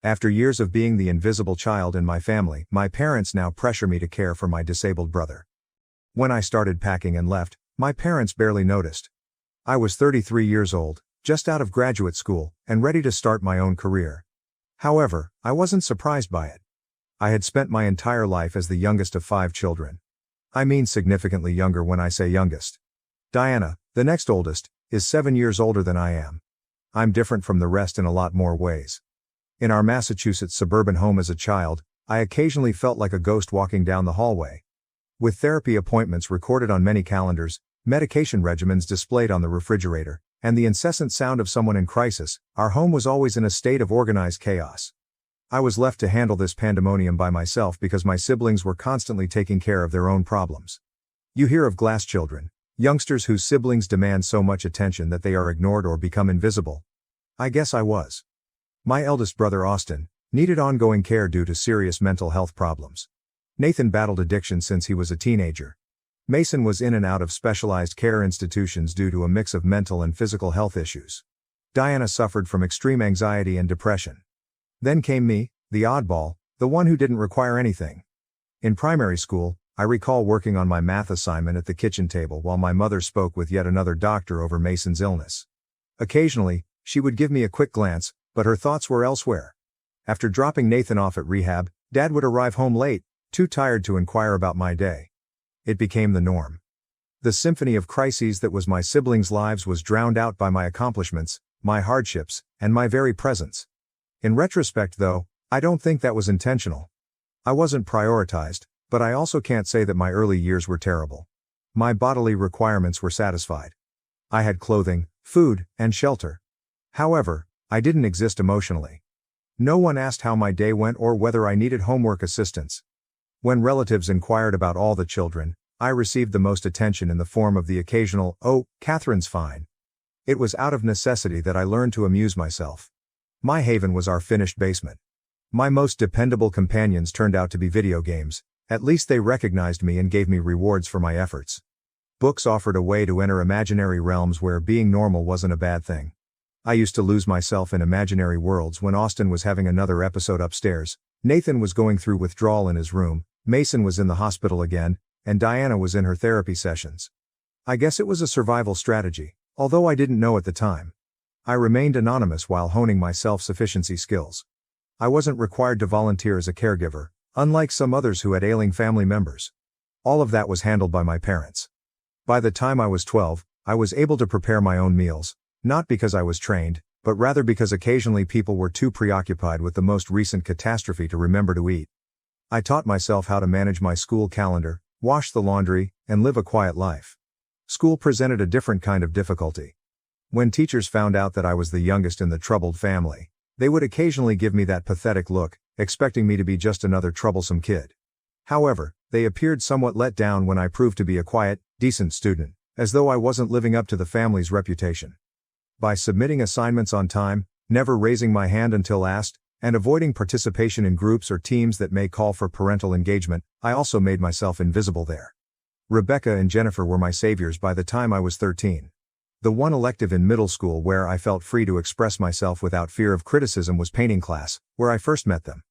After years of being the invisible child in my family, my parents now pressure me to care for my disabled brother. When I started packing and left, my parents barely noticed. I was 33 years old, just out of graduate school, and ready to start my own career. However, I wasn't surprised by it. I had spent my entire life as the youngest of 5 children. I mean significantly younger when I say youngest. Diana, the next oldest, is 7 years older than I am. I'm different from the rest in a lot more ways. In our Massachusetts suburban home as a child, I occasionally felt like a ghost walking down the hallway. With therapy appointments recorded on many calendars, medication regimens displayed on the refrigerator, and the incessant sound of someone in crisis, our home was always in a state of organized chaos. I was left to handle this pandemonium by myself because my siblings were constantly taking care of their own problems. You hear of glass children, youngsters whose siblings demand so much attention that they are ignored or become invisible. I guess I was. My eldest brother Austin needed ongoing care due to serious mental health problems. Nathan battled addiction since he was a teenager. Mason was in and out of specialized care institutions due to a mix of mental and physical health issues. Diana suffered from extreme anxiety and depression. Then came me, the oddball, the one who didn't require anything. In primary school, I recall working on my math assignment at the kitchen table while my mother spoke with yet another doctor over Mason's illness. Occasionally, she would give me a quick glance, but her thoughts were elsewhere. After dropping Nathan off at rehab, Dad would arrive home late, too tired to inquire about my day. It became the norm. The symphony of crises that was my siblings' lives was drowned out by my accomplishments, my hardships, and my very presence. In retrospect though, I don't think that was intentional. I wasn't prioritized, but I also can't say that my early years were terrible. My bodily requirements were satisfied. I had clothing, food, and shelter. However, I didn't exist emotionally. No one asked how my day went or whether I needed homework assistance. When relatives inquired about all the children, I received the most attention in the form of the occasional, "Oh, Catherine's fine." It was out of necessity that I learned to amuse myself. My haven was our finished basement. My most dependable companions turned out to be video games. At least they recognized me and gave me rewards for my efforts. Books offered a way to enter imaginary realms where being normal wasn't a bad thing. I used to lose myself in imaginary worlds when Austin was having another episode upstairs, Nathan was going through withdrawal in his room, Mason was in the hospital again, and Diana was in her therapy sessions. I guess it was a survival strategy, although I didn't know at the time. I remained anonymous while honing my self-sufficiency skills. I wasn't required to volunteer as a caregiver, unlike some others who had ailing family members. All of that was handled by my parents. By the time I was 12, I was able to prepare my own meals, not because I was trained, but rather because occasionally people were too preoccupied with the most recent catastrophe to remember to eat. I taught myself how to manage my school calendar, wash the laundry, and live a quiet life. School presented a different kind of difficulty. When teachers found out that I was the youngest in the troubled family, they would occasionally give me that pathetic look, expecting me to be just another troublesome kid. However, they appeared somewhat let down when I proved to be a quiet, decent student, as though I wasn't living up to the family's reputation. By submitting assignments on time, never raising my hand until asked, and avoiding participation in groups or teams that may call for parental engagement, I also made myself invisible there. Rebecca and Jennifer were my saviors by the time I was 13. The one elective in middle school where I felt free to express myself without fear of criticism was painting class, where I first met them.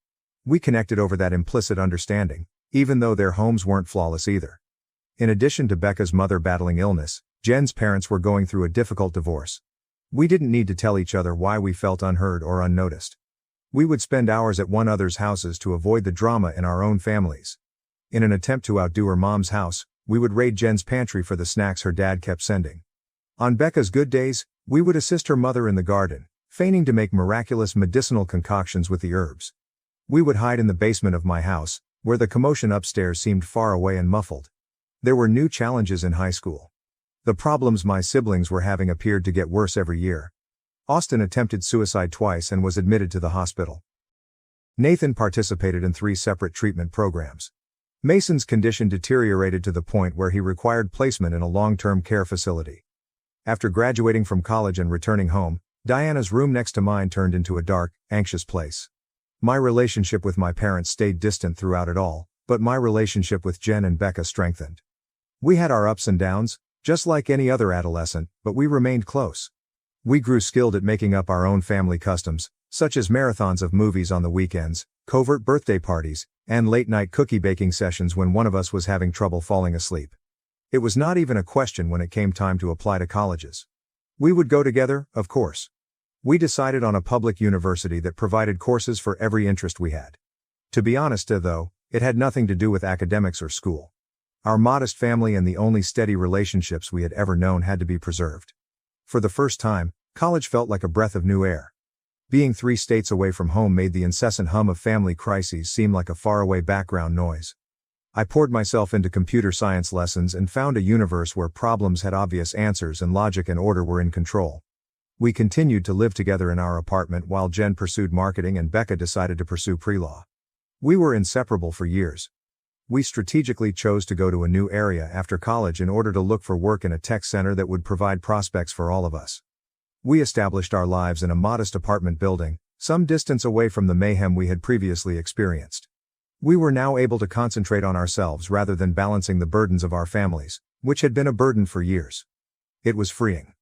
We connected over that implicit understanding, even though their homes weren't flawless either. In addition to Becca's mother battling illness, Jen's parents were going through a difficult divorce. We didn't need to tell each other why we felt unheard or unnoticed. We would spend hours at one another's houses to avoid the drama in our own families. In an attempt to outdo her mom's house, we would raid Jen's pantry for the snacks her dad kept sending. On Becca's good days, we would assist her mother in the garden, feigning to make miraculous medicinal concoctions with the herbs. We would hide in the basement of my house, where the commotion upstairs seemed far away and muffled. There were new challenges in high school. The problems my siblings were having appeared to get worse every year. Austin attempted suicide twice and was admitted to the hospital. Nathan participated in 3 separate treatment programs. Mason's condition deteriorated to the point where he required placement in a long-term care facility. After graduating from college and returning home, Diana's room next to mine turned into a dark, anxious place. My relationship with my parents stayed distant throughout it all, but my relationship with Jen and Becca strengthened. We had our ups and downs, just like any other adolescent, but we remained close. We grew skilled at making up our own family customs, such as marathons of movies on the weekends, covert birthday parties, and late-night cookie baking sessions when one of us was having trouble falling asleep. It was not even a question when it came time to apply to colleges. We would go together, of course. We decided on a public university that provided courses for every interest we had. To be honest, though, it had nothing to do with academics or school. Our modest family and the only steady relationships we had ever known had to be preserved. For the first time, college felt like a breath of new air. Being 3 states away from home made the incessant hum of family crises seem like a faraway background noise. I poured myself into computer science lessons and found a universe where problems had obvious answers and logic and order were in control. We continued to live together in our apartment while Jen pursued marketing and Becca decided to pursue pre-law. We were inseparable for years. We strategically chose to go to a new area after college in order to look for work in a tech center that would provide prospects for all of us. We established our lives in a modest apartment building, some distance away from the mayhem we had previously experienced. We were now able to concentrate on ourselves rather than balancing the burdens of our families, which had been a burden for years. It was freeing.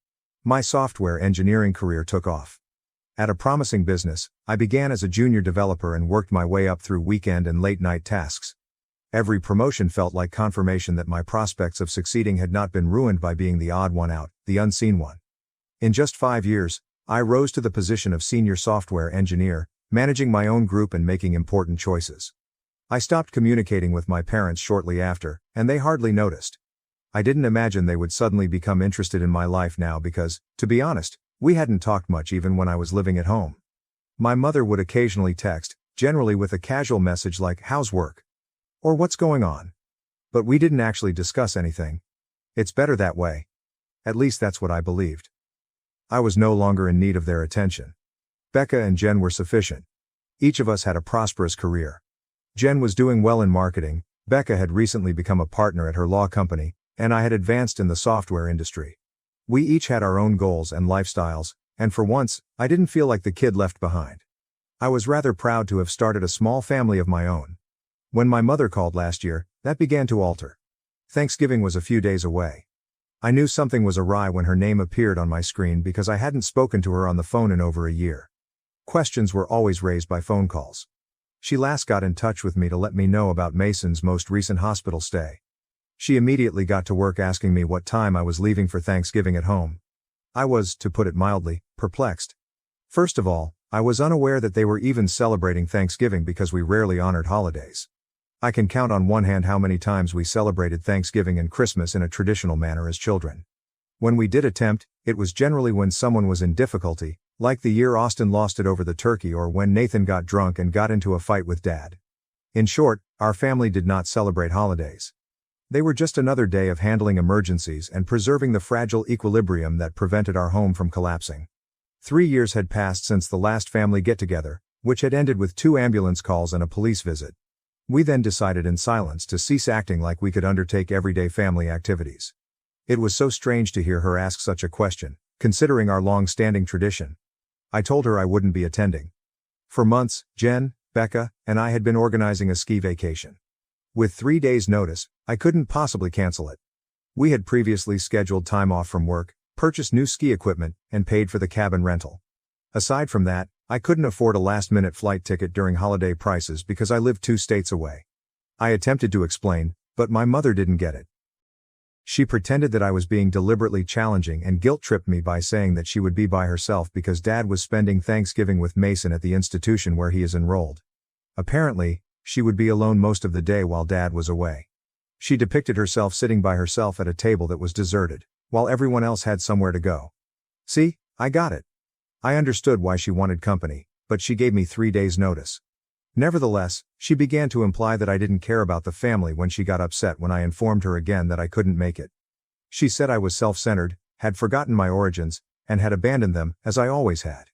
My software engineering career took off. At a promising business, I began as a junior developer and worked my way up through weekend and late-night tasks. Every promotion felt like confirmation that my prospects of succeeding had not been ruined by being the odd one out, the unseen one. In just 5 years, I rose to the position of senior software engineer, managing my own group and making important choices. I stopped communicating with my parents shortly after, and they hardly noticed. I didn't imagine they would suddenly become interested in my life now because, to be honest, we hadn't talked much even when I was living at home. My mother would occasionally text, generally with a casual message like, "How's work?" or "What's going on?" But we didn't actually discuss anything. It's better that way. At least that's what I believed. I was no longer in need of their attention. Becca and Jen were sufficient. Each of us had a prosperous career. Jen was doing well in marketing, Becca had recently become a partner at her law company, and I had advanced in the software industry. We each had our own goals and lifestyles, and for once, I didn't feel like the kid left behind. I was rather proud to have started a small family of my own. When my mother called last year, that began to alter. Thanksgiving was a few days away. I knew something was awry when her name appeared on my screen because I hadn't spoken to her on the phone in over a year. Questions were always raised by phone calls. She last got in touch with me to let me know about Mason's most recent hospital stay. She immediately got to work asking me what time I was leaving for Thanksgiving at home. I was, to put it mildly, perplexed. First of all, I was unaware that they were even celebrating Thanksgiving because we rarely honored holidays. I can count on one hand how many times we celebrated Thanksgiving and Christmas in a traditional manner as children. When we did attempt, it was generally when someone was in difficulty, like the year Austin lost it over the turkey or when Nathan got drunk and got into a fight with Dad. In short, our family did not celebrate holidays. They were just another day of handling emergencies and preserving the fragile equilibrium that prevented our home from collapsing. 3 years had passed since the last family get-together, which had ended with 2 ambulance calls and a police visit. We then decided in silence to cease acting like we could undertake everyday family activities. It was so strange to hear her ask such a question, considering our long-standing tradition. I told her I wouldn't be attending. For months, Jen, Becca, and I had been organizing a ski vacation. With 3 days' notice, I couldn't possibly cancel it. We had previously scheduled time off from work, purchased new ski equipment, and paid for the cabin rental. Aside from that, I couldn't afford a last-minute flight ticket during holiday prices because I lived 2 states away. I attempted to explain, but my mother didn't get it. She pretended that I was being deliberately challenging and guilt-tripped me by saying that she would be by herself because Dad was spending Thanksgiving with Mason at the institution where he is enrolled. Apparently, she would be alone most of the day while Dad was away. She depicted herself sitting by herself at a table that was deserted, while everyone else had somewhere to go. See, I got it. I understood why she wanted company, but she gave me 3 days' notice. Nevertheless, she began to imply that I didn't care about the family when she got upset when I informed her again that I couldn't make it. She said I was self-centered, had forgotten my origins, and had abandoned them, as I always had.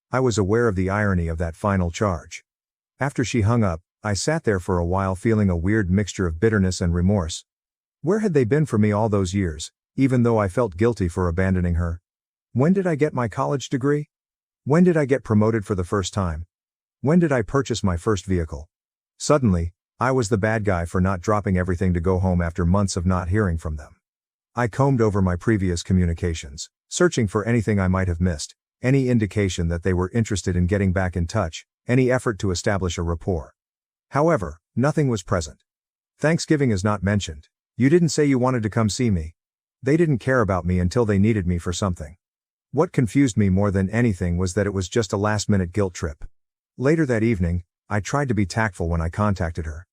I was aware of the irony of that final charge. After she hung up, I sat there for a while feeling a weird mixture of bitterness and remorse. Where had they been for me all those years, even though I felt guilty for abandoning her? When did I get my college degree? When did I get promoted for the first time? When did I purchase my first vehicle? Suddenly, I was the bad guy for not dropping everything to go home after months of not hearing from them. I combed over my previous communications, searching for anything I might have missed, any indication that they were interested in getting back in touch, any effort to establish a rapport. However, nothing was present. Thanksgiving is not mentioned. You didn't say you wanted to come see me. They didn't care about me until they needed me for something. What confused me more than anything was that it was just a last-minute guilt trip. Later that evening, I tried to be tactful when I contacted her.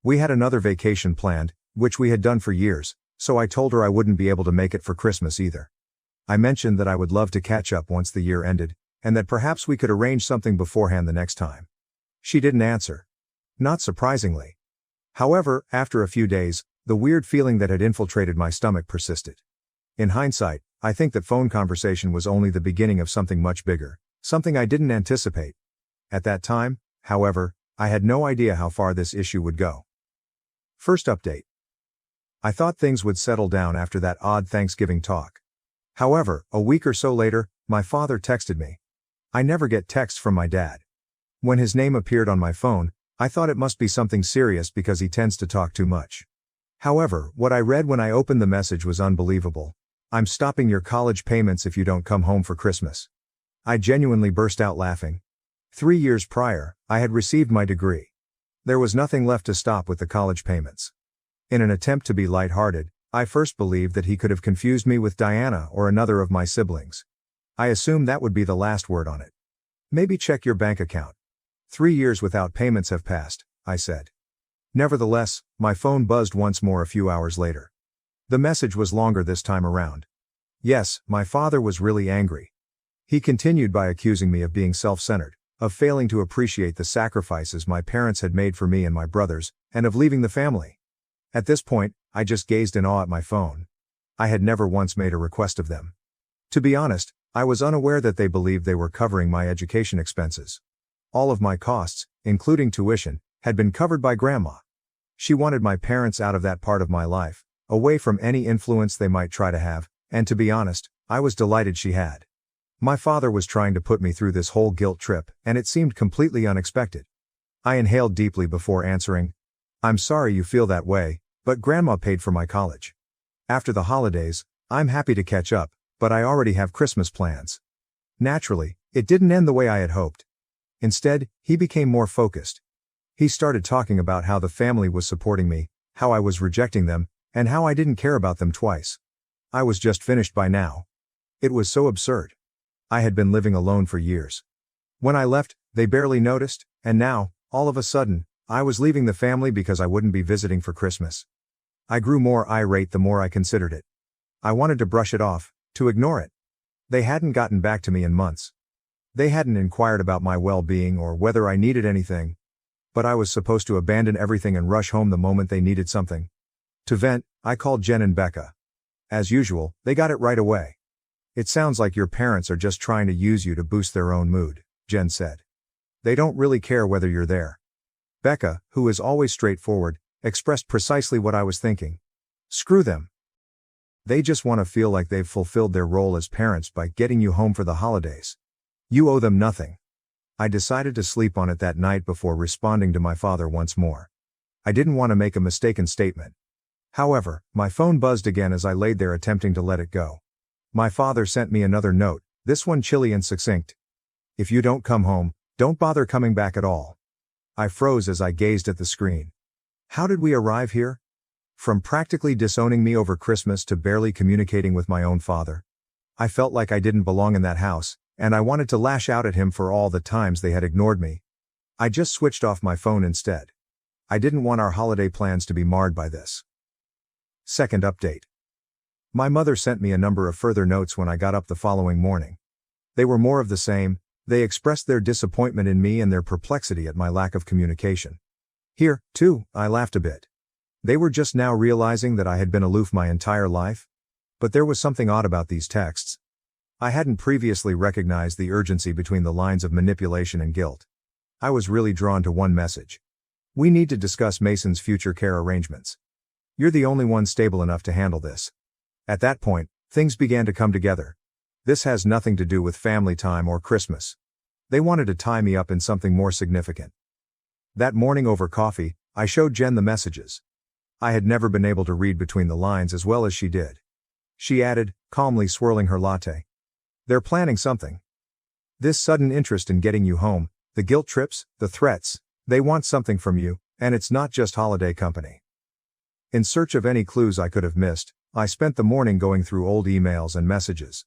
We had another vacation planned, which we had done for years, so I told her I wouldn't be able to make it for Christmas either. I mentioned that I would love to catch up once the year ended, and that perhaps we could arrange something beforehand the next time. She didn't answer. Not surprisingly. However, after a few days, the weird feeling that had infiltrated my stomach persisted. In hindsight, I think that phone conversation was only the beginning of something much bigger, something I didn't anticipate. At that time, however, I had no idea how far this issue would go. First update. I thought things would settle down after that odd Thanksgiving talk. However, a week or so later, my father texted me. I never get texts from my dad. When his name appeared on my phone, I thought it must be something serious because he tends to talk too much. However, what I read when I opened the message was unbelievable. I'm stopping your college payments if you don't come home for Christmas. I genuinely burst out laughing. 3 years prior, I had received my degree. There was nothing left to stop with the college payments. In an attempt to be lighthearted, I first believed that he could have confused me with Diana or another of my siblings. I assumed that would be the last word on it. Maybe check your bank account. 3 years without payments have passed, I said. Nevertheless, my phone buzzed once more a few hours later. The message was longer this time around. Yes, my father was really angry. He continued by accusing me of being self-centered, of failing to appreciate the sacrifices my parents had made for me and my brothers, and of leaving the family. At this point, I just gazed in awe at my phone. I had never once made a request of them. To be honest, I was unaware that they believed they were covering my education expenses. All of my costs, including tuition, had been covered by Grandma. She wanted my parents out of that part of my life, away from any influence they might try to have, and to be honest, I was delighted she had. My father was trying to put me through this whole guilt trip, and it seemed completely unexpected. I inhaled deeply before answering. I'm sorry you feel that way, but Grandma paid for my college. After the holidays, I'm happy to catch up, but I already have Christmas plans. Naturally, it didn't end the way I had hoped. Instead, he became more focused. He started talking about how the family was supporting me, how I was rejecting them, and how I didn't care about them twice. I was just finished by now. It was so absurd. I had been living alone for years. When I left, they barely noticed, and now, all of a sudden, I was leaving the family because I wouldn't be visiting for Christmas. I grew more irate the more I considered it. I wanted to brush it off, to ignore it. They hadn't gotten back to me in months. They hadn't inquired about my well-being or whether I needed anything. But I was supposed to abandon everything and rush home the moment they needed something. To vent, I called Jen and Becca. As usual, they got it right away. It sounds like your parents are just trying to use you to boost their own mood, Jen said. They don't really care whether you're there. Becca, who is always straightforward, expressed precisely what I was thinking. Screw them. They just want to feel like they've fulfilled their role as parents by getting you home for the holidays. You owe them nothing. I decided to sleep on it that night before responding to my father once more. I didn't want to make a mistaken statement. However, my phone buzzed again as I laid there attempting to let it go. My father sent me another note, this one chilly and succinct. If you don't come home, don't bother coming back at all. I froze as I gazed at the screen. How did we arrive here? From practically disowning me over Christmas to barely communicating with my own father. I felt like I didn't belong in that house, and I wanted to lash out at him for all the times they had ignored me. I just switched off my phone instead. I didn't want our holiday plans to be marred by this. Second update. My mother sent me a number of further notes when I got up the following morning. They were more of the same. They expressed their disappointment in me and their perplexity at my lack of communication. Here, too, I laughed a bit. They were just now realizing that I had been aloof my entire life. But there was something odd about these texts. I hadn't previously recognized the urgency between the lines of manipulation and guilt. I was really drawn to one message. We need to discuss Mason's future care arrangements. You're the only one stable enough to handle this. At that point, things began to come together. This has nothing to do with family time or Christmas. They wanted to tie me up in something more significant. That morning over coffee, I showed Jen the messages. I had never been able to read between the lines as well as she did. She added, calmly swirling her latte. They're planning something. This sudden interest in getting you home, the guilt trips, the threats, they want something from you, and it's not just holiday company. In search of any clues I could have missed, I spent the morning going through old emails and messages.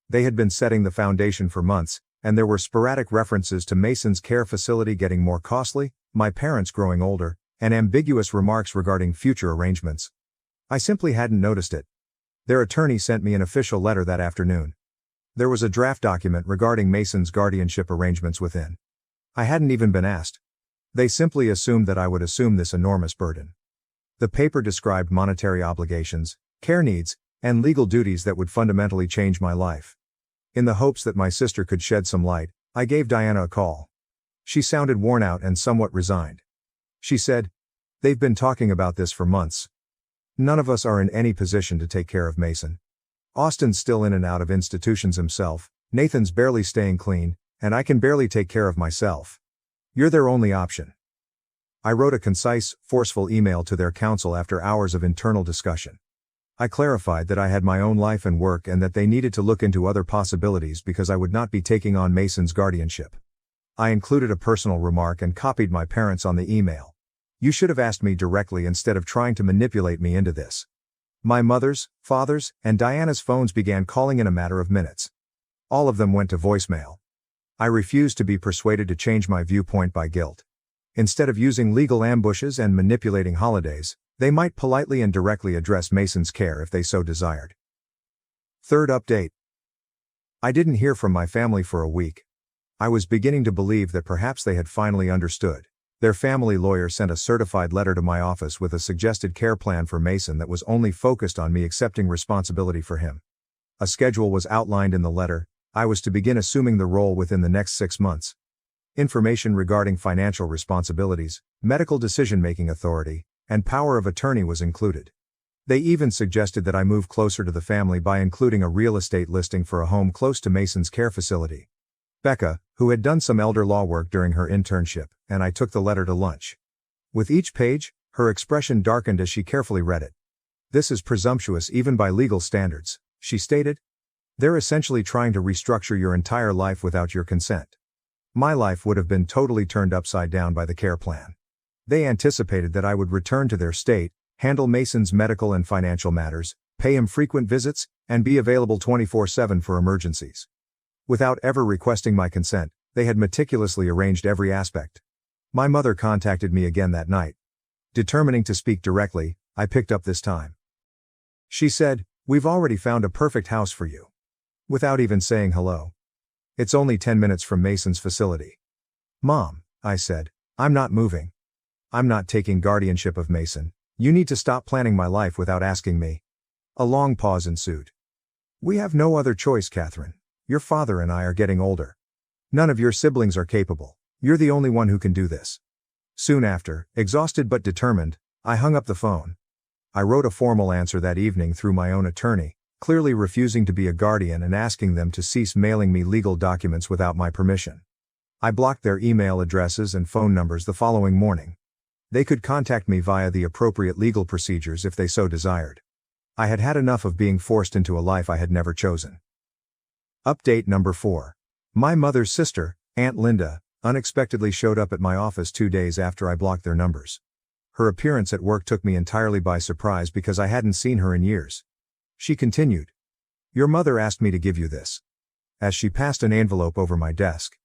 They had been setting the foundation for months, and there were sporadic references to Mason's care facility getting more costly, my parents growing older, and ambiguous remarks regarding future arrangements. I simply hadn't noticed it. Their attorney sent me an official letter that afternoon. There was a draft document regarding Mason's guardianship arrangements within. I hadn't even been asked. They simply assumed that I would assume this enormous burden. The paper described monetary obligations, care needs, and legal duties that would fundamentally change my life. In the hopes that my sister could shed some light, I gave Diana a call. She sounded worn out and somewhat resigned. She said, "They've been talking about this for months. None of us are in any position to take care of Mason. Austin's still in and out of institutions himself, Nathan's barely staying clean, and I can barely take care of myself. You're their only option." I wrote a concise, forceful email to their counsel after hours of internal discussion. I clarified that I had my own life and work and that they needed to look into other possibilities because I would not be taking on Mason's guardianship. I included a personal remark and copied my parents on the email. "You should have asked me directly instead of trying to manipulate me into this." My mother's, father's, and Diana's phones began calling in a matter of minutes. All of them went to voicemail. I refused to be persuaded to change my viewpoint by guilt. Instead of using legal ambushes and manipulating holidays, they might politely and directly address Mason's care if they so desired. Third update. I didn't hear from my family for a week. I was beginning to believe that perhaps they had finally understood. Their family lawyer sent a certified letter to my office with a suggested care plan for Mason that was only focused on me accepting responsibility for him. A schedule was outlined in the letter. I was to begin assuming the role within the next 6 months. Information regarding financial responsibilities, medical decision-making authority, and power of attorney was included. They even suggested that I move closer to the family by including a real estate listing for a home close to Mason's care facility. Becca, who had done some elder law work during her internship, and I took the letter to lunch. With each page, her expression darkened as she carefully read it. "This is presumptuous even by legal standards," she stated. "They're essentially trying to restructure your entire life without your consent." My life would have been totally turned upside down by the care plan. They anticipated that I would return to their state, handle Mason's medical and financial matters, pay him frequent visits, and be available 24/7 for emergencies. Without ever requesting my consent, they had meticulously arranged every aspect. My mother contacted me again that night. Determining to speak directly, I picked up this time. She said, "We've already found a perfect house for you." Without even saying hello. "It's only 10 minutes from Mason's facility." "Mom," I said, "I'm not moving. I'm not taking guardianship of Mason. You need to stop planning my life without asking me." A long pause ensued. "We have no other choice, Catherine. Your father and I are getting older. None of your siblings are capable. You're the only one who can do this." Soon after, exhausted but determined, I hung up the phone. I wrote a formal answer that evening through my own attorney, clearly refusing to be a guardian and asking them to cease mailing me legal documents without my permission. I blocked their email addresses and phone numbers the following morning. They could contact me via the appropriate legal procedures if they so desired. I had had enough of being forced into a life I had never chosen. Update number 4. My mother's sister, Aunt Linda, unexpectedly showed up at my office 2 days after I blocked their numbers. Her appearance at work took me entirely by surprise because I hadn't seen her in years. She continued, "Your mother asked me to give you this," as she passed an envelope over my desk.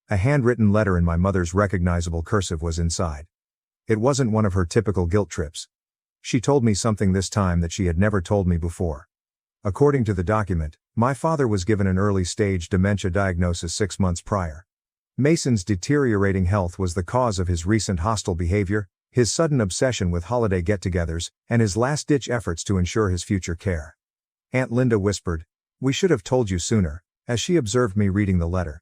A handwritten letter in my mother's recognizable cursive was inside. It wasn't one of her typical guilt trips. She told me something this time that she had never told me before. According to the document, my father was given an early-stage dementia diagnosis 6 months prior. Mason's deteriorating health was the cause of his recent hostile behavior, his sudden obsession with holiday get-togethers, and his last-ditch efforts to ensure his future care. Aunt Linda whispered, "We should have told you sooner," as she observed me reading the letter.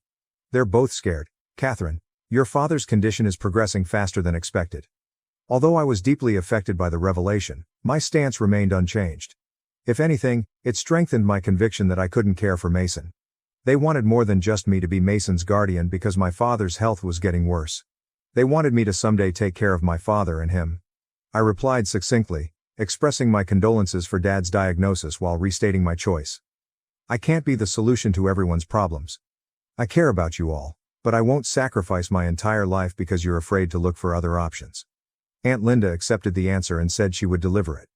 "They're both scared, Catherine. Your father's condition is progressing faster than expected." Although I was deeply affected by the revelation, my stance remained unchanged. If anything, it strengthened my conviction that I couldn't care for Mason. They wanted more than just me to be Mason's guardian because my father's health was getting worse. They wanted me to someday take care of my father and him. I replied succinctly, expressing my condolences for Dad's diagnosis while restating my choice. I can't be the solution to everyone's problems. I care about you all, but I won't sacrifice my entire life because you're afraid to look for other options. Aunt Linda accepted the answer and said she would deliver it.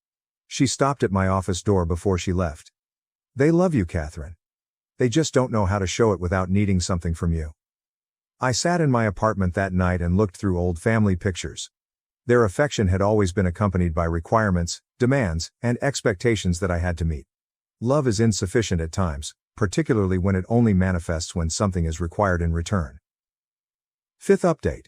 She stopped at my office door before she left. They love you, Catherine. They just don't know how to show it without needing something from you. I sat in my apartment that night and looked through old family pictures. Their affection had always been accompanied by requirements, demands, and expectations that I had to meet. Love is insufficient at times, particularly when it only manifests when something is required in return. Fifth update.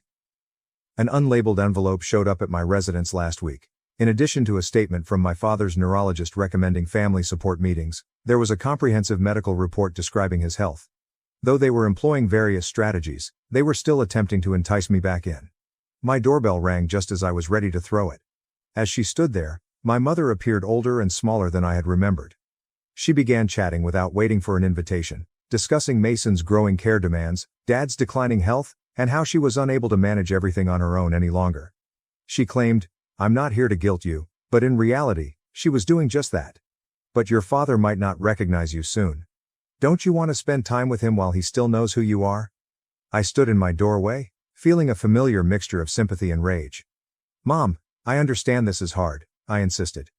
An unlabeled envelope showed up at my residence last week. In addition to a statement from my father's neurologist recommending family support meetings, there was a comprehensive medical report describing his health. Though they were employing various strategies, they were still attempting to entice me back in. My doorbell rang just as I was ready to throw it. As she stood there, my mother appeared older and smaller than I had remembered. She began chatting without waiting for an invitation, discussing Mason's growing care demands, Dad's declining health, and how she was unable to manage everything on her own any longer. She claimed, "I'm not here to guilt you," but in reality, she was doing just that. "But your father might not recognize you soon. Don't you want to spend time with him while he still knows who you are?" I stood in my doorway, feeling a familiar mixture of sympathy and rage. "Mom, I understand this is hard," I insisted.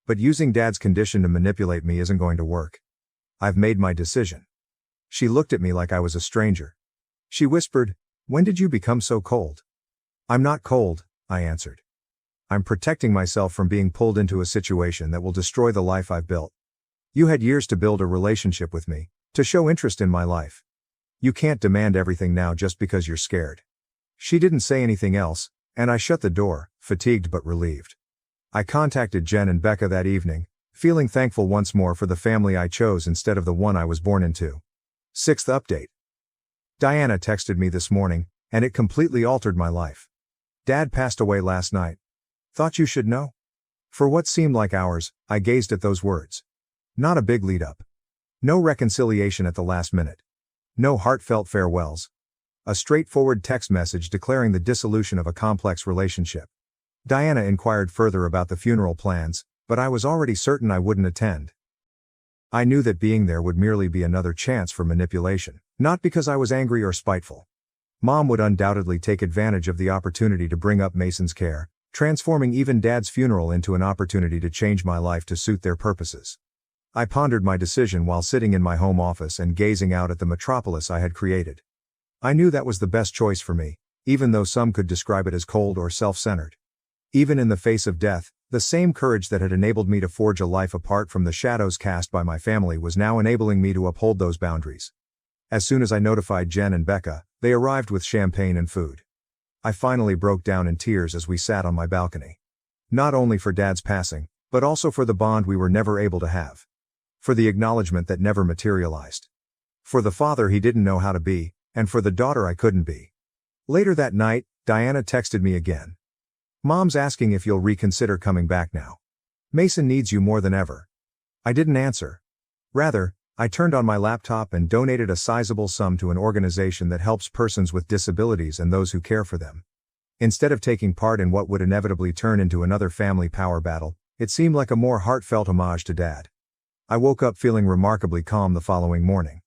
"But using Dad's condition to manipulate me isn't going to work. I've made my decision." She looked at me like I was a stranger. She whispered, "When did you become so cold?" "I'm not cold," I answered. "I'm protecting myself from being pulled into a situation that will destroy the life I've built. You had years to build a relationship with me, to show interest in my life. You can't demand everything now just because you're scared." She didn't say anything else, and I shut the door, fatigued but relieved. I contacted Jen and Becca that evening, feeling thankful once more for the family I chose instead of the one I was born into. Sixth update. Diana texted me this morning, and it completely altered my life. "Dad passed away last night. Thought you should know?" For what seemed like hours, I gazed at those words. Not a big lead-up. No reconciliation at the last minute. No heartfelt farewells. A straightforward text message declaring the dissolution of a complex relationship. Diana inquired further about the funeral plans, but I was already certain I wouldn't attend. I knew that being there would merely be another chance for manipulation, not because I was angry or spiteful. Mom would undoubtedly take advantage of the opportunity to bring up Mason's care, transforming even Dad's funeral into an opportunity to change my life to suit their purposes. I pondered my decision while sitting in my home office and gazing out at the metropolis I had created. I knew that was the best choice for me, even though some could describe it as cold or self-centered. Even in the face of death, the same courage that had enabled me to forge a life apart from the shadows cast by my family was now enabling me to uphold those boundaries. As soon as I notified Jen and Becca, they arrived with champagne and food. I finally broke down in tears as we sat on my balcony. Not only for Dad's passing, but also for the bond we were never able to have. For the acknowledgement that never materialized. For the father he didn't know how to be, and for the daughter I couldn't be. Later that night, Diana texted me again. "Mom's asking if you'll reconsider coming back now. Mason needs you more than ever." I didn't answer. Rather, I turned on my laptop and donated a sizable sum to an organization that helps persons with disabilities and those who care for them. Instead of taking part in what would inevitably turn into another family power battle, it seemed like a more heartfelt homage to Dad. I woke up feeling remarkably calm the following morning.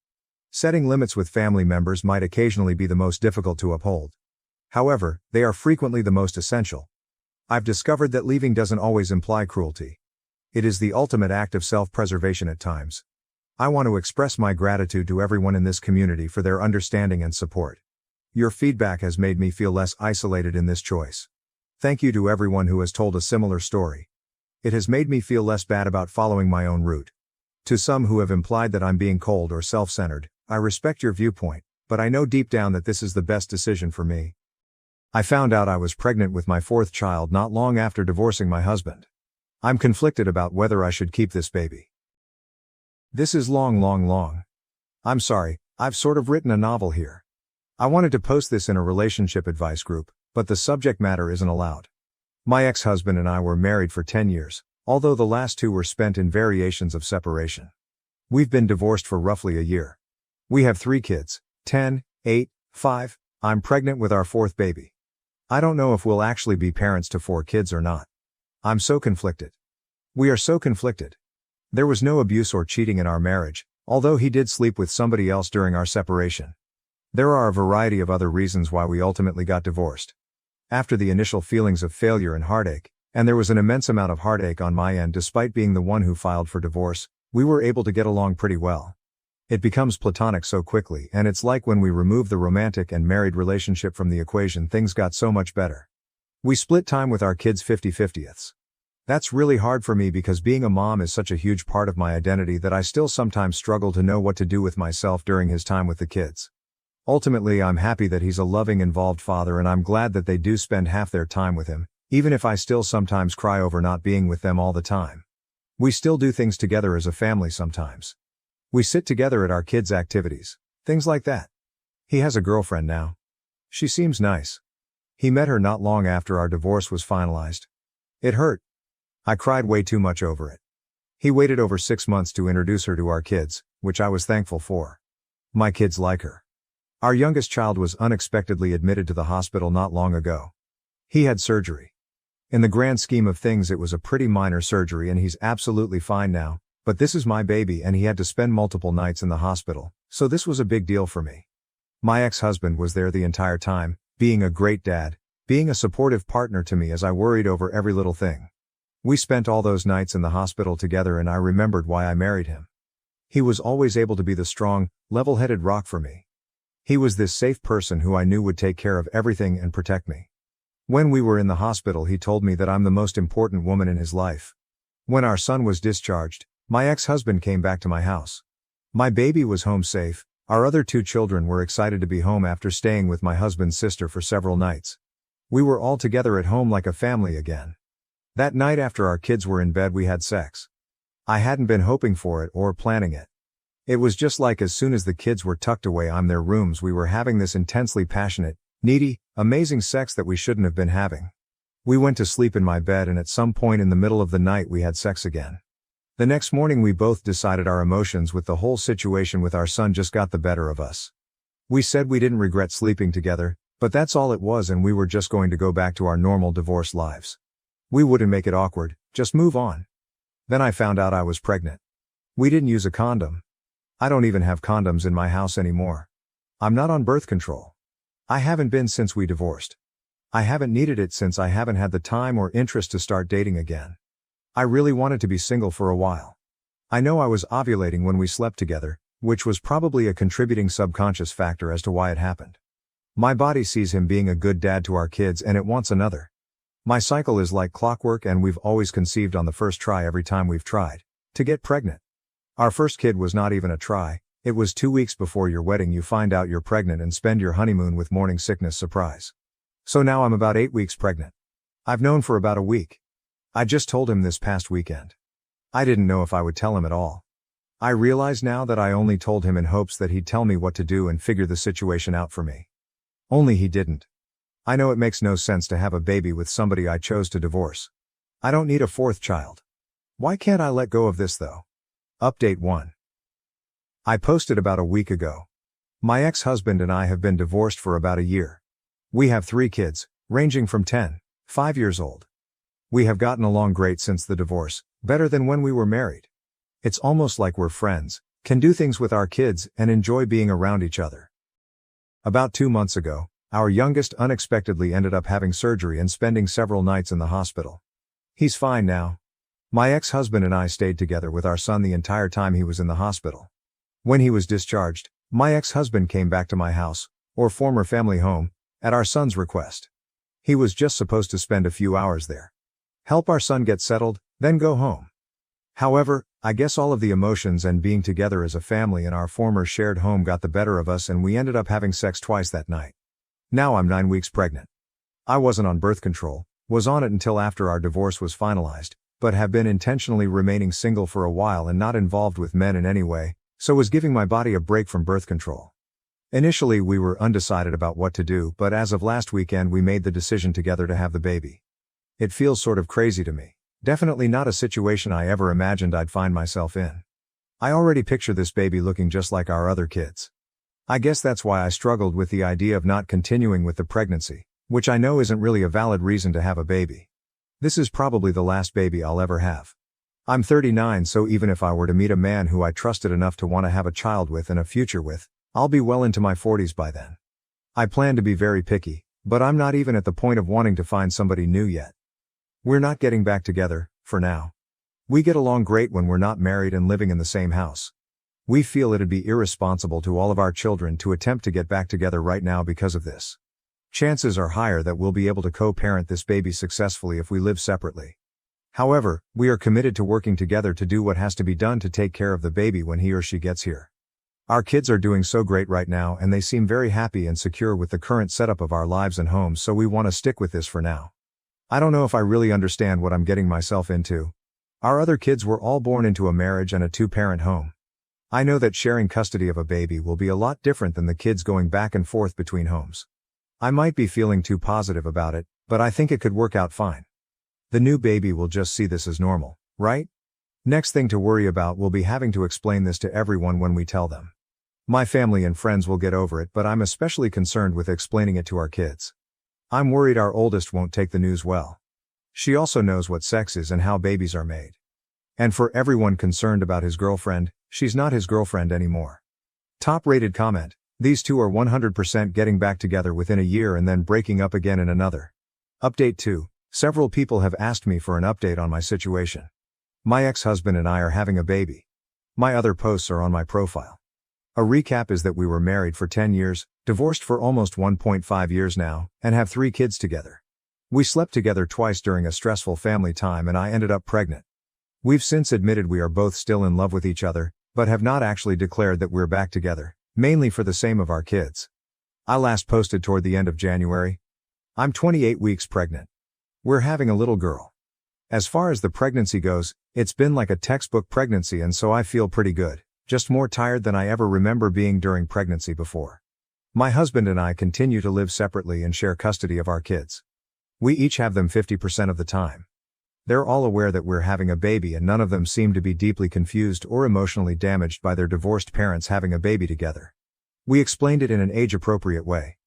Setting limits with family members might occasionally be the most difficult to uphold. However, they are frequently the most essential. I've discovered that leaving doesn't always imply cruelty. It is the ultimate act of self-preservation at times. I want to express my gratitude to everyone in this community for their understanding and support. Your feedback has made me feel less isolated in this choice. Thank you to everyone who has told a similar story. It has made me feel less bad about following my own route. To some who have implied that I'm being cold or self-centered, I respect your viewpoint, but I know deep down that this is the best decision for me. I found out I was pregnant with my fourth child not long after divorcing my husband. I'm conflicted about whether I should keep this baby. This is long. I'm sorry, I've sort of written a novel here. I wanted to post this in a relationship advice group, but the subject matter isn't allowed. My ex-husband and I were married for 10 years, although the last 2 were spent in variations of separation. We've been divorced for roughly a year. We have 3 kids, 10, 8, 5, I'm pregnant with our 4th baby. I don't know if we'll actually be parents to 4 kids or not. I'm so conflicted. We are so conflicted. There was no abuse or cheating in our marriage, although he did sleep with somebody else during our separation. There are a variety of other reasons why we ultimately got divorced. After the initial feelings of failure and heartache, and there was an immense amount of heartache on my end despite being the one who filed for divorce, we were able to get along pretty well. It becomes platonic so quickly, and it's like when we remove the romantic and married relationship from the equation, things got so much better. We split time with our kids 50/50ths. That's really hard for me because being a mom is such a huge part of my identity that I still sometimes struggle to know what to do with myself during his time with the kids. Ultimately, I'm happy that he's a loving, involved father, and I'm glad that they do spend half their time with him, even if I still sometimes cry over not being with them all the time. We still do things together as a family sometimes. We sit together at our kids' activities, things like that. He has a girlfriend now. She seems nice. He met her not long after our divorce was finalized. It hurt. I cried way too much over it. He waited over 6 months to introduce her to our kids, which I was thankful for. My kids like her. Our youngest child was unexpectedly admitted to the hospital not long ago. He had surgery. In the grand scheme of things, it was a pretty minor surgery and he's absolutely fine now, but this is my baby and he had to spend multiple nights in the hospital, so this was a big deal for me. My ex-husband was there the entire time, being a great dad, being a supportive partner to me as I worried over every little thing. We spent all those nights in the hospital together and I remembered why I married him. He was always able to be the strong, level-headed rock for me. He was this safe person who I knew would take care of everything and protect me. When we were in the hospital, he told me that I'm the most important woman in his life. When our son was discharged, my ex-husband came back to my house. My baby was home safe. Our other 2 children were excited to be home after staying with my husband's sister for several nights. We were all together at home like a family again. That night after our kids were in bed, we had sex. I hadn't been hoping for it or planning it. It was just like as soon as the kids were tucked away in their rooms, we were having this intensely passionate, needy, amazing sex that we shouldn't have been having. We went to sleep in my bed and at some point in the middle of the night we had sex again. The next morning we both decided our emotions with the whole situation with our son just got the better of us. We said we didn't regret sleeping together, but that's all it was, and we were just going to go back to our normal divorce lives. We wouldn't make it awkward, just move on. Then I found out I was pregnant. We didn't use a condom. I don't even have condoms in my house anymore. I'm not on birth control. I haven't been since we divorced. I haven't needed it since I haven't had the time or interest to start dating again. I really wanted to be single for a while. I know I was ovulating when we slept together, which was probably a contributing subconscious factor as to why it happened. My body sees him being a good dad to our kids and it wants another. My cycle is like clockwork and we've always conceived on the first try every time we've tried to get pregnant. Our first kid was not even a try. It was 2 weeks before your wedding you find out you're pregnant and spend your honeymoon with morning sickness surprise. So now I'm about 8 weeks pregnant. I've known for about a week. I just told him this past weekend. I didn't know if I would tell him at all. I realize now that I only told him in hopes that he'd tell me what to do and figure the situation out for me. Only he didn't. I know it makes no sense to have a baby with somebody I chose to divorce. I don't need a 4th child. Why can't I let go of this though? Update 1. I posted about a week ago. My ex-husband and I have been divorced for about a year. We have 3 kids, ranging from 10, 5 years old. We have gotten along great since the divorce, better than when we were married. It's almost like we're friends, can do things with our kids, and enjoy being around each other. About 2 months ago, our youngest unexpectedly ended up having surgery and spending several nights in the hospital. He's fine now. My ex-husband and I stayed together with our son the entire time he was in the hospital. When he was discharged, my ex-husband came back to my house, or former family home, at our son's request. He was just supposed to spend a few hours there. Help our son get settled, then go home. However, I guess all of the emotions and being together as a family in our former shared home got the better of us and we ended up having sex twice that night. Now I'm 9 weeks pregnant. I wasn't on birth control, was on it until after our divorce was finalized, but have been intentionally remaining single for a while and not involved with men in any way, so was giving my body a break from birth control. Initially we were undecided about what to do, but as of last weekend we made the decision together to have the baby. It feels sort of crazy to me. Definitely not a situation I ever imagined I'd find myself in. I already picture this baby looking just like our other kids. I guess that's why I struggled with the idea of not continuing with the pregnancy, which I know isn't really a valid reason to have a baby. This is probably the last baby I'll ever have. I'm 39, so even if I were to meet a man who I trusted enough to want to have a child with and a future with, I'll be well into my 40s by then. I plan to be very picky, but I'm not even at the point of wanting to find somebody new yet. We're not getting back together, for now. We get along great when we're not married and living in the same house. We feel it'd be irresponsible to all of our children to attempt to get back together right now because of this. Chances are higher that we'll be able to co-parent this baby successfully if we live separately. However, we are committed to working together to do what has to be done to take care of the baby when he or she gets here. Our kids are doing so great right now and they seem very happy and secure with the current setup of our lives and homes, so we want to stick with this for now. I don't know if I really understand what I'm getting myself into. Our other kids were all born into a marriage and a two-parent home. I know that sharing custody of a baby will be a lot different than the kids going back and forth between homes. I might be feeling too positive about it, but I think it could work out fine. The new baby will just see this as normal, right? Next thing to worry about will be having to explain this to everyone when we tell them. My family and friends will get over it, but I'm especially concerned with explaining it to our kids. I'm worried our oldest won't take the news well. She also knows what sex is and how babies are made. And for everyone concerned about his girlfriend, she's not his girlfriend anymore. Top-rated comment: these two are 100% getting back together within a year and then breaking up again in another. Update 2. Several people have asked me for an update on my situation. My ex-husband and I are having a baby. My other posts are on my profile. A recap is that we were married for 10 years, divorced for almost 1.5 years now, and have 3 kids together. We slept together twice during a stressful family time and I ended up pregnant. We've since admitted we are both still in love with each other, but have not actually declared that we're back together, mainly for the same of our kids. I last posted toward the end of January. I'm 28 weeks pregnant. We're having a little girl. As far as the pregnancy goes, it's been like a textbook pregnancy, and so I feel pretty good, just more tired than I ever remember being during pregnancy before. My husband and I continue to live separately and share custody of our kids. We each have them 50% of the time. They're all aware that we're having a baby and none of them seem to be deeply confused or emotionally damaged by their divorced parents having a baby together. We explained it in an age-appropriate way.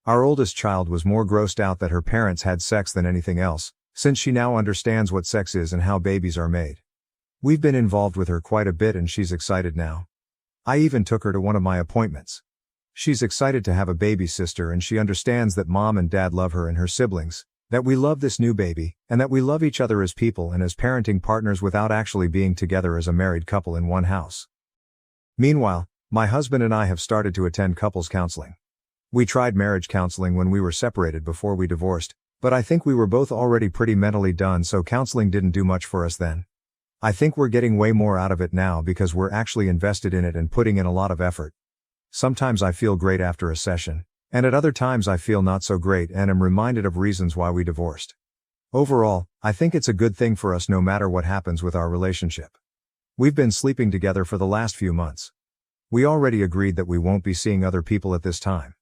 Our oldest child was more grossed out that her parents had sex than anything else, since she now understands what sex is and how babies are made. We've been involved with her quite a bit and she's excited now. I even took her to one of my appointments. She's excited to have a baby sister and she understands that mom and dad love her and her siblings, that we love this new baby, and that we love each other as people and as parenting partners without actually being together as a married couple in one house. Meanwhile, my husband and I have started to attend couples counseling. We tried marriage counseling when we were separated before we divorced, but I think we were both already pretty mentally done, so counseling didn't do much for us then. I think we're getting way more out of it now because we're actually invested in it and putting in a lot of effort. Sometimes I feel great after a session, and at other times I feel not so great and am reminded of reasons why we divorced. Overall, I think it's a good thing for us no matter what happens with our relationship. We've been sleeping together for the last few months. We already agreed that we won't be seeing other people at this time.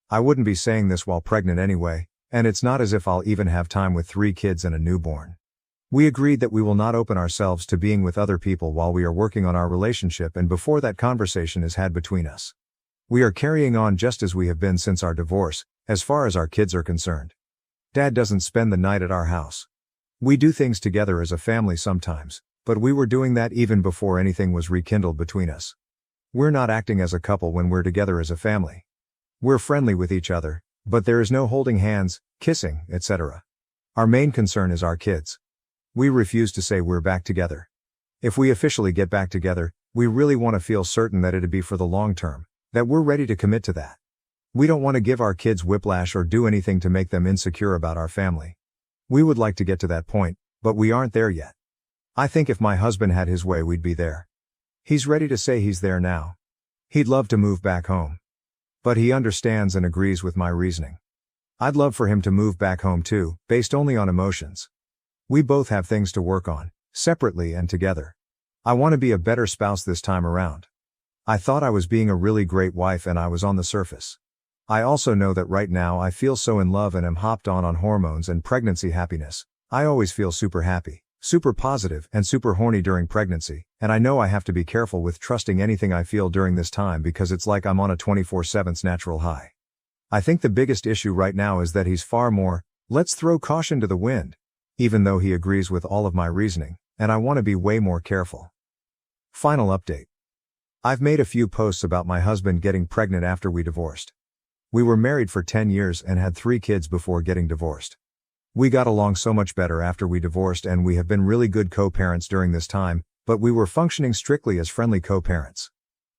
I wouldn't be saying this while pregnant anyway, and it's not as if I'll even have time with 3 kids and a newborn. We agreed that we will not open ourselves to being with other people while we are working on our relationship and before that conversation is had between us. We are carrying on just as we have been since our divorce, as far as our kids are concerned. Dad doesn't spend the night at our house. We do things together as a family sometimes, but we were doing that even before anything was rekindled between us. We're not acting as a couple when we're together as a family. We're friendly with each other, but there is no holding hands, kissing, etc. Our main concern is our kids. We refuse to say we're back together. If we officially get back together, we really want to feel certain that it'd be for the long term, that we're ready to commit to that. We don't want to give our kids whiplash or do anything to make them insecure about our family. We would like to get to that point, but we aren't there yet. I think if my husband had his way, we'd be there. He's ready to say he's there now. He'd love to move back home. But he understands and agrees with my reasoning. I'd love for him to move back home too, based only on emotions. We both have things to work on, separately and together. I want to be a better spouse this time around. I thought I was being a really great wife and I was on the surface. I also know that right now I feel so in love and am hopped on hormones and pregnancy happiness. I always feel super happy, super positive, and super horny during pregnancy, and I know I have to be careful with trusting anything I feel during this time because it's like I'm on a 24/7 natural high. I think the biggest issue right now is that he's far more, let's throw caution to the wind, even though he agrees with all of my reasoning, and I want to be way more careful. Final update. I've made a few posts about my husband getting pregnant after we divorced. We were married for 10 years and had 3 kids before getting divorced. We got along so much better after we divorced, and we have been really good co-parents during this time, but we were functioning strictly as friendly co-parents.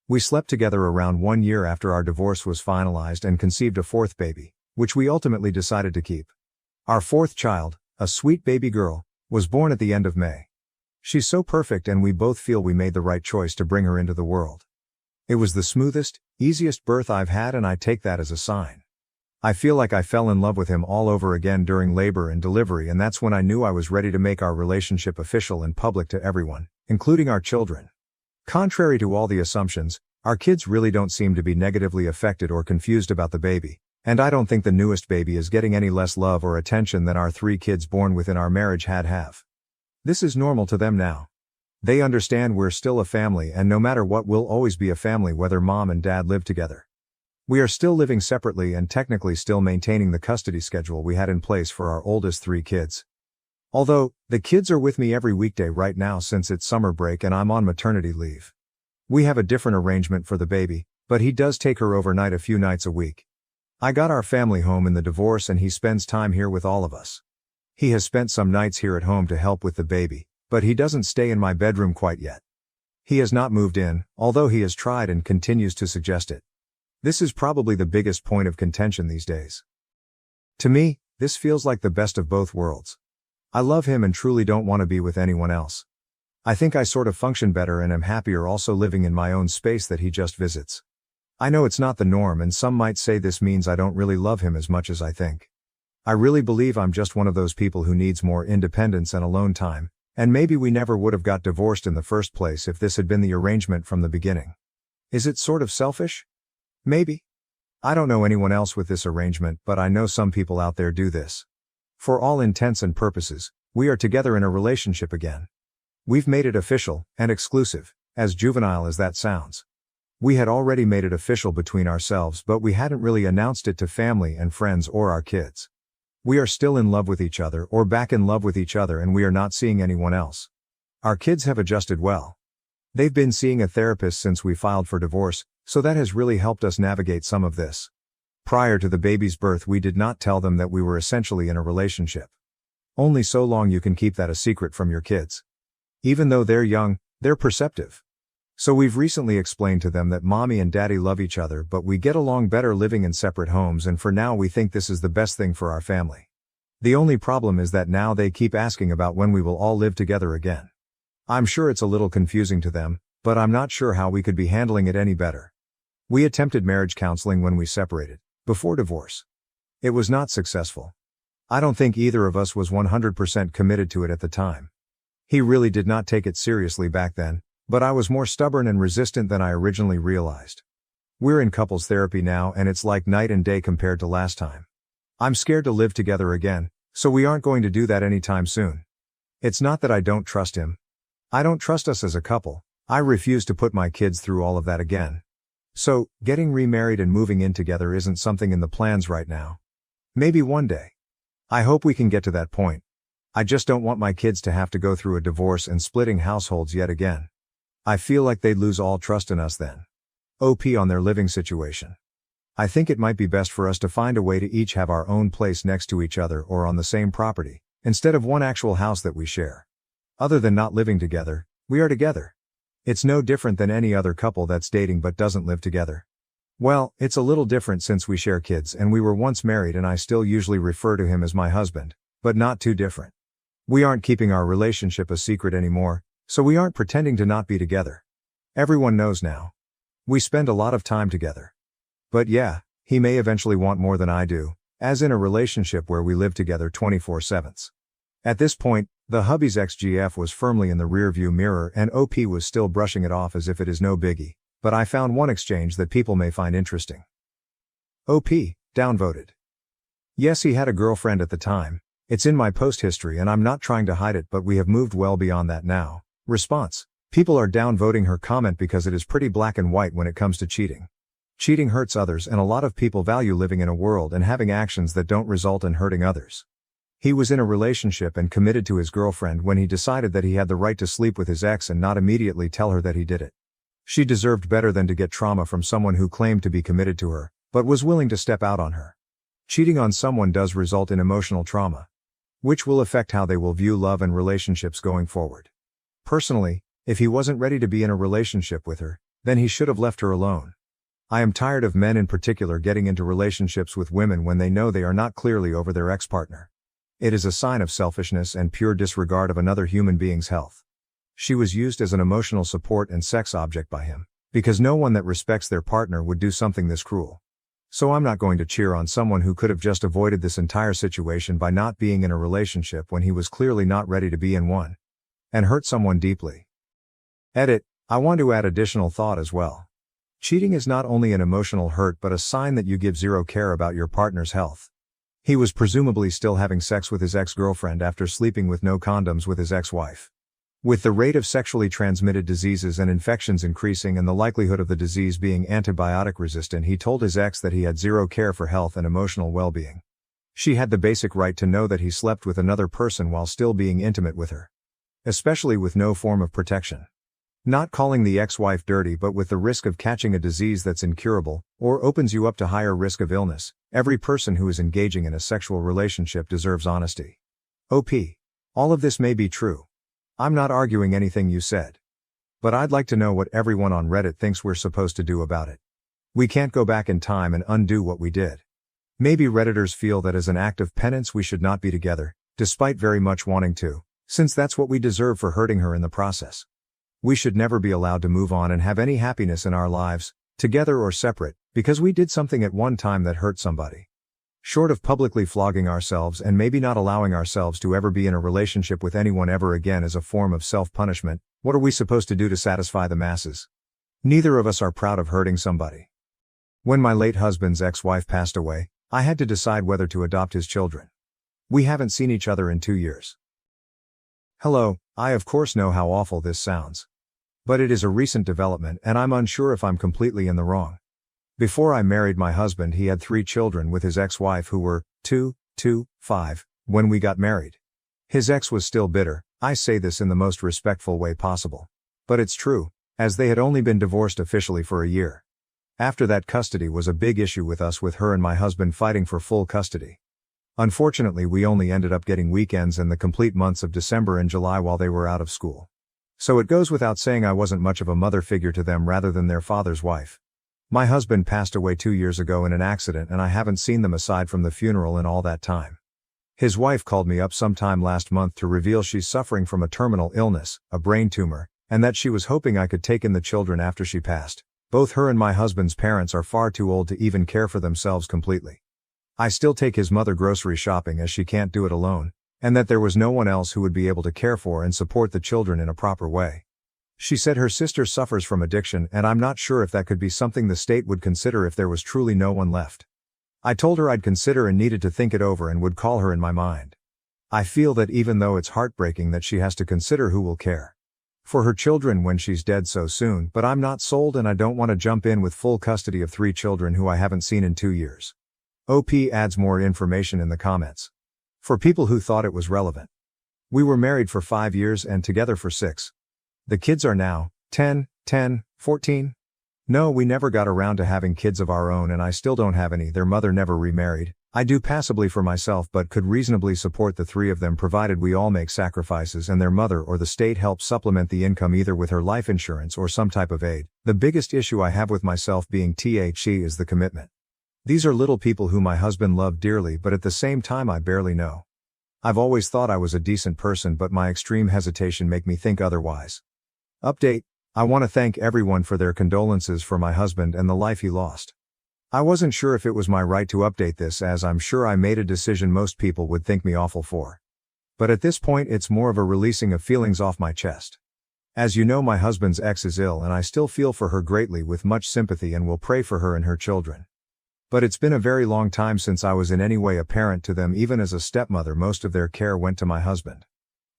We slept together around 1 year after our divorce was finalized and conceived a 4th baby, which we ultimately decided to keep. Our 4th child, a sweet baby girl, was born at the end of May. She's so perfect, and we both feel we made the right choice to bring her into the world. It was the smoothest, easiest birth I've had, and I take that as a sign. I feel like I fell in love with him all over again during labor and delivery, and that's when I knew I was ready to make our relationship official and public to everyone, including our children. Contrary to all the assumptions, our kids really don't seem to be negatively affected or confused about the baby, and I don't think the newest baby is getting any less love or attention than our 3 kids born within our marriage have. This is normal to them now. They understand we're still a family, and no matter what, we'll always be a family whether mom and dad live together. We are still living separately and technically still maintaining the custody schedule we had in place for our oldest 3 kids. Although, the kids are with me every weekday right now since it's summer break and I'm on maternity leave. We have a different arrangement for the baby, but he does take her overnight a few nights a week. I got our family home in the divorce, and he spends time here with all of us. He has spent some nights here at home to help with the baby, but he doesn't stay in my bedroom quite yet. He has not moved in, although he has tried and continues to suggest it. This is probably the biggest point of contention these days. To me, this feels like the best of both worlds. I love him and truly don't want to be with anyone else. I think I sort of function better and am happier also living in my own space that he just visits. I know it's not the norm, and some might say this means I don't really love him as much as I think. I really believe I'm just one of those people who needs more independence and alone time, and maybe we never would have got divorced in the first place if this had been the arrangement from the beginning. Is it sort of selfish? Maybe. I don't know anyone else with this arrangement, but I know some people out there do this. For all intents and purposes, we are together in a relationship again. We've made it official and exclusive, as juvenile as that sounds. We had already made it official between ourselves, but we hadn't really announced it to family and friends or our kids. We are still in love with each other, or back in love with each other, and we are not seeing anyone else. Our kids have adjusted well. They've been seeing a therapist since we filed for divorce, so that has really helped us navigate some of this. Prior to the baby's birth, we did not tell them that we were essentially in a relationship. Only so long you can keep that a secret from your kids. Even though they're young, they're perceptive. So we've recently explained to them that mommy and daddy love each other, but we get along better living in separate homes, and for now we think this is the best thing for our family. The only problem is that now they keep asking about when we will all live together again. I'm sure it's a little confusing to them, but I'm not sure how we could be handling it any better. We attempted marriage counseling when we separated, before divorce. It was not successful. I don't think either of us was 100% committed to it at the time. He really did not take it seriously back then, but I was more stubborn and resistant than I originally realized. We're in couples therapy now, and it's like night and day compared to last time. I'm scared to live together again, so we aren't going to do that anytime soon. It's not that I don't trust him. I don't trust us as a couple. I refuse to put my kids through all of that again. So, getting remarried and moving in together isn't something in the plans right now. Maybe one day. I hope we can get to that point. I just don't want my kids to have to go through a divorce and splitting households yet again. I feel like they'd lose all trust in us then. OP on their living situation. I think it might be best for us to find a way to each have our own place next to each other or on the same property, instead of one actual house that we share. Other than not living together, we are together. It's no different than any other couple that's dating but doesn't live together. Well, it's a little different since we share kids and we were once married, and I still usually refer to him as my husband, but not too different. We aren't keeping our relationship a secret anymore, so we aren't pretending to not be together. Everyone knows now. We spend a lot of time together. But yeah, he may eventually want more than I do, as in a relationship where we live together 24/7. At this point, the hubby's ex-GF was firmly in the rearview mirror and OP was still brushing it off as if it is no biggie, but I found one exchange that people may find interesting. OP, downvoted. Yes, he had a girlfriend at the time. It's in my post history and I'm not trying to hide it, but we have moved well beyond that now. Response: people are downvoting her comment because it is pretty black and white when it comes to cheating. Cheating hurts others, and a lot of people value living in a world and having actions that don't result in hurting others. He was in a relationship and committed to his girlfriend when he decided that he had the right to sleep with his ex and not immediately tell her that he did it. She deserved better than to get trauma from someone who claimed to be committed to her, but was willing to step out on her. Cheating on someone does result in emotional trauma, which will affect how they will view love and relationships going forward. Personally, if he wasn't ready to be in a relationship with her, then he should have left her alone. I am tired of men in particular getting into relationships with women when they know they are not clearly over their ex-partner. It is a sign of selfishness and pure disregard of another human being's health. She was used as an emotional support and sex object by him, because no one that respects their partner would do something this cruel. So I'm not going to cheer on someone who could have just avoided this entire situation by not being in a relationship when he was clearly not ready to be in one, and hurt someone deeply. Edit, I want to add additional thought as well. Cheating is not only an emotional hurt but a sign that you give zero care about your partner's health. He was presumably still having sex with his ex-girlfriend after sleeping with no condoms with his ex-wife. With the rate of sexually transmitted diseases and infections increasing and the likelihood of the disease being antibiotic resistant, he told his ex that he had zero care for health and emotional well-being. She had the basic right to know that he slept with another person while still being intimate with her, especially with no form of protection. Not calling the ex-wife dirty but with the risk of catching a disease that's incurable, or opens you up to higher risk of illness. Every person who is engaging in a sexual relationship deserves honesty. OP. All of this may be true. I'm not arguing anything you said. But I'd like to know what everyone on Reddit thinks we're supposed to do about it. We can't go back in time and undo what we did. Maybe Redditors feel that as an act of penance we should not be together, despite very much wanting to, since that's what we deserve for hurting her in the process. We should never be allowed to move on and have any happiness in our lives, together or separate, because we did something at one time that hurt somebody. Short of publicly flogging ourselves and maybe not allowing ourselves to ever be in a relationship with anyone ever again as a form of self-punishment, what are we supposed to do to satisfy the masses? Neither of us are proud of hurting somebody. When my late husband's ex-wife passed away, I had to decide whether to adopt his children. We haven't seen each other in 2 years. Hello, I of course know how awful this sounds. But it is a recent development and I'm unsure if I'm completely in the wrong. Before I married my husband, he had 3 children with his ex-wife who were 2, 5, when we got married. His ex was still bitter. I say this in the most respectful way possible. But it's true, as they had only been divorced officially for a year. After that, custody was a big issue with us, with her and my husband fighting for full custody. Unfortunately, we only ended up getting weekends and the complete months of December and July while they were out of school. So it goes without saying I wasn't much of a mother figure to them rather than their father's wife. My husband passed away 2 years ago in an accident and I haven't seen them aside from the funeral in all that time. His wife called me up sometime last month to reveal she's suffering from a terminal illness, a brain tumor, and that she was hoping I could take in the children after she passed. Both her and my husband's parents are far too old to even care for themselves completely. I still take his mother grocery shopping as she can't do it alone, and that there was no one else who would be able to care for and support the children in a proper way. She said her sister suffers from addiction and I'm not sure if that could be something the state would consider if there was truly no one left. I told her I'd consider and needed to think it over and would call her in my mind. I feel that even though it's heartbreaking that she has to consider who will care for her children when she's dead so soon, but I'm not sold and I don't want to jump in with full custody of 3 children who I haven't seen in 2 years. OP adds more information in the comments. For people who thought it was relevant. We were married for 5 years and together for 6. The kids are now 10, 14. No, we never got around to having kids of our own and I still don't have any. Their mother never remarried. I do passively for myself but could reasonably support the 3 of them provided we all make sacrifices and their mother or the state helps supplement the income either with her life insurance or some type of aid. The biggest issue I have with myself being THE is the commitment. These are little people who my husband loved dearly but at the same time I barely know. I've always thought I was a decent person but my extreme hesitation make me think otherwise. Update. I want to thank everyone for their condolences for my husband and the life he lost. I wasn't sure if it was my right to update this as I'm sure I made a decision most people would think me awful for. But at this point it's more of a releasing of feelings off my chest. As you know, my husband's ex is ill and I still feel for her greatly with much sympathy and will pray for her and her children. But it's been a very long time since I was in any way a parent to them. Even as a stepmother, most of their care went to my husband.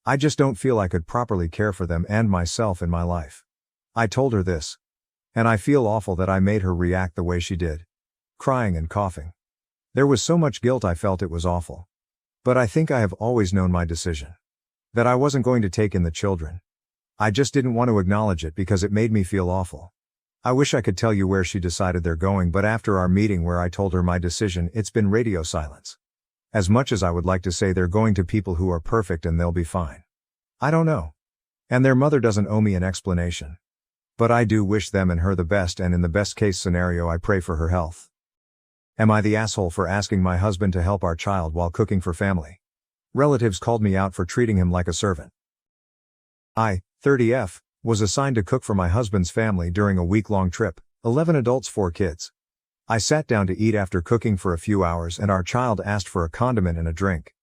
I just don't feel I could properly care for them and myself in my life. I told her this. And I feel awful that I made her react the way she did. Crying and coughing. There was so much guilt I felt it was awful. But I think I have always known my decision. That I wasn't going to take in the children. I just didn't want to acknowledge it because it made me feel awful. I wish I could tell you where she decided they're going, but after our meeting where I told her my decision, it's been radio silence. As much as I would like to say they're going to people who are perfect and they'll be fine. I don't know. And their mother doesn't owe me an explanation. But I do wish them and her the best, and in the best case scenario I pray for her health. Am I the asshole for asking my husband to help our child while cooking for family? Relatives called me out for treating him like a servant. I, 30F, was assigned to cook for my husband's family during a week-long trip, 11 adults 4 kids. I sat down to eat after cooking for a few hours and our child asked for a condiment and a drink.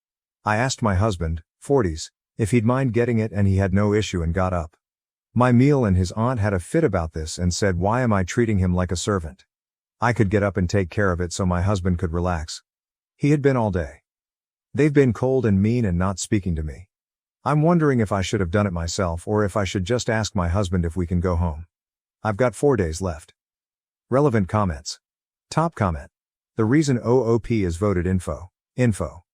I asked my husband, 40s, if he'd mind getting it and he had no issue and got up. My meal and his aunt had a fit about this and said, why am I treating him like a servant? I could get up and take care of it so my husband could relax. He had been all day. They've been cold and mean and not speaking to me. I'm wondering if I should have done it myself or if I should just ask my husband if we can go home. I've got 4 days left. Relevant comments. Top comment. The reason OOP is voted info.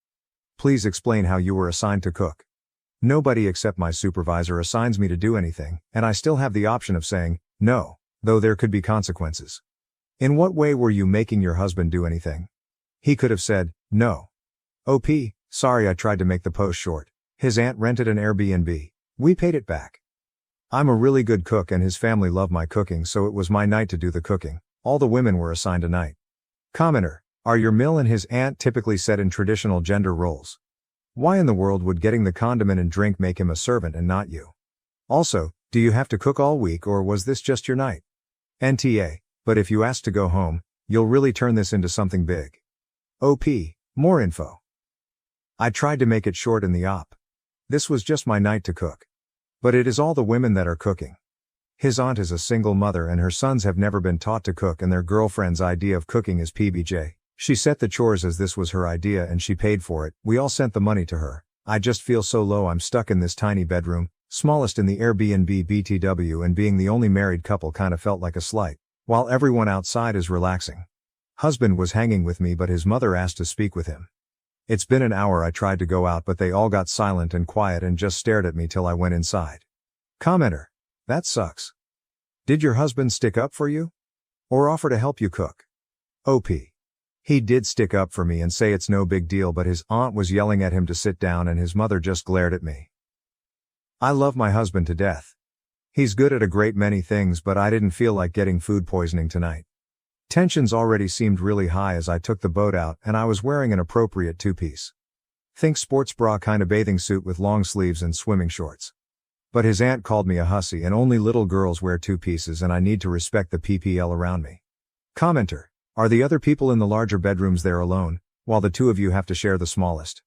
Please explain how you were assigned to cook. Nobody except my supervisor assigns me to do anything, and I still have the option of saying, no, though there could be consequences. In what way were you making your husband do anything? He could have said, no. OP, sorry I tried to make the post short. His aunt rented an Airbnb. We paid it back. I'm a really good cook and his family love my cooking, so it was my night to do the cooking. All the women were assigned a night. Commenter, are your mill and his aunt typically set in traditional gender roles? Why in the world would getting the condiment and drink make him a servant and not you? Also, do you have to cook all week or was this just your night? NTA, but if you ask to go home, you'll really turn this into something big. OP, more info. I tried to make it short in the op. This was just my night to cook. But it is all the women that are cooking. His aunt is a single mother and her sons have never been taught to cook and their girlfriend's idea of cooking is PBJ. She set the chores as this was her idea and she paid for it. We all sent the money to her. I just feel so low. I'm stuck in this tiny bedroom, smallest in the Airbnb BTW, and being the only married couple kinda felt like a slight, while everyone outside is relaxing. Husband was hanging with me but his mother asked to speak with him. It's been an hour. I tried to go out but they all got silent and quiet and just stared at me till I went inside. Commenter, that sucks. Did your husband stick up for you? Or offer to help you cook? OP. He did stick up for me and say it's no big deal, but his aunt was yelling at him to sit down and his mother just glared at me. I love my husband to death. He's good at a great many things, but I didn't feel like getting food poisoning tonight. Tensions already seemed really high as I took the boat out and I was wearing an appropriate 2-piece. Think sports bra kinda bathing suit with long sleeves and swimming shorts. But his aunt called me a hussy and only little girls wear 2 pieces and I need to respect the PPL around me. Commenter, are the other people in the larger bedrooms there alone, while the 2 of you have to share the smallest?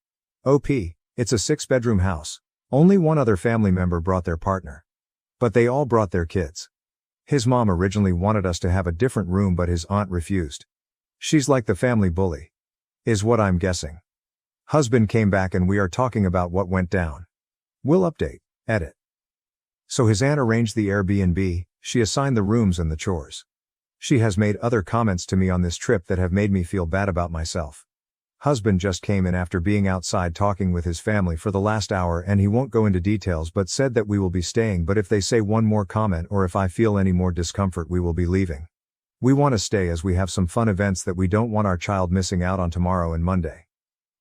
OP, it's a 6-bedroom house. Only one other family member brought their partner. But they all brought their kids. His mom originally wanted us to have a different room but his aunt refused. She's like the family bully. Is what I'm guessing. Husband came back and we are talking about what went down. Will update, edit. So his aunt arranged the Airbnb, she assigned the rooms and the chores. She has made other comments to me on this trip that have made me feel bad about myself. Husband just came in after being outside talking with his family for the last hour and he won't go into details but said that we will be staying, but if they say one more comment or if I feel any more discomfort we will be leaving. We want to stay as we have some fun events that we don't want our child missing out on tomorrow and Monday.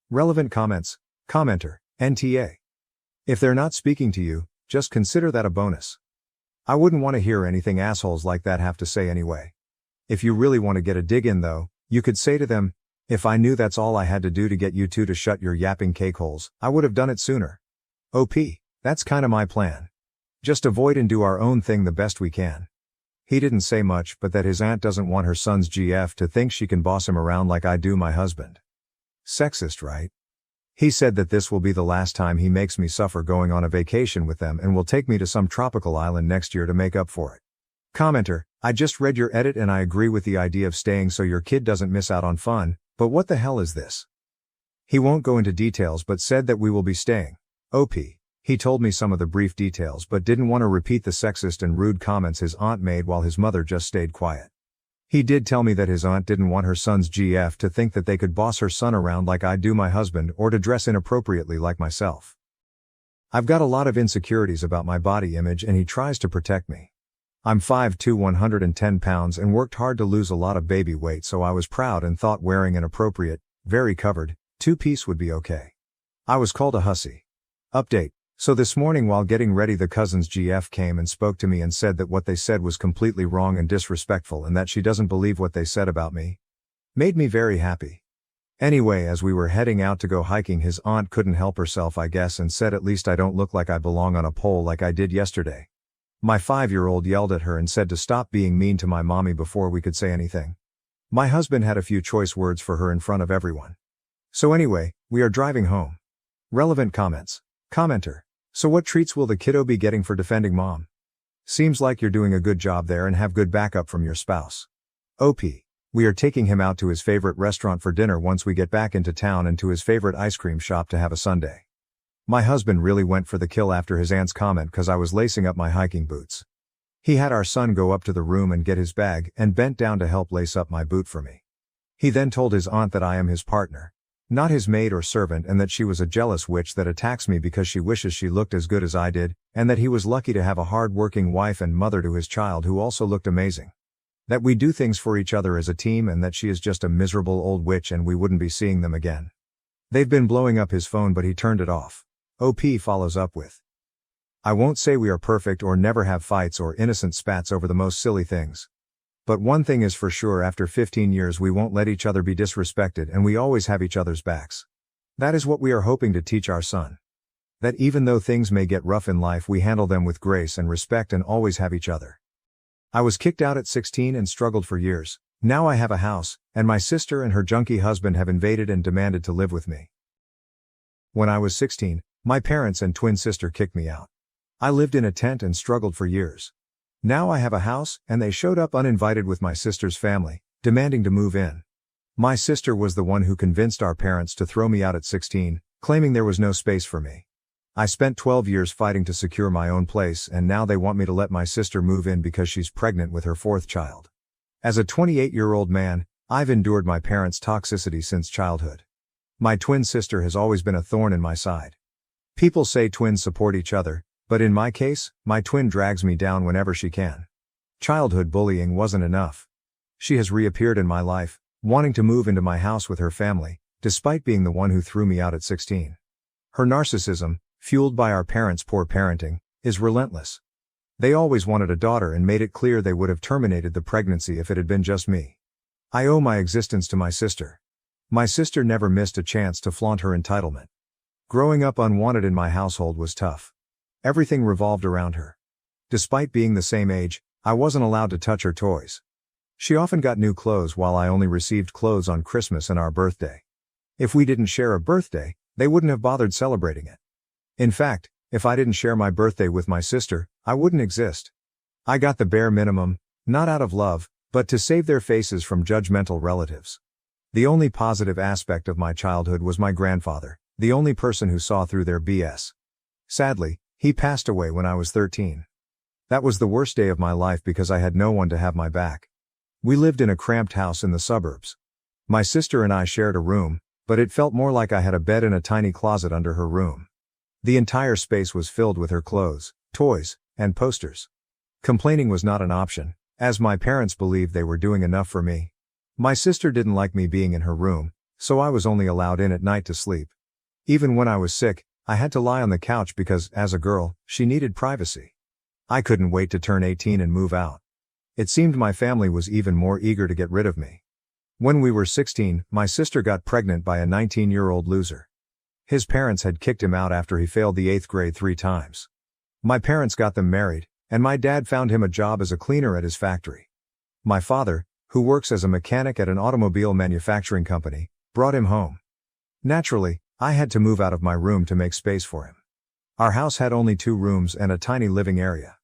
Relevant comments. Commenter, NTA. If they're not speaking to you, just consider that a bonus. I wouldn't want to hear anything assholes like that have to say anyway. If you really want to get a dig in though, you could say to them, if I knew that's all I had to do to get you two to shut your yapping cake holes, I would have done it sooner. OP, that's kinda my plan. Just avoid and do our own thing the best we can. He didn't say much but that his aunt doesn't want her son's GF to think she can boss him around like I do my husband. Sexist, right? He said that this will be the last time he makes me suffer going on a vacation with them and will take me to some tropical island next year to make up for it. Commenter, I just read your edit and I agree with the idea of staying so your kid doesn't miss out on fun, but what the hell is this? He won't go into details but said that we will be staying. OP, he told me some of the brief details but didn't want to repeat the sexist and rude comments his aunt made while his mother just stayed quiet. He did tell me that his aunt didn't want her son's GF to think that they could boss her son around like I do my husband or to dress inappropriately like myself. I've got a lot of insecurities about my body image and he tries to protect me. I'm 5'2", 110 pounds and worked hard to lose a lot of baby weight, so I was proud and thought wearing an appropriate, very covered, two-piece would be okay. I was called a hussy. Update. So this morning while getting ready the cousin's GF came and spoke to me and said that what they said was completely wrong and disrespectful and that she doesn't believe what they said about me. Made me very happy. Anyway, as we were heading out to go hiking, his aunt couldn't help herself, I guess, and said at least I don't look like I belong on a pole like I did yesterday. My 5-year-old yelled at her and said to stop being mean to my mommy before we could say anything. My husband had a few choice words for her in front of everyone. So anyway, we are driving home. Relevant comments. Commenter. So what treats will the kiddo be getting for defending mom? Seems like you're doing a good job there and have good backup from your spouse. OP. We are taking him out to his favorite restaurant for dinner once we get back into town and to his favorite ice cream shop to have a sundae. My husband really went for the kill after his aunt's comment cause I was lacing up my hiking boots. He had our son go up to the room and get his bag and bent down to help lace up my boot for me. He then told his aunt that I am his partner, not his maid or servant, and that she was a jealous witch that attacks me because she wishes she looked as good as I did, and that he was lucky to have a hard-working wife and mother to his child who also looked amazing. That we do things for each other as a team and that she is just a miserable old witch and we wouldn't be seeing them again. They've been blowing up his phone but he turned it off. OP follows up with, I won't say we are perfect or never have fights or innocent spats over the most silly things. But one thing is for sure, after 15 years we won't let each other be disrespected and we always have each other's backs. That is what we are hoping to teach our son. That even though things may get rough in life we handle them with grace and respect and always have each other. I was kicked out at 16 and struggled for years. Now I have a house, and my sister and her junkie husband have invaded and demanded to live with me. When I was 16, my parents and twin sister kicked me out. I lived in a tent and struggled for years. Now I have a house, and they showed up uninvited with my sister's family, demanding to move in. My sister was the one who convinced our parents to throw me out at 16, claiming there was no space for me. I spent 12 years fighting to secure my own place, and now they want me to let my sister move in because she's pregnant with her 4th child. As a 28-year-old man, I've endured my parents' toxicity since childhood. My twin sister has always been a thorn in my side. People say twins support each other, but in my case, my twin drags me down whenever she can. Childhood bullying wasn't enough. She has reappeared in my life, wanting to move into my house with her family, despite being the one who threw me out at 16. Her narcissism, fueled by our parents' poor parenting, is relentless. They always wanted a daughter and made it clear they would have terminated the pregnancy if it had been just me. I owe my existence to my sister. My sister never missed a chance to flaunt her entitlement. Growing up unwanted in my household was tough. Everything revolved around her. Despite being the same age, I wasn't allowed to touch her toys. She often got new clothes while I only received clothes on Christmas and our birthday. If we didn't share a birthday, they wouldn't have bothered celebrating it. In fact, if I didn't share my birthday with my sister, I wouldn't exist. I got the bare minimum, not out of love, but to save their faces from judgmental relatives. The only positive aspect of my childhood was my grandfather, the only person who saw through their BS. Sadly, he passed away when I was 13. That was the worst day of my life because I had no one to have my back. We lived in a cramped house in the suburbs. My sister and I shared a room, but it felt more like I had a bed and a tiny closet under her room. The entire space was filled with her clothes, toys, and posters. Complaining was not an option, as my parents believed they were doing enough for me. My sister didn't like me being in her room, so I was only allowed in at night to sleep. Even when I was sick, I had to lie on the couch because, as a girl, she needed privacy. I couldn't wait to turn 18 and move out. It seemed my family was even more eager to get rid of me. When we were 16, my sister got pregnant by a 19-year-old loser. His parents had kicked him out after he failed the 8th grade 3 times. My parents got them married, and my dad found him a job as a cleaner at his factory. My father, who works as a mechanic at an automobile manufacturing company, brought him home. Naturally, I had to move out of my room to make space for him. Our house had only 2 rooms and a tiny living area.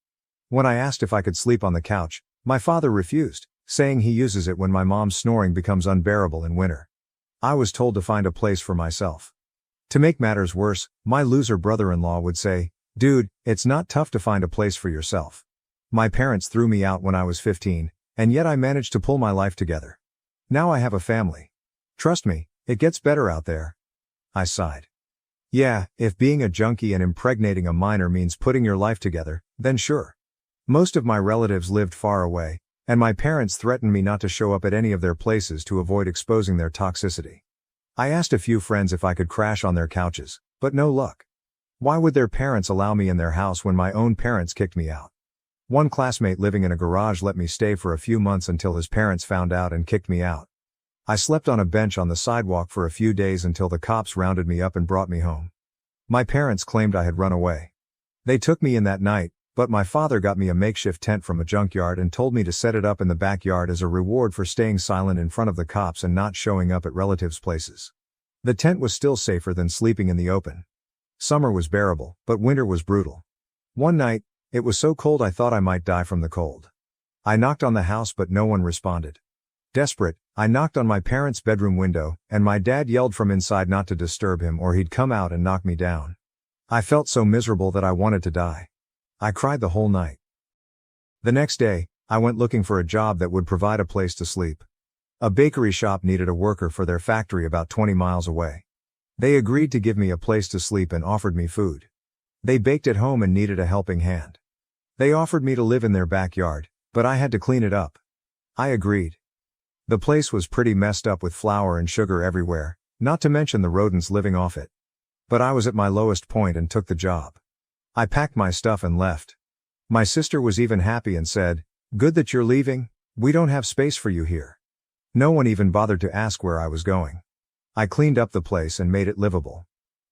When I asked if I could sleep on the couch, my father refused, saying he uses it when my mom's snoring becomes unbearable in winter. I was told to find a place for myself. To make matters worse, my loser brother-in-law would say, "Dude, it's not tough to find a place for yourself." My parents threw me out when I was 15, and yet I managed to pull my life together. Now I have a family. Trust me, it gets better out there. I sighed. Yeah, if being a junkie and impregnating a minor means putting your life together, then sure. Most of my relatives lived far away, and my parents threatened me not to show up at any of their places to avoid exposing their toxicity. I asked a few friends if I could crash on their couches, but no luck. Why would their parents allow me in their house when my own parents kicked me out? One classmate living in a garage let me stay for a few months until his parents found out and kicked me out. I slept on a bench on the sidewalk for a few days until the cops rounded me up and brought me home. My parents claimed I had run away. They took me in that night, but my father got me a makeshift tent from a junkyard and told me to set it up in the backyard as a reward for staying silent in front of the cops and not showing up at relatives' places. The tent was still safer than sleeping in the open. Summer was bearable, but winter was brutal. One night, it was so cold I thought I might die from the cold. I knocked on the house but no one responded. Desperate, I knocked on my parents' bedroom window, and my dad yelled from inside not to disturb him or he'd come out and knock me down. I felt so miserable that I wanted to die. I cried the whole night. The next day, I went looking for a job that would provide a place to sleep. A bakery shop needed a worker for their factory about 20 miles away. They agreed to give me a place to sleep and offered me food. They baked at home and needed a helping hand. They offered me to live in their backyard, but I had to clean it up. I agreed. The place was pretty messed up with flour and sugar everywhere, not to mention the rodents living off it. But I was at my lowest point and took the job. I packed my stuff and left. My sister was even happy and said, "Good that you're leaving, we don't have space for you here." No one even bothered to ask where I was going. I cleaned up the place and made it livable.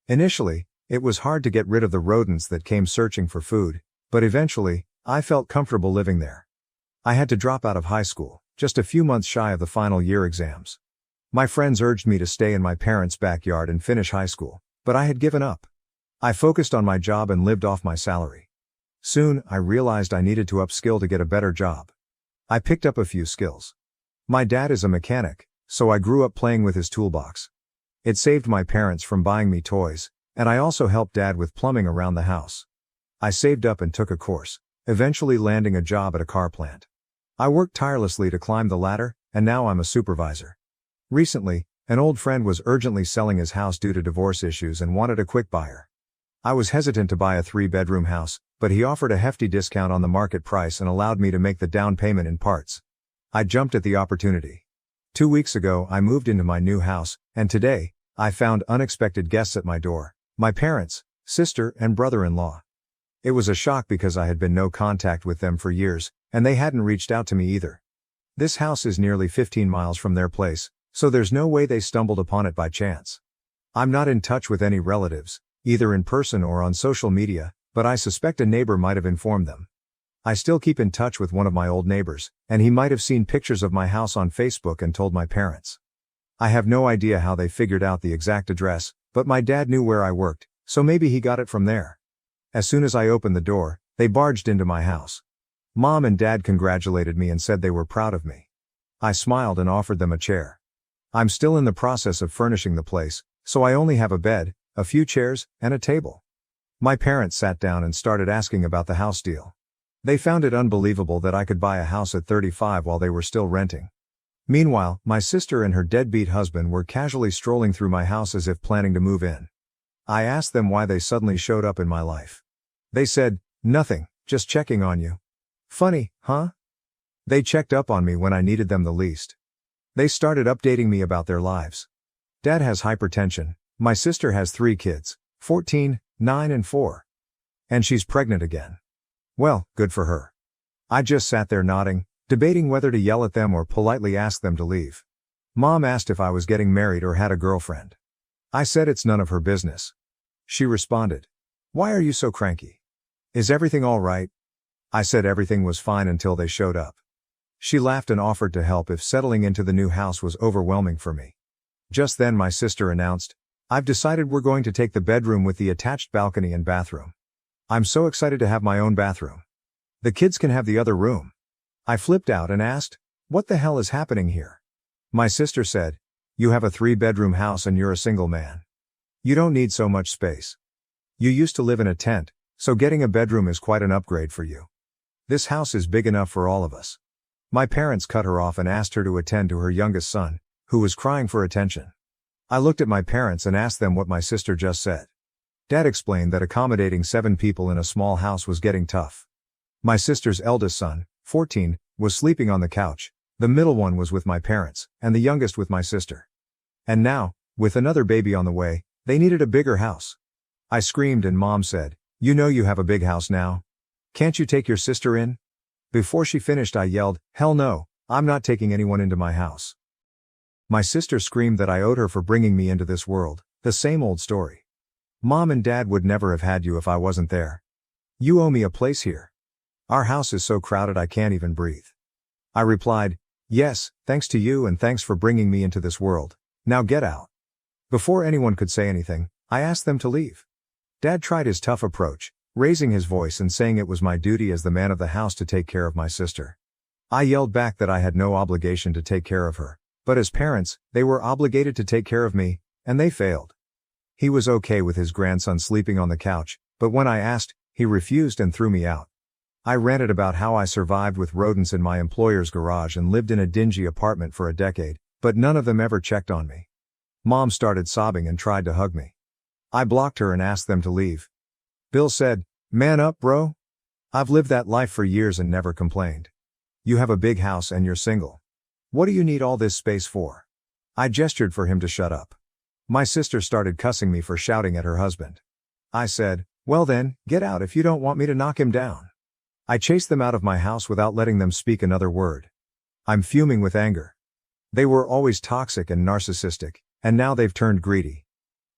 Initially, it was hard to get rid of the rodents that came searching for food, but eventually, I felt comfortable living there. I had to drop out of high school, just a few months shy of the final year exams. My friends urged me to stay in my parents' backyard and finish high school, but I had given up. I focused on my job and lived off my salary. Soon, I realized I needed to upskill to get a better job. I picked up a few skills. My dad is a mechanic, so I grew up playing with his toolbox. It saved my parents from buying me toys, and I also helped Dad with plumbing around the house. I saved up and took a course, eventually landing a job at a car plant. I worked tirelessly to climb the ladder, and now I'm a supervisor. Recently, an old friend was urgently selling his house due to divorce issues and wanted a quick buyer. I was hesitant to buy a 3-bedroom house, but he offered a hefty discount on the market price and allowed me to make the down payment in parts. I jumped at the opportunity. 2 weeks ago, I moved into my new house, and today, I found unexpected guests at my door: my parents, sister, and brother-in-law. It was a shock because I had been no contact with them for years, and they hadn't reached out to me either. This house is nearly 15 miles from their place, so there's no way they stumbled upon it by chance. I'm not in touch with any relatives, either in person or on social media, but I suspect a neighbor might have informed them. I still keep in touch with one of my old neighbors, and he might have seen pictures of my house on Facebook and told my parents. I have no idea how they figured out the exact address, but my dad knew where I worked, so maybe he got it from there. As soon as I opened the door, they barged into my house. Mom and Dad congratulated me and said they were proud of me. I smiled and offered them a chair. I'm still in the process of furnishing the place, so I only have a bed, a few chairs, and a table. My parents sat down and started asking about the house deal. They found it unbelievable that I could buy a house at 35 while they were still renting. Meanwhile, my sister and her deadbeat husband were casually strolling through my house as if planning to move in. I asked them why they suddenly showed up in my life. They said, "Nothing, just checking on you." Funny, huh? They checked up on me when I needed them the least. They started updating me about their lives. Dad has hypertension, my sister has 3 kids, 14, 9 and 4. And she's pregnant again. Well, good for her. I just sat there nodding, debating whether to yell at them or politely ask them to leave. Mom asked if I was getting married or had a girlfriend. I said it's none of her business. She responded, "Why are you so cranky? Is everything all right?" I said everything was fine until they showed up. She laughed and offered to help if settling into the new house was overwhelming for me. Just then my sister announced, "I've decided we're going to take the bedroom with the attached balcony and bathroom. I'm so excited to have my own bathroom. The kids can have the other room." I flipped out and asked, "What the hell is happening here?" My sister said, "You have a 3-bedroom house and you're a single man. You don't need so much space. You used to live in a tent, so getting a bedroom is quite an upgrade for you. This house is big enough for all of us." My parents cut her off and asked her to attend to her youngest son, who was crying for attention. I looked at my parents and asked them what my sister just said. Dad explained that accommodating 7 people in a small house was getting tough. My sister's eldest son, 14, was sleeping on the couch, the middle one was with my parents, and the youngest with my sister. And now, with another baby on the way, they needed a bigger house. I screamed and Mom said, "You know you have a big house now. Can't you take your sister in?" Before she finished I yelled, "Hell no, I'm not taking anyone into my house." My sister screamed that I owed her for bringing me into this world, the same old story. "Mom and Dad would never have had you if I wasn't there. You owe me a place here. Our house is so crowded I can't even breathe." I replied, "Yes, thanks to you and thanks for bringing me into this world. Now get out." Before anyone could say anything, I asked them to leave. Dad tried his tough approach, raising his voice and saying it was my duty as the man of the house to take care of my sister. I yelled back that I had no obligation to take care of her, but as parents, they were obligated to take care of me, and they failed. He was okay with his grandson sleeping on the couch, but when I asked, he refused and threw me out. I ranted about how I survived with rodents in my employer's garage and lived in a dingy apartment for a decade, but none of them ever checked on me. Mom started sobbing and tried to hug me. I blocked her and asked them to leave. Bill said, "Man up, bro. I've lived that life for years and never complained. You have a big house and you're single. What do you need all this space for?" I gestured for him to shut up. My sister started cussing me for shouting at her husband. I said, "Well then, get out if you don't want me to knock him down." I chased them out of my house without letting them speak another word. I'm fuming with anger. They were always toxic and narcissistic, and now they've turned greedy.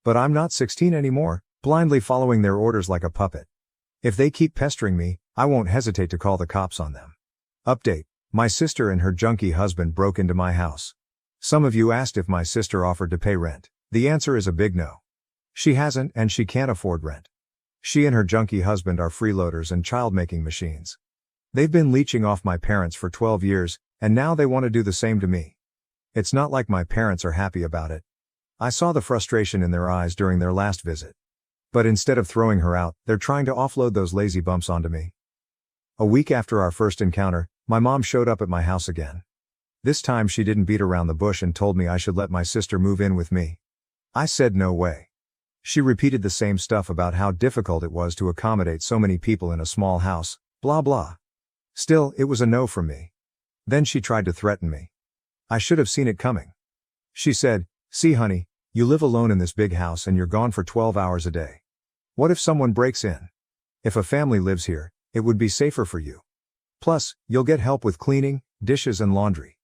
But I'm not 16 anymore, blindly following their orders like a puppet. If they keep pestering me, I won't hesitate to call the cops on them. Update: my sister and her junkie husband broke into my house. Some of you asked if my sister offered to pay rent. The answer is a big no. She hasn't and she can't afford rent. She and her junkie husband are freeloaders and child-making machines. They've been leeching off my parents for 12 years, and now they want to do the same to me. It's not like my parents are happy about it. I saw the frustration in their eyes during their last visit. But instead of throwing her out, they're trying to offload those lazy bumps onto me. A week after our first encounter, my mom showed up at my house again. This time she didn't beat around the bush and told me I should let my sister move in with me. I said no way. She repeated the same stuff about how difficult it was to accommodate so many people in a small house, blah blah. Still, it was a no from me. Then she tried to threaten me. I should have seen it coming. She said, "See honey, you live alone in this big house and you're gone for 12 hours a day. What if someone breaks in? If a family lives here, it would be safer for you. Plus, you'll get help with cleaning, dishes and laundry."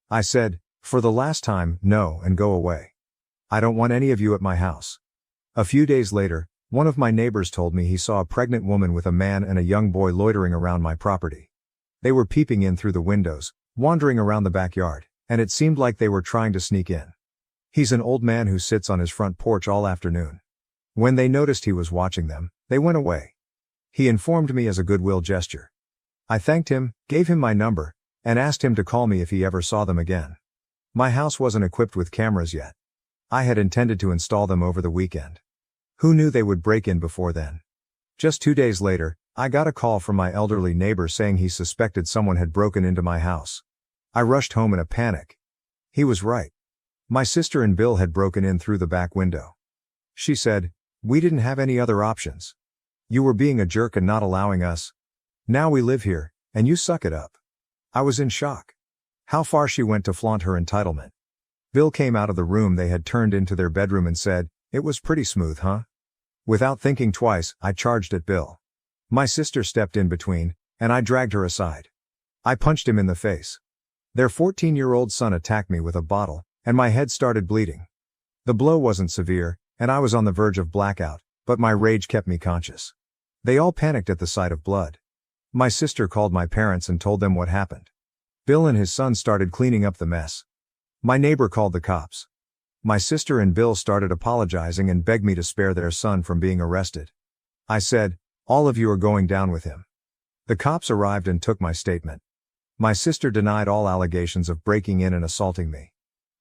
I said, "For the last time, no, and go away. I don't want any of you at my house." A few days later, one of my neighbors told me he saw a pregnant woman with a man and a young boy loitering around my property. They were peeping in through the windows, wandering around the backyard, and it seemed like they were trying to sneak in. He's an old man who sits on his front porch all afternoon. When they noticed he was watching them, they went away. He informed me as a goodwill gesture. I thanked him, gave him my number, and asked him to call me if he ever saw them again. My house wasn't equipped with cameras yet. I had intended to install them over the weekend. Who knew they would break in before then? Just 2 days later, I got a call from my elderly neighbor saying he suspected someone had broken into my house. I rushed home in a panic. He was right. My sister and Bill had broken in through the back window. She said, "We didn't have any other options. You were being a jerk and not allowing us. Now we live here, and you suck it up." I was in shock. How far she went to flaunt her entitlement. Bill came out of the room they had turned into their bedroom and said, "It was pretty smooth, huh?" Without thinking twice, I charged at Bill. My sister stepped in between, and I dragged her aside. I punched him in the face. Their 14-year-old son attacked me with a bottle, and my head started bleeding. The blow wasn't severe, and I was on the verge of blackout, but my rage kept me conscious. They all panicked at the sight of blood. My sister called my parents and told them what happened. Bill and his son started cleaning up the mess. My neighbor called the cops. My sister and Bill started apologizing and begged me to spare their son from being arrested. I said, "All of you are going down with him." The cops arrived and took my statement. My sister denied all allegations of breaking in and assaulting me.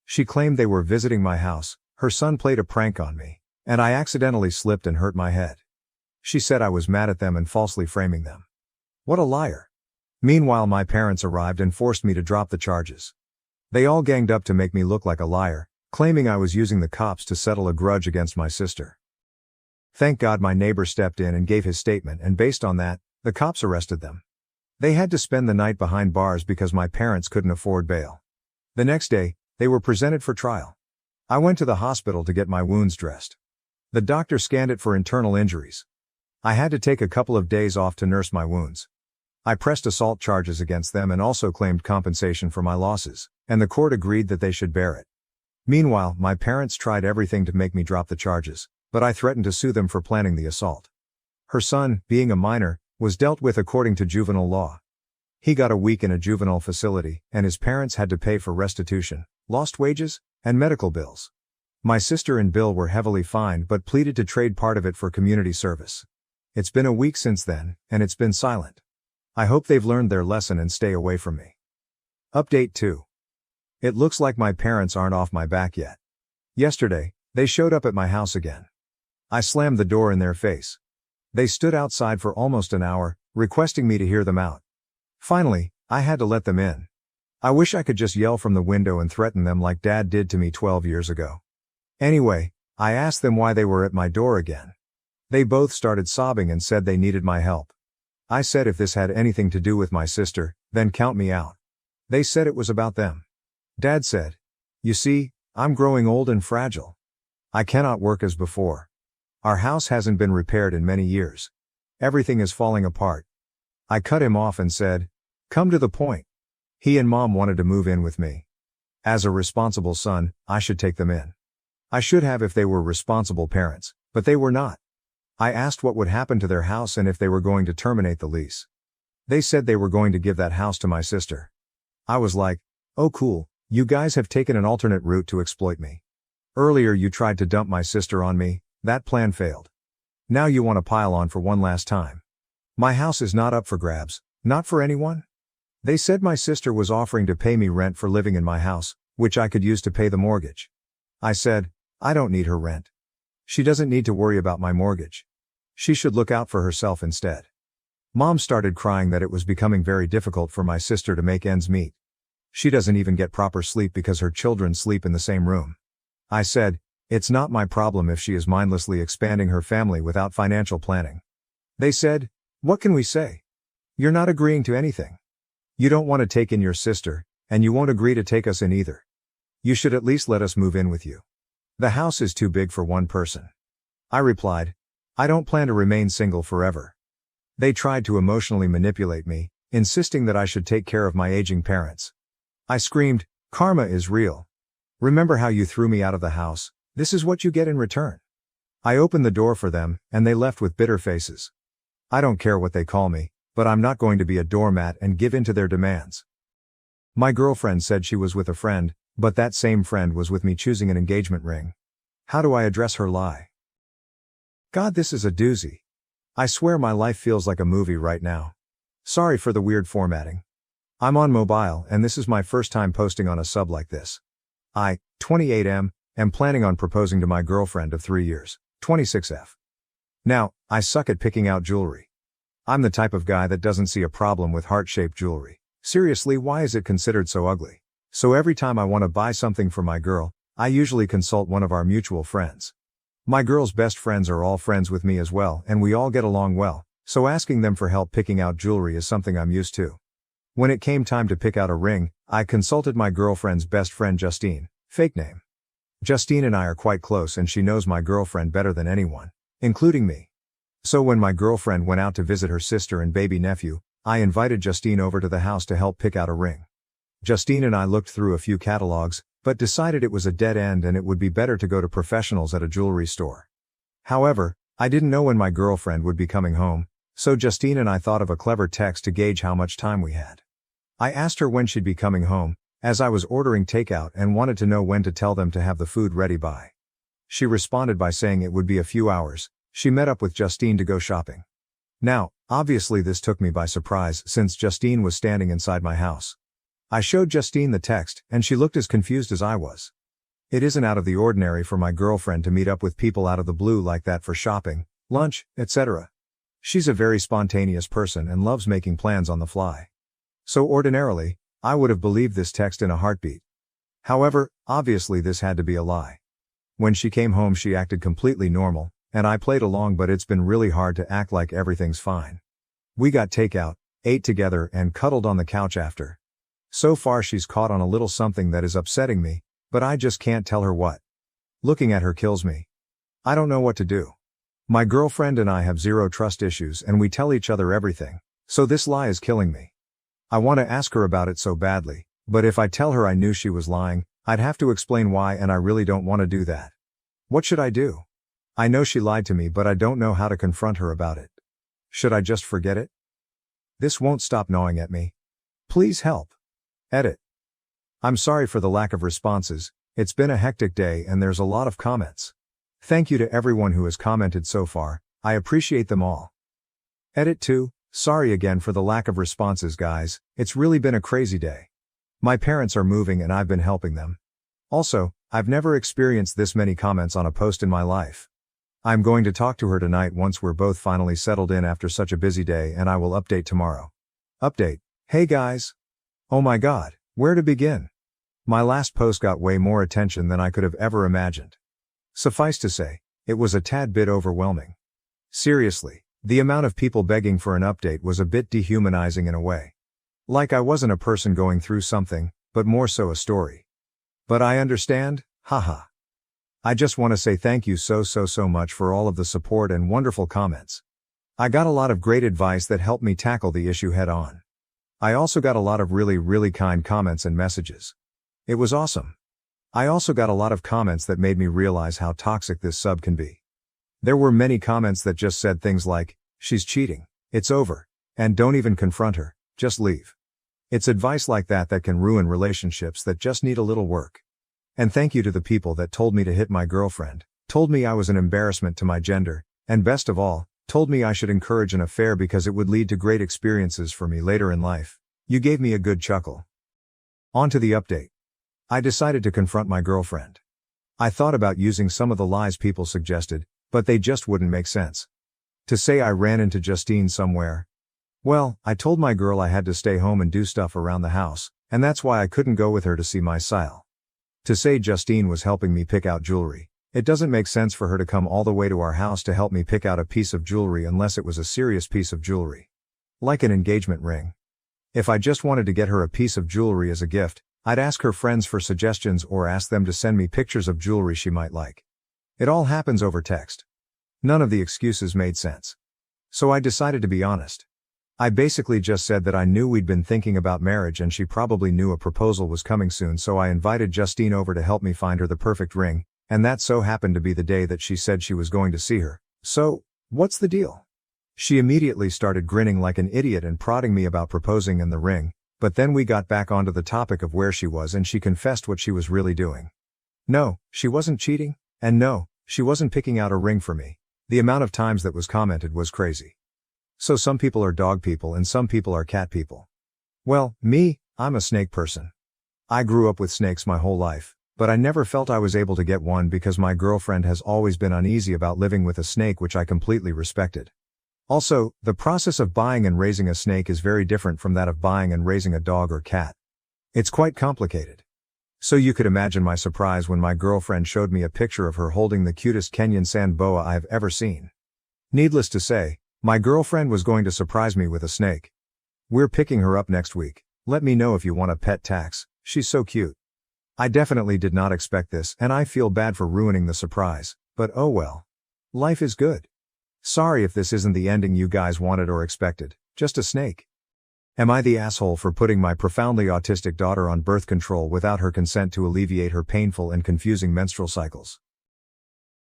She claimed they were visiting my house, her son played a prank on me, and I accidentally slipped and hurt my head. She said I was mad at them and falsely framing them. What a liar. Meanwhile, my parents arrived and forced me to drop the charges. They all ganged up to make me look like a liar, claiming I was using the cops to settle a grudge against my sister. Thank God my neighbor stepped in and gave his statement, and based on that, the cops arrested them. They had to spend the night behind bars because my parents couldn't afford bail. The next day, they were presented for trial. I went to the hospital to get my wounds dressed. The doctor scanned it for internal injuries. I had to take a couple of days off to nurse my wounds. I pressed assault charges against them and also claimed compensation for my losses, and the court agreed that they should bear it. Meanwhile, my parents tried everything to make me drop the charges, but I threatened to sue them for planning the assault. Her son, being a minor, was dealt with according to juvenile law. He got a week in a juvenile facility, and his parents had to pay for restitution, lost wages, and medical bills. My sister and Bill were heavily fined but pleaded to trade part of it for community service. It's been a week since then, and it's been silent. I hope they've learned their lesson and stay away from me. Update 2. It looks like my parents aren't off my back yet. Yesterday, they showed up at my house again. I slammed the door in their face. They stood outside for almost an hour, requesting me to hear them out. Finally, I had to let them in. I wish I could just yell from the window and threaten them like Dad did to me 12 years ago. Anyway, I asked them why they were at my door again. They both started sobbing and said they needed my help. I said if this had anything to do with my sister, then count me out. They said it was about them. Dad said, "You see, I'm growing old and fragile. I cannot work as before. Our house hasn't been repaired in many years. Everything is falling apart." I cut him off and said, "Come to the point." He and Mom wanted to move in with me. As a responsible son, I should take them in. I should have if they were responsible parents, but they were not. I asked what would happen to their house and if they were going to terminate the lease. They said they were going to give that house to my sister. I was like, "Oh cool, you guys have taken an alternate route to exploit me. Earlier you tried to dump my sister on me, that plan failed. Now you want to pile on for one last time. My house is not up for grabs, not for anyone." They said my sister was offering to pay me rent for living in my house, which I could use to pay the mortgage. I said, I don't need her rent. She doesn't need to worry about my mortgage. She should look out for herself instead. Mom started crying that it was becoming very difficult for my sister to make ends meet. She doesn't even get proper sleep because her children sleep in the same room. I said, it's not my problem if she is mindlessly expanding her family without financial planning. They said, what can we say? You're not agreeing to anything. You don't want to take in your sister, and you won't agree to take us in either. You should at least let us move in with you. The house is too big for one person. I replied, I don't plan to remain single forever. They tried to emotionally manipulate me, insisting that I should take care of my aging parents. I screamed, karma is real. Remember how you threw me out of the house? This is what you get in return. I opened the door for them, and they left with bitter faces. I don't care what they call me, but I'm not going to be a doormat and give in to their demands. My girlfriend said she was with a friend, but that same friend was with me choosing an engagement ring. How do I address her lie? God, this is a doozy. I swear my life feels like a movie right now. Sorry for the weird formatting. I'm on mobile and this is my first time posting on a sub like this. I, 28M, am planning on proposing to my girlfriend of 3 years, 26F. Now, I suck at picking out jewelry. I'm the type of guy that doesn't see a problem with heart-shaped jewelry. Seriously, why is it considered so ugly? So every time I want to buy something for my girl, I usually consult one of our mutual friends. My girl's best friends are all friends with me as well, and we all get along well, so asking them for help picking out jewelry is something I'm used to. When it came time to pick out a ring, I consulted my girlfriend's best friend Justine, fake name. Justine and I are quite close and she knows my girlfriend better than anyone, including me. So when my girlfriend went out to visit her sister and baby nephew, I invited Justine over to the house to help pick out a ring. Justine and I looked through a few catalogs, but decided it was a dead end and it would be better to go to professionals at a jewelry store. However, I didn't know when my girlfriend would be coming home, so Justine and I thought of a clever text to gauge how much time we had. I asked her when she'd be coming home, as I was ordering takeout and wanted to know when to tell them to have the food ready by. She responded by saying it would be a few hours. She met up with Justine to go shopping. Now, obviously this took me by surprise since Justine was standing inside my house. I showed Justine the text, and she looked as confused as I was. It isn't out of the ordinary for my girlfriend to meet up with people out of the blue like that for shopping, lunch, etc. She's a very spontaneous person and loves making plans on the fly. So ordinarily, I would have believed this text in a heartbeat. However, obviously this had to be a lie. When she came home she acted completely normal, and I played along, but it's been really hard to act like everything's fine. We got takeout, ate together, and cuddled on the couch after. So far she's caught on a little something that is upsetting me, but I just can't tell her what. Looking at her kills me. I don't know what to do. My girlfriend and I have zero trust issues and we tell each other everything, so this lie is killing me. I want to ask her about it so badly, but if I tell her I knew she was lying, I'd have to explain why, and I really don't want to do that. What should I do? I know she lied to me, but I don't know how to confront her about it. Should I just forget it? This won't stop gnawing at me. Please help. Edit. I'm sorry for the lack of responses. It's been a hectic day and there's a lot of comments. Thank you to everyone who has commented so far, I appreciate them all. Edit 2, sorry again for the lack of responses guys, it's really been a crazy day. My parents are moving and I've been helping them. Also, I've never experienced this many comments on a post in my life. I'm going to talk to her tonight once we're both finally settled in after such a busy day, and I will update tomorrow. Update. Hey guys. Oh my god, where to begin? My last post got way more attention than I could have ever imagined. Suffice to say, it was a tad bit overwhelming. Seriously, the amount of people begging for an update was a bit dehumanizing in a way. Like I wasn't a person going through something, but more so a story. But I understand, haha. I just want to say thank you so much for all of the support and wonderful comments. I got a lot of great advice that helped me tackle the issue head on. I also got a lot of really kind comments and messages. It was awesome. I also got a lot of comments that made me realize how toxic this sub can be. There were many comments that just said things like, she's cheating, it's over, and don't even confront her, just leave. It's advice like that that can ruin relationships that just need a little work. And thank you to the people that told me to hit my girlfriend, told me I was an embarrassment to my gender, and best of all, told me I should encourage an affair because it would lead to great experiences for me later in life. You gave me a good chuckle. On to the update. I decided to confront my girlfriend. I thought about using some of the lies people suggested, but they just wouldn't make sense. To say I ran into Justine somewhere. Well, I told my girl I had to stay home and do stuff around the house, and that's why I couldn't go with her to see my style. To say Justine was helping me pick out jewelry. It doesn't make sense for her to come all the way to our house to help me pick out a piece of jewelry unless it was a serious piece of jewelry. Like an engagement ring. If I just wanted to get her a piece of jewelry as a gift, I'd ask her friends for suggestions or ask them to send me pictures of jewelry she might like. It all happens over text. None of the excuses made sense. So I decided to be honest. I basically just said that I knew we'd been thinking about marriage and she probably knew a proposal was coming soon, so I invited Justine over to help me find her the perfect ring, and that so happened to be the day that she said she was going to see her. So, what's the deal? She immediately started grinning like an idiot and prodding me about proposing and the ring, but then we got back onto the topic of where she was and she confessed what she was really doing. No, she wasn't cheating, and no, she wasn't picking out a ring for me. The amount of times that was commented was crazy. So some people are dog people and some people are cat people. Well, me, I'm a snake person. I grew up with snakes my whole life, but I never felt I was able to get one because my girlfriend has always been uneasy about living with a snake, which I completely respected. Also, the process of buying and raising a snake is very different from that of buying and raising a dog or cat. It's quite complicated. So you could imagine my surprise when my girlfriend showed me a picture of her holding the cutest Kenyan sand boa I've ever seen. Needless to say, my girlfriend was going to surprise me with a snake. We're picking her up next week. Let me know if you want a pet tax, she's so cute. I definitely did not expect this and I feel bad for ruining the surprise, but oh well. Life is good. Sorry if this isn't the ending you guys wanted or expected, just a snake. Am I the asshole for putting my profoundly autistic daughter on birth control without her consent to alleviate her painful and confusing menstrual cycles?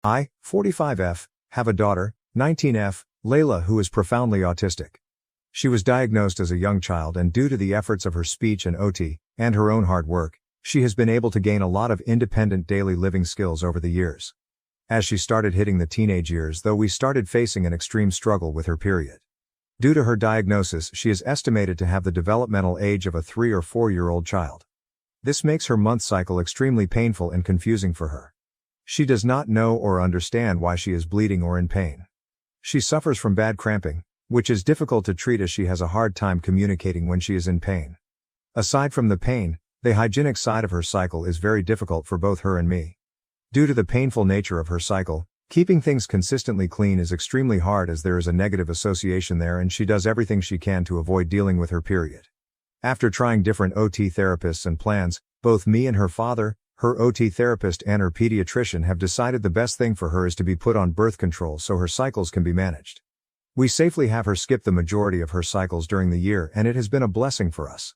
I, 45F, have a daughter, 19F, Layla, who is profoundly autistic. She was diagnosed as a young child, and due to the efforts of her speech and OT, and her own hard work, she has been able to gain a lot of independent daily living skills over the years. As she started hitting the teenage years, though, we started facing an extreme struggle with her period. Due to her diagnosis, she is estimated to have the developmental age of a 3 or 4-year-old child. This makes her month cycle extremely painful and confusing for her. She does not know or understand why she is bleeding or in pain. She suffers from bad cramping, which is difficult to treat as she has a hard time communicating when she is in pain. Aside from the pain, the hygienic side of her cycle is very difficult for both her and me. Due to the painful nature of her cycle, Keeping things consistently clean is extremely hard as there is a negative association there, and she does everything she can to avoid dealing with her period. After trying different OT therapists and plans, both me and her father, her OT therapist and her pediatrician have decided the best thing for her is to be put on birth control so her cycles can be managed. We safely have her skip the majority of her cycles during the year, and it has been a blessing for us.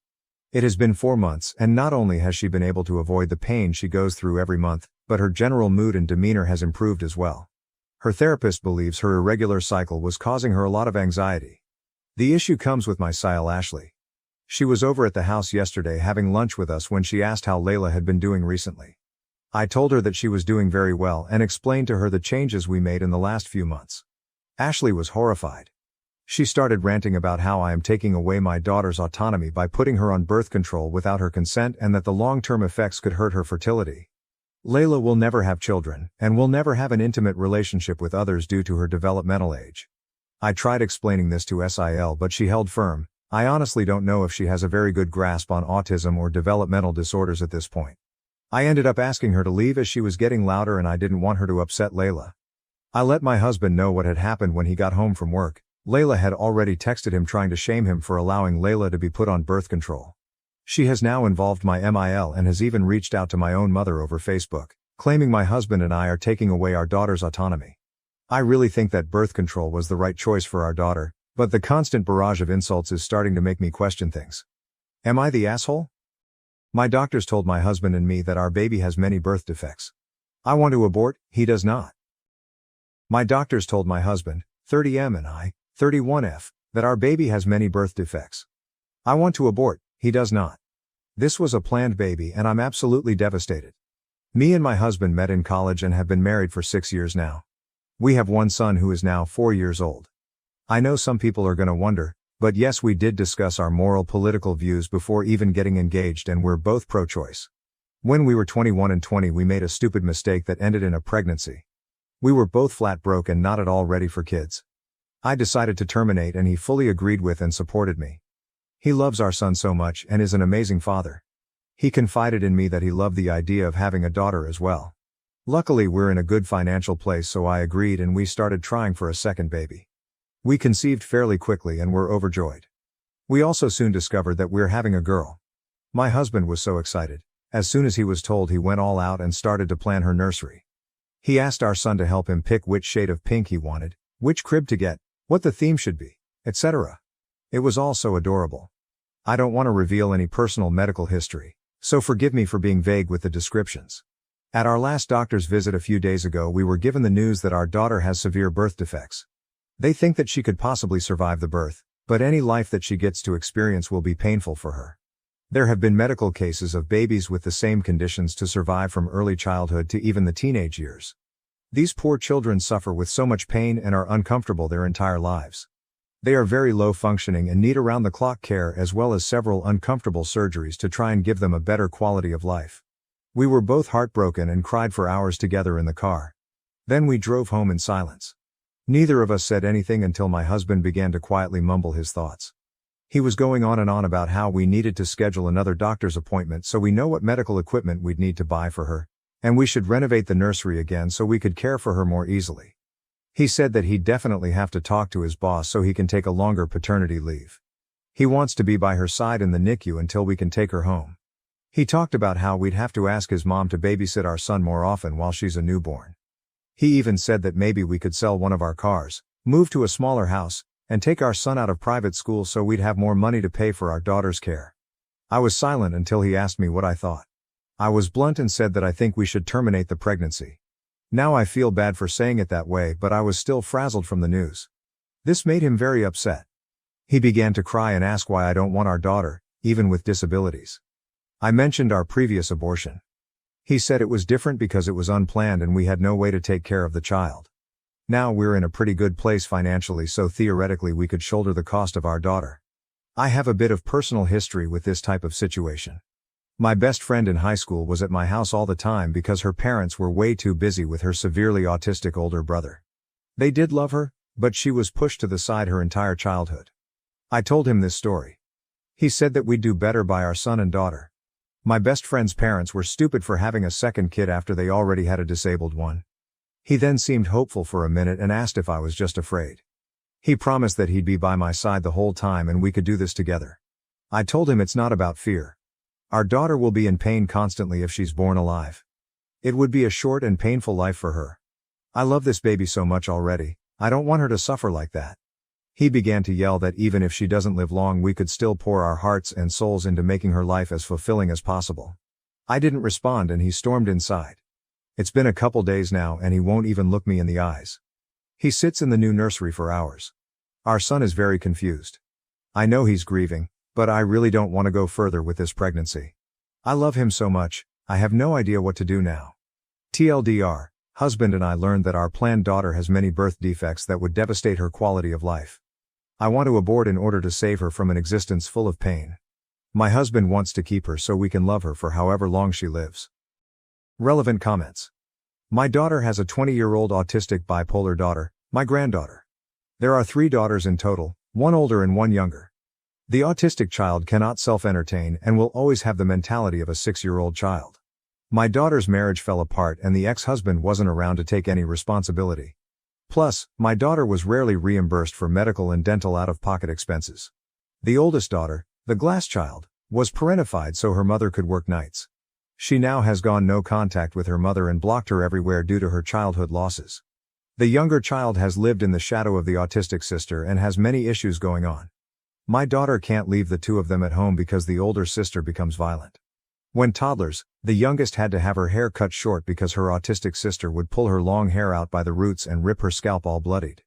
It has been 4 months, and not only has she been able to avoid the pain she goes through every month, but her general mood and demeanor has improved as well. Her therapist believes her irregular cycle was causing her a lot of anxiety. The issue comes with my Sile Ashley. She was over at the house yesterday having lunch with us when she asked how Layla had been doing recently. I told her that she was doing very well and explained to her the changes we made in the last few months. Ashley was horrified. She started ranting about how I am taking away my daughter's autonomy by putting her on birth control without her consent and that the long-term effects could hurt her fertility. Layla will never have children, and will never have an intimate relationship with others due to her developmental age. I tried explaining this to Sil, but she held firm. I honestly don't know if she has a very good grasp on autism or developmental disorders at this point. I ended up asking her to leave as she was getting louder and I didn't want her to upset Layla. I let my husband know what had happened when he got home from work. Layla had already texted him trying to shame him for allowing Layla to be put on birth control. She has now involved my MIL and has even reached out to my own mother over Facebook, claiming my husband and I are taking away our daughter's autonomy. I really think that birth control was the right choice for our daughter, but the constant barrage of insults is starting to make me question things. Am I the asshole? My doctors told my husband and me that our baby has many birth defects. I want to abort, he does not. My doctors told my husband, 30M, and I, 31F, that our baby has many birth defects. I want to abort, he does not. This was a planned baby and I'm absolutely devastated. Me and my husband met in college and have been married for 6 years now. We have one son who is now 4 years old. I know some people are gonna wonder, but yes, we did discuss our moral political views before even getting engaged, and we're both pro-choice. When we were 21 and 20, we made a stupid mistake that ended in a pregnancy. We were both flat broke and not at all ready for kids. I decided to terminate and he fully agreed with and supported me. He loves our son so much and is an amazing father. He confided in me that he loved the idea of having a daughter as well. Luckily, we're in a good financial place, so I agreed and we started trying for a second baby. We conceived fairly quickly and were overjoyed. We also soon discovered that we're having a girl. My husband was so excited. As soon as he was told, he went all out and started to plan her nursery. He asked our son to help him pick which shade of pink he wanted, which crib to get, what the theme should be, etc. It was all so adorable. I don't want to reveal any personal medical history, so forgive me for being vague with the descriptions. At our last doctor's visit a few days ago, we were given the news that our daughter has severe birth defects. They think that she could possibly survive the birth, but any life that she gets to experience will be painful for her. There have been medical cases of babies with the same conditions to survive from early childhood to even the teenage years. These poor children suffer with so much pain and are uncomfortable their entire lives. They are very low functioning and need around-the-clock care as well as several uncomfortable surgeries to try and give them a better quality of life. We were both heartbroken and cried for hours together in the car. Then we drove home in silence. Neither of us said anything until my husband began to quietly mumble his thoughts. He was going on and on about how we needed to schedule another doctor's appointment so we know what medical equipment we'd need to buy for her, and we should renovate the nursery again so we could care for her more easily. He said that he'd definitely have to talk to his boss so he can take a longer paternity leave. He wants to be by her side in the NICU until we can take her home. He talked about how we'd have to ask his mom to babysit our son more often while she's a newborn. He even said that maybe we could sell one of our cars, move to a smaller house, and take our son out of private school so we'd have more money to pay for our daughter's care. I was silent until he asked me what I thought. I was blunt and said that I think we should terminate the pregnancy. Now I feel bad for saying it that way, but I was still frazzled from the news. This made him very upset. He began to cry and ask why I don't want our daughter, even with disabilities. I mentioned our previous abortion. He said it was different because it was unplanned and we had no way to take care of the child. Now we're in a pretty good place financially, so theoretically we could shoulder the cost of our daughter. I have a bit of personal history with this type of situation. My best friend in high school was at my house all the time because her parents were way too busy with her severely autistic older brother. They did love her, but she was pushed to the side her entire childhood. I told him this story. He said that we'd do better by our son and daughter. My best friend's parents were stupid for having a second kid after they already had a disabled one. He then seemed hopeful for a minute and asked if I was just afraid. He promised that he'd be by my side the whole time and we could do this together. I told him it's not about fear. Our daughter will be in pain constantly if she's born alive. It would be a short and painful life for her. I love this baby so much already, I don't want her to suffer like that. He began to yell that even if she doesn't live long we could still pour our hearts and souls into making her life as fulfilling as possible. I didn't respond and he stormed inside. It's been a couple days now and he won't even look me in the eyes. He sits in the new nursery for hours. Our son is very confused. I know he's grieving, but I really don't want to go further with this pregnancy. I love him so much, I have no idea what to do now. TLDR, husband and I learned that our planned daughter has many birth defects that would devastate her quality of life. I want to abort in order to save her from an existence full of pain. My husband wants to keep her so we can love her for however long she lives. Relevant comments. My daughter has a 20-year-old autistic bipolar daughter, my granddaughter. There are 3 daughters in total, 1 older and 1 younger. The autistic child cannot self-entertain and will always have the mentality of a 6-year-old child. My daughter's marriage fell apart and the ex-husband wasn't around to take any responsibility. Plus, my daughter was rarely reimbursed for medical and dental out-of-pocket expenses. The oldest daughter, the glass child, was parentified so her mother could work nights. She now has gone no contact with her mother and blocked her everywhere due to her childhood losses. The younger child has lived in the shadow of the autistic sister and has many issues going on. My daughter can't leave the 2 of them at home because the older sister becomes violent. When toddlers, the youngest had to have her hair cut short because her autistic sister would pull her long hair out by the roots and rip her scalp all bloodied.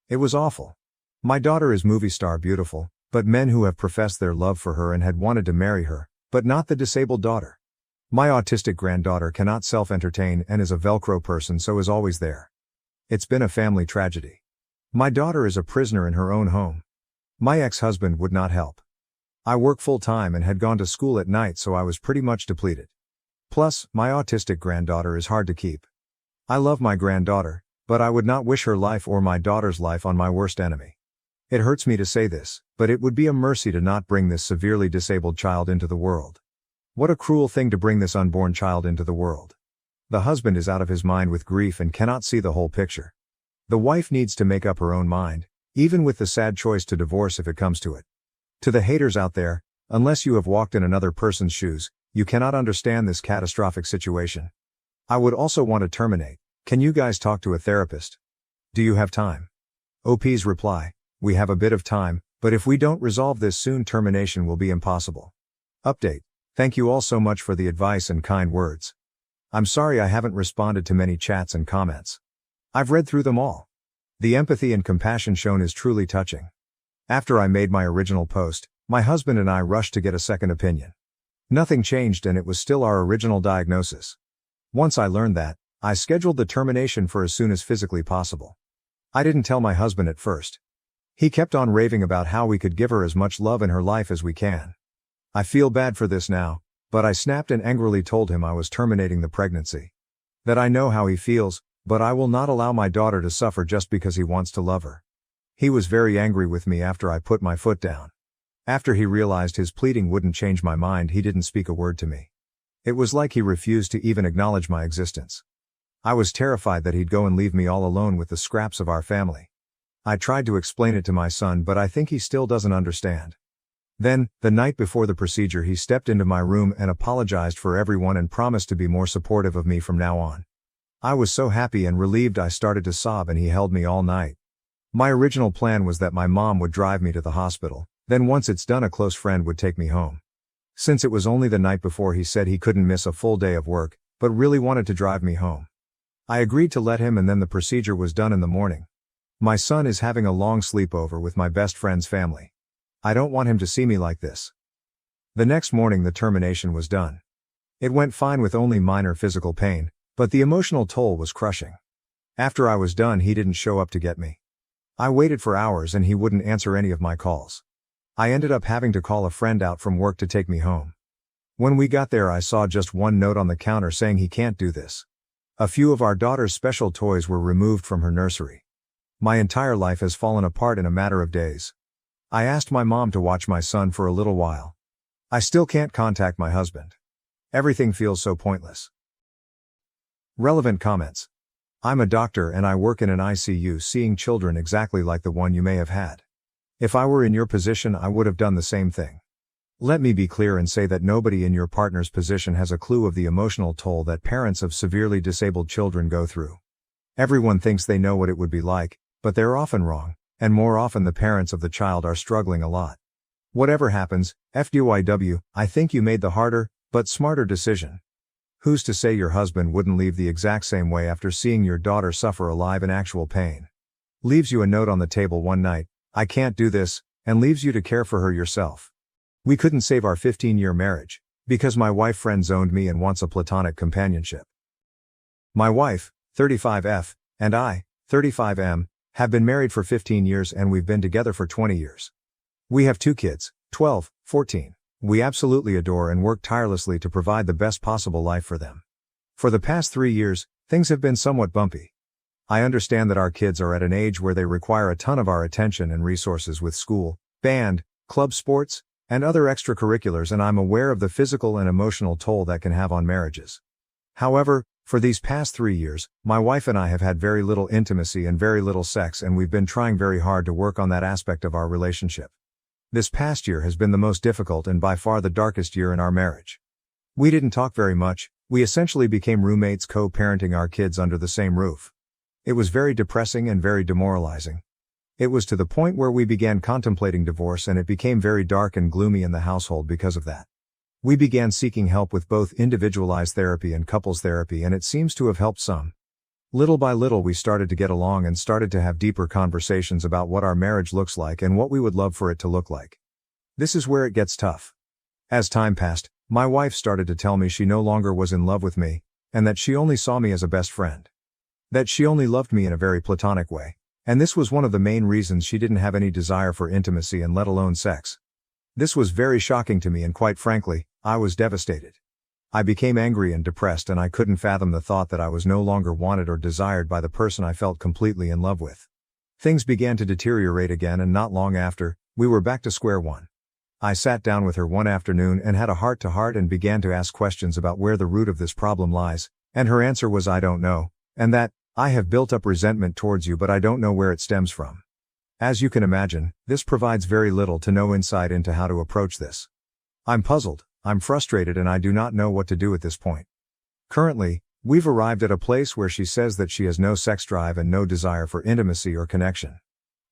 It was awful. My daughter is movie star beautiful, but men who have professed their love for her and had wanted to marry her, but not the disabled daughter. My autistic granddaughter cannot self-entertain and is a Velcro person so is always there. It's been a family tragedy. My daughter is a prisoner in her own home. My ex-husband would not help. I work full-time and had gone to school at night so I was pretty much depleted. Plus, my autistic granddaughter is hard to keep. I love my granddaughter, but I would not wish her life or my daughter's life on my worst enemy. It hurts me to say this, but it would be a mercy to not bring this severely disabled child into the world. What a cruel thing to bring this unborn child into the world. The husband is out of his mind with grief and cannot see the whole picture. The wife needs to make up her own mind, even with the sad choice to divorce if it comes to it. To the haters out there, unless you have walked in another person's shoes, you cannot understand this catastrophic situation. I would also want to terminate. Can you guys talk to a therapist? Do you have time? OP's reply, we have a bit of time, but if we don't resolve this soon termination will be impossible. Update. Thank you all so much for the advice and kind words. I'm sorry I haven't responded to many chats and comments. I've read through them all. The empathy and compassion shown is truly touching. After I made my original post, my husband and I rushed to get a second opinion. Nothing changed and it was still our original diagnosis. Once I learned that, I scheduled the termination for as soon as physically possible. I didn't tell my husband at first. He kept on raving about how we could give her as much love in her life as we can. I feel bad for this now, but I snapped and angrily told him I was terminating the pregnancy. That I know how he feels, but I will not allow my daughter to suffer just because he wants to love her. He was very angry with me after I put my foot down. After he realized his pleading wouldn't change my mind, he didn't speak a word to me. It was like he refused to even acknowledge my existence. I was terrified that he'd go and leave me all alone with the scraps of our family. I tried to explain it to my son, but I think he still doesn't understand. Then, the night before the procedure, he stepped into my room and apologized for everyone and promised to be more supportive of me from now on. I was so happy and relieved I started to sob and he held me all night. My original plan was that my mom would drive me to the hospital, then once it's done a close friend would take me home. Since it was only the night before, he said he couldn't miss a full day of work, but really wanted to drive me home. I agreed to let him and then the procedure was done in the morning. My son is having a long sleepover with my best friend's family. I don't want him to see me like this. The next morning the termination was done. It went fine with only minor physical pain, but the emotional toll was crushing. After I was done he didn't show up to get me. I waited for hours and he wouldn't answer any of my calls. I ended up having to call a friend out from work to take me home. When we got there I saw just one note on the counter saying he can't do this. A few of our daughter's special toys were removed from her nursery. My entire life has fallen apart in a matter of days. I asked my mom to watch my son for a little while. I still can't contact my husband. Everything feels so pointless. Relevant comments. I'm a doctor and I work in an ICU seeing children exactly like the one you may have had. If I were in your position, I would have done the same thing. Let me be clear and say that nobody in your partner's position has a clue of the emotional toll that parents of severely disabled children go through. Everyone thinks they know what it would be like, but they're often wrong, and more often the parents of the child are struggling a lot. Whatever happens, FYW, I think you made the harder, but smarter decision. Who's to say your husband wouldn't leave the exact same way after seeing your daughter suffer alive in actual pain? Leaves you a note on the table one night, "I can't do this," and leaves you to care for her yourself. We couldn't save our 15-year marriage, because my wife friend-zoned me and wants a platonic companionship. My wife, 35F, and I, 35M, have been married for 15 years and we've been together for 20 years. We have 2 kids, 12, 14. We absolutely adore and work tirelessly to provide the best possible life for them. For the past 3 years, things have been somewhat bumpy. I understand that our kids are at an age where they require a ton of our attention and resources with school, band, club sports, and other extracurriculars, and I'm aware of the physical and emotional toll that can have on marriages. However, for these past 3 years, my wife and I have had very little intimacy and very little sex, and we've been trying very hard to work on that aspect of our relationship. This past year has been the most difficult and by far the darkest year in our marriage. We didn't talk very much, we essentially became roommates co-parenting our kids under the same roof. It was very depressing and very demoralizing. It was to the point where we began contemplating divorce, and it became very dark and gloomy in the household because of that. We began seeking help with both individualized therapy and couples therapy, and it seems to have helped some. Little by little we started to get along and started to have deeper conversations about what our marriage looks like and what we would love for it to look like. This is where it gets tough. As time passed, my wife started to tell me she no longer was in love with me, and that she only saw me as a best friend. That she only loved me in a very platonic way. And this was one of the main reasons she didn't have any desire for intimacy and let alone sex. This was very shocking to me, and quite frankly, I was devastated. I became angry and depressed, and I couldn't fathom the thought that I was no longer wanted or desired by the person I felt completely in love with. Things began to deteriorate again, and not long after, we were back to square one. I sat down with her one afternoon and had a heart-to-heart and began to ask questions about where the root of this problem lies, and her answer was, "I don't know," and that, "I have built up resentment towards you, but I don't know where it stems from." As you can imagine, this provides very little to no insight into how to approach this. I'm puzzled, I'm frustrated, and I do not know what to do at this point. Currently, we've arrived at a place where she says that she has no sex drive and no desire for intimacy or connection.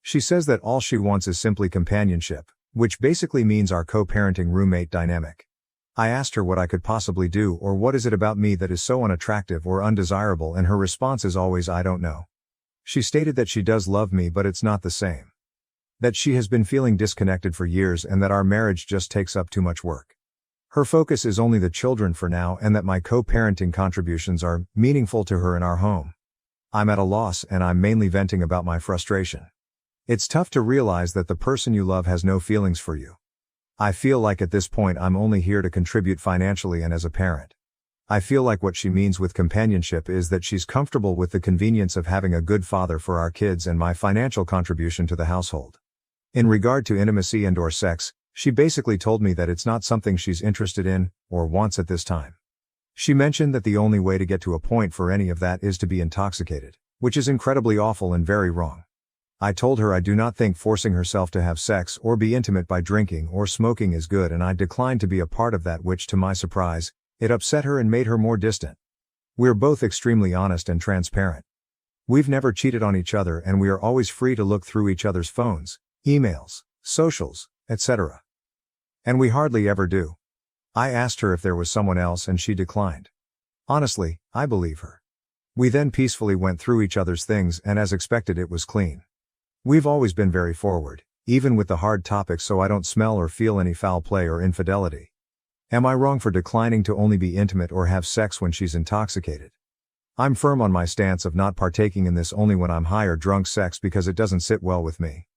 She says that all she wants is simply companionship, which basically means our co-parenting roommate dynamic. I asked her what I could possibly do, or what is it about me that is so unattractive or undesirable, and her response is always, "I don't know." She stated that she does love me, but it's not the same. That she has been feeling disconnected for years, and that our marriage just takes up too much work. Her focus is only the children for now, and that my co-parenting contributions are meaningful to her in our home. I'm at a loss, and I'm mainly venting about my frustration. It's tough to realize that the person you love has no feelings for you. I feel like at this point I'm only here to contribute financially and as a parent. I feel like what she means with companionship is that she's comfortable with the convenience of having a good father for our kids and my financial contribution to the household. In regard to intimacy and/or sex, she basically told me that it's not something she's interested in, or wants at this time. She mentioned that the only way to get to a point for any of that is to be intoxicated, which is incredibly awful and very wrong. I told her I do not think forcing herself to have sex or be intimate by drinking or smoking is good, and I declined to be a part of that, which to my surprise, it upset her and made her more distant. We're both extremely honest and transparent. We've never cheated on each other, and we are always free to look through each other's phones, emails, socials, etc. And we hardly ever do. I asked her if there was someone else and she declined. Honestly, I believe her. We then peacefully went through each other's things, and as expected it was clean. We've always been very forward, even with the hard topics, so I don't smell or feel any foul play or infidelity. Am I wrong for declining to only be intimate or have sex when she's intoxicated? I'm firm on my stance of not partaking in this only when I'm high or drunk sex, because it doesn't sit well with me.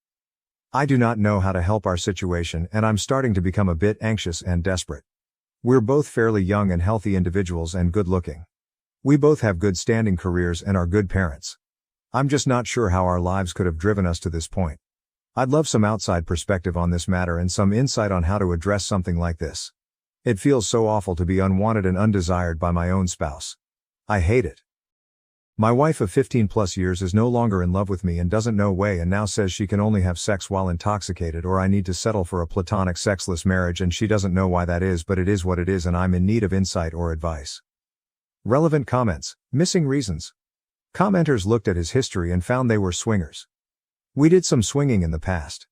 I do not know how to help our situation, and I'm starting to become a bit anxious and desperate. We're both fairly young and healthy individuals and good looking. We both have good standing careers and are good parents. I'm just not sure how our lives could have driven us to this point. I'd love some outside perspective on this matter and some insight on how to address something like this. It feels so awful to be unwanted and undesired by my own spouse. I hate it. My wife of 15 plus years is no longer in love with me and doesn't know why and now says she can only have sex while intoxicated or I need to settle for a platonic sexless marriage and she doesn't know why that is but it is what it is and I'm in need of insight or advice. Relevant comments, missing reasons. Commenters looked at his history and found they were swingers. We did some swinging in the past.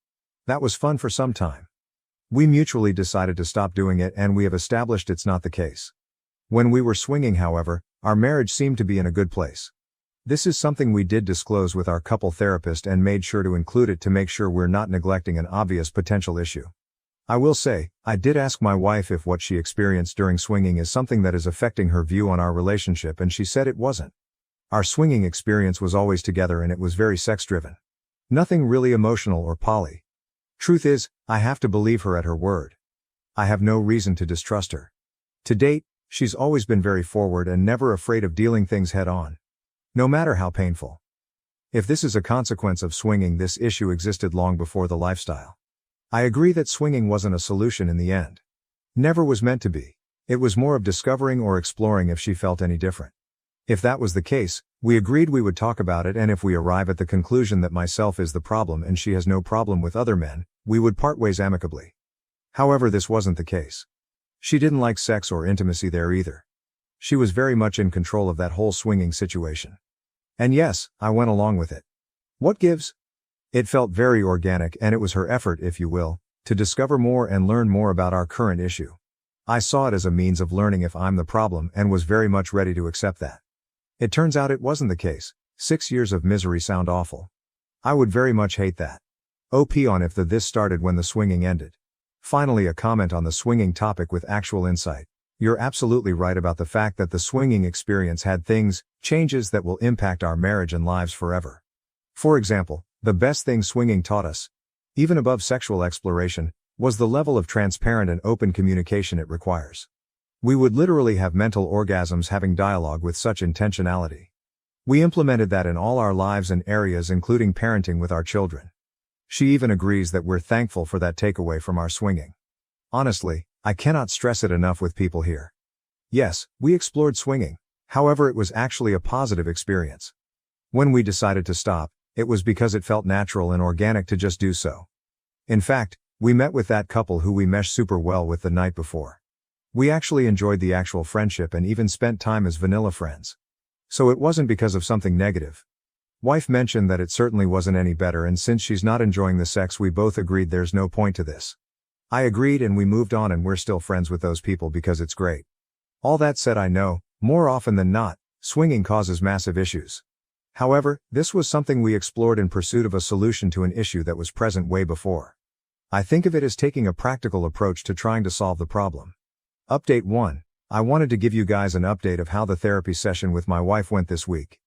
That was fun for some time. We mutually decided to stop doing it and we have established it's not the case. When we were swinging, however, our marriage seemed to be in a good place. This is something we did disclose with our couple therapist and made sure to include it to make sure we're not neglecting an obvious potential issue. I will say, I did ask my wife if what she experienced during swinging is something that is affecting her view on our relationship and she said it wasn't. Our swinging experience was always together and it was very sex-driven. Nothing really emotional or poly. Truth is, I have to believe her at her word. I have no reason to distrust her. To date, she's always been very forward and never afraid of dealing things head on. No matter how painful. If this is a consequence of swinging, this issue existed long before the lifestyle. I agree that swinging wasn't a solution in the end. Never was meant to be. It was more of discovering or exploring if she felt any different. If that was the case, we agreed we would talk about it and if we arrive at the conclusion that myself is the problem and she has no problem with other men, we would part ways amicably. However, this wasn't the case. She didn't like sex or intimacy there either. She was very much in control of that whole swinging situation. And yes, I went along with it. What gives? It felt very organic and it was her effort, if you will, to discover more and learn more about our current issue. I saw it as a means of learning if I'm the problem and was very much ready to accept that. It turns out it wasn't the case. 6 years of misery sound awful. I would very much hate that. OP on if this started when the swinging ended. Finally, a comment on the swinging topic with actual insight. You're absolutely right about the fact that the swinging experience had changes that will impact our marriage and lives forever. For example, the best thing swinging taught us, even above sexual exploration, was the level of transparent and open communication it requires. We would literally have mental orgasms having dialogue with such intentionality. We implemented that in all our lives and areas including parenting with our children. She even agrees that we're thankful for that takeaway from our swinging. Honestly, I cannot stress it enough with people here. Yes, we explored swinging, however it was actually a positive experience. When we decided to stop, it was because it felt natural and organic to just do so. In fact, we met with that couple who we meshed super well with the night before. We actually enjoyed the actual friendship and even spent time as vanilla friends. So it wasn't because of something negative. Wife mentioned that it certainly wasn't any better and since she's not enjoying the sex we both agreed there's no point to this. I agreed and we moved on and we're still friends with those people because it's great. All that said, I know, more often than not, swinging causes massive issues. However, this was something we explored in pursuit of a solution to an issue that was present way before. I think of it as taking a practical approach to trying to solve the problem. Update 1. I wanted to give you guys an update of how the therapy session with my wife went this week.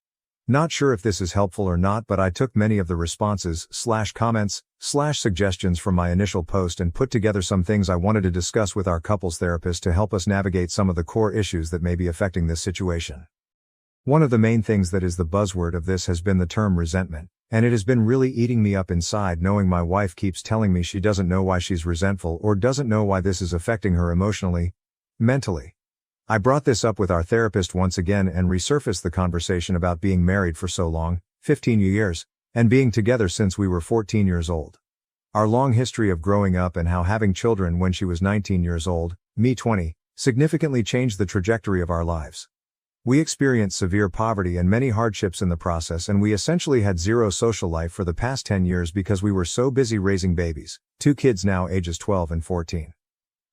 Not sure if this is helpful or not, but I took many of the responses, comments, suggestions from my initial post and put together some things I wanted to discuss with our couples therapist to help us navigate some of the core issues that may be affecting this situation. One of the main things that is the buzzword of this has been the term resentment, and it has been really eating me up inside knowing my wife keeps telling me she doesn't know why she's resentful or doesn't know why this is affecting her emotionally, mentally. I brought this up with our therapist once again and resurfaced the conversation about being married for so long, 15 years, and being together since we were 14 years old. Our long history of growing up and how having children when she was 19 years old, me 20, significantly changed the trajectory of our lives. We experienced severe poverty and many hardships in the process and we essentially had zero social life for the past 10 years because we were so busy raising babies, 2 kids now ages 12 and 14.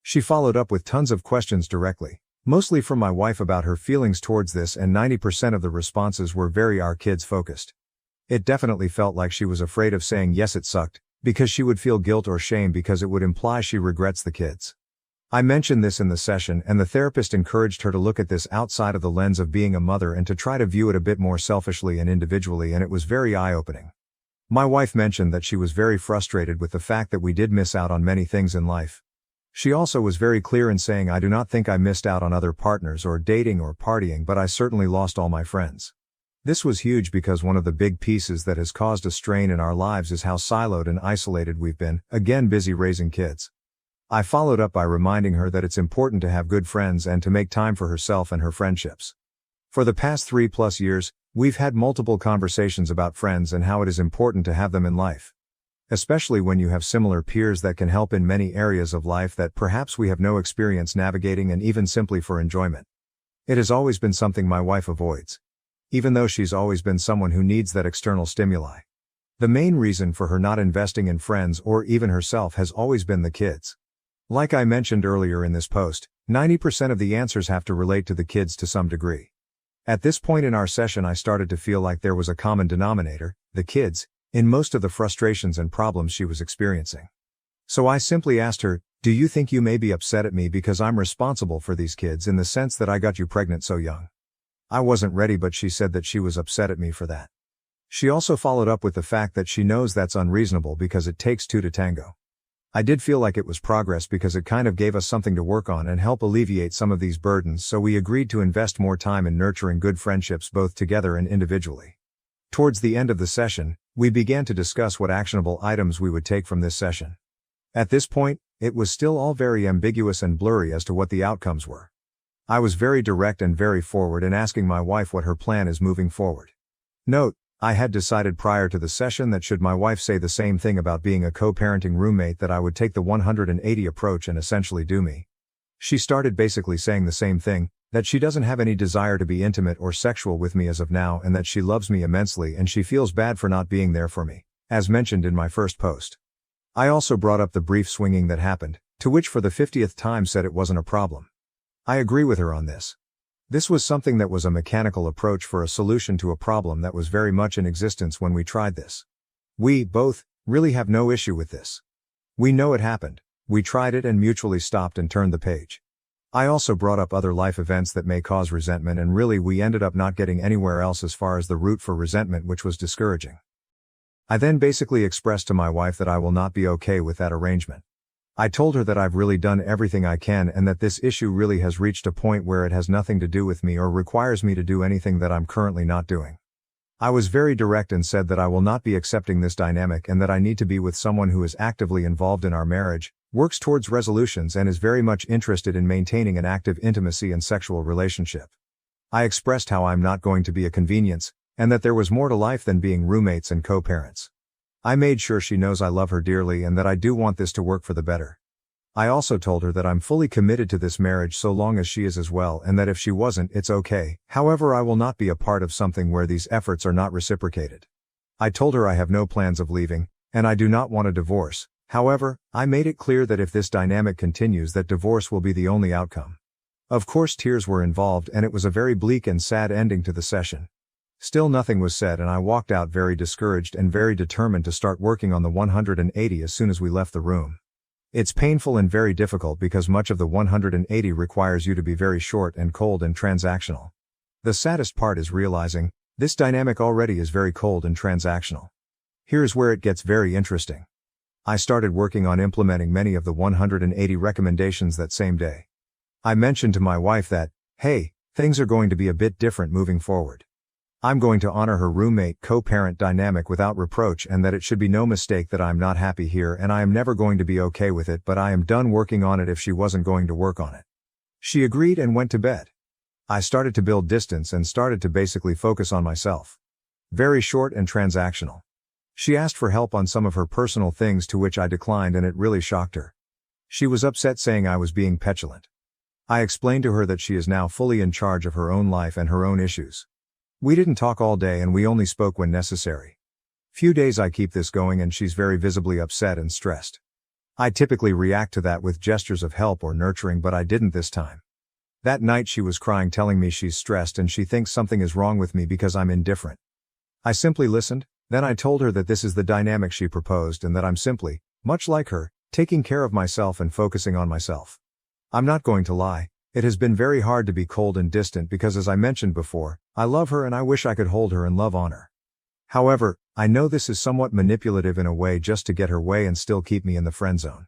She followed up with tons of questions directly, mostly from my wife about her feelings towards this and 90% of the responses were very our kids focused. It definitely felt like she was afraid of saying yes it sucked, because she would feel guilt or shame because it would imply she regrets the kids. I mentioned this in the session and the therapist encouraged her to look at this outside of the lens of being a mother and to try to view it a bit more selfishly and individually and it was very eye-opening. My wife mentioned that she was very frustrated with the fact that we did miss out on many things in life. She also was very clear in saying I do not think I missed out on other partners or dating or partying but I certainly lost all my friends. This was huge because one of the big pieces that has caused a strain in our lives is how siloed and isolated we've been, again busy raising kids. I followed up by reminding her that it's important to have good friends and to make time for herself and her friendships. For the past 3+ years, We've had multiple conversations about friends and how it is important to have them in life. Especially when you have similar peers that can help in many areas of life that perhaps we have no experience navigating, and even simply for enjoyment. It has always been something my wife avoids. Even though she's always been someone who needs that external stimuli. The main reason for her not investing in friends or even herself has always been the kids. Like I mentioned earlier in this post, 90% of the answers have to relate to the kids to some degree. At this point in our session, I started to feel like there was a common denominator, the kids, in most of the frustrations and problems she was experiencing. So I simply asked her, "Do you think you may be upset at me because I'm responsible for these kids in the sense that I got you pregnant so young?" I wasn't ready, but she said that she was upset at me for that. She also followed up with the fact that she knows that's unreasonable because it takes two to tango. I did feel like it was progress because it kind of gave us something to work on and help alleviate some of these burdens, so we agreed to invest more time in nurturing good friendships both together and individually. Towards the end of the session, we began to discuss what actionable items we would take from this session. At this point, it was still all very ambiguous and blurry as to what the outcomes were. I was very direct and very forward in asking my wife what her plan is moving forward. Note, I had decided prior to the session that should my wife say the same thing about being a co-parenting roommate, that I would take the 180 approach and essentially do me. She started basically saying the same thing, that she doesn't have any desire to be intimate or sexual with me as of now, and that she loves me immensely and she feels bad for not being there for me, as mentioned in my first post. I also brought up the brief swinging that happened, to which for the 50th time said it wasn't a problem. I agree with her on this. This was something that was a mechanical approach for a solution to a problem that was very much in existence when we tried this. We, both, really have no issue with this. We know it happened, we tried it and mutually stopped and turned the page. I also brought up other life events that may cause resentment, and really we ended up not getting anywhere else as far as the root for resentment, which was discouraging. I then basically expressed to my wife that I will not be okay with that arrangement. I told her that I've really done everything I can and that this issue really has reached a point where it has nothing to do with me or requires me to do anything that I'm currently not doing. I was very direct and said that I will not be accepting this dynamic and that I need to be with someone who is actively involved in our marriage, works towards resolutions, and is very much interested in maintaining an active intimacy and sexual relationship. I expressed how I'm not going to be a convenience, and that there was more to life than being roommates and co-parents. I made sure she knows I love her dearly and that I do want this to work for the better. I also told her that I'm fully committed to this marriage so long as she is as well, and that if she wasn't, it's okay. However, I will not be a part of something where these efforts are not reciprocated. I told her I have no plans of leaving, and I do not want a divorce. However, I made it clear that if this dynamic continues, that divorce will be the only outcome. Of course, tears were involved and it was a very bleak and sad ending to the session. Still nothing was said, and I walked out very discouraged and very determined to start working on the 180 as soon as we left the room. It's painful and very difficult because much of the 180 requires you to be very short and cold and transactional. The saddest part is realizing, this dynamic already is very cold and transactional. Here's where it gets very interesting. I started working on implementing many of the 180 recommendations that same day. I mentioned to my wife that, hey, things are going to be a bit different moving forward. I'm going to honor her roommate co-parent dynamic without reproach, and that it should be no mistake that I'm not happy here and I am never going to be okay with it, but I am done working on it if she wasn't going to work on it. She agreed and went to bed. I started to build distance and started to basically focus on myself. Very short and transactional. She asked for help on some of her personal things, to which I declined, and it really shocked her. She was upset, saying I was being petulant. I explained to her that she is now fully in charge of her own life and her own issues. We didn't talk all day and we only spoke when necessary. Few days I keep this going and she's very visibly upset and stressed. I typically react to that with gestures of help or nurturing, but I didn't this time. That night she was crying, telling me she's stressed and she thinks something is wrong with me because I'm indifferent. I simply listened, then I told her that this is the dynamic she proposed and that I'm simply, much like her, taking care of myself and focusing on myself. I'm not going to lie. It has been very hard to be cold and distant because, as I mentioned before, I love her and I wish I could hold her and love on her. However, I know this is somewhat manipulative in a way, just to get her way and still keep me in the friend zone.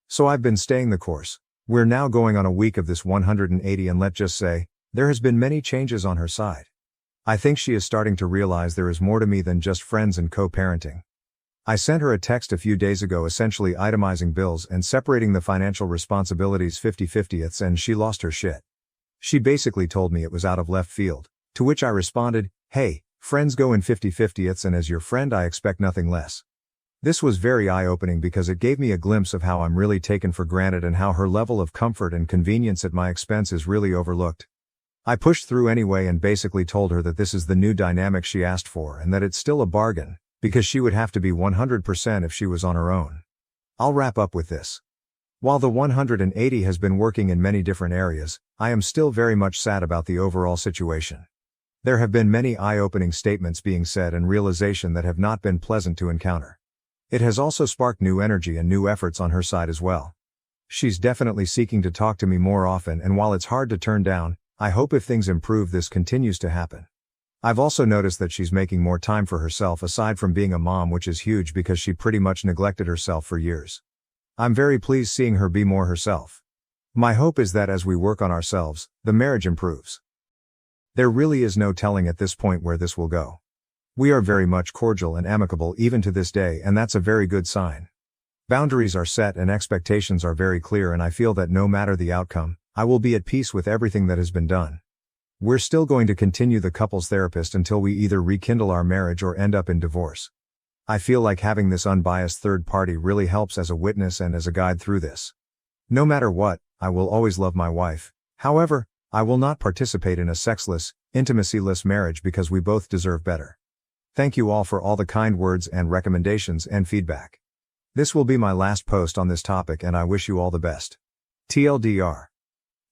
So I've been staying the course. We're now going on a week of this 180 and let's just say, there has been many changes on her side. I think she is starting to realize there is more to me than just friends and co-parenting. I sent her a text a few days ago essentially itemizing bills and separating the financial responsibilities 50/50, and she lost her shit. She basically told me it was out of left field, to which I responded, hey, Friends go in 50/50ths, and as your friend I expect nothing less. This was very eye-opening because it gave me a glimpse of how I'm really taken for granted and how her level of comfort and convenience at my expense is really overlooked. I pushed through anyway and basically told her that this is the new dynamic she asked for and that it's still a bargain, because she would have to be 100% if she was on her own. I'll wrap up with this. While the 180 has been working in many different areas, I am still very much sad about the overall situation. There have been many eye-opening statements being said and realization that have not been pleasant to encounter. It has also sparked new energy and new efforts on her side as well. She's definitely seeking to talk to me more often, and while it's hard to turn down, I hope if things improve this continues to happen. I've also noticed that she's making more time for herself aside from being a mom, which is huge because she pretty much neglected herself for years. I'm very pleased seeing her be more herself. My hope is that as we work on ourselves, the marriage improves. There really is no telling at this point where this will go. We are very much cordial and amicable even to this day, and that's a very good sign. Boundaries are set and expectations are very clear, and I feel that no matter the outcome, I will be at peace with everything that has been done. We're still going to continue the couples therapist until we either rekindle our marriage or end up in divorce. I feel like having this unbiased third party really helps as a witness and as a guide through this. No matter what, I will always love my wife. However, I will not participate in a sexless, intimacy-less marriage because we both deserve better. Thank you all for all the kind words and recommendations and feedback. This will be my last post on this topic, and I wish you all the best. TLDR.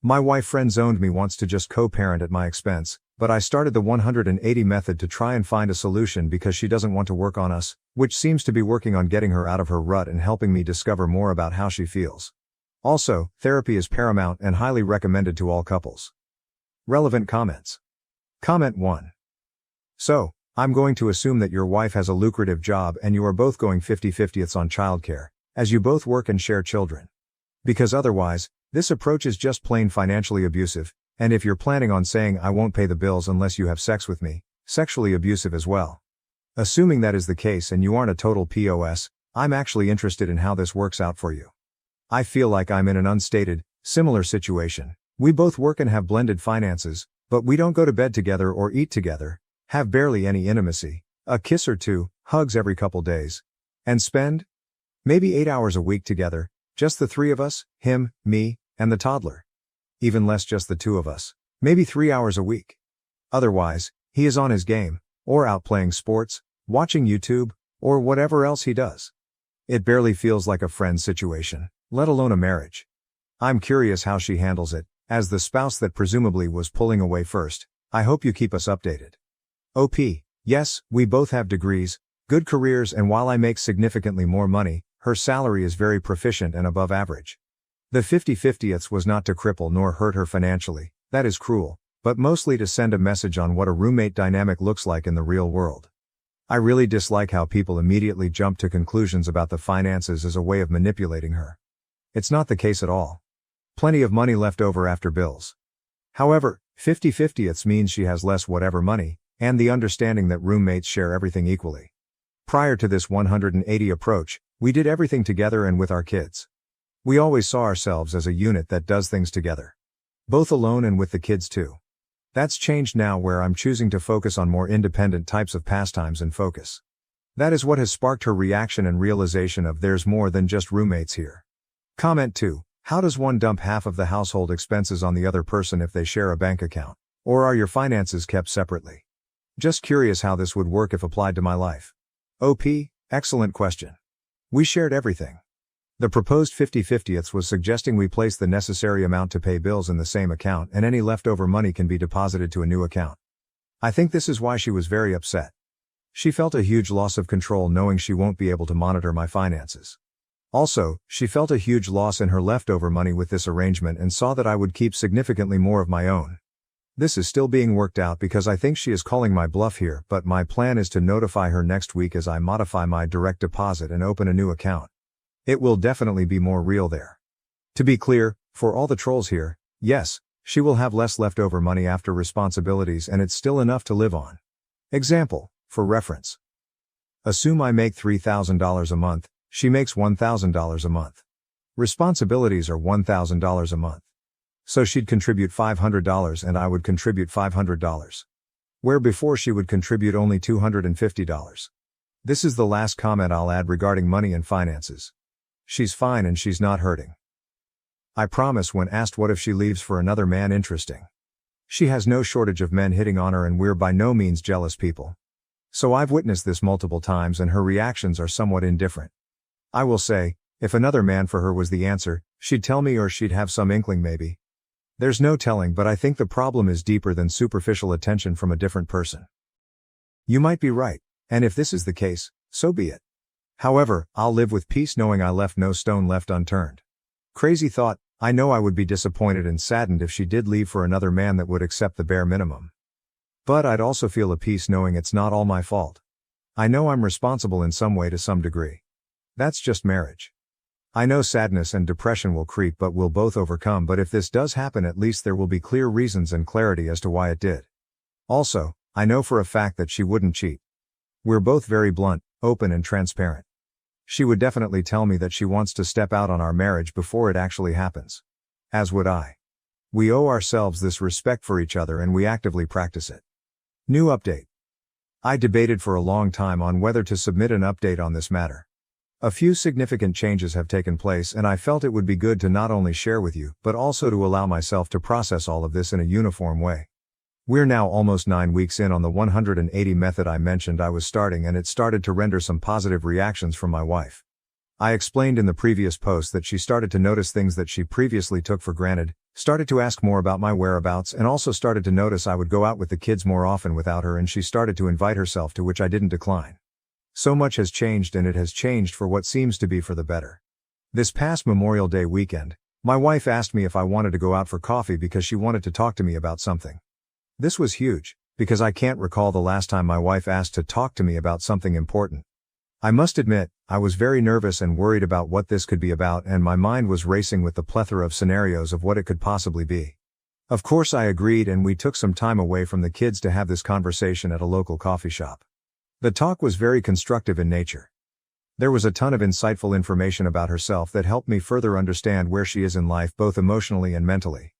My wife friend-zoned me once to just co-parent at my expense, but I started the 180 method to try and find a solution because she doesn't want to work on us, which seems to be working on getting her out of her rut and helping me discover more about how she feels. Also, therapy is paramount and highly recommended to all couples. Relevant comments. Comment 1. So, I'm going to assume that your wife has a lucrative job and you are both going 50/50ths on childcare, as you both work and share children. Because otherwise, this approach is just plain financially abusive, and if you're planning on saying I won't pay the bills unless you have sex with me, sexually abusive as well. Assuming that is the case and you aren't a total POS, I'm actually interested in how this works out for you. I feel like I'm in an unstated, similar situation. We both work and have blended finances, but we don't go to bed together or eat together, have barely any intimacy, a kiss or two, hugs every couple days, and spend maybe 8 hours a week together, just the three of us, him, me, and the toddler. Even less, just the two of us, maybe 3 hours a week. Otherwise, he is on his game, or out playing sports, watching YouTube, or whatever else he does. It barely feels like a friend situation, let alone a marriage. I'm curious how she handles it, as the spouse that presumably was pulling away first. I hope you keep us updated. OP, yes, we both have degrees, good careers, and while I make significantly more money, her salary is very proficient and above average. The 50/50ths was not to cripple nor hurt her financially, that is cruel, but mostly to send a message on what a roommate dynamic looks like in the real world. I really dislike how people immediately jump to conclusions about the finances as a way of manipulating her. It's not the case at all. Plenty of money left over after bills. However, 50/50ths means she has less whatever money, and the understanding that roommates share everything equally. Prior to this 180 approach, we did everything together and with our kids. We always saw ourselves as a unit that does things together. Both alone and with the kids too. That's changed now, where I'm choosing to focus on more independent types of pastimes and focus. That is what has sparked her reaction and realization of there's more than just roommates here. Comment 2. How does one dump half of the household expenses on the other person if they share a bank account? Or are your finances kept separately? Just curious how this would work if applied to my life. OP, excellent question. We shared everything. The proposed 50/50ths was suggesting we place the necessary amount to pay bills in the same account, and any leftover money can be deposited to a new account. I think this is why she was very upset. She felt a huge loss of control knowing she won't be able to monitor my finances. Also, she felt a huge loss in her leftover money with this arrangement and saw that I would keep significantly more of my own. This is still being worked out because I think she is calling my bluff here, but my plan is to notify her next week as I modify my direct deposit and open a new account. It will definitely be more real there. To be clear, for all the trolls here, yes, she will have less leftover money after responsibilities, and it's still enough to live on. Example, for reference. Assume I make $3,000 a month, she makes $1,000 a month. Responsibilities are $1,000 a month. So she'd contribute $500 and I would contribute $500. where before she would contribute only $250. This is the last comment I'll add regarding money and finances. She's fine and she's not hurting. I promise when asked what if she leaves for another man. Interesting. She has no shortage of men hitting on her and we're by no means jealous people. So I've witnessed this multiple times and her reactions are somewhat indifferent. I will say, if another man for her was the answer, she'd tell me or she'd have some inkling maybe. There's no telling, but I think the problem is deeper than superficial attention from a different person. You might be right, and if this is the case, so be it. However, I'll live with peace knowing I left no stone left unturned. Crazy thought, I know I would be disappointed and saddened if she did leave for another man that would accept the bare minimum. But I'd also feel at peace knowing it's not all my fault. I know I'm responsible in some way to some degree. That's just marriage. I know sadness and depression will creep but we'll both overcome, but if this does happen at least there will be clear reasons and clarity as to why it did. Also, I know for a fact that she wouldn't cheat. We're both very blunt, open and transparent. She would definitely tell me that she wants to step out on our marriage before it actually happens. As would I. We owe ourselves this respect for each other and we actively practice it. New update. I debated for a long time on whether to submit an update on this matter. A few significant changes have taken place and I felt it would be good to not only share with you, but also to allow myself to process all of this in a uniform way. We're now almost 9 weeks in on the 180 method I mentioned I was starting and it started to render some positive reactions from my wife. I explained in the previous post that she started to notice things that she previously took for granted, started to ask more about my whereabouts and also started to notice I would go out with the kids more often without her and she started to invite herself, to which I didn't decline. So much has changed and it has changed for what seems to be for the better. This past Memorial Day weekend, my wife asked me if I wanted to go out for coffee because she wanted to talk to me about something. This was huge, because I can't recall the last time my wife asked to talk to me about something important. I must admit, I was very nervous and worried about what this could be about and my mind was racing with the plethora of scenarios of what it could possibly be. Of course I agreed and we took some time away from the kids to have this conversation at a local coffee shop. The talk was very constructive in nature. There was a ton of insightful information about herself that helped me further understand where she is in life both emotionally and mentally.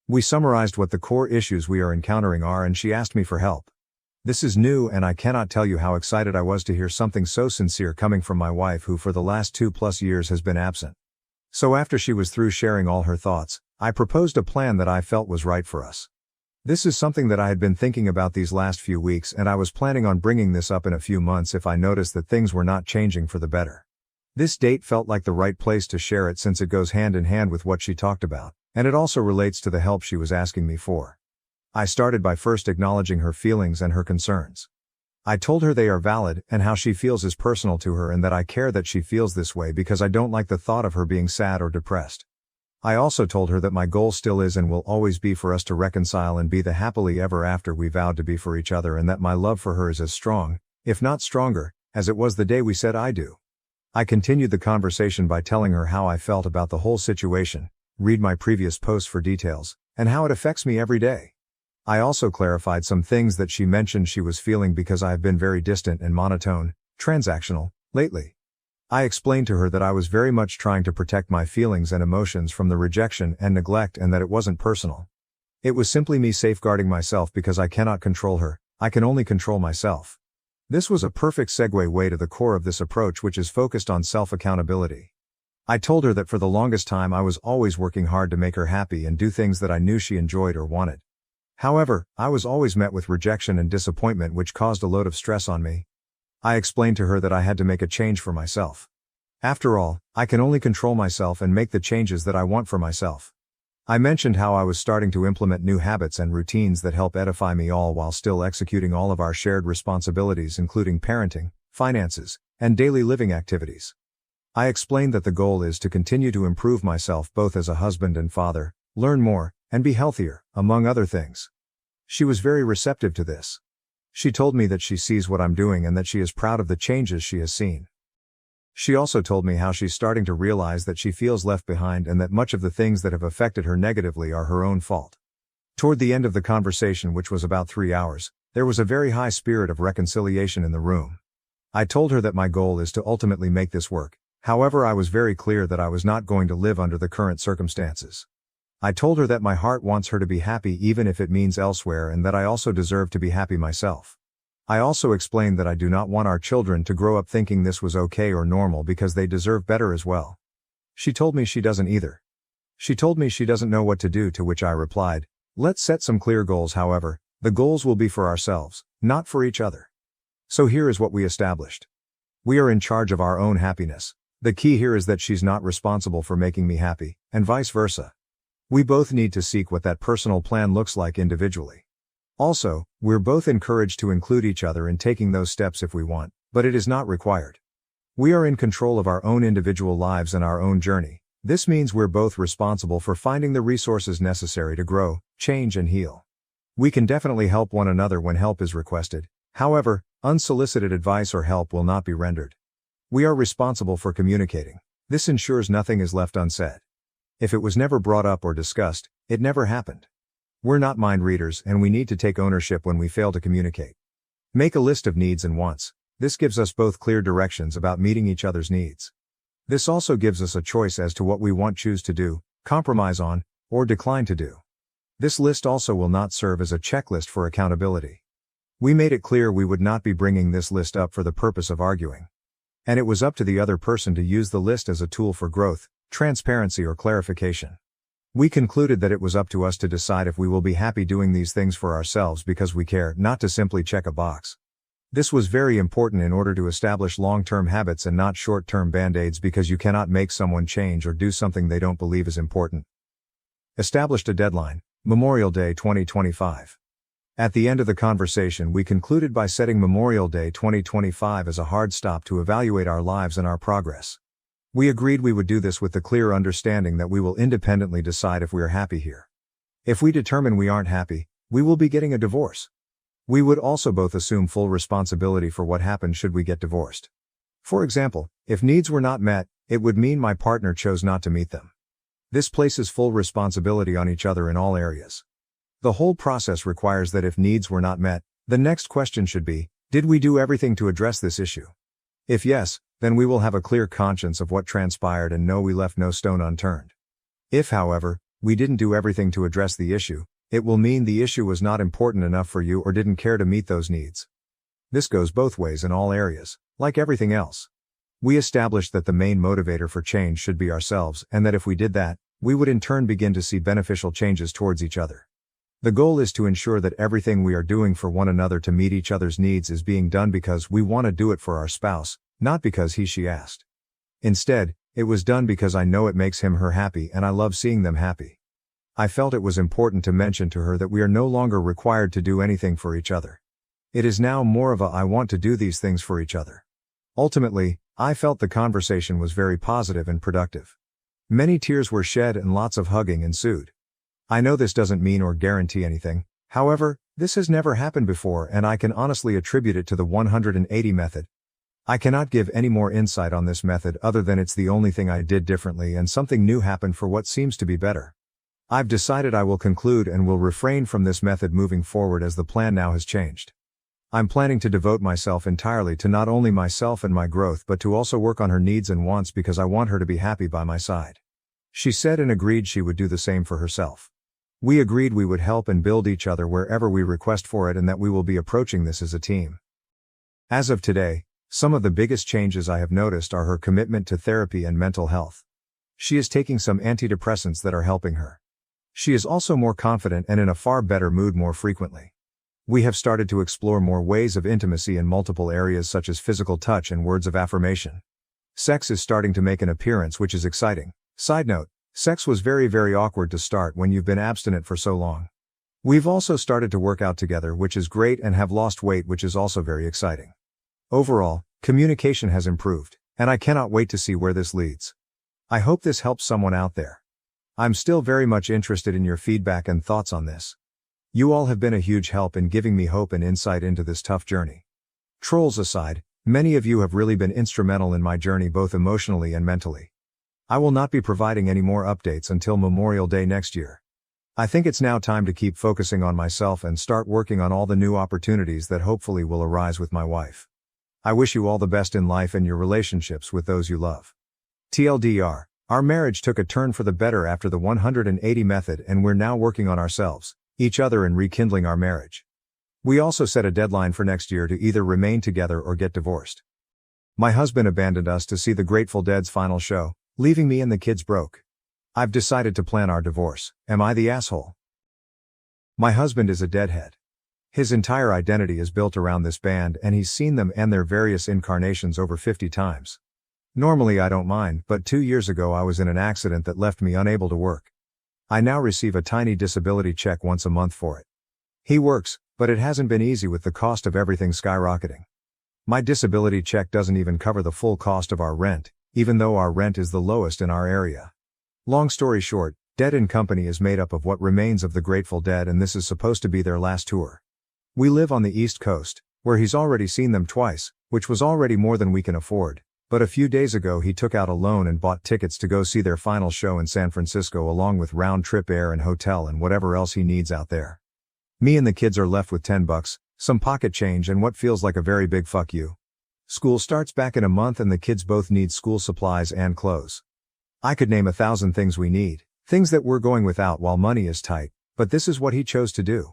We summarized what the core issues we are encountering are and she asked me for help. This is new and I cannot tell you how excited I was to hear something so sincere coming from my wife who for the last 2+ years has been absent. So after she was through sharing all her thoughts, I proposed a plan that I felt was right for us. This is something that I had been thinking about these last few weeks and I was planning on bringing this up in a few months if I noticed that things were not changing for the better. This date felt like the right place to share it since it goes hand in hand with what she talked about, and it also relates to the help she was asking me for. I started by first acknowledging her feelings and her concerns. I told her they are valid and how she feels is personal to her and that I care that she feels this way because I don't like the thought of her being sad or depressed. I also told her that my goal still is and will always be for us to reconcile and be the happily ever after we vowed to be for each other and that my love for her is as strong, if not stronger, as it was the day we said I do. I continued the conversation by telling her how I felt about the whole situation, read my previous posts for details, and how it affects me every day. I also clarified some things that she mentioned she was feeling because I have been very distant and monotone, transactional, lately. I explained to her that I was very much trying to protect my feelings and emotions from the rejection and neglect and that it wasn't personal. It was simply me safeguarding myself because I cannot control her, I can only control myself. This was a perfect segue way to the core of this approach, which is focused on self-accountability. I told her that for the longest time I was always working hard to make her happy and do things that I knew she enjoyed or wanted. However, I was always met with rejection and disappointment which caused a load of stress on me. I explained to her that I had to make a change for myself. After all, I can only control myself and make the changes that I want for myself. I mentioned how I was starting to implement new habits and routines that help edify me all while still executing all of our shared responsibilities including parenting, finances, and daily living activities. I explained that the goal is to continue to improve myself both as a husband and father, learn more, and be healthier, among other things. She was very receptive to this. She told me that she sees what I'm doing and that she is proud of the changes she has seen. She also told me how she's starting to realize that she feels left behind and that much of the things that have affected her negatively are her own fault. Toward the end of the conversation, which was about 3 hours, there was a very high spirit of reconciliation in the room. I told her that my goal is to ultimately make this work, however I was very clear that I was not going to live under the current circumstances. I told her that my heart wants her to be happy even if it means elsewhere and that I also deserve to be happy myself. I also explained that I do not want our children to grow up thinking this was okay or normal because they deserve better as well. She told me she doesn't either. She told me she doesn't know what to do, to which I replied, let's set some clear goals. However, the goals will be for ourselves, not for each other. So here is what we established. We are in charge of our own happiness. The key here is that she's not responsible for making me happy, and vice versa. We both need to seek what that personal plan looks like individually. Also, we're both encouraged to include each other in taking those steps if we want, but it is not required. We are in control of our own individual lives and our own journey. This means we're both responsible for finding the resources necessary to grow, change and heal. We can definitely help one another when help is requested. However, unsolicited advice or help will not be rendered. We are responsible for communicating. This ensures nothing is left unsaid. If it was never brought up or discussed, it never happened. We're not mind readers and we need to take ownership when we fail to communicate. Make a list of needs and wants. This gives us both clear directions about meeting each other's needs. This also gives us a choice as to what we choose to do, compromise on, or decline to do. This list also will not serve as a checklist for accountability. We made it clear we would not be bringing this list up for the purpose of arguing. And it was up to the other person to use the list as a tool for growth, transparency or clarification. We concluded that it was up to us to decide if we will be happy doing these things for ourselves because we care, not to simply check a box. This was very important in order to establish long-term habits and not short-term band-aids, because you cannot make someone change or do something they don't believe is important. Established a deadline, Memorial Day 2025. At the end of the conversation, we concluded by setting Memorial Day 2025 as a hard stop to evaluate our lives and our progress. We agreed we would do this with the clear understanding that we will independently decide if we are happy here. If we determine we aren't happy, we will be getting a divorce. We would also both assume full responsibility for what happened should we get divorced. For example, if needs were not met, it would mean my partner chose not to meet them. This places full responsibility on each other in all areas. The whole process requires that if needs were not met, the next question should be, did we do everything to address this issue? If yes, then we will have a clear conscience of what transpired and know we left no stone unturned. If, however, we didn't do everything to address the issue, it will mean the issue was not important enough for you or didn't care to meet those needs. This goes both ways in all areas, like everything else. We established that the main motivator for change should be ourselves, and that if we did that, we would in turn begin to see beneficial changes towards each other. The goal is to ensure that everything we are doing for one another to meet each other's needs is being done because we want to do it for our spouse, not because she asked. Instead, it was done because I know it makes her happy and I love seeing them happy. I felt it was important to mention to her that we are no longer required to do anything for each other. It is now more of a I want to do these things for each other. Ultimately, I felt the conversation was very positive and productive. Many tears were shed and lots of hugging ensued. I know this doesn't mean or guarantee anything, however, this has never happened before and I can honestly attribute it to the 180 method. I cannot give any more insight on this method other than it's the only thing I did differently and something new happened for what seems to be better. I've decided I will conclude and will refrain from this method moving forward as the plan now has changed. I'm planning to devote myself entirely to not only myself and my growth but to also work on her needs and wants because I want her to be happy by my side. She said and agreed she would do the same for herself. We agreed we would help and build each other wherever we request for it and that we will be approaching this as a team. As of today, some of the biggest changes I have noticed are her commitment to therapy and mental health. She is taking some antidepressants that are helping her. She is also more confident and in a far better mood more frequently. We have started to explore more ways of intimacy in multiple areas such as physical touch and words of affirmation. Sex is starting to make an appearance, which is exciting. Side note, sex was very awkward to start when you've been abstinent for so long. We've also started to work out together, which is great, and have lost weight, which is also very exciting. Overall, communication has improved, and I cannot wait to see where this leads. I hope this helps someone out there. I'm still very much interested in your feedback and thoughts on this. You all have been a huge help in giving me hope and insight into this tough journey. Trolls aside, many of you have really been instrumental in my journey both emotionally and mentally. I will not be providing any more updates until Memorial Day next year. I think it's now time to keep focusing on myself and start working on all the new opportunities that hopefully will arise with my wife. I wish you all the best in life and your relationships with those you love. TLDR, Our marriage took a turn for the better after the 180 method, and we're now working on ourselves, each other, and rekindling our marriage. We also set a deadline for next year to either remain together or get divorced. My husband abandoned us to see the Grateful Dead's final show, leaving me and the kids broke. I've decided to plan our divorce. Am I the asshole? My husband is a deadhead. His entire identity is built around this band, and he's seen them and their various incarnations over 50 times. Normally I don't mind, but 2 years ago I was in an accident that left me unable to work. I now receive a tiny disability check once a month for it. He works, but it hasn't been easy with the cost of everything skyrocketing. My disability check doesn't even cover the full cost of our rent, even though our rent is the lowest in our area. Long story short, Dead & Company is made up of what remains of the Grateful Dead, and this is supposed to be their last tour. We live on the East Coast, where he's already seen them twice, which was already more than we can afford. But a few days ago he took out a loan and bought tickets to go see their final show in San Francisco, along with round-trip air and hotel and whatever else he needs out there. Me and the kids are left with $10, some pocket change, and what feels like a very big fuck you. School starts back in a month and the kids both need school supplies and clothes. I could name 1,000 things we need, things that we're going without while money is tight, but this is what he chose to do.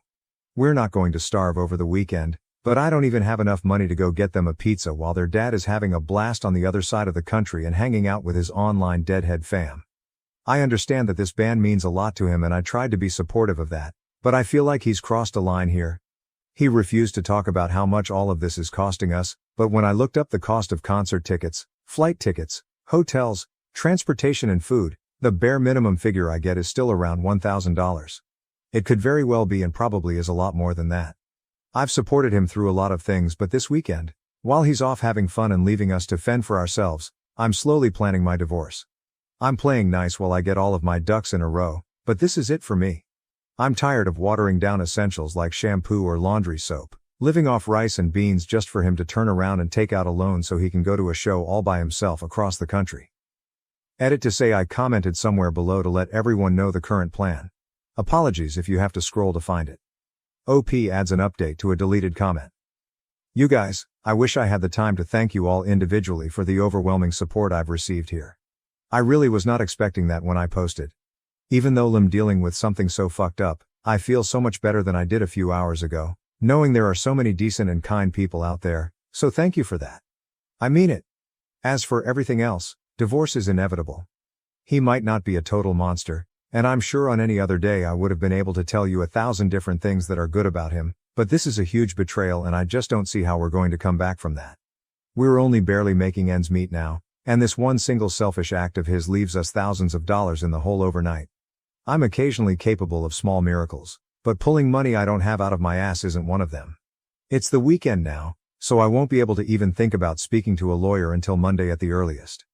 We're not going to starve over the weekend, but I don't even have enough money to go get them a pizza while their dad is having a blast on the other side of the country and hanging out with his online deadhead fam. I understand that this band means a lot to him and I tried to be supportive of that, but I feel like he's crossed a line here. He refused to talk about how much all of this is costing us, but when I looked up the cost of concert tickets, flight tickets, hotels, transportation and food, the bare minimum figure I get is still around $1,000. It could very well be and probably is a lot more than that. I've supported him through a lot of things, but this weekend, while he's off having fun and leaving us to fend for ourselves, I'm slowly planning my divorce. I'm playing nice while I get all of my ducks in a row, but this is it for me. I'm tired of watering down essentials like shampoo or laundry soap, living off rice and beans just for him to turn around and take out a loan so he can go to a show all by himself across the country. Edit to say I commented somewhere below to let everyone know the current plan. Apologies if you have to scroll to find it. OP adds an update to a deleted comment. You guys, I wish I had the time to thank you all individually for the overwhelming support I've received here. I really was not expecting that when I posted. Even though I'm dealing with something so fucked up, I feel so much better than I did a few hours ago, knowing there are so many decent and kind people out there, so thank you for that. I mean it. As for everything else, divorce is inevitable. He might not be a total monster, and I'm sure on any other day I would have been able to tell you 1,000 different things that are good about him, but this is a huge betrayal and I just don't see how we're going to come back from that. We're only barely making ends meet now, and this one single selfish act of his leaves us thousands of dollars in the hole overnight. I'm occasionally capable of small miracles, but pulling money I don't have out of my ass isn't one of them. It's the weekend now, so I won't be able to even think about speaking to a lawyer until Monday at the earliest.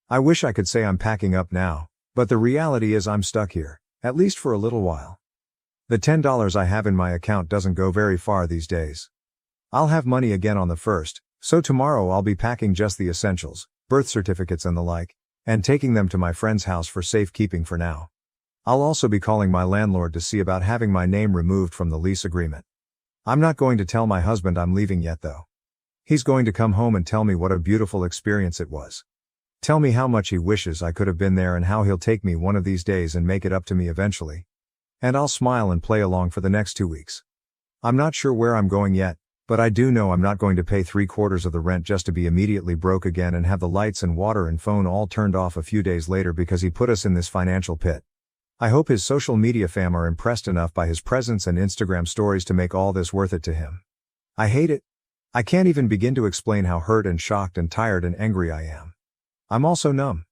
I wish I could say I'm packing up now, but the reality is I'm stuck here, at least for a little while. The $10 I have in my account doesn't go very far these days. I'll have money again on the 1st, so tomorrow I'll be packing just the essentials, birth certificates and the like, and taking them to my friend's house for safekeeping for now. I'll also be calling my landlord to see about having my name removed from the lease agreement. I'm not going to tell my husband I'm leaving yet though. He's going to come home and tell me what a beautiful experience it was. Tell me how much he wishes I could have been there and how he'll take me one of these days and make it up to me eventually. And I'll smile and play along for the next 2 weeks. I'm not sure where I'm going yet, but I do know I'm not going to pay 3/4 of the rent just to be immediately broke again and have the lights and water and phone all turned off a few days later because he put us in this financial pit. I hope his social media fam are impressed enough by his presence and Instagram stories to make all this worth it to him. I hate it. I can't even begin to explain how hurt and shocked and tired and angry I am. I'm also numb.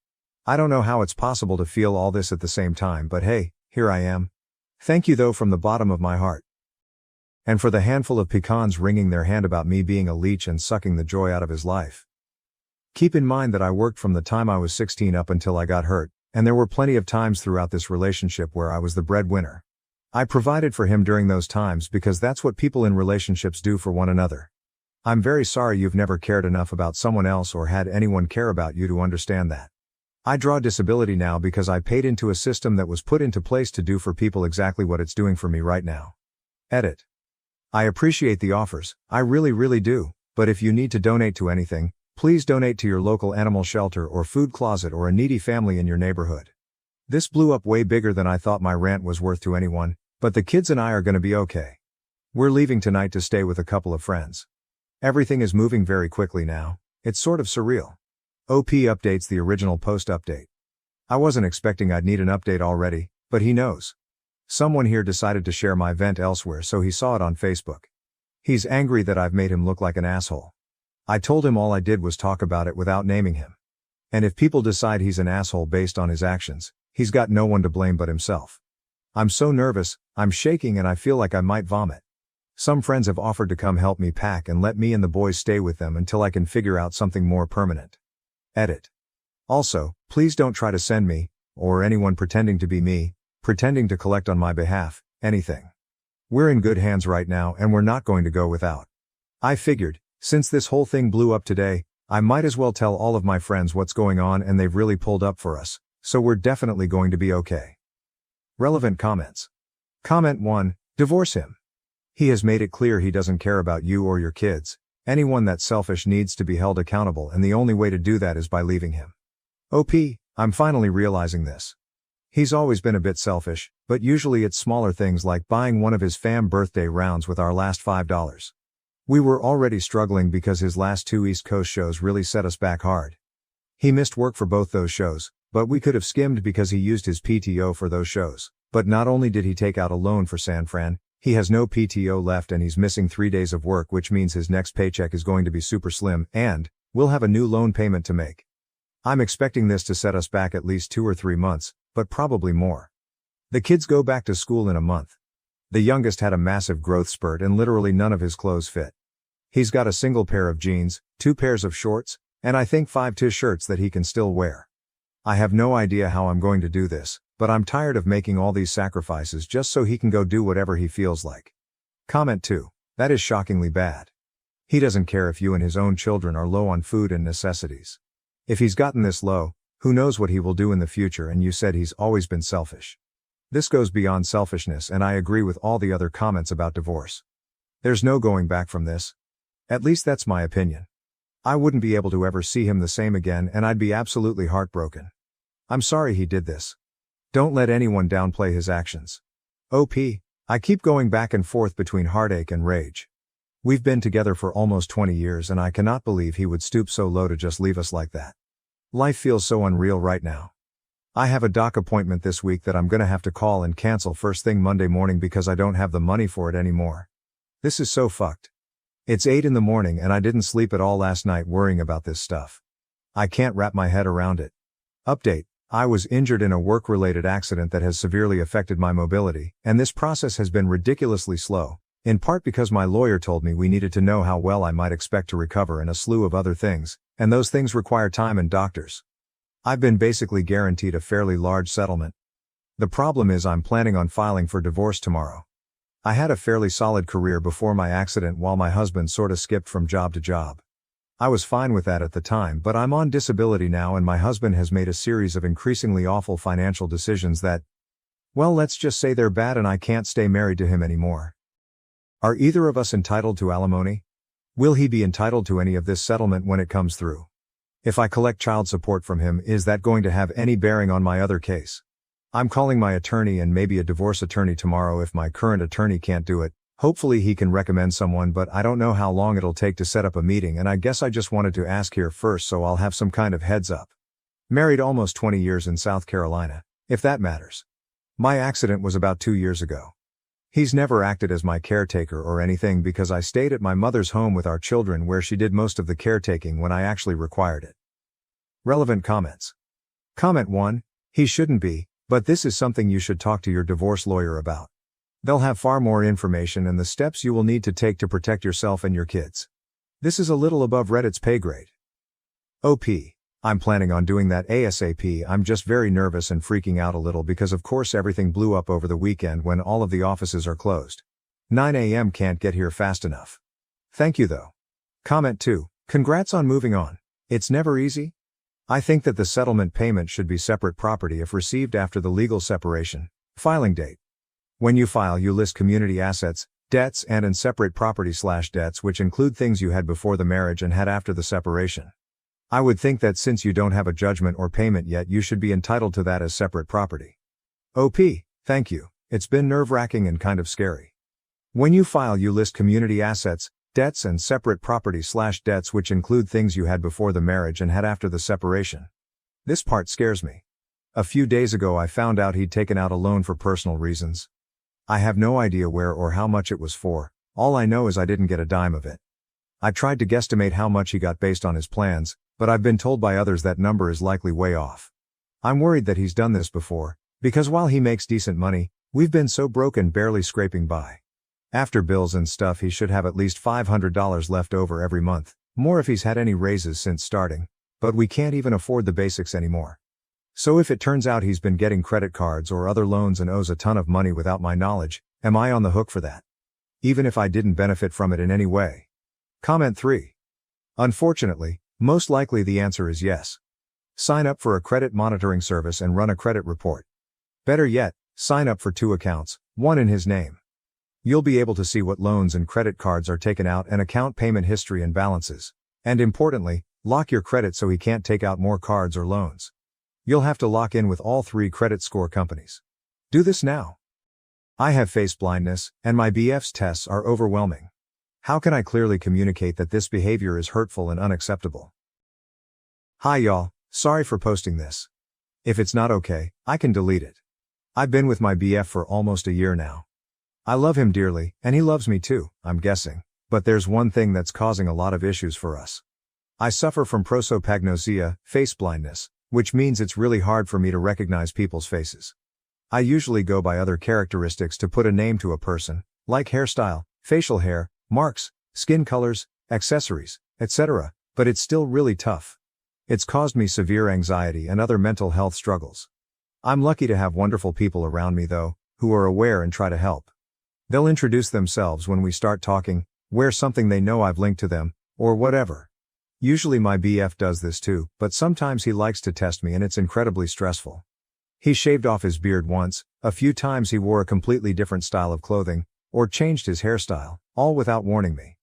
I don't know how it's possible to feel all this at the same time, but hey, here I am. Thank you though from the bottom of my heart. And for the handful of pecans wringing their hand about me being a leech and sucking the joy out of his life. Keep in mind that I worked from the time I was 16 up until I got hurt, and there were plenty of times throughout this relationship where I was the breadwinner. I provided for him during those times because that's what people in relationships do for one another. I'm very sorry you've never cared enough about someone else or had anyone care about you to understand that. I draw disability now because I paid into a system that was put into place to do for people exactly what it's doing for me right now. Edit. I appreciate the offers, I really do, but if you need to donate to anything, Please donate to your local animal shelter or food closet or a needy family in your neighborhood. This blew up way bigger than I thought my rant was worth to anyone, but the kids and I are gonna be okay. We're leaving tonight to stay with a couple of friends. Everything is moving very quickly now, it's sort of surreal. OP updates the original post update. I wasn't expecting I'd need an update already, but he knows. Someone here decided to share my vent elsewhere so he saw it on Facebook. He's angry that I've made him look like an asshole. I told him all I did was talk about it without naming him. And if people decide he's an asshole based on his actions, he's got no one to blame but himself. I'm so nervous, I'm shaking and I feel like I might vomit. Some friends have offered to come help me pack and let me and the boys stay with them until I can figure out something more permanent. Edit. Also, please don't try to send me, or anyone pretending to be me, pretending to collect on my behalf, anything. We're in good hands right now and we're not going to go without. I figured, since this whole thing blew up today, I might as well tell all of my friends what's going on and they've really pulled up for us, so we're definitely going to be okay. Relevant comments. Comment 1, divorce him. He has made it clear he doesn't care about you or your kids. Anyone that's selfish needs to be held accountable and the only way to do that is by leaving him. OP, I'm finally realizing this. He's always been a bit selfish, but usually it's smaller things like buying one of his fam birthday rounds with our last $5. We were already struggling because his last 2 East Coast shows really set us back hard. He missed work for both those shows, but we could have skimmed because he used his PTO for those shows. But not only did he take out a loan for San Fran, he has no PTO left and he's missing 3 days of work, which means his next paycheck is going to be super slim and we'll have a new loan payment to make. I'm expecting this to set us back at least 2 or 3 months, but probably more. The kids go back to school in a month. The youngest had a massive growth spurt and literally none of his clothes fit. He's got a single pair of jeans, 2 pairs of shorts, and I think 5 t-shirts that he can still wear. I have no idea how I'm going to do this, but I'm tired of making all these sacrifices just so he can go do whatever he feels like. Comment 2. That is shockingly bad. He doesn't care if you and his own children are low on food and necessities. If he's gotten this low, who knows what he will do in the future, and you said he's always been selfish. This goes beyond selfishness and I agree with all the other comments about divorce. There's no going back from this. At least that's my opinion. I wouldn't be able to ever see him the same again and I'd be absolutely heartbroken. I'm sorry he did this. Don't let anyone downplay his actions. OP, I keep going back and forth between heartache and rage. We've been together for almost 20 years and I cannot believe he would stoop so low to just leave us like that. Life feels so unreal right now. I have a doc appointment this week that I'm gonna have to call and cancel first thing Monday morning because I don't have the money for it anymore. This is so fucked. It's 8 in the morning and I didn't sleep at all last night worrying about this stuff. I can't wrap my head around it. Update. I was injured in a work-related accident that has severely affected my mobility, and this process has been ridiculously slow, in part because my lawyer told me we needed to know how well I might expect to recover and a slew of other things, and those things require time and doctors. I've been basically guaranteed a fairly large settlement. The problem is I'm planning on filing for divorce tomorrow. I had a fairly solid career before my accident while my husband sorta skipped from job to job. I was fine with that at the time, but I'm on disability now and my husband has made a series of increasingly awful financial decisions that, well, let's just say they're bad and I can't stay married to him anymore. Are either of us entitled to alimony? Will he be entitled to any of this settlement when it comes through? If I collect child support from him, is that going to have any bearing on my other case? I'm calling my attorney and maybe a divorce attorney tomorrow if my current attorney can't do it. Hopefully he can recommend someone, but I don't know how long it'll take to set up a meeting and I guess I just wanted to ask here first so I'll have some kind of heads up. Married almost 20 years in South Carolina, if that matters. My accident was about 2 years ago. He's never acted as my caretaker or anything because I stayed at my mother's home with our children where she did most of the caretaking when I actually required it. Relevant comments. Comment 1. He shouldn't be, but this is something you should talk to your divorce lawyer about. They'll have far more information and the steps you will need to take to protect yourself and your kids. This is a little above Reddit's pay grade. OP. I'm planning on doing that ASAP. I'm just very nervous and freaking out a little because of course everything blew up over the weekend when all of the offices are closed. 9 a.m. can't get here fast enough. Thank you though. Comment 2. Congrats on moving on. It's never easy. I think that the settlement payment should be separate property if received after the legal separation. Filing date. When you file, you list community assets, debts and separate property/debts which include things you had before the marriage and had after the separation. I would think that since you don't have a judgment or payment yet, you should be entitled to that as separate property. OP, thank you. It's been nerve-wracking and kind of scary. When you file, you list community assets, debts and separate property/debts, which include things you had before the marriage and had after the separation. This part scares me. A few days ago I found out he'd taken out a loan for personal reasons. I have no idea where or how much it was for. All I know is I didn't get a dime of it. I tried to guesstimate how much he got based on his plans, but I've been told by others that number is likely way off. I'm worried that he's done this before, because while he makes decent money, we've been so broken barely scraping by. After bills and stuff, he should have at least $500 left over every month, more if he's had any raises since starting, but we can't even afford the basics anymore. So if it turns out he's been getting credit cards or other loans and owes a ton of money without my knowledge, am I on the hook for that? Even if I didn't benefit from it in any way? Comment 3. Unfortunately, most likely the answer is yes. Sign up for a credit monitoring service and run a credit report. Better yet, sign up for 2 accounts, one in his name. You'll be able to see what loans and credit cards are taken out and account payment history and balances. And importantly, lock your credit so he can't take out more cards or loans. You'll have to lock in with all 3 credit score companies. Do this now. I have face blindness, and my BF's tests are overwhelming. How can I clearly communicate that this behavior is hurtful and unacceptable? Hi y'all, sorry for posting this. If it's not okay, I can delete it. I've been with my BF for almost a year now. I love him dearly, and he loves me too, I'm guessing, but there's one thing that's causing a lot of issues for us. I suffer from prosopagnosia, face blindness, which means it's really hard for me to recognize people's faces. I usually go by other characteristics to put a name to a person, like hairstyle, facial hair, marks, skin colors, accessories, etc., but it's still really tough. It's caused me severe anxiety and other mental health struggles. I'm lucky to have wonderful people around me though, who are aware and try to help. They'll introduce themselves when we start talking, wear something they know I've linked to them, or whatever. Usually my BF does this too, but sometimes he likes to test me and it's incredibly stressful. He shaved off his beard once, a few times he wore a completely different style of clothing, or changed his hairstyle, all without warning me.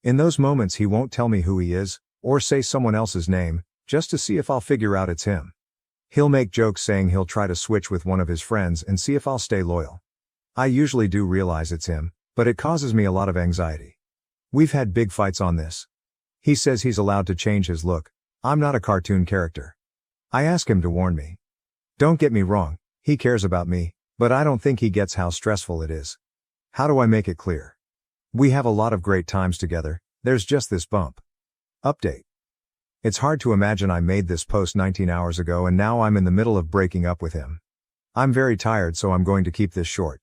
In those moments he won't tell me who he is, or say someone else's name, just to see if I'll figure out it's him. He'll make jokes saying he'll try to switch with one of his friends and see if I'll stay loyal. I usually do realize it's him, but it causes me a lot of anxiety. We've had big fights on this. He says he's allowed to change his look. I'm not a cartoon character. I ask him to warn me. Don't get me wrong, he cares about me, but I don't think he gets how stressful it is. How do I make it clear? We have a lot of great times together, there's just this bump. Update. It's hard to imagine I made this post 19 hours ago and now I'm in the middle of breaking up with him. I'm very tired, so I'm going to keep this short.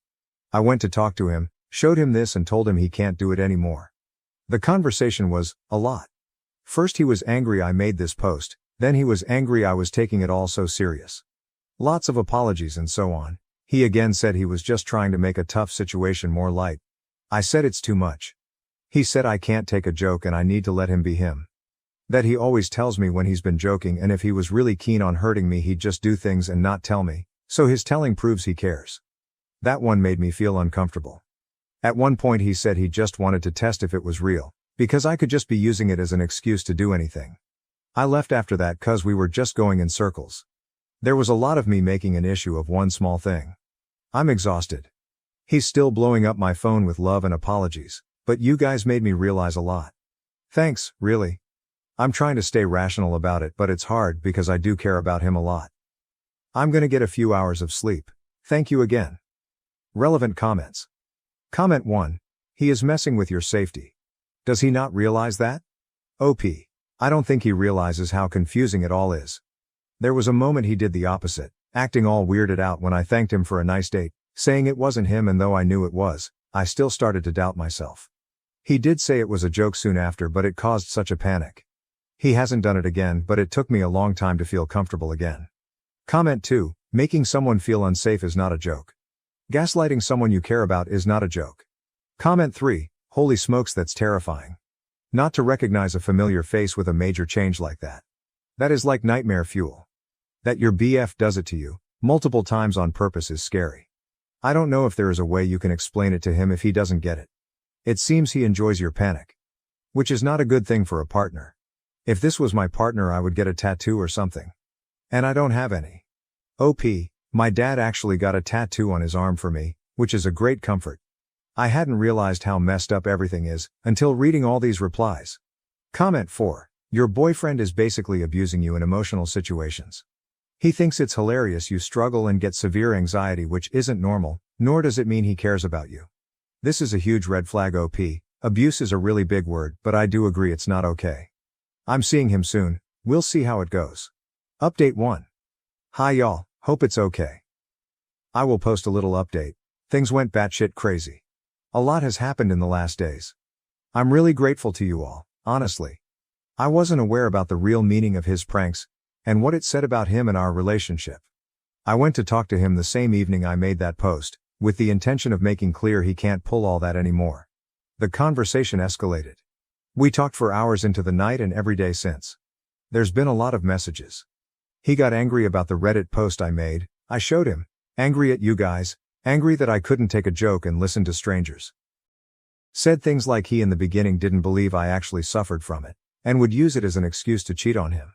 I went to talk to him, showed him this and told him he can't do it anymore. The conversation was a lot. First he was angry I made this post, then he was angry I was taking it all so serious. Lots of apologies and so on. He again said he was just trying to make a tough situation more light. I said it's too much. He said I can't take a joke and I need to let him be him. That he always tells me when he's been joking, and if he was really keen on hurting me he'd just do things and not tell me, so his telling proves he cares. That one made me feel uncomfortable. At one point he said he just wanted to test if it was real, because I could just be using it as an excuse to do anything. I left after that cause we were just going in circles. There was a lot of me making an issue of one small thing. I'm exhausted. He's still blowing up my phone with love and apologies, but you guys made me realize a lot. Thanks, really. I'm trying to stay rational about it, but it's hard because I do care about him a lot. I'm gonna get a few hours of sleep. Thank you again. Relevant comments. Comment 1. He is messing with your safety. Does he not realize that? OP. I don't think he realizes how confusing it all is. There was a moment he did the opposite, acting all weirded out when I thanked him for a nice date, saying it wasn't him, and though I knew it was, I still started to doubt myself. He did say it was a joke soon after, but it caused such a panic. He hasn't done it again, but it took me a long time to feel comfortable again. Comment 2. Making someone feel unsafe is not a joke. Gaslighting someone you care about is not a joke. Comment 3. Holy smokes, that's terrifying. Not to recognize a familiar face with a major change like that. That is like nightmare fuel. That your BF does it to you, multiple times on purpose, is scary. I don't know if there is a way you can explain it to him if he doesn't get it. It seems he enjoys your panic. Which is not a good thing for a partner. If this was my partner, I would get a tattoo or something. And I don't have any. OP, my dad actually got a tattoo on his arm for me, which is a great comfort. I hadn't realized how messed up everything is until reading all these replies. Comment 4. Your boyfriend is basically abusing you in emotional situations. He thinks it's hilarious you struggle and get severe anxiety, which isn't normal, nor does it mean he cares about you. This is a huge red flag. OP, abuse is a really big word, but I do agree it's not okay. I'm seeing him soon, we'll see how it goes. Update 1. Hi y'all, hope it's okay. I will post a little update. Things went batshit crazy. A lot has happened in the last days. I'm really grateful to you all, honestly. I wasn't aware about the real meaning of his pranks, and what it said about him and our relationship. I went to talk to him the same evening I made that post, with the intention of making clear he can't pull all that anymore. The conversation escalated. We talked for hours into the night and every day since. There's been a lot of messages. He got angry about the Reddit post I made. I showed him. Angry at you guys. Angry that I couldn't take a joke and listen to strangers. Said things like he in the beginning didn't believe I actually suffered from it, and would use it as an excuse to cheat on him.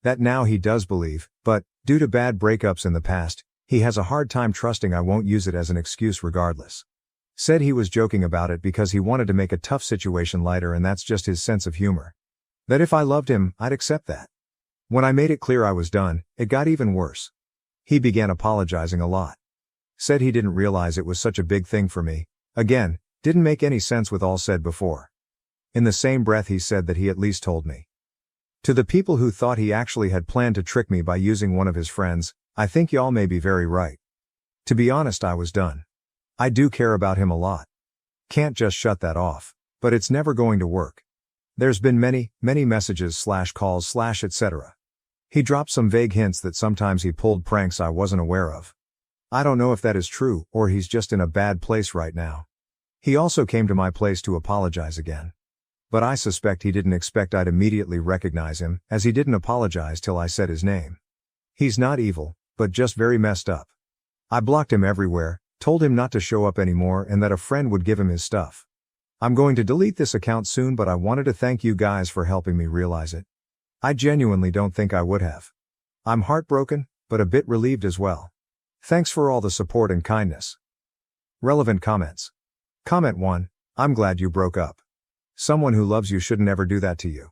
That now he does believe, but, due to bad breakups in the past, he has a hard time trusting I won't use it as an excuse regardless. Said he was joking about it because he wanted to make a tough situation lighter, and that's just his sense of humor. That if I loved him, I'd accept that. When I made it clear I was done, it got even worse. He began apologizing a lot. Said he didn't realize it was such a big thing for me. Again, didn't make any sense with all said before. In the same breath he said that he at least told me. To the people who thought he actually had planned to trick me by using one of his friends, I think y'all may be very right. To be honest, I was done. I do care about him a lot. Can't just shut that off, but it's never going to work. There's been many messages / calls / etc. He dropped some vague hints that sometimes he pulled pranks I wasn't aware of. I don't know if that is true, or he's just in a bad place right now. He also came to my place to apologize again. But I suspect he didn't expect I'd immediately recognize him, as he didn't apologize till I said his name. He's not evil, but just very messed up. I blocked him everywhere, told him not to show up anymore, and that a friend would give him his stuff. I'm going to delete this account soon, but I wanted to thank you guys for helping me realize it. I genuinely don't think I would have. I'm heartbroken, but a bit relieved as well. Thanks for all the support and kindness. Relevant comments. Comment 1. I'm glad you broke up. Someone who loves you shouldn't ever do that to you.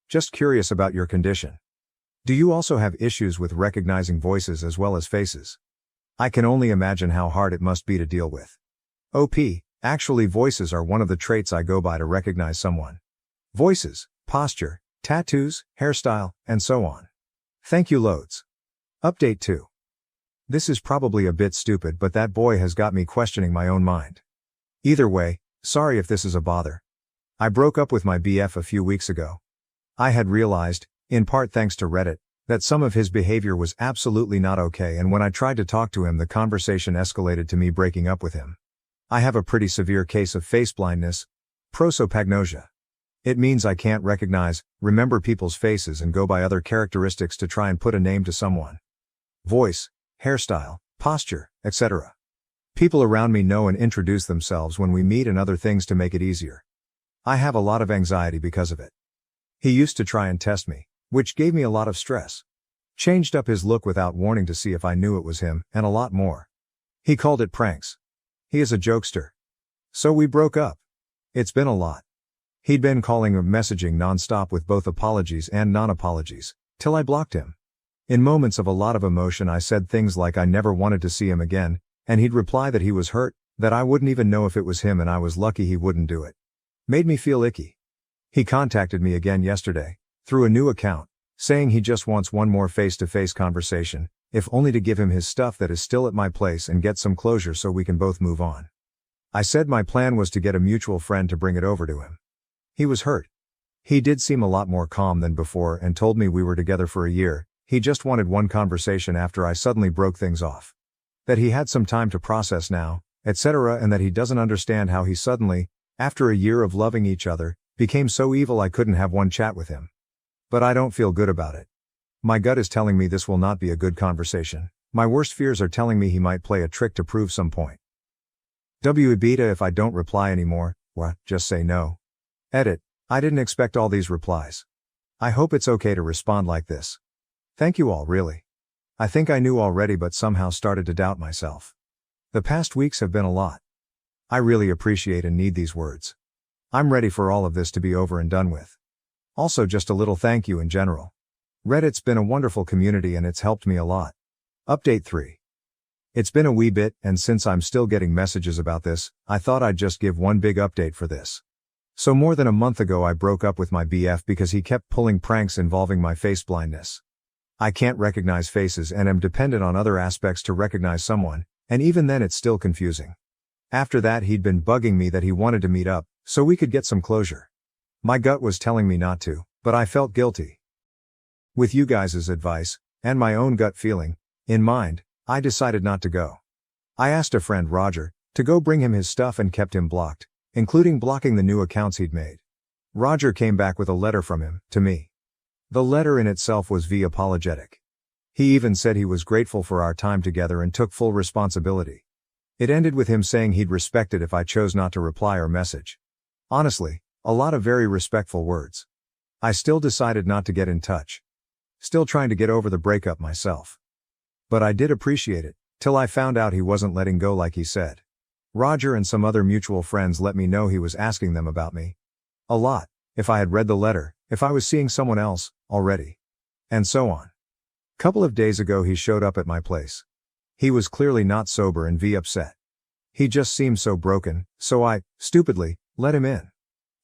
Just curious about your condition. Do you also have issues with recognizing voices as well as faces? I can only imagine how hard it must be to deal with. OP, actually voices are one of the traits I go by to recognize someone. Voices, posture, tattoos, hairstyle, and so on. Thank you loads. Update 2. This is probably a bit stupid, but that boy has got me questioning my own mind. Either way, sorry if this is a bother. I broke up with my BF a few weeks ago. I had realized, in part thanks to Reddit, that some of his behavior was absolutely not okay, and when I tried to talk to him, the conversation escalated to me breaking up with him. I have a pretty severe case of face blindness, prosopagnosia. It means I can't remember people's faces and go by other characteristics to try and put a name to someone. Voice, hairstyle, posture, etc. People around me know and introduce themselves when we meet and other things to make it easier. I have a lot of anxiety because of it. He used to try and test me, which gave me a lot of stress. Changed up his look without warning to see if I knew it was him, and a lot more. He called it pranks. He is a jokester. So we broke up. It's been a lot. He'd been calling or messaging non-stop with both apologies and non-apologies, till I blocked him. In moments of a lot of emotion I said things like I never wanted to see him again, and he'd reply that he was hurt, that I wouldn't even know if it was him and I was lucky he wouldn't do it. Made me feel icky. He contacted me again yesterday, through a new account, saying he just wants one more face-to-face conversation, if only to give him his stuff that is still at my place and get some closure so we can both move on. I said my plan was to get a mutual friend to bring it over to him. He was hurt. He did seem a lot more calm than before and told me we were together for a year. He just wanted one conversation after I suddenly broke things off. That he had some time to process now, etc., and that he doesn't understand how he suddenly, after a year of loving each other, became so evil I couldn't have one chat with him. But I don't feel good about it. My gut is telling me this will not be a good conversation. My worst fears are telling me he might play a trick to prove some point. AITA, if I don't reply anymore, just say no. Edit. I didn't expect all these replies. I hope it's okay to respond like this. Thank you all, really. I think I knew already but somehow started to doubt myself. The past weeks have been a lot. I really appreciate and need these words. I'm ready for all of this to be over and done with. Also just a little thank you in general. Reddit's been a wonderful community and it's helped me a lot. Update 3. It's been a wee bit, and since I'm still getting messages about this, I thought I'd just give one big update for this. So more than a month ago I broke up with my BF because he kept pulling pranks involving my face blindness. I can't recognize faces and am dependent on other aspects to recognize someone, and even then it's still confusing. After that he'd been bugging me that he wanted to meet up, so we could get some closure. My gut was telling me not to, but I felt guilty. With you guys' advice, and my own gut feeling in mind, I decided not to go. I asked a friend, Roger, to go bring him his stuff and kept him blocked, including blocking the new accounts he'd made. Roger came back with a letter from him, to me. The letter in itself was apologetic. He even said he was grateful for our time together and took full responsibility. It ended with him saying he'd respect it if I chose not to reply or message. Honestly, a lot of very respectful words. I still decided not to get in touch. Still trying to get over the breakup myself. But I did appreciate it, till I found out he wasn't letting go like he said. Roger and some other mutual friends let me know he was asking them about me. A lot, if I had read the letter, if I was seeing someone else, already. And so on. Couple of days ago he showed up at my place. He was clearly not sober and upset. He just seemed so broken, so I, stupidly, let him in.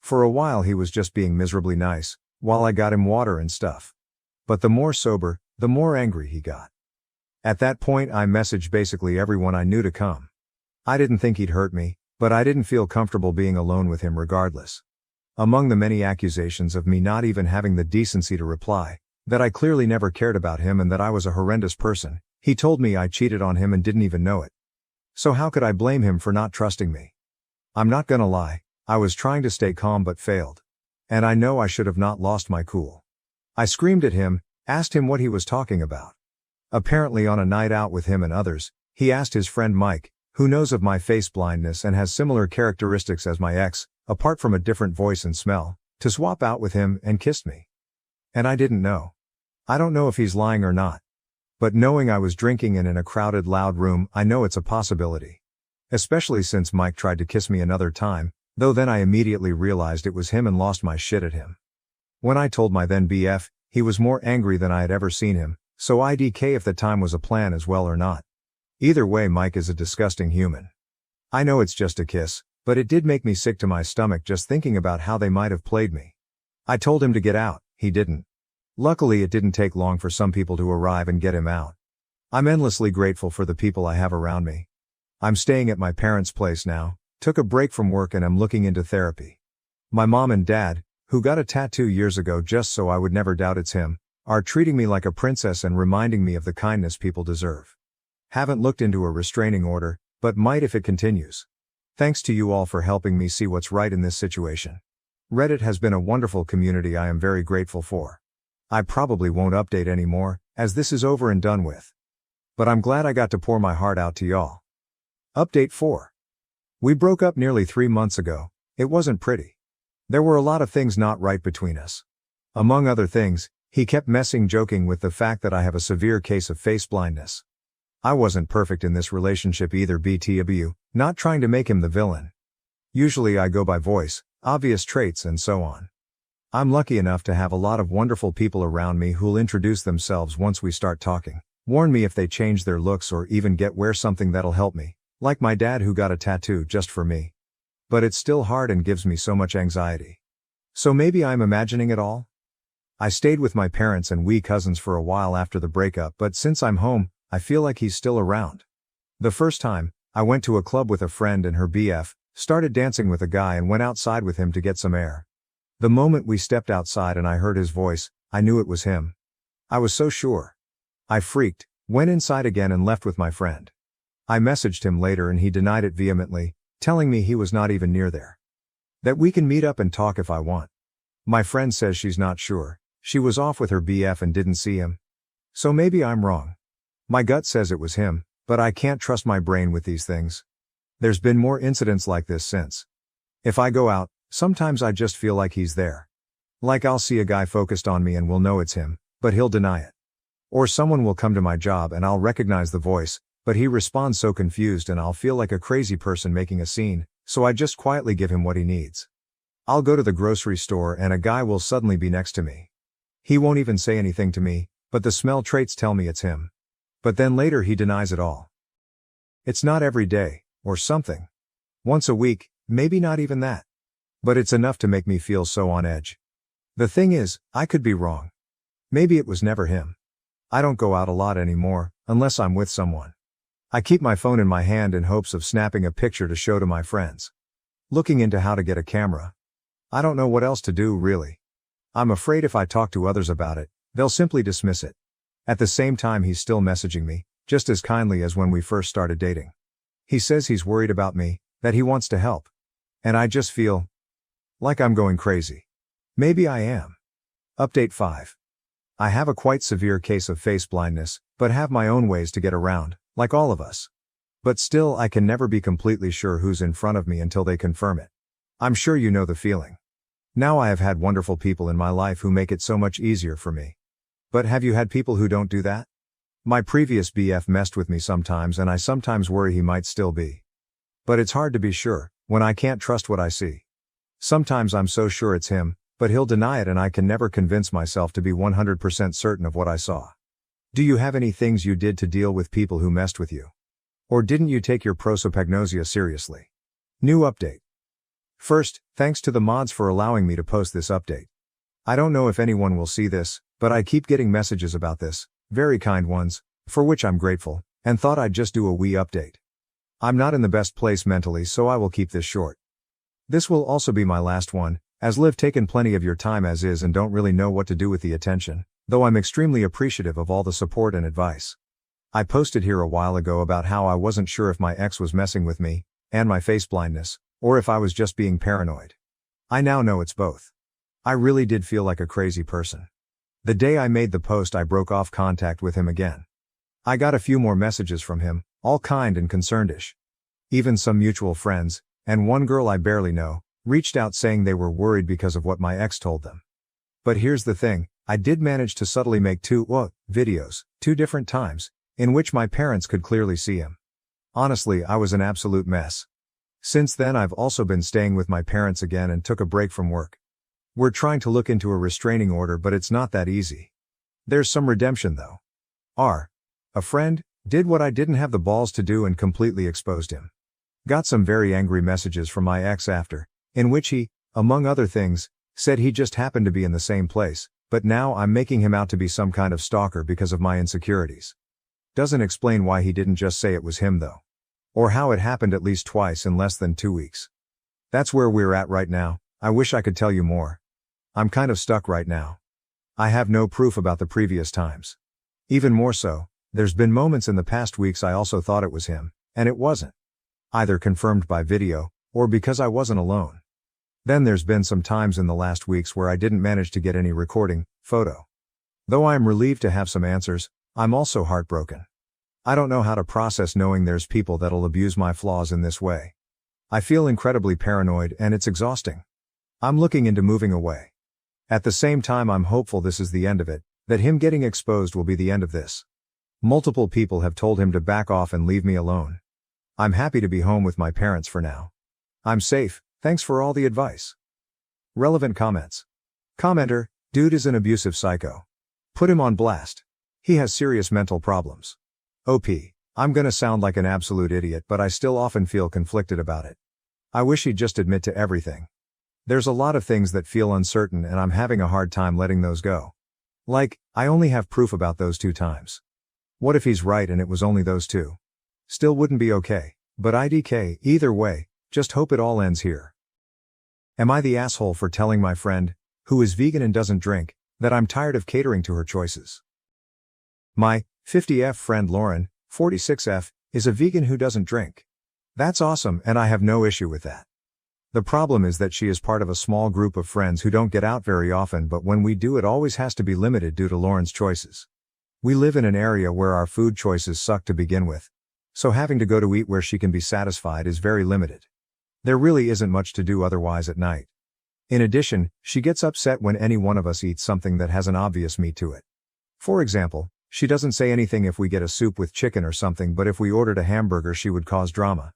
For a while he was just being miserably nice, while I got him water and stuff. But the more sober, the more angry he got. At that point I messaged basically everyone I knew to come. I didn't think he'd hurt me, but I didn't feel comfortable being alone with him regardless. Among the many accusations of me not even having the decency to reply, that I clearly never cared about him and that I was a horrendous person, he told me I cheated on him and didn't even know it. So how could I blame him for not trusting me? I'm not gonna lie, I was trying to stay calm but failed. And I know I should have not lost my cool. I screamed at him, asked him what he was talking about. Apparently on a night out with him and others, he asked his friend Mike, who knows of my face blindness and has similar characteristics as my ex, apart from a different voice and smell, to swap out with him and kissed me. And I didn't know. I don't know if he's lying or not. But knowing I was drinking and in a crowded loud room, I know it's a possibility. Especially since Mike tried to kiss me another time, though then I immediately realized it was him and lost my shit at him. When I told my then BF, he was more angry than I had ever seen him, so IDK if the time was a plan as well or not. Either way Mike is a disgusting human. I know it's just a kiss, but it did make me sick to my stomach just thinking about how they might have played me. I told him to get out, he didn't. Luckily it didn't take long for some people to arrive and get him out. I'm endlessly grateful for the people I have around me. I'm staying at my parents' place now, took a break from work and am looking into therapy. My mom and dad, who got a tattoo years ago just so I would never doubt it's him, are treating me like a princess and reminding me of the kindness people deserve. Haven't looked into a restraining order, but might if it continues. Thanks to you all for helping me see what's right in this situation. Reddit has been a wonderful community I am very grateful for. I probably won't update anymore, as this is over and done with. But I'm glad I got to pour my heart out to y'all. Update 4. We broke up nearly 3 months ago. It wasn't pretty. There were a lot of things not right between us. Among other things, he kept joking with the fact that I have a severe case of face blindness. I wasn't perfect in this relationship either BTW, not trying to make him the villain. Usually I go by voice, obvious traits and so on. I'm lucky enough to have a lot of wonderful people around me who'll introduce themselves once we start talking, warn me if they change their looks or even wear something that'll help me, like my dad who got a tattoo just for me. But it's still hard and gives me so much anxiety. So maybe I'm imagining it all? I stayed with my parents and wee cousins for a while after the breakup, but since I'm home, I feel like he's still around. The first time, I went to a club with a friend and her BF, started dancing with a guy and went outside with him to get some air. The moment we stepped outside and I heard his voice, I knew it was him. I was so sure. I freaked, went inside again and left with my friend. I messaged him later and he denied it vehemently, telling me he was not even near there. That we can meet up and talk if I want. My friend says she's not sure. She was off with her BF and didn't see him. So maybe I'm wrong. My gut says it was him, but I can't trust my brain with these things. There's been more incidents like this since. If I go out, sometimes I just feel like he's there. Like I'll see a guy focused on me and will know it's him, but he'll deny it. Or someone will come to my job and I'll recognize the voice, but he responds so confused and I'll feel like a crazy person making a scene, so I just quietly give him what he needs. I'll go to the grocery store and a guy will suddenly be next to me. He won't even say anything to me, but the smell traits tell me it's him. But then later he denies it all. It's not every day, or something. Once a week, maybe not even that. But it's enough to make me feel so on edge. The thing is, I could be wrong. Maybe it was never him. I don't go out a lot anymore, unless I'm with someone. I keep my phone in my hand in hopes of snapping a picture to show to my friends. Looking into how to get a camera. I don't know what else to do, really. I'm afraid if I talk to others about it, they'll simply dismiss it. At the same time, he's still messaging me, just as kindly as when we first started dating. He says he's worried about me, that he wants to help. And I just feel like I'm going crazy. Maybe I am. Update 5. I have a quite severe case of face blindness, but have my own ways to get around, like all of us. But still, I can never be completely sure who's in front of me until they confirm it. I'm sure you know the feeling. Now I have had wonderful people in my life who make it so much easier for me. But have you had people who don't do that? My previous BF messed with me sometimes and I sometimes worry he might still be. But it's hard to be sure, when I can't trust what I see. Sometimes I'm so sure it's him, but he'll deny it and I can never convince myself to be 100% certain of what I saw. Do you have any things you did to deal with people who messed with you? Or didn't you take your prosopagnosia seriously? New update. First, thanks to the mods for allowing me to post this update. I don't know if anyone will see this, but I keep getting messages about this, very kind ones, for which I'm grateful, and thought I'd just do a wee update. I'm not in the best place mentally, so I will keep this short. This will also be my last one, as Liv taken plenty of your time as is and don't really know what to do with the attention, though I'm extremely appreciative of all the support and advice. I posted here a while ago about how I wasn't sure if my ex was messing with me, and my face blindness, or if I was just being paranoid. I now know it's both. I really did feel like a crazy person. The day I made the post, I broke off contact with him again. I got a few more messages from him, all kind and concerned-ish. Even some mutual friends, and one girl I barely know, reached out saying they were worried because of what my ex told them. But here's the thing, I did manage to subtly make two videos, 2 different times, in which my parents could clearly see him. Honestly, I was an absolute mess. Since then I've also been staying with my parents again and took a break from work. We're trying to look into a restraining order, but it's not that easy. There's some redemption though. A friend did what I didn't have the balls to do and completely exposed him. Got some very angry messages from my ex after, in which he, among other things, said he just happened to be in the same place, but now I'm making him out to be some kind of stalker because of my insecurities. Doesn't explain why he didn't just say it was him though. Or how it happened at least twice in less than 2 weeks. That's where we're at right now. I wish I could tell you more. I'm kind of stuck right now. I have no proof about the previous times. Even more so, there's been moments in the past weeks I also thought it was him, and it wasn't. Either confirmed by video, or because I wasn't alone. Then there's been some times in the last weeks where I didn't manage to get any recording, photo. Though I am relieved to have some answers, I'm also heartbroken. I don't know how to process knowing there's people that'll abuse my flaws in this way. I feel incredibly paranoid and it's exhausting. I'm looking into moving away. At the same time, I'm hopeful this is the end of it, that him getting exposed will be the end of this. Multiple people have told him to back off and leave me alone. I'm happy to be home with my parents for now. I'm safe, thanks for all the advice. Relevant comments. Commenter, dude is an abusive psycho. Put him on blast. He has serious mental problems. OP, I'm gonna sound like an absolute idiot, but I still often feel conflicted about it. I wish he'd just admit to everything. There's a lot of things that feel uncertain and I'm having a hard time letting those go. Like, I only have proof about those 2 times. What if he's right and it was only those 2? Still wouldn't be okay, but IDK, either way, just hope it all ends here. Am I the asshole for telling my friend, who is vegan and doesn't drink, that I'm tired of catering to her choices? My 50F friend Lauren, 46F, is a vegan who doesn't drink. That's awesome and I have no issue with that. The problem is that she is part of a small group of friends who don't get out very often, but when we do it always has to be limited due to Lauren's choices. We live in an area where our food choices suck to begin with. So having to go to eat where she can be satisfied is very limited. There really isn't much to do otherwise at night. In addition, she gets upset when any one of us eats something that has an obvious meat to it. For example, she doesn't say anything if we get a soup with chicken or something, but if we ordered a hamburger she would cause drama.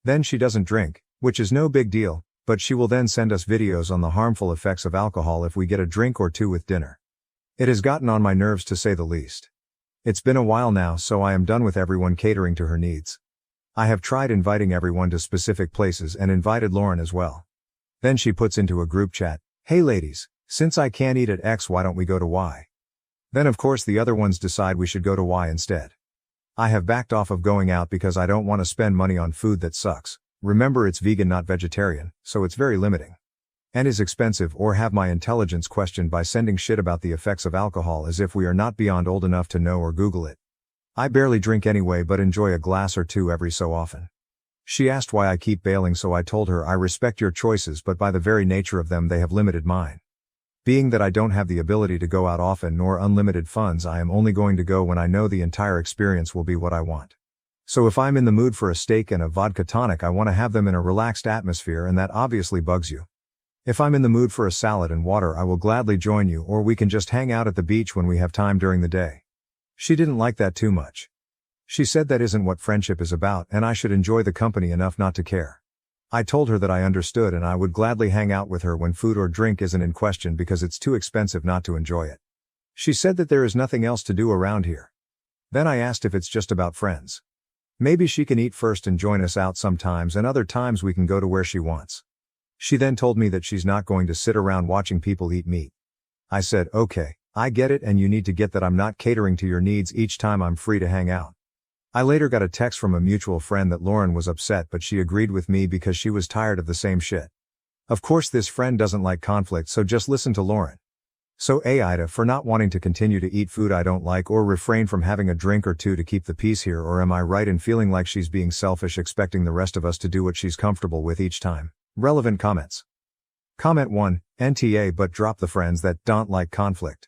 Then she doesn't drink, which is no big deal, but she will then send us videos on the harmful effects of alcohol if we get a drink or two with dinner. It has gotten on my nerves to say the least. It's been a while now, so I am done with everyone catering to her needs. I have tried inviting everyone to specific places and invited Lauren as well. Then she puts into a group chat, "Hey ladies, since I can't eat at X, why don't we go to Y?" Then of course the other ones decide we should go to Y instead. I have backed off of going out because I don't want to spend money on food that sucks. Remember, it's vegan, not vegetarian, so it's very limiting. And is expensive, or have my intelligence questioned by sending shit about the effects of alcohol as if we are not beyond old enough to know or Google it. I barely drink anyway, but enjoy a glass or two every so often. She asked why I keep bailing, so I told her I respect your choices, but by the very nature of them they have limited mine. Being that I don't have the ability to go out often nor unlimited funds, I am only going to go when I know the entire experience will be what I want. So if I'm in the mood for a steak and a vodka tonic, I want to have them in a relaxed atmosphere, and that obviously bugs you. If I'm in the mood for a salad and water, I will gladly join you, or we can just hang out at the beach when we have time during the day. She didn't like that too much. She said that isn't what friendship is about, and I should enjoy the company enough not to care. I told her that I understood and I would gladly hang out with her when food or drink isn't in question because it's too expensive not to enjoy it. She said that there is nothing else to do around here. Then I asked if it's just about friends. Maybe she can eat first and join us out sometimes, and other times we can go to where she wants. She then told me that she's not going to sit around watching people eat meat. I said, okay, I get it, and you need to get that I'm not catering to your needs each time I'm free to hang out. I later got a text from a mutual friend that Lauren was upset, but she agreed with me because she was tired of the same shit. Of course this friend doesn't like conflict, so just listen to Lauren. So AITA, for not wanting to continue to eat food I don't like or refrain from having a drink or two to keep the peace here, or am I right in feeling like she's being selfish, expecting the rest of us to do what she's comfortable with each time? Relevant comments. Comment 1, NTA, but drop the friends that don't like conflict.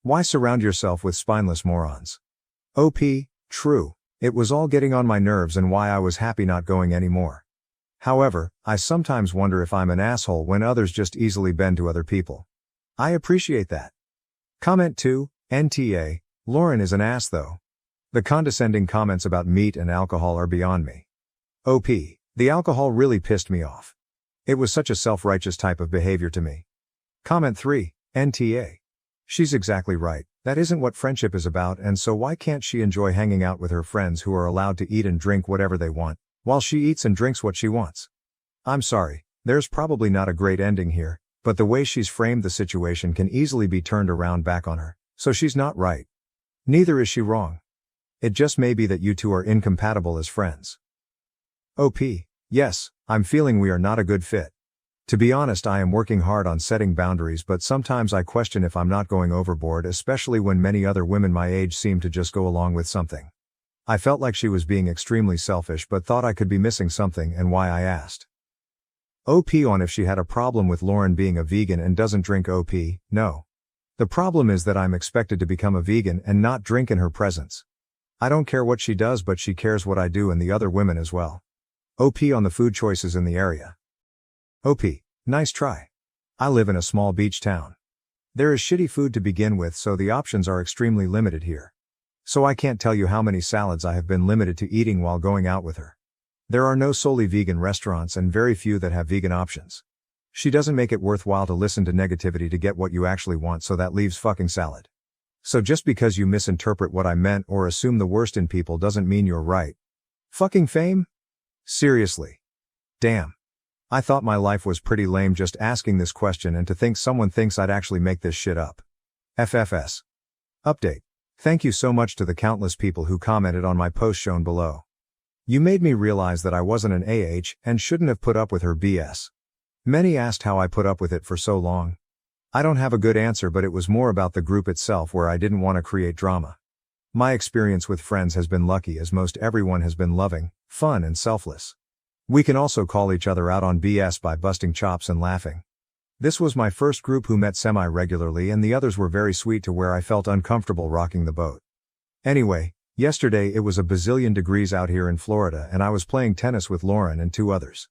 Why surround yourself with spineless morons? OP, true. It was all getting on my nerves and why I was happy not going anymore. However, I sometimes wonder if I'm an asshole when others just easily bend to other people. I appreciate that. Comment 2, NTA, Lauren is an ass though. The condescending comments about meat and alcohol are beyond me. OP, the alcohol really pissed me off. It was such a self-righteous type of behavior to me. Comment 3, NTA. She's exactly right. That isn't what friendship is about, and so why can't she enjoy hanging out with her friends who are allowed to eat and drink whatever they want, while she eats and drinks what she wants? I'm sorry, there's probably not a great ending here, but the way she's framed the situation can easily be turned around back on her, so she's not right. Neither is she wrong. It just may be that you two are incompatible as friends. OP, yes, I'm feeling we are not a good fit. To be honest, I am working hard on setting boundaries, but sometimes I question if I'm not going overboard, especially when many other women my age seem to just go along with something. I felt like she was being extremely selfish, but thought I could be missing something, and why I asked. OP on if she had a problem with Lauren being a vegan and doesn't drink. OP, no. The problem is that I'm expected to become a vegan and not drink in her presence. I don't care what she does, but she cares what I do and the other women as well. OP on the food choices in the area. OP, nice try. I live in a small beach town. There is shitty food to begin with, so the options are extremely limited here. So I can't tell you how many salads I have been limited to eating while going out with her. There are no solely vegan restaurants and very few that have vegan options. She doesn't make it worthwhile to listen to negativity to get what you actually want, so that leaves fucking salad. So just because you misinterpret what I meant or assume the worst in people doesn't mean you're right. Fucking fame? Seriously. Damn. I thought my life was pretty lame just asking this question, and to think someone thinks I'd actually make this shit up. FFS. Update. Thank you so much to the countless people who commented on my post shown below. You made me realize that I wasn't an AH and shouldn't have put up with her BS. Many asked how I put up with it for so long. I don't have a good answer, but it was more about the group itself where I didn't want to create drama. My experience with friends has been lucky, as most everyone has been loving, fun and selfless. We can also call each other out on BS by busting chops and laughing. This was my first group who met semi-regularly, and the others were very sweet to where I felt uncomfortable rocking the boat. Anyway, yesterday it was a bazillion degrees out here in Florida, and I was playing tennis with Lauren and 2 others.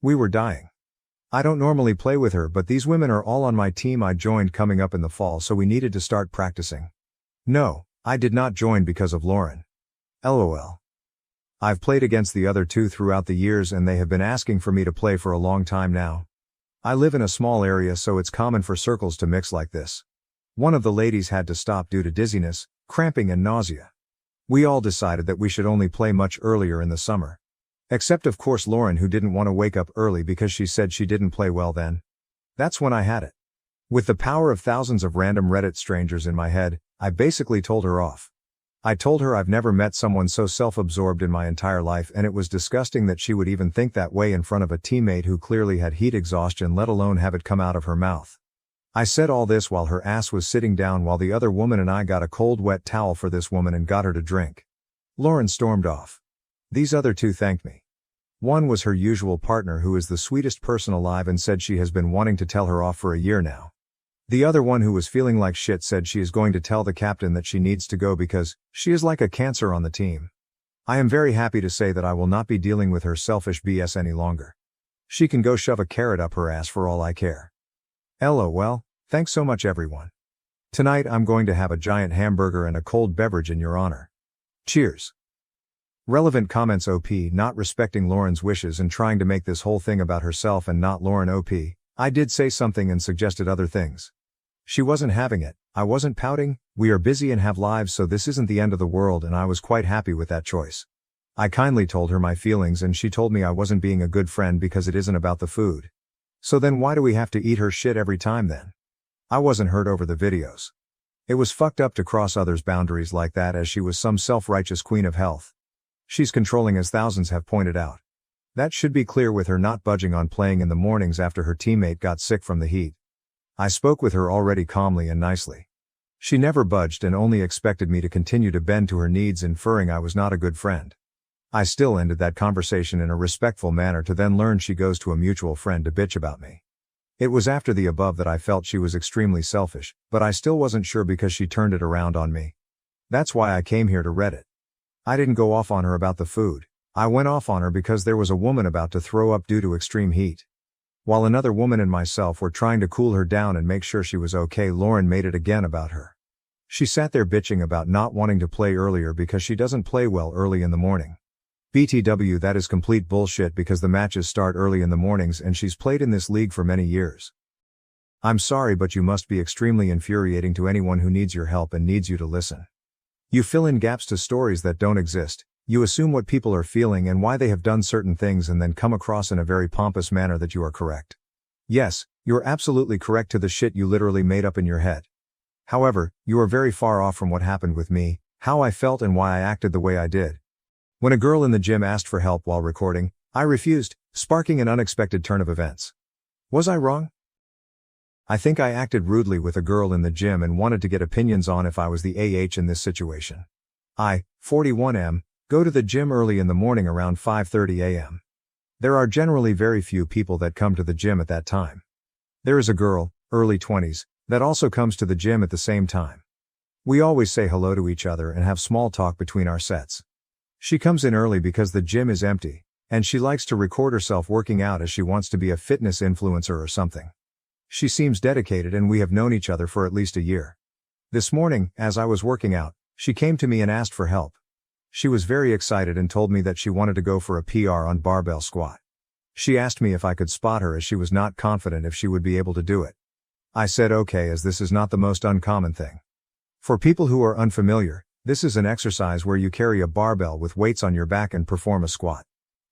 We were dying. I don't normally play with her, but these women are all on my team I joined coming up in the fall, so we needed to start practicing. No, I did not join because of Lauren. LOL. I've played against the other two throughout the years and they have been asking for me to play for a long time now. I live in a small area, so it's common for circles to mix like this. One of the ladies had to stop due to dizziness, cramping and nausea. We all decided that we should only play much earlier in the summer. Except of course Lauren, who didn't want to wake up early because she said she didn't play well then. That's when I had it. With the power of thousands of random Reddit strangers in my head, I basically told her off. I told her I've never met someone so self-absorbed in my entire life, and it was disgusting that she would even think that way in front of a teammate who clearly had heat exhaustion, let alone have it come out of her mouth. I said all this while her ass was sitting down, while the other woman and I got a cold wet towel for this woman and got her to drink. Lauren stormed off. These other two thanked me. One was her usual partner, who is the sweetest person alive and said she has been wanting to tell her off for a year now. The other one, who was feeling like shit, said she is going to tell the captain that she needs to go because she is like a cancer on the team. I am very happy to say that I will not be dealing with her selfish BS any longer. She can go shove a carrot up her ass for all I care. LOL, thanks so much everyone. Tonight I'm going to have a giant hamburger and a cold beverage in your honor. Cheers. Relevant comments. OP not respecting Lauren's wishes and trying to make this whole thing about herself and not Lauren. OP, I did say something and suggested other things. She wasn't having it. I wasn't pouting. We are busy and have lives, so this isn't the end of the world, and I was quite happy with that choice. I kindly told her my feelings and she told me I wasn't being a good friend because it isn't about the food. So then why do we have to eat her shit every time then? I wasn't hurt over the videos. It was fucked up to cross others' boundaries like that, as she was some self-righteous queen of health. She's controlling, as thousands have pointed out. That should be clear with her not budging on playing in the mornings after her teammate got sick from the heat. I spoke with her already calmly and nicely. She never budged and only expected me to continue to bend to her needs, inferring I was not a good friend. I still ended that conversation in a respectful manner to then learn she goes to a mutual friend to bitch about me. It was after the above that I felt she was extremely selfish, but I still wasn't sure because she turned it around on me. That's why I came here to Reddit. I didn't go off on her about the food. I went off on her because there was a woman about to throw up due to extreme heat. While another woman and myself were trying to cool her down and make sure she was okay, Lauren made it again about her. She sat there bitching about not wanting to play earlier because she doesn't play well early in the morning. BTW, that is complete bullshit because the matches start early in the mornings and she's played in this league for many years. I'm sorry, but you must be extremely infuriating to anyone who needs your help and needs you to listen. You fill in gaps to stories that don't exist. You assume what people are feeling and why they have done certain things, and then come across in a very pompous manner that you are correct. Yes, you're absolutely correct to the shit you literally made up in your head. However, you are very far off from what happened with me, how I felt and why I acted the way I did. When a girl in the gym asked for help while recording, I refused, sparking an unexpected turn of events. Was I wrong? I think I acted rudely with a girl in the gym and wanted to get opinions on if I was the AH in this situation. I, 41M, go to the gym early in the morning around 5:30 a.m. There are generally very few people that come to the gym at that time. There is a girl, early 20s, that also comes to the gym at the same time. We always say hello to each other and have small talk between our sets. She comes in early because the gym is empty, and she likes to record herself working out as she wants to be a fitness influencer or something. She seems dedicated and we have known each other for at least a year. This morning, as I was working out, she came to me and asked for help. She was very excited and told me that she wanted to go for a PR on barbell squat. She asked me if I could spot her as she was not confident if she would be able to do it. I said okay, as this is not the most uncommon thing. For people who are unfamiliar, this is an exercise where you carry a barbell with weights on your back and perform a squat.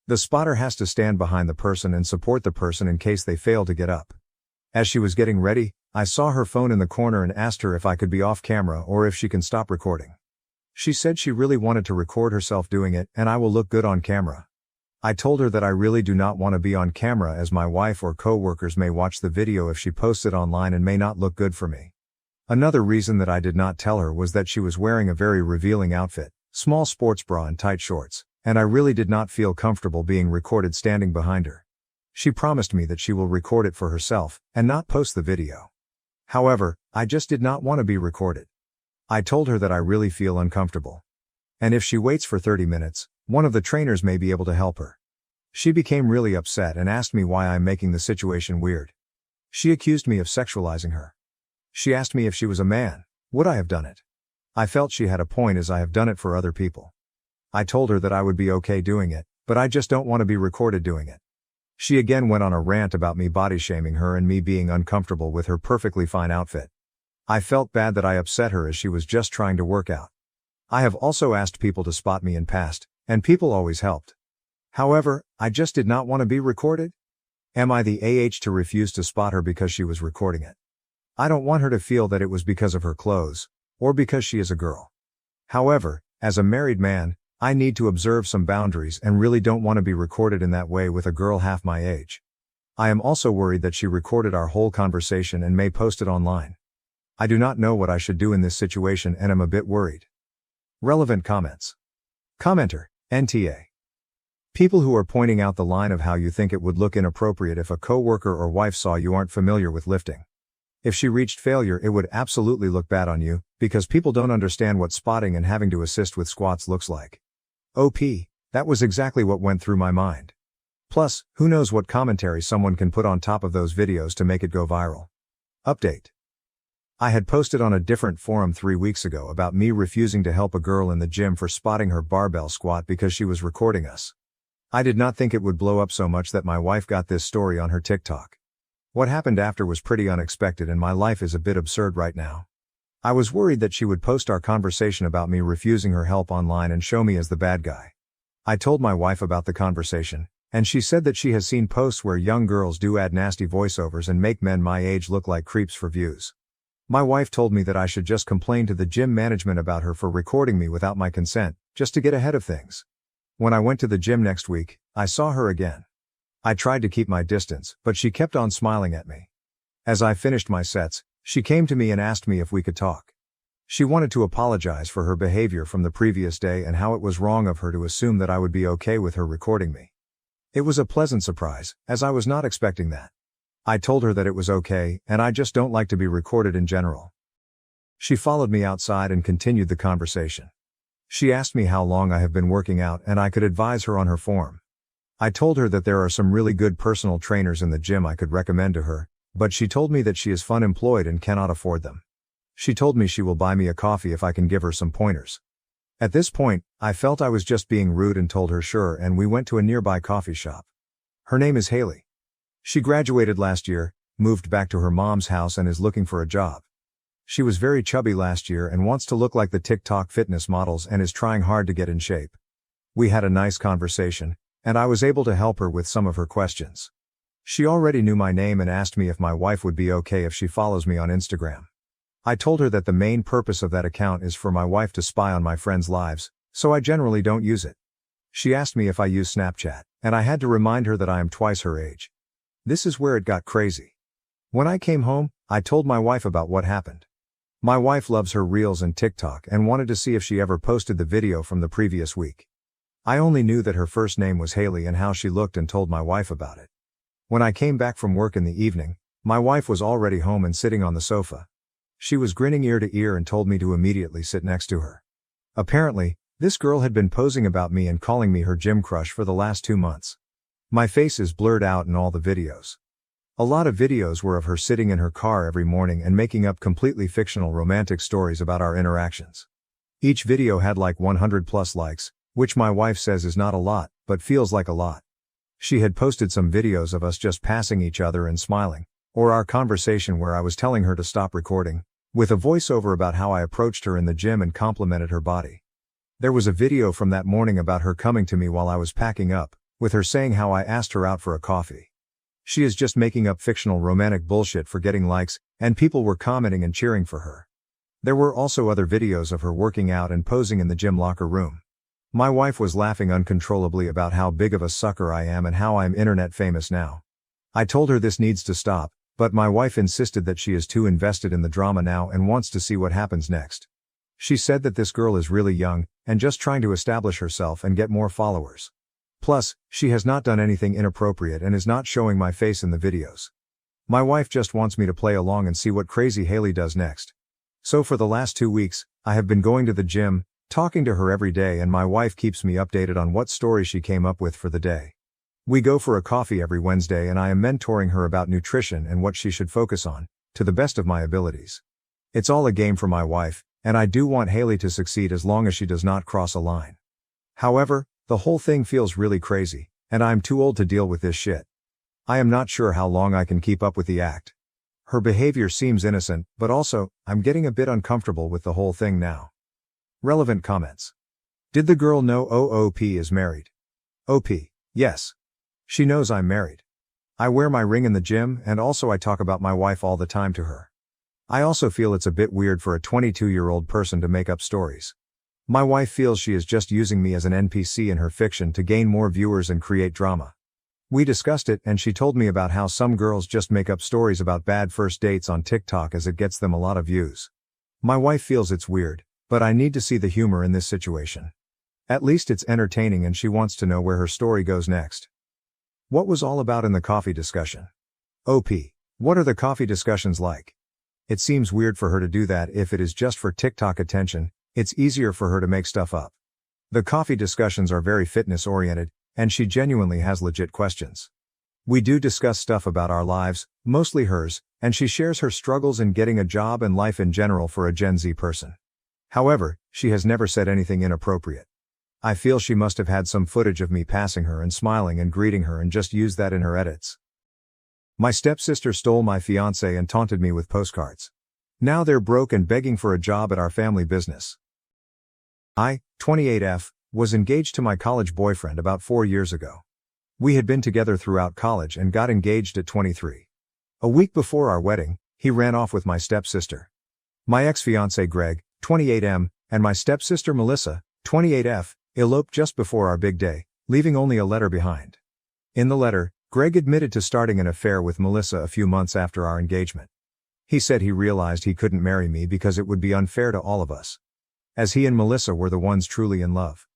The spotter has to stand behind the person and support the person in case they fail to get up. As she was getting ready, I saw her phone in the corner and asked her if I could be off camera or if she can stop recording. She said she really wanted to record herself doing it and I will look good on camera. I told her that I really do not want to be on camera as my wife or co-workers may watch the video if she posts it online and may not look good for me. Another reason that I did not tell her was that she was wearing a very revealing outfit, small sports bra and tight shorts, and I really did not feel comfortable being recorded standing behind her. She promised me that she will record it for herself and not post the video. However, I just did not want to be recorded. I told her that I really feel uncomfortable. And if she waits for 30 minutes, one of the trainers may be able to help her. She became really upset and asked me why I'm making the situation weird. She accused me of sexualizing her. She asked me if she was a man, would I have done it? I felt she had a point as I have done it for other people. I told her that I would be okay doing it, but I just don't want to be recorded doing it. She again went on a rant about me body shaming her and me being uncomfortable with her perfectly fine outfit. I felt bad that I upset her as she was just trying to work out. I have also asked people to spot me in past, and people always helped. However, I just did not want to be recorded. Am I the to refuse to spot her because she was recording it? I don't want her to feel that it was because of her clothes, or because she is a girl. However, as a married man, I need to observe some boundaries and really don't want to be recorded in that way with a girl half my age. I am also worried that she recorded our whole conversation and may post it online. I do not know what I should do in this situation and am a bit worried. Relevant comments. Commenter, NTA. People who are pointing out the line of how you think it would look inappropriate if a coworker or wife saw you aren't familiar with lifting. If she reached failure, it would absolutely look bad on you, because people don't understand what spotting and having to assist with squats looks like. OP, that was exactly what went through my mind. Plus, who knows what commentary someone can put on top of those videos to make it go viral. Update. I had posted on a different forum 3 weeks ago about me refusing to help a girl in the gym for spotting her barbell squat because she was recording us. I did not think it would blow up so much that my wife got this story on her TikTok. What happened after was pretty unexpected and my life is a bit absurd right now. I was worried that she would post our conversation about me refusing her help online and show me as the bad guy. I told my wife about the conversation, and she said that she has seen posts where young girls do add nasty voiceovers and make men my age look like creeps for views. My wife told me that I should just complain to the gym management about her for recording me without my consent, just to get ahead of things. When I went to the gym next week, I saw her again. I tried to keep my distance, but she kept on smiling at me. As I finished my sets, she came to me and asked me if we could talk. She wanted to apologize for her behavior from the previous day and how it was wrong of her to assume that I would be okay with her recording me. It was a pleasant surprise, as I was not expecting that. I told her that it was okay, and I just don't like to be recorded in general. She followed me outside and continued the conversation. She asked me how long I have been working out and I could advise her on her form. I told her that there are some really good personal trainers in the gym I could recommend to her, but she told me that she is unemployed and cannot afford them. She told me she will buy me a coffee if I can give her some pointers. At this point, I felt I was just being rude and told her sure, and we went to a nearby coffee shop. Her name is Haley. She graduated last year, moved back to her mom's house and is looking for a job. She was very chubby last year and wants to look like the TikTok fitness models and is trying hard to get in shape. We had a nice conversation, and I was able to help her with some of her questions. She already knew my name and asked me if my wife would be okay if she follows me on Instagram. I told her that the main purpose of that account is for my wife to spy on my friends' lives, so I generally don't use it. She asked me if I use Snapchat, and I had to remind her that I am twice her age. This is where it got crazy. When I came home, I told my wife about what happened. My wife loves her Reels and TikTok and wanted to see if she ever posted the video from the previous week. I only knew that her first name was Haley and how she looked and told my wife about it. When I came back from work in the evening, my wife was already home and sitting on the sofa. She was grinning ear to ear and told me to immediately sit next to her. Apparently, this girl had been posing about me and calling me her gym crush for the last 2 months. My face is blurred out in all the videos. A lot of videos were of her sitting in her car every morning and making up completely fictional romantic stories about our interactions. Each video had like 100 plus likes, which my wife says is not a lot, but feels like a lot. She had posted some videos of us just passing each other and smiling, or our conversation where I was telling her to stop recording, with a voiceover about how I approached her in the gym and complimented her body. There was a video from that morning about her coming to me while I was packing up, with her saying how I asked her out for a coffee. She is just making up fictional romantic bullshit for getting likes, and people were commenting and cheering for her. There were also other videos of her working out and posing in the gym locker room. My wife was laughing uncontrollably about how big of a sucker I am and how I'm internet famous now. I told her this needs to stop, but my wife insisted that she is too invested in the drama now and wants to see what happens next. She said that this girl is really young, and just trying to establish herself and get more followers. Plus, she has not done anything inappropriate and is not showing my face in the videos. My wife just wants me to play along and see what crazy Haley does next. So for the last 2 weeks, I have been going to the gym, talking to her every day, and my wife keeps me updated on what story she came up with for the day. We go for a coffee every Wednesday and I am mentoring her about nutrition and what she should focus on, to the best of my abilities. It's all a game for my wife, and I do want Haley to succeed as long as she does not cross a line. However, the whole thing feels really crazy, and I'm too old to deal with this shit. I am not sure how long I can keep up with the act. Her behavior seems innocent, but also, I'm getting a bit uncomfortable with the whole thing now. Relevant comments. Did the girl know OOP is married? OP. Yes. She knows I'm married. I wear my ring in the gym and also I talk about my wife all the time to her. I also feel it's a bit weird for a 22-year-old person to make up stories. My wife feels she is just using me as an NPC in her fiction to gain more viewers and create drama. We discussed it and she told me about how some girls just make up stories about bad first dates on TikTok as it gets them a lot of views. My wife feels it's weird, but I need to see the humor in this situation. At least it's entertaining and she wants to know where her story goes next. What was all about in the coffee discussion? OP. What are the coffee discussions like? It seems weird for her to do that. If it is just for TikTok attention, it's easier for her to make stuff up. The coffee discussions are very fitness oriented, and she genuinely has legit questions. We do discuss stuff about our lives, mostly hers, and she shares her struggles in getting a job and life in general for a Gen Z person. However, she has never said anything inappropriate. I feel she must have had some footage of me passing her and smiling and greeting her and just used that in her edits. My stepsister stole my fiancé and taunted me with postcards. Now they're broke and begging for a job at our family business. I, 28F, was engaged to my college boyfriend about 4 years ago. We had been together throughout college and got engaged at 23. A week before our wedding, he ran off with my stepsister. My ex-fiancé Greg, 28M, and my stepsister Melissa, 28F, eloped just before our big day, leaving only a letter behind. In the letter, Greg admitted to starting an affair with Melissa a few months after our engagement. He said he realized he couldn't marry me because it would be unfair to all of us, as he and Melissa were the ones truly in love.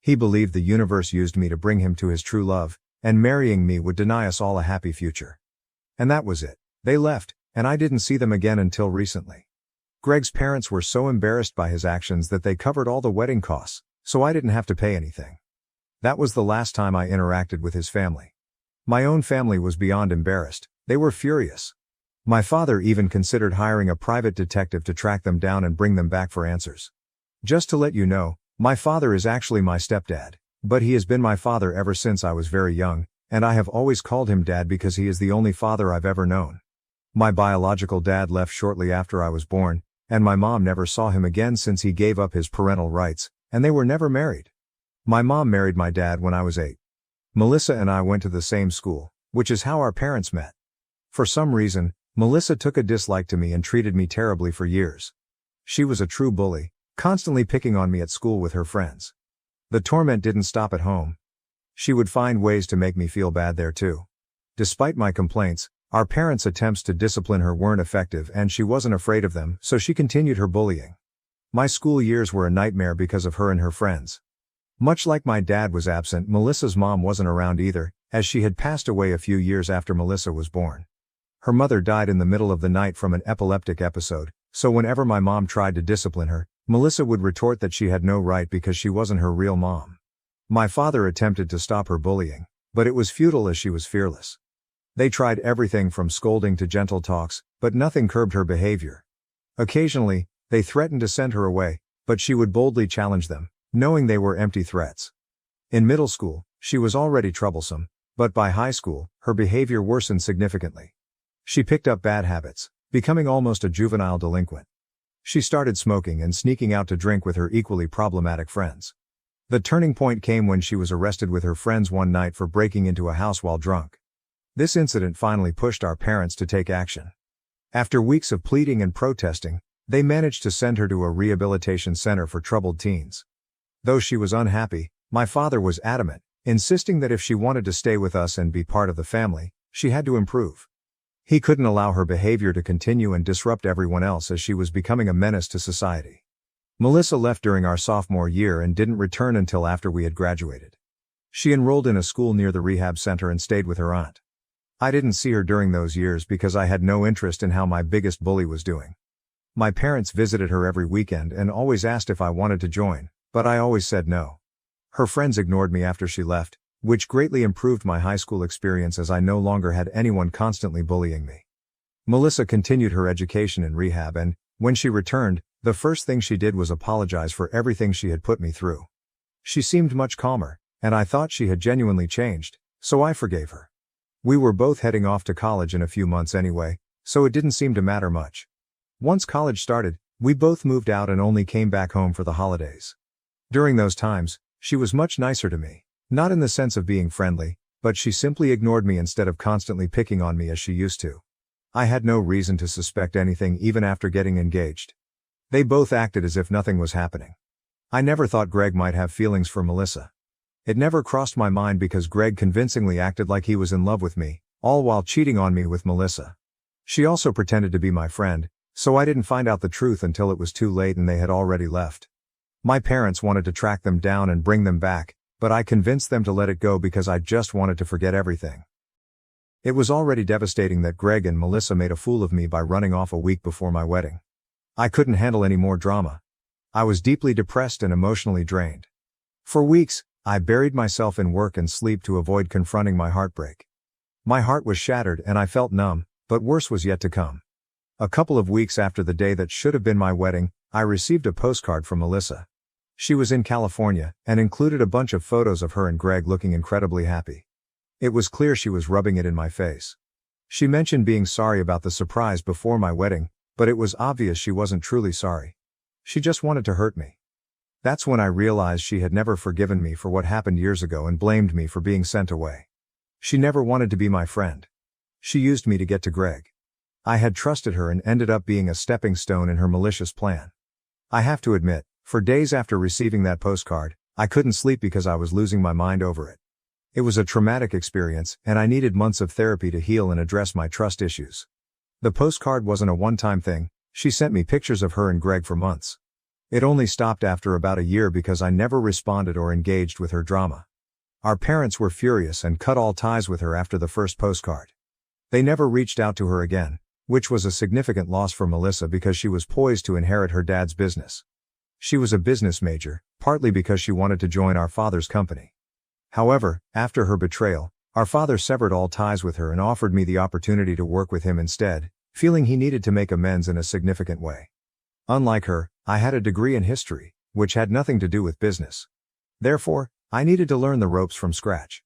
He believed the universe used me to bring him to his true love, and marrying me would deny us all a happy future. And that was it. They left, and I didn't see them again until recently. Greg's parents were so embarrassed by his actions that they covered all the wedding costs, so I didn't have to pay anything. That was the last time I interacted with his family. My own family was beyond embarrassed. They were furious. My father even considered hiring a private detective to track them down and bring them back for answers. Just to let you know, my father is actually my stepdad, but he has been my father ever since I was very young, and I have always called him dad because he is the only father I've ever known. My biological dad left shortly after I was born, and my mom never saw him again since he gave up his parental rights, and they were never married. My mom married my dad when I was 8. Melissa and I went to the same school, which is how our parents met. For some reason, Melissa took a dislike to me and treated me terribly for years. She was a true bully, constantly picking on me at school with her friends. The torment didn't stop at home. She would find ways to make me feel bad there too. Despite my complaints, our parents' attempts to discipline her weren't effective and she wasn't afraid of them, so she continued her bullying. My school years were a nightmare because of her and her friends. Much like my dad was absent, Melissa's mom wasn't around either, as she had passed away a few years after Melissa was born. Her mother died in the middle of the night from an epileptic episode, so whenever my mom tried to discipline her, Melissa would retort that she had no right because she wasn't her real mom. My father attempted to stop her bullying, but it was futile as she was fearless. They tried everything from scolding to gentle talks, but nothing curbed her behavior. Occasionally, they threatened to send her away, but she would boldly challenge them, knowing they were empty threats. In middle school, she was already troublesome, but by high school, her behavior worsened significantly. She picked up bad habits, becoming almost a juvenile delinquent. She started smoking and sneaking out to drink with her equally problematic friends. The turning point came when she was arrested with her friends one night for breaking into a house while drunk. This incident finally pushed our parents to take action. After weeks of pleading and protesting, they managed to send her to a rehabilitation center for troubled teens. Though she was unhappy, my father was adamant, insisting that if she wanted to stay with us and be part of the family, she had to improve. He couldn't allow her behavior to continue and disrupt everyone else as she was becoming a menace to society. Melissa left during our sophomore year and didn't return until after we had graduated. She enrolled in a school near the rehab center and stayed with her aunt. I didn't see her during those years because I had no interest in how my biggest bully was doing. My parents visited her every weekend and always asked if I wanted to join, but I always said no. Her friends ignored me after she left, which greatly improved my high school experience as I no longer had anyone constantly bullying me. Melissa continued her education in rehab and, when she returned, the first thing she did was apologize for everything she had put me through. She seemed much calmer, and I thought she had genuinely changed, so I forgave her. We were both heading off to college in a few months anyway, so it didn't seem to matter much. Once college started, we both moved out and only came back home for the holidays. During those times, she was much nicer to me, not in the sense of being friendly, but she simply ignored me instead of constantly picking on me as she used to. I had no reason to suspect anything even after getting engaged. They both acted as if nothing was happening. I never thought Greg might have feelings for Melissa. It never crossed my mind because Greg convincingly acted like he was in love with me, all while cheating on me with Melissa. She also pretended to be my friend, so I didn't find out the truth until it was too late and they had already left. My parents wanted to track them down and bring them back, but I convinced them to let it go because I just wanted to forget everything. It was already devastating that Greg and Melissa made a fool of me by running off a week before my wedding. I couldn't handle any more drama. I was deeply depressed and emotionally drained. For weeks, I buried myself in work and sleep to avoid confronting my heartbreak. My heart was shattered and I felt numb, but worse was yet to come. A couple of weeks after the day that should have been my wedding, I received a postcard from Melissa. She was in California, and included a bunch of photos of her and Greg looking incredibly happy. It was clear she was rubbing it in my face. She mentioned being sorry about the surprise before my wedding, but it was obvious she wasn't truly sorry. She just wanted to hurt me. That's when I realized she had never forgiven me for what happened years ago and blamed me for being sent away. She never wanted to be my friend. She used me to get to Greg. I had trusted her and ended up being a stepping stone in her malicious plan. I have to admit, for days after receiving that postcard, I couldn't sleep because I was losing my mind over it. It was a traumatic experience, and I needed months of therapy to heal and address my trust issues. The postcard wasn't a one-time thing. She sent me pictures of her and Greg for months. It only stopped after about a year because I never responded or engaged with her drama. Our parents were furious and cut all ties with her after the first postcard. They never reached out to her again, which was a significant loss for Melissa because she was poised to inherit her dad's business. She was a business major, partly because she wanted to join our father's company. However, after her betrayal, our father severed all ties with her and offered me the opportunity to work with him instead, feeling he needed to make amends in a significant way. Unlike her, I had a degree in history, which had nothing to do with business. Therefore, I needed to learn the ropes from scratch.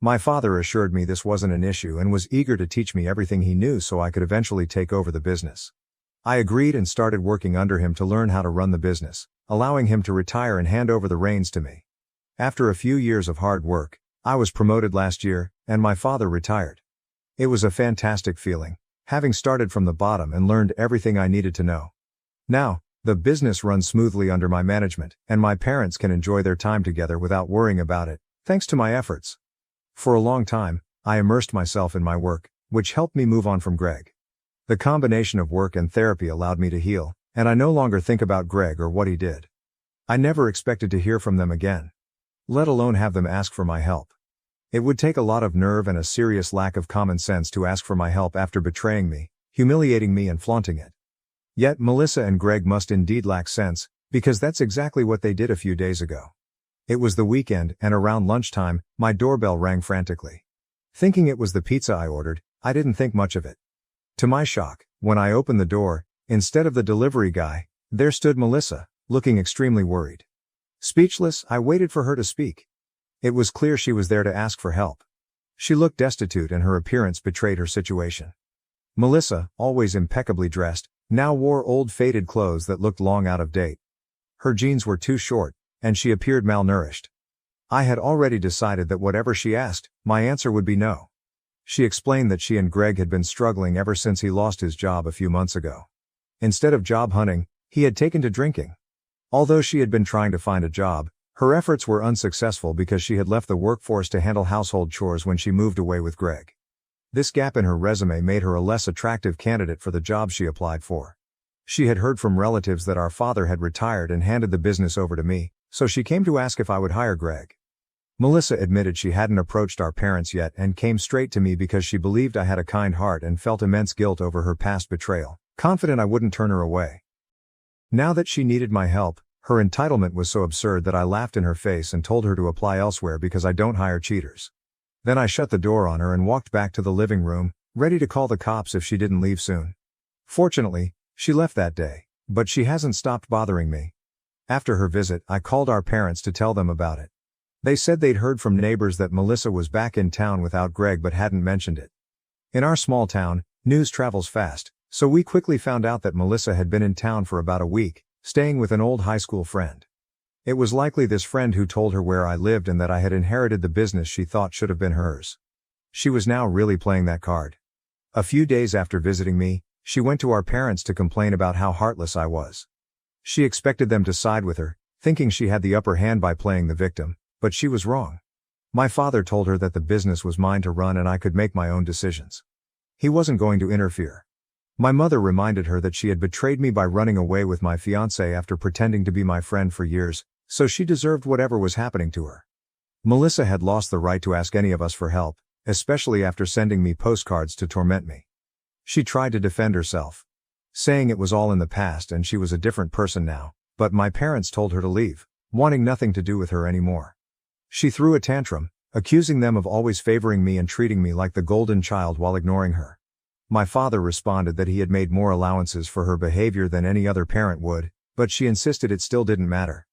My father assured me this wasn't an issue and was eager to teach me everything he knew so I could eventually take over the business. I agreed and started working under him to learn how to run the business, allowing him to retire and hand over the reins to me. After a few years of hard work, I was promoted last year, and my father retired. It was a fantastic feeling, having started from the bottom and learned everything I needed to know. Now, the business runs smoothly under my management, and my parents can enjoy their time together without worrying about it, thanks to my efforts. For a long time, I immersed myself in my work, which helped me move on from Greg. The combination of work and therapy allowed me to heal, and I no longer think about Greg or what he did. I never expected to hear from them again, let alone have them ask for my help. It would take a lot of nerve and a serious lack of common sense to ask for my help after betraying me, humiliating me and flaunting it. Yet Melissa and Greg must indeed lack sense, because that's exactly what they did a few days ago. It was the weekend, and around lunchtime, my doorbell rang frantically. Thinking it was the pizza I ordered, I didn't think much of it. To my shock, when I opened the door, instead of the delivery guy, there stood Melissa, looking extremely worried. Speechless, I waited for her to speak. It was clear she was there to ask for help. She looked destitute and her appearance betrayed her situation. Melissa, always impeccably dressed, now wore old faded clothes that looked long out of date. Her jeans were too short, and she appeared malnourished. I had already decided that whatever she asked, my answer would be no. She explained that she and Greg had been struggling ever since he lost his job a few months ago. Instead of job hunting, he had taken to drinking. Although she had been trying to find a job, her efforts were unsuccessful because she had left the workforce to handle household chores when she moved away with Greg. This gap in her resume made her a less attractive candidate for the job she applied for. She had heard from relatives that our father had retired and handed the business over to me, so she came to ask if I would hire Greg. Melissa admitted she hadn't approached our parents yet and came straight to me because she believed I had a kind heart and felt immense guilt over her past betrayal, confident I wouldn't turn her away. Now that she needed my help, Her entitlement was so absurd that I laughed in her face and told her to apply elsewhere because I don't hire cheaters. Then I shut the door on her and walked back to the living room, ready to call the cops if she didn't leave soon. Fortunately, she left that day, but she hasn't stopped bothering me. After her visit, I called our parents to tell them about it. They said they'd heard from neighbors that Melissa was back in town without Greg but hadn't mentioned it. In our small town, news travels fast, so we quickly found out that Melissa had been in town for about a week, staying with an old high school friend. It was likely this friend who told her where I lived and that I had inherited the business she thought should have been hers. She was now really playing that card. A few days after visiting me, she went to our parents to complain about how heartless I was. She expected them to side with her, thinking she had the upper hand by playing the victim, but she was wrong. My father told her that the business was mine to run and I could make my own decisions. He wasn't going to interfere. My mother reminded her that she had betrayed me by running away with my fiancé after pretending to be my friend for years, so she deserved whatever was happening to her. Melissa had lost the right to ask any of us for help, especially after sending me postcards to torment me. She tried to defend herself, saying it was all in the past and she was a different person now, but my parents told her to leave, wanting nothing to do with her anymore. She threw a tantrum, accusing them of always favoring me and treating me like the golden child while ignoring her. My father responded that he had made more allowances for her behavior than any other parent would, but she insisted it still didn't matter.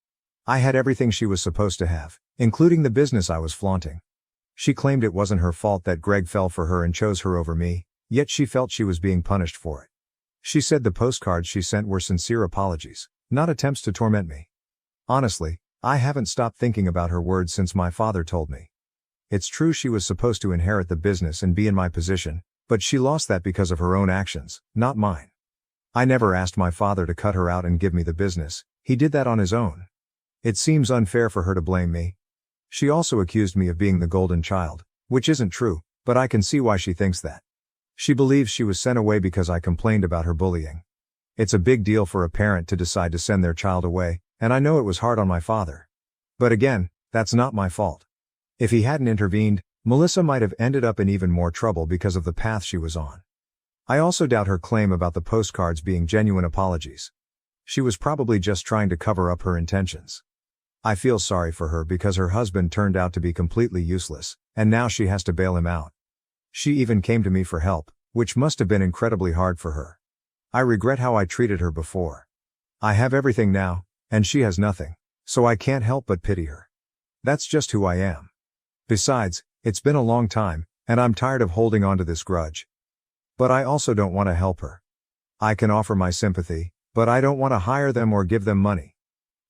I had everything she was supposed to have, including the business I was flaunting. She claimed it wasn't her fault that Greg fell for her and chose her over me, yet she felt she was being punished for it. She said the postcards she sent were sincere apologies, not attempts to torment me. Honestly, I haven't stopped thinking about her words since my father told me. It's true she was supposed to inherit the business and be in my position, but she lost that because of her own actions, not mine. I never asked my father to cut her out and give me the business, he did that on his own. It seems unfair for her to blame me. She also accused me of being the golden child, which isn't true, but I can see why she thinks that. She believes she was sent away because I complained about her bullying. It's a big deal for a parent to decide to send their child away, and I know it was hard on my father. But again, that's not my fault. If he hadn't intervened, Melissa might have ended up in even more trouble because of the path she was on. I also doubt her claim about the postcards being genuine apologies. She was probably just trying to cover up her intentions. I feel sorry for her because her husband turned out to be completely useless, and now she has to bail him out. She even came to me for help, which must have been incredibly hard for her. I regret how I treated her before. I have everything now, and she has nothing, so I can't help but pity her. That's just who I am. Besides, it's been a long time, and I'm tired of holding on to this grudge. But I also don't want to help her. I can offer my sympathy, but I don't want to hire them or give them money.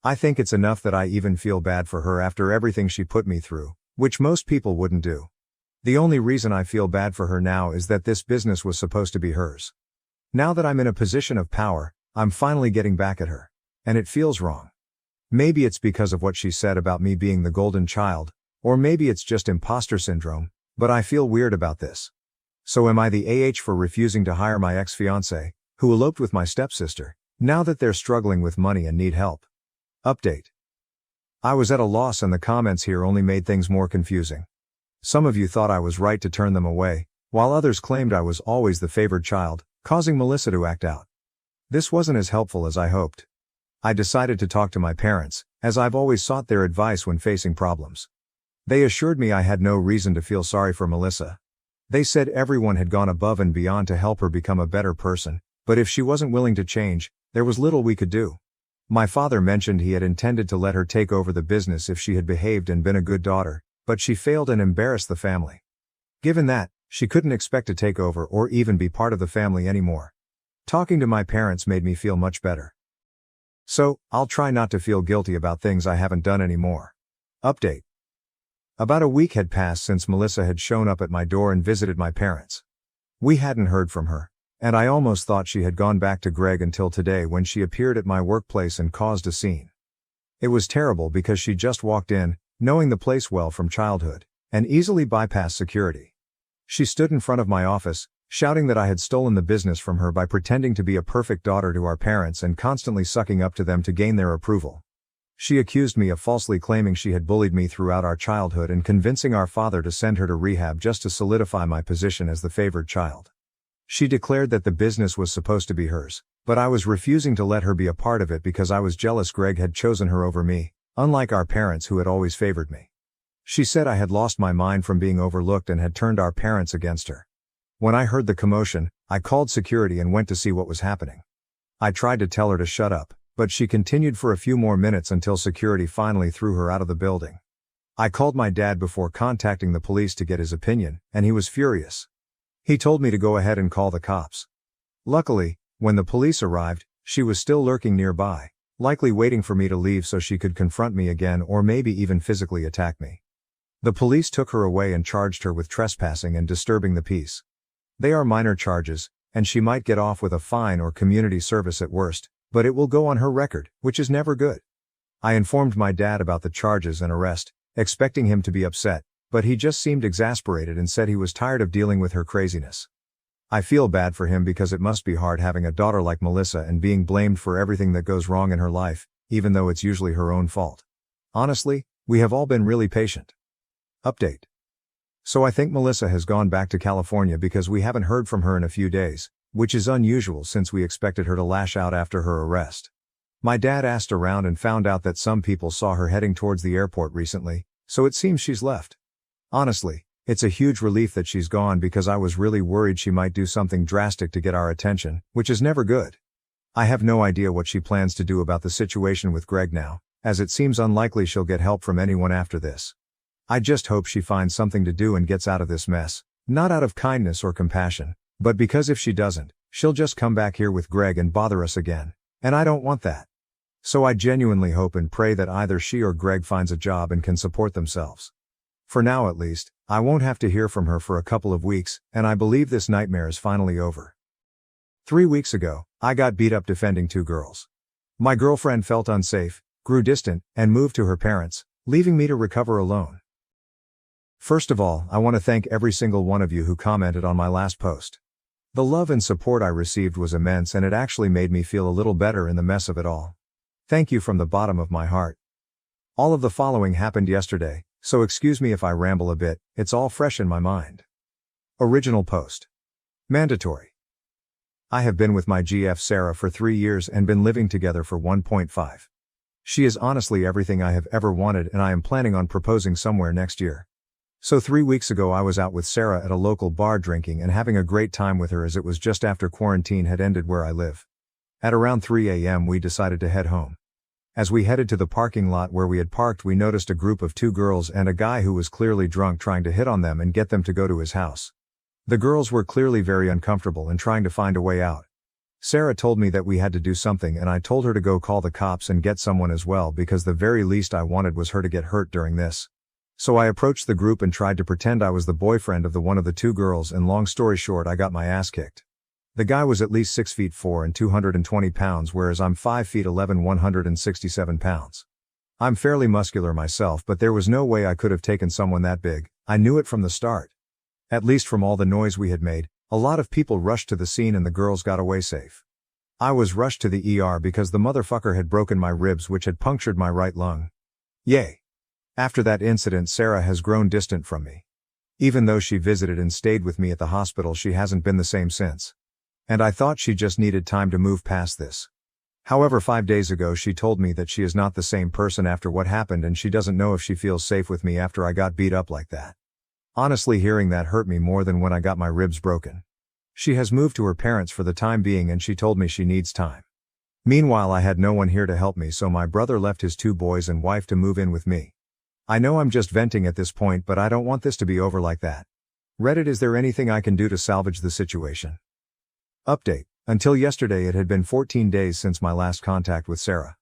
I think it's enough that I even feel bad for her after everything she put me through, which most people wouldn't do. The only reason I feel bad for her now is that this business was supposed to be hers. Now that I'm in a position of power, I'm finally getting back at her. And it feels wrong. Maybe it's because of what she said about me being the golden child, or maybe it's just imposter syndrome, but I feel weird about this. So am I the AH for refusing to hire my ex-fiancé, who eloped with my stepsister, now that they're struggling with money and need help? Update. I was at a loss and the comments here only made things more confusing. Some of you thought I was right to turn them away, while others claimed I was always the favored child, causing Melissa to act out. This wasn't as helpful as I hoped. I decided to talk to my parents, as I've always sought their advice when facing problems. They assured me I had no reason to feel sorry for Melissa. They said everyone had gone above and beyond to help her become a better person, but if she wasn't willing to change, there was little we could do. My father mentioned he had intended to let her take over the business if she had behaved and been a good daughter, but she failed and embarrassed the family. Given that, she couldn't expect to take over or even be part of the family anymore. Talking to my parents made me feel much better. So, I'll try not to feel guilty about things I haven't done anymore. Update. About a week had passed since Melissa had shown up at my door and visited my parents. We hadn't heard from her, and I almost thought she had gone back to Greg until today when she appeared at my workplace and caused a scene. It was terrible because she just walked in, knowing the place well from childhood, and easily bypassed security. She stood in front of my office, shouting that I had stolen the business from her by pretending to be a perfect daughter to our parents and constantly sucking up to them to gain their approval. She accused me of falsely claiming she had bullied me throughout our childhood and convincing our father to send her to rehab just to solidify my position as the favored child. She declared that the business was supposed to be hers, But I was refusing to let her be a part of it because I was jealous Greg had chosen her over me, unlike our parents who had always favored me. She said I had lost my mind from being overlooked and had turned our parents against her. When I heard the commotion, I called security and went to see what was happening. I tried to tell her to shut up, but she continued for a few more minutes until security finally threw her out of the building. I called my dad before contacting the police to get his opinion, and he was furious. He told me to go ahead and call the cops. Luckily, when the police arrived, she was still lurking nearby, likely waiting for me to leave so she could confront me again or maybe even physically attack me. The police took her away and charged her with trespassing and disturbing the peace. They are minor charges, and she might get off with a fine or community service at worst, but it will go on her record, which is never good. I informed my dad about the charges and arrest, expecting him to be upset, but he just seemed exasperated and said he was tired of dealing with her craziness. I feel bad for him because it must be hard having a daughter like Melissa and being blamed for everything that goes wrong in her life, even though it's usually her own fault. Honestly, we have all been really patient. Update. So I think Melissa has gone back to California because we haven't heard from her in a few days, which is unusual since we expected her to lash out after her arrest. My dad asked around and found out that some people saw her heading towards the airport recently, so it seems she's left. Honestly, it's a huge relief that she's gone because I was really worried she might do something drastic to get our attention, which is never good. I have no idea what she plans to do about the situation with Greg now, as it seems unlikely she'll get help from anyone after this. I just hope she finds something to do and gets out of this mess, not out of kindness or compassion, but because if she doesn't, she'll just come back here with Greg and bother us again, and I don't want that. So I genuinely hope and pray that either she or Greg finds a job and can support themselves. For now at least, I won't have to hear from her for a couple of weeks, and I believe this nightmare is finally over. 3 weeks ago, I got beat up defending 2 girls. My girlfriend felt unsafe, grew distant, and moved to her parents, leaving me to recover alone. First of all, I want to thank every single one of you who commented on my last post. The love and support I received was immense and it actually made me feel a little better in the mess of it all. Thank you from the bottom of my heart. All of the following happened yesterday, so excuse me if I ramble a bit, it's all fresh in my mind. Original post. Mandatory. I have been with my GF Sarah for 3 years and been living together for 1.5. She is honestly everything I have ever wanted and I am planning on proposing somewhere next year. So 3 weeks ago I was out with Sarah at a local bar drinking and having a great time with her as it was just after quarantine had ended where I live. At around 3 a.m. we decided to head home. As we headed to the parking lot where we had parked we noticed a group of 2 girls and a guy who was clearly drunk trying to hit on them and get them to go to his house. The girls were clearly very uncomfortable and trying to find a way out. Sarah told me that we had to do something and I told her to go call the cops and get someone as well because the very least I wanted was her to get hurt during this. So I approached the group and tried to pretend I was the boyfriend of one of the 2 girls and long story short I got my ass kicked. The guy was at least 6'4" and 220 pounds whereas I'm 5'11" 167 pounds. I'm fairly muscular myself but there was no way I could have taken someone that big, I knew it from the start. At least from all the noise we had made, a lot of people rushed to the scene and the girls got away safe. I was rushed to the ER because the motherfucker had broken my ribs which had punctured my right lung. Yay. After that incident Sarah has grown distant from me. Even though she visited and stayed with me at the hospital she hasn't been the same since. And I thought she just needed time to move past this. However 5 days ago she told me that she is not the same person after what happened and she doesn't know if she feels safe with me after I got beat up like that. Honestly hearing that hurt me more than when I got my ribs broken. She has moved to her parents for the time being and she told me she needs time. Meanwhile I had no one here to help me so my brother left his 2 boys and wife to move in with me. I know I'm just venting at this point but I don't want this to be over like that. Reddit, is there anything I can do to salvage the situation? Update. Until yesterday it had been 14 days since my last contact with Sarah.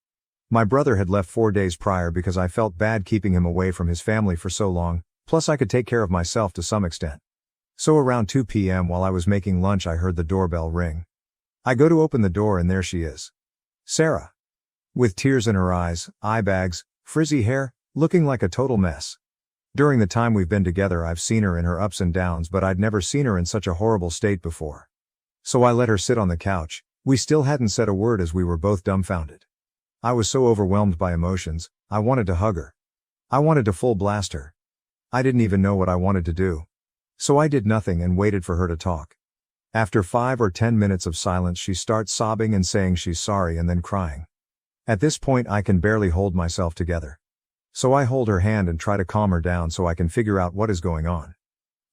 My brother had left 4 days prior because I felt bad keeping him away from his family for so long, plus I could take care of myself to some extent. So around 2 p.m. while I was making lunch I heard the doorbell ring. I go to open the door and there she is. Sarah. With tears in her eyes, eye bags, frizzy hair, looking like a total mess. During the time we've been together I've seen her in her ups and downs but I'd never seen her in such a horrible state before. So I let her sit on the couch, we still hadn't said a word as we were both dumbfounded. I was so overwhelmed by emotions, I wanted to hug her. I wanted to full blast her. I didn't even know what I wanted to do. So I did nothing and waited for her to talk. After 5 or 10 minutes of silence, she starts sobbing and saying she's sorry and then crying. At this point, I can barely hold myself together. So I hold her hand and try to calm her down so I can figure out what is going on.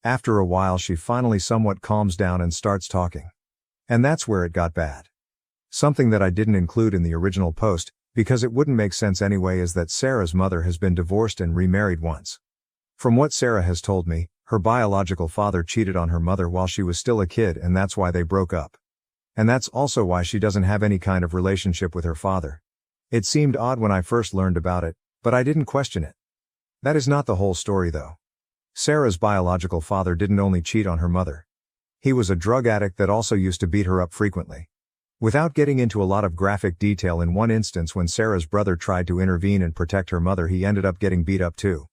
After a while, she finally somewhat calms down and starts talking. And that's where it got bad. Something that I didn't include in the original post, because it wouldn't make sense anyway, is that Sarah's mother has been divorced and remarried once. From what Sarah has told me, her biological father cheated on her mother while she was still a kid, and that's why they broke up. And that's also why she doesn't have any kind of relationship with her father. It seemed odd when I first learned about it, but I didn't question it. That is not the whole story though. Sarah's biological father didn't only cheat on her mother. He was a drug addict that also used to beat her up frequently. Without getting into a lot of graphic detail, in one instance when Sarah's brother tried to intervene and protect her mother, he ended up getting beat up too.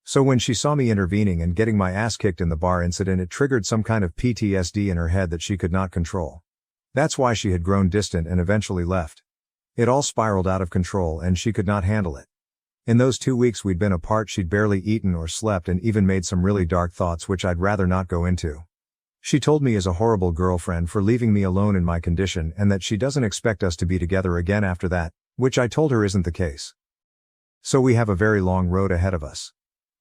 So when she saw me intervening and getting my ass kicked in the bar incident, it triggered some kind of PTSD in her head that she could not control. That's why she had grown distant and eventually left. It all spiraled out of control and she could not handle it. In those 2 weeks we'd been apart, she'd barely eaten or slept and even made some really dark thoughts which I'd rather not go into. She told me as a horrible girlfriend for leaving me alone in my condition and that she doesn't expect us to be together again after that, which I told her isn't the case. So we have a very long road ahead of us.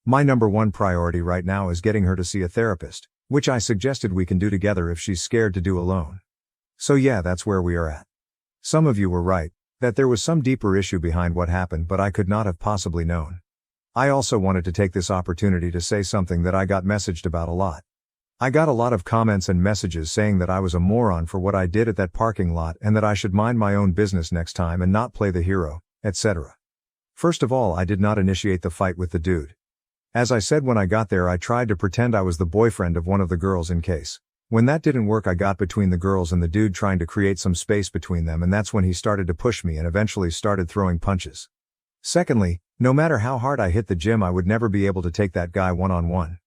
My number one priority right now is getting her to see a therapist, which I suggested we can do together if she's scared to do alone. So yeah, that's where we are at. Some of you were right, that there was some deeper issue behind what happened, but I could not have possibly known. I also wanted to take this opportunity to say something that I got messaged about a lot. I got a lot of comments and messages saying that I was a moron for what I did at that parking lot and that I should mind my own business next time and not play the hero, etc. First of all, I did not initiate the fight with the dude. As I said when I got there, I tried to pretend I was the boyfriend of one of the girls in case. When that didn't work, I got between the girls and the dude, trying to create some space between them, and that's when he started to push me and eventually started throwing punches. Secondly, no matter how hard I hit the gym, I would never be able to take that guy one-on-one.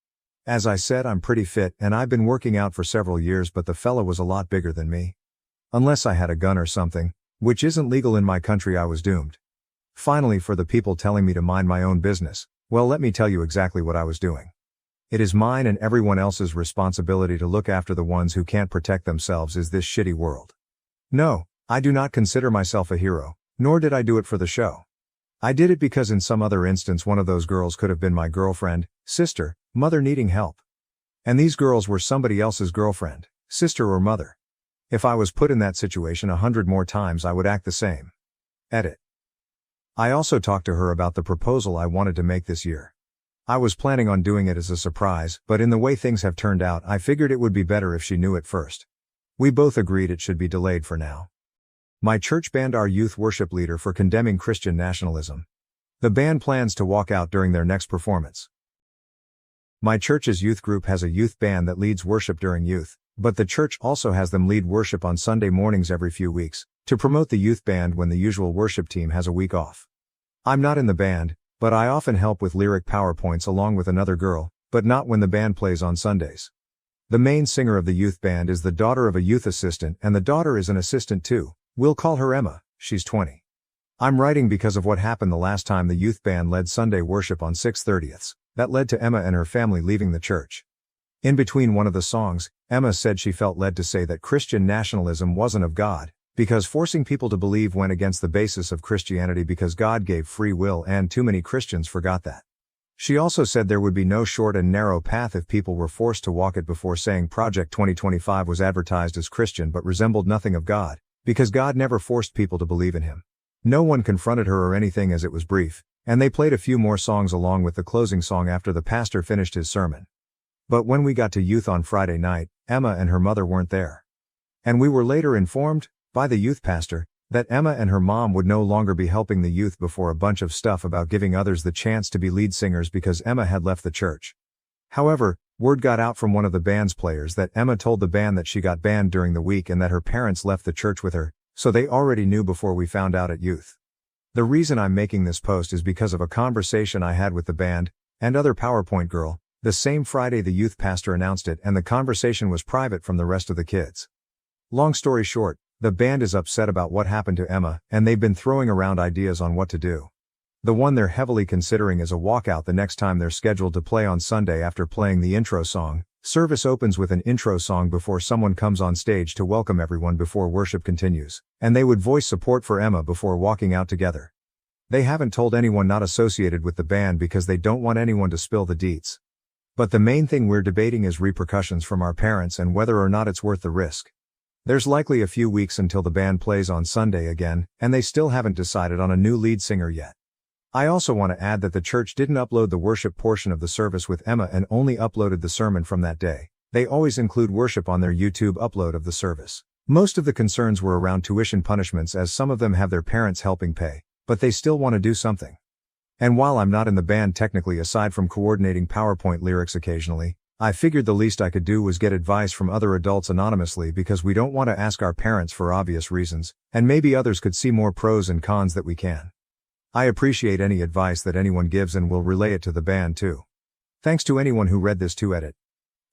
As I said, I'm pretty fit and I've been working out for several years, but the fella was a lot bigger than me. Unless I had a gun or something, which isn't legal in my country, I was doomed. Finally, for the people telling me to mind my own business, well, let me tell you exactly what I was doing. It is mine and everyone else's responsibility to look after the ones who can't protect themselves in this shitty world. No, I do not consider myself a hero, nor did I do it for the show. I did it because in some other instance one of those girls could have been my girlfriend, sister, mother needing help. And these girls were somebody else's girlfriend, sister or mother. If I was put in that situation 100 more times, I would act the same. Edit. I also talked to her about the proposal I wanted to make this year. I was planning on doing it as a surprise, but in the way things have turned out, I figured it would be better if she knew it first. We both agreed it should be delayed for now. My church banned our youth worship leader for condemning Christian nationalism. The band plans to walk out during their next performance. My church's youth group has a youth band that leads worship during youth, but the church also has them lead worship on Sunday mornings every few weeks, to promote the youth band when the usual worship team has a week off. I'm not in the band, but I often help with lyric PowerPoints along with another girl, but not when the band plays on Sundays. The main singer of the youth band is the daughter of a youth assistant, and the daughter is an assistant too. We'll call her Emma, she's 20. I'm writing because of what happened the last time the youth band led Sunday worship on 6/30. That led to Emma and her family leaving the church. In between one of the songs, Emma said she felt led to say that Christian nationalism wasn't of God, because forcing people to believe went against the basis of Christianity because God gave free will and too many Christians forgot that. She also said there would be no short and narrow path if people were forced to walk it, before saying Project 2025 was advertised as Christian but resembled nothing of God, because God never forced people to believe in Him. No one confronted her or anything, as it was brief, and they played a few more songs along with the closing song after the pastor finished his sermon. But when we got to youth on Friday night, Emma and her mother weren't there. And we were later informed, by the youth pastor, that Emma and her mom would no longer be helping the youth before a bunch of stuff about giving others the chance to be lead singers because Emma had left the church. However, word got out from one of the band's players that Emma told the band that she got banned during the week and that her parents left the church with her, so they already knew before we found out at youth. The reason I'm making this post is because of a conversation I had with the band and other PowerPoint girl the same Friday the youth pastor announced it, and the conversation was private from the rest of the kids. Long story short, the band is upset about what happened to Emma, and they've been throwing around ideas on what to do. The one they're heavily considering is a walkout the next time they're scheduled to play on Sunday after playing the intro song, Service opens with an intro song before someone comes on stage to welcome everyone before worship continues, and they would voice support for Emma before walking out together. They haven't told anyone not associated with the band because they don't want anyone to spill the deets. But the main thing we're debating is repercussions from our parents and whether or not it's worth the risk. There's likely a few weeks until the band plays on Sunday again, and they still haven't decided on a new lead singer yet. I also want to add that the church didn't upload the worship portion of the service with Emma and only uploaded the sermon from that day. They always include worship on their YouTube upload of the service. Most of the concerns were around tuition punishments, as some of them have their parents helping pay, but they still want to do something. And while I'm not in the band technically, aside from coordinating PowerPoint lyrics occasionally, I figured the least I could do was get advice from other adults anonymously, because we don't want to ask our parents for obvious reasons, and maybe others could see more pros and cons that we can. I appreciate any advice that anyone gives and will relay it to the band too. Thanks to anyone who read this to edit.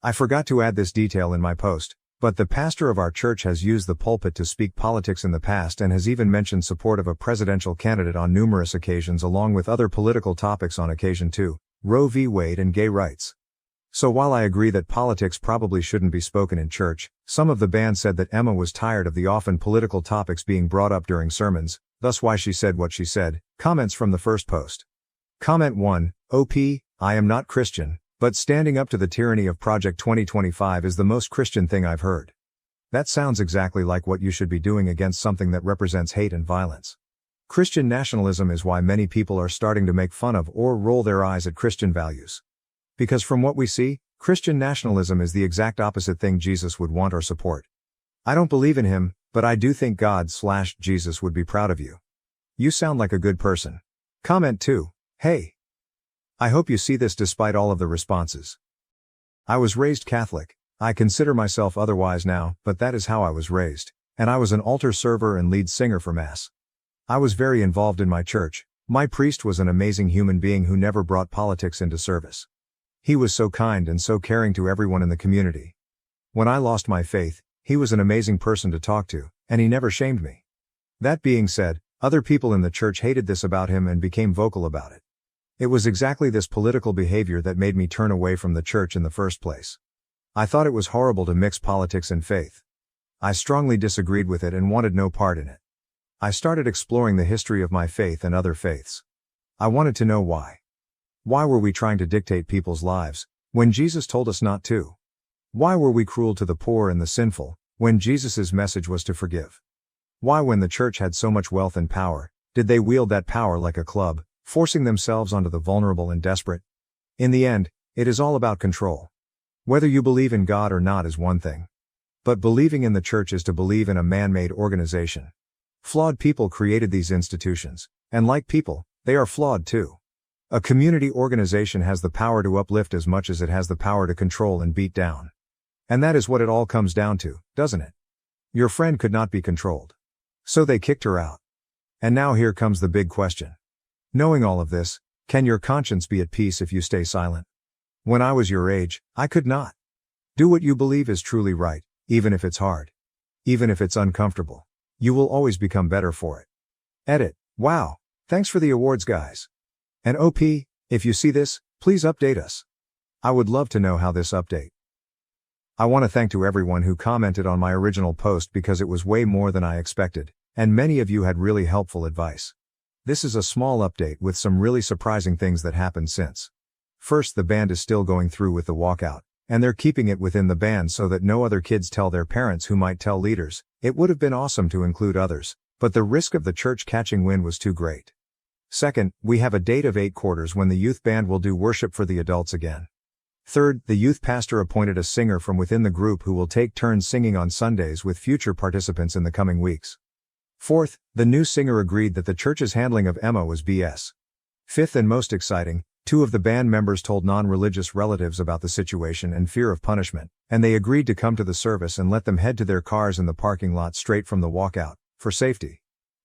I forgot to add this detail in my post, but the pastor of our church has used the pulpit to speak politics in the past and has even mentioned support of a presidential candidate on numerous occasions, along with other political topics on occasion too, Roe v. Wade and gay rights. So while I agree that politics probably shouldn't be spoken in church, some of the band said that Emma was tired of the often political topics being brought up during sermons, thus why she said what she said. Comments from the first post. Comment 1, OP, I am not Christian, but standing up to the tyranny of Project 2025 is the most Christian thing I've heard. That sounds exactly like what you should be doing against something that represents hate and violence. Christian nationalism is why many people are starting to make fun of or roll their eyes at Christian values. Because from what we see, Christian nationalism is the exact opposite thing Jesus would want or support. I don't believe in him, but I do think God/Jesus would be proud of you. You sound like a good person. Comment 2, hey. I hope you see this despite all of the responses. I was raised Catholic. I consider myself otherwise now, but that is how I was raised, and I was an altar server and lead singer for Mass. I was very involved in my church. My priest was an amazing human being who never brought politics into service. He was so kind and so caring to everyone in the community. When I lost my faith, he was an amazing person to talk to, and he never shamed me. That being said, other people in the church hated this about him and became vocal about it. It was exactly this political behavior that made me turn away from the church in the first place. I thought it was horrible to mix politics and faith. I strongly disagreed with it and wanted no part in it. I started exploring the history of my faith and other faiths. I wanted to know why. Why were we trying to dictate people's lives, when Jesus told us not to? Why were we cruel to the poor and the sinful, when Jesus' message was to forgive? Why, when the church had so much wealth and power, did they wield that power like a club, forcing themselves onto the vulnerable and desperate? In the end, it is all about control. Whether you believe in God or not is one thing. But believing in the church is to believe in a man-made organization. Flawed people created these institutions, and like people, they are flawed too. A community organization has the power to uplift as much as it has the power to control and beat down. And that is what it all comes down to, doesn't it? Your friend could not be controlled. So they kicked her out. And now here comes the big question. Knowing all of this, can your conscience be at peace if you stay silent? When I was your age, I could not. Do what you believe is truly right, even if it's hard. Even if it's uncomfortable. You will always become better for it. Edit. Wow. Thanks for the awards, guys. And OP, if you see this, please update us. I would love to know how this update. I want to thank to everyone who commented on my original post, because it was way more than I expected, and many of you had really helpful advice. This is a small update with some really surprising things that happened since. First, the band is still going through with the walkout, and they're keeping it within the band so that no other kids tell their parents who might tell leaders. It would have been awesome to include others, but the risk of the church catching wind was too great. Second, we have a date of 8 quarters when the youth band will do worship for the adults again. Third, the youth pastor appointed a singer from within the group who will take turns singing on Sundays with future participants in the coming weeks. Fourth, the new singer agreed that the church's handling of Emma was BS. Fifth, and most exciting, 2 of the band members told non-religious relatives about the situation and fear of punishment, and they agreed to come to the service and let them head to their cars in the parking lot straight from the walkout, for safety.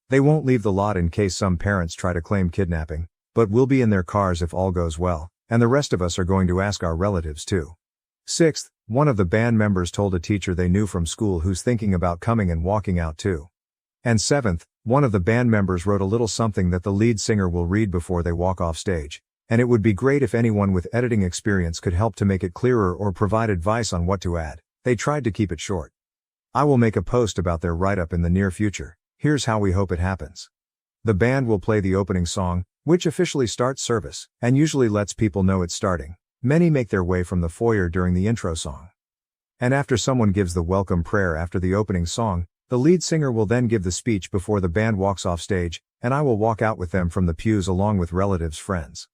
They won't leave the lot in case some parents try to claim kidnapping, but will be in their cars if all goes well, and the rest of us are going to ask our relatives too. Sixth, one of the band members told a teacher they knew from school who's thinking about coming and walking out too. And seventh, one of the band members wrote a little something that the lead singer will read before they walk off stage, and it would be great if anyone with editing experience could help to make it clearer or provide advice on what to add. They tried to keep it short. I will make a post about their write-up in the near future. Here's how we hope it happens. The band will play the opening song, which officially starts service, and usually lets people know it's starting. Many make their way from the foyer during the intro song. And after someone gives the welcome prayer after the opening song, the lead singer will then give the speech before the band walks off stage, and I will walk out with them from the pews along with relatives' friends.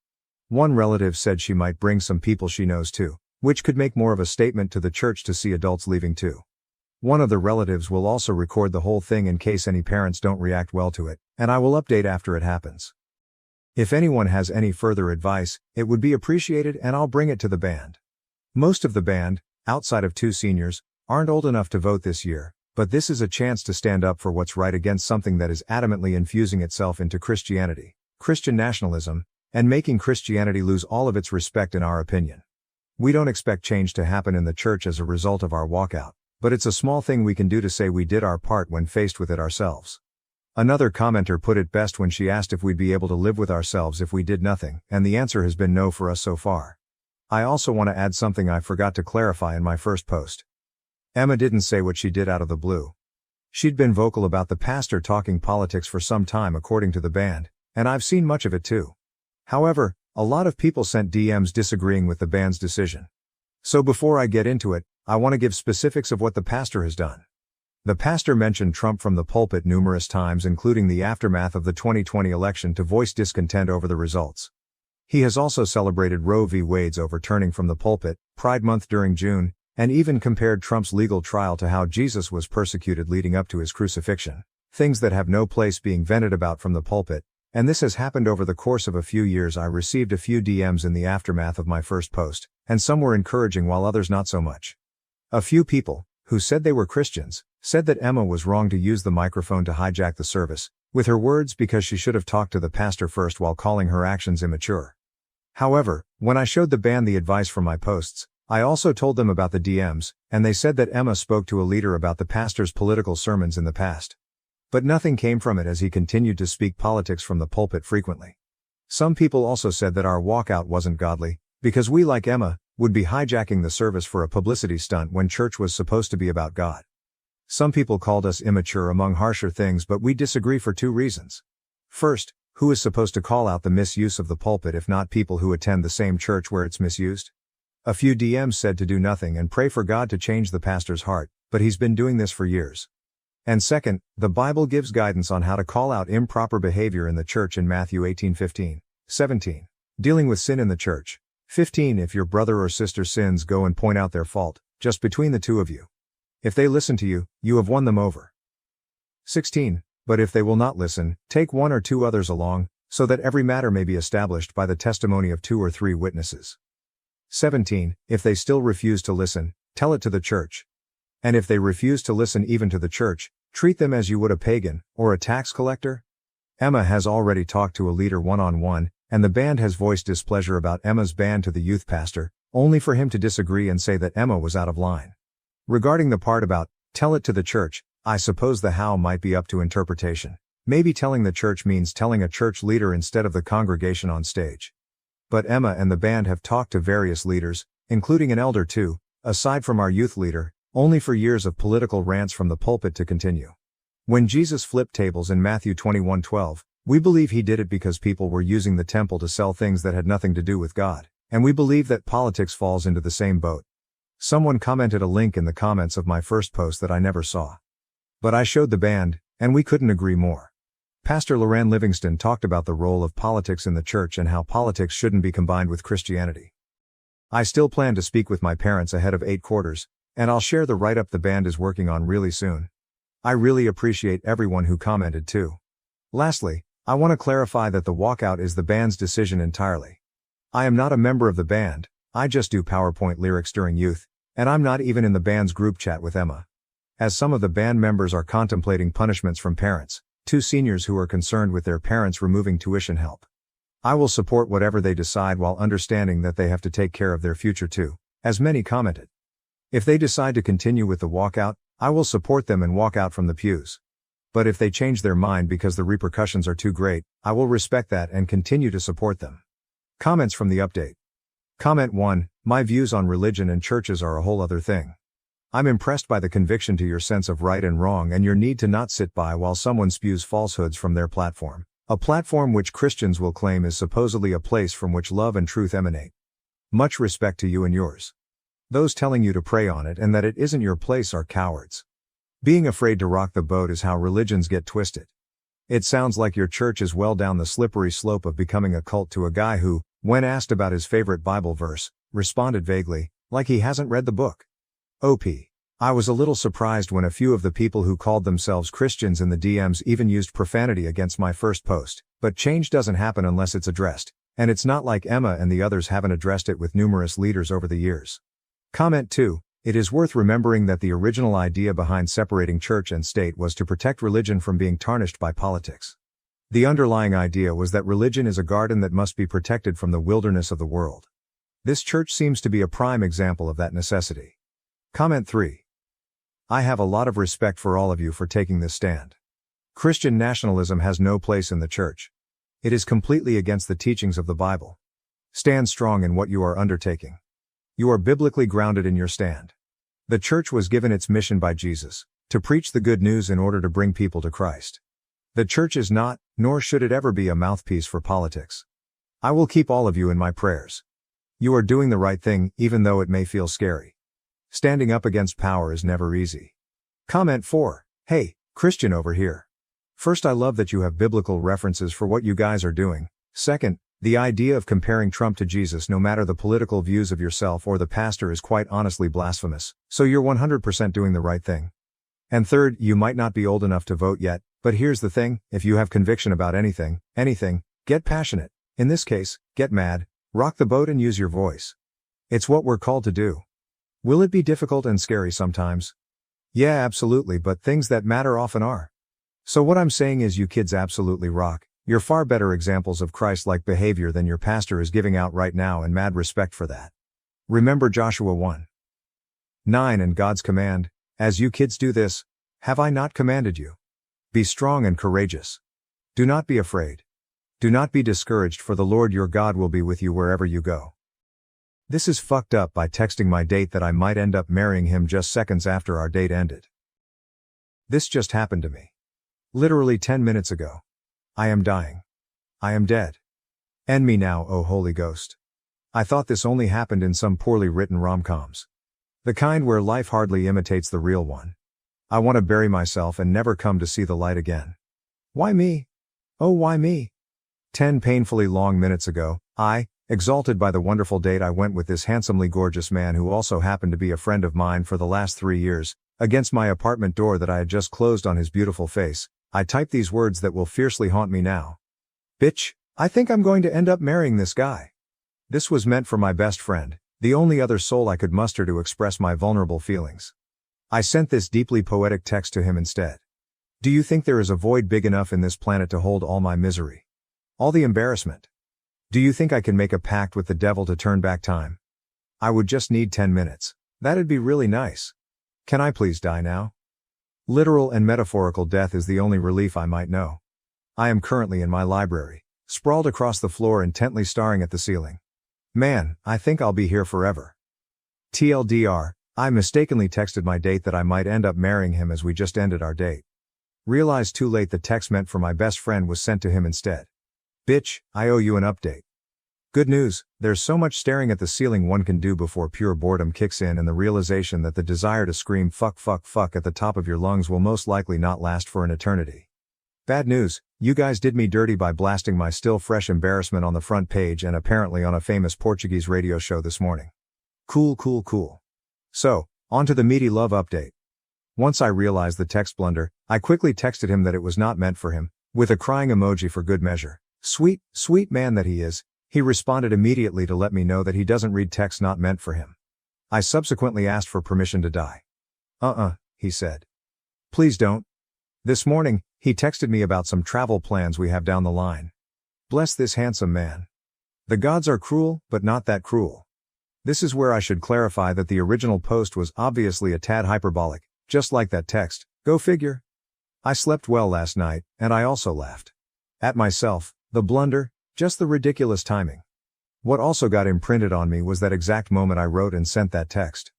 One relative said she might bring some people she knows too, which could make more of a statement to the church to see adults leaving too. One of the relatives will also record the whole thing in case any parents don't react well to it, and I will update after it happens. If anyone has any further advice, it would be appreciated and I'll bring it to the band. Most of the band, outside of 2 seniors, aren't old enough to vote this year, but this is a chance to stand up for what's right against something that is adamantly infusing itself into Christianity, Christian nationalism, and making Christianity lose all of its respect in our opinion. We don't expect change to happen in the church as a result of our walkout, but it's a small thing we can do to say we did our part when faced with it ourselves. Another commenter put it best when she asked if we'd be able to live with ourselves if we did nothing, and the answer has been no for us so far. I also want to add something I forgot to clarify in my first post. Emma didn't say what she did out of the blue. She'd been vocal about the pastor talking politics for some time according to the band, and I've seen much of it too. However, a lot of people sent DMs disagreeing with the band's decision. So before I get into it, I want to give specifics of what the pastor has done. The pastor mentioned Trump from the pulpit numerous times, including the aftermath of the 2020 election, to voice discontent over the results. He has also celebrated Roe v. Wade's overturning from the pulpit, Pride Month during June, and even compared Trump's legal trial to how Jesus was persecuted leading up to his crucifixion. Things that have no place being vented about from the pulpit, and this has happened over the course of a few years. I received a few DMs in the aftermath of my first post, and some were encouraging while others not so much. A few people, who said they were Christians, said that Emma was wrong to use the microphone to hijack the service, with her words, because she should have talked to the pastor first while calling her actions immature. However, when I showed the band the advice from my posts, I also told them about the DMs, and they said that Emma spoke to a leader about the pastor's political sermons in the past. But nothing came from it as he continued to speak politics from the pulpit frequently. Some people also said that our walkout wasn't godly, because we, like Emma, would be hijacking the service for a publicity stunt when church was supposed to be about God. Some people called us immature among harsher things, but we disagree for 2 reasons. First, who is supposed to call out the misuse of the pulpit if not people who attend the same church where it's misused? A few DMs said to do nothing and pray for God to change the pastor's heart, but he's been doing this for years. And second, the Bible gives guidance on how to call out improper behavior in the church in Matthew 18:15, 17. Dealing with sin in the church. 15. If your brother or sister sins, go and point out their fault, just between the 2 of you. If they listen to you, you have won them over. 16. But if they will not listen, take 1 or 2 others along, so that every matter may be established by the testimony of 2 or 3 witnesses. 17. If they still refuse to listen, tell it to the church. And if they refuse to listen even to the church, treat them as you would a pagan, or a tax collector. Emma has already talked to a leader one-on-one, and the band has voiced displeasure about Emma's ban to the youth pastor, only for him to disagree and say that Emma was out of line. Regarding the part about, tell it to the church, I suppose the how might be up to interpretation. Maybe telling the church means telling a church leader instead of the congregation on stage. But Emma and the band have talked to various leaders, including an elder too, aside from our youth leader, only for years of political rants from the pulpit to continue. When Jesus flipped tables in Matthew 21:12, we believe he did it because people were using the temple to sell things that had nothing to do with God, and we believe that politics falls into the same boat. Someone commented a link in the comments of my first post that I never saw. But I showed the band, and we couldn't agree more. Pastor Loran Livingston talked about the role of politics in the church and how politics shouldn't be combined with Christianity. I still plan to speak with my parents ahead of 8 quarters, and I'll share the write-up the band is working on really soon. I really appreciate everyone who commented too. Lastly, I want to clarify that the walkout is the band's decision entirely. I am not a member of the band, I just do PowerPoint lyrics during youth, and I'm not even in the band's group chat with Emma. As some of the band members are contemplating punishments from parents, 2 seniors who are concerned with their parents removing tuition help. I will support whatever they decide while understanding that they have to take care of their future too, as many commented. If they decide to continue with the walkout, I will support them and walk out from the pews. But if they change their mind because the repercussions are too great, I will respect that and continue to support them. Comments from the update. Comment 1, my views on religion and churches are a whole other thing. I'm impressed by the conviction to your sense of right and wrong and your need to not sit by while someone spews falsehoods from their platform. A platform which Christians will claim is supposedly a place from which love and truth emanate. Much respect to you and yours. Those telling you to pray on it and that it isn't your place are cowards. Being afraid to rock the boat is how religions get twisted. It sounds like your church is well down the slippery slope of becoming a cult to a guy who, when asked about his favorite Bible verse, responded vaguely, like he hasn't read the book. OP. I was a little surprised when a few of the people who called themselves Christians in the DMs even used profanity against my first post, but change doesn't happen unless it's addressed, and it's not like Emma and the others haven't addressed it with numerous leaders over the years. Comment 2. It is worth remembering that the original idea behind separating church and state was to protect religion from being tarnished by politics. The underlying idea was that religion is a garden that must be protected from the wilderness of the world. This church seems to be a prime example of that necessity. Comment 3. I have a lot of respect for all of you for taking this stand. Christian nationalism has no place in the church. It is completely against the teachings of the Bible. Stand strong in what you are undertaking. You are biblically grounded in your stand. The church was given its mission by Jesus, to preach the good news in order to bring people to Christ. The church is not, nor should it ever be, a mouthpiece for politics. I will keep all of you in my prayers. You are doing the right thing, even though it may feel scary. Standing up against power is never easy. Comment 4. Hey, Christian over here. First, I love that you have biblical references for what you guys are doing. Second, the idea of comparing Trump to Jesus, no matter the political views of yourself or the pastor, is quite honestly blasphemous, so you're 100% doing the right thing. And third, you might not be old enough to vote yet, but here's the thing, if you have conviction about anything, get passionate. In this case, get mad, rock the boat and use your voice. It's what we're called to do. Will it be difficult and scary sometimes? Yeah, absolutely, but things that matter often are. So what I'm saying is, you kids absolutely rock. You're far better examples of Christ-like behavior than your pastor is giving out right now, and mad respect for that. Remember Joshua 1:9 and God's command, as you kids do this, have I not commanded you? Be strong and courageous. Do not be afraid. Do not be discouraged, for the Lord your God will be with you wherever you go. This is fucked up by texting my date that I might end up marrying him just seconds after our date ended. This just happened to me. Literally 10 minutes ago. I am dying. I am dead. End me now, oh Holy Ghost. I thought this only happened in some poorly written rom-coms. The kind where life hardly imitates the real one. I want to bury myself and never come to see the light again. Why me? Oh, why me? 10 painfully long minutes ago, exalted by the wonderful date I went with this handsomely gorgeous man who also happened to be a friend of mine for the last 3 years, against my apartment door that I had just closed on his beautiful face, I typed these words that will fiercely haunt me now. Bitch, I think I'm going to end up marrying this guy. This was meant for my best friend, the only other soul I could muster to express my vulnerable feelings. I sent this deeply poetic text to him instead. Do you think there is a void big enough in this planet to hold all my misery? All the embarrassment? Do you think I can make a pact with the devil to turn back time? I would just need 10 minutes. That'd be really nice. Can I please die now? Literal and metaphorical death is the only relief I might know. I am currently in my library, sprawled across the floor intently staring at the ceiling. Man, I think I'll be here forever. TLDR, I mistakenly texted my date that I might end up marrying him as we just ended our date. Realized too late the text meant for my best friend was sent to him instead. Bitch, I owe you an update. Good news, there's so much staring at the ceiling one can do before pure boredom kicks in and the realization that the desire to scream fuck at the top of your lungs will most likely not last for an eternity. Bad news, you guys did me dirty by blasting my still fresh embarrassment on the front page and apparently on a famous Portuguese radio show this morning. Cool. So, on to the meaty love update. Once I realized the text blunder, I quickly texted him that it was not meant for him, with a crying emoji for good measure. Sweet man that he is, he responded immediately to let me know that he doesn't read text not meant for him. I subsequently asked for permission to die. He said. Please don't. This morning, he texted me about some travel plans we have down the line. Bless this handsome man. The gods are cruel, but not that cruel. This is where I should clarify that the original post was obviously a tad hyperbolic, just like that text, go figure. I slept well last night, and I also laughed. At myself, the blunder, just the ridiculous timing. What also got imprinted on me was that exact moment I wrote and sent that text.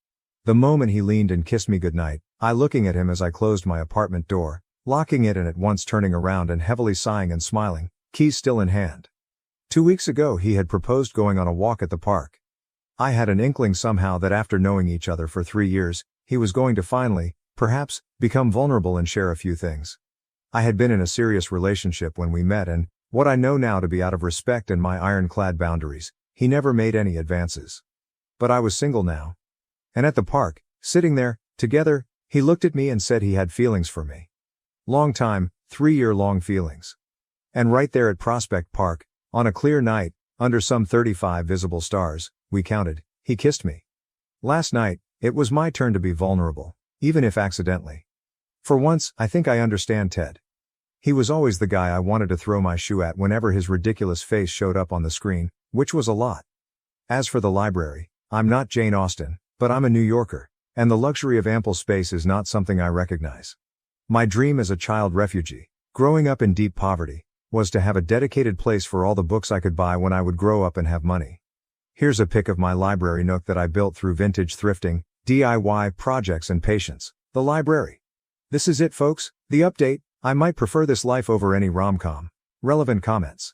The moment he leaned and kissed me goodnight, I looking at him as I closed my apartment door, locking it and at once turning around and heavily sighing and smiling, keys still in hand. 2 weeks ago he had proposed going on a walk at the park. I had an inkling somehow that after knowing each other for 3 years, he was going to finally, perhaps, become vulnerable and share a few things. I had been in a serious relationship when we met and, what I know now to be out of respect and my ironclad boundaries, he never made any advances. But I was single now. And at the park, sitting there, together, he looked at me and said he had feelings for me. Long time, 3-year-long feelings. And right there at Prospect Park, on a clear night, under some 35 visible stars, we counted, he kissed me. Last night, it was my turn to be vulnerable, even if accidentally. For once, I think I understand Ted. He was always the guy I wanted to throw my shoe at whenever his ridiculous face showed up on the screen, which was a lot. As for the library, I'm not Jane Austen, but I'm a New Yorker, and the luxury of ample space is not something I recognize. My dream as a child refugee, growing up in deep poverty, was to have a dedicated place for all the books I could buy when I would grow up and have money. Here's a pic of my library nook that I built through vintage thrifting, DIY projects and patience. The library. This is it, folks, the update. I might prefer this life over any rom-com. Relevant comments.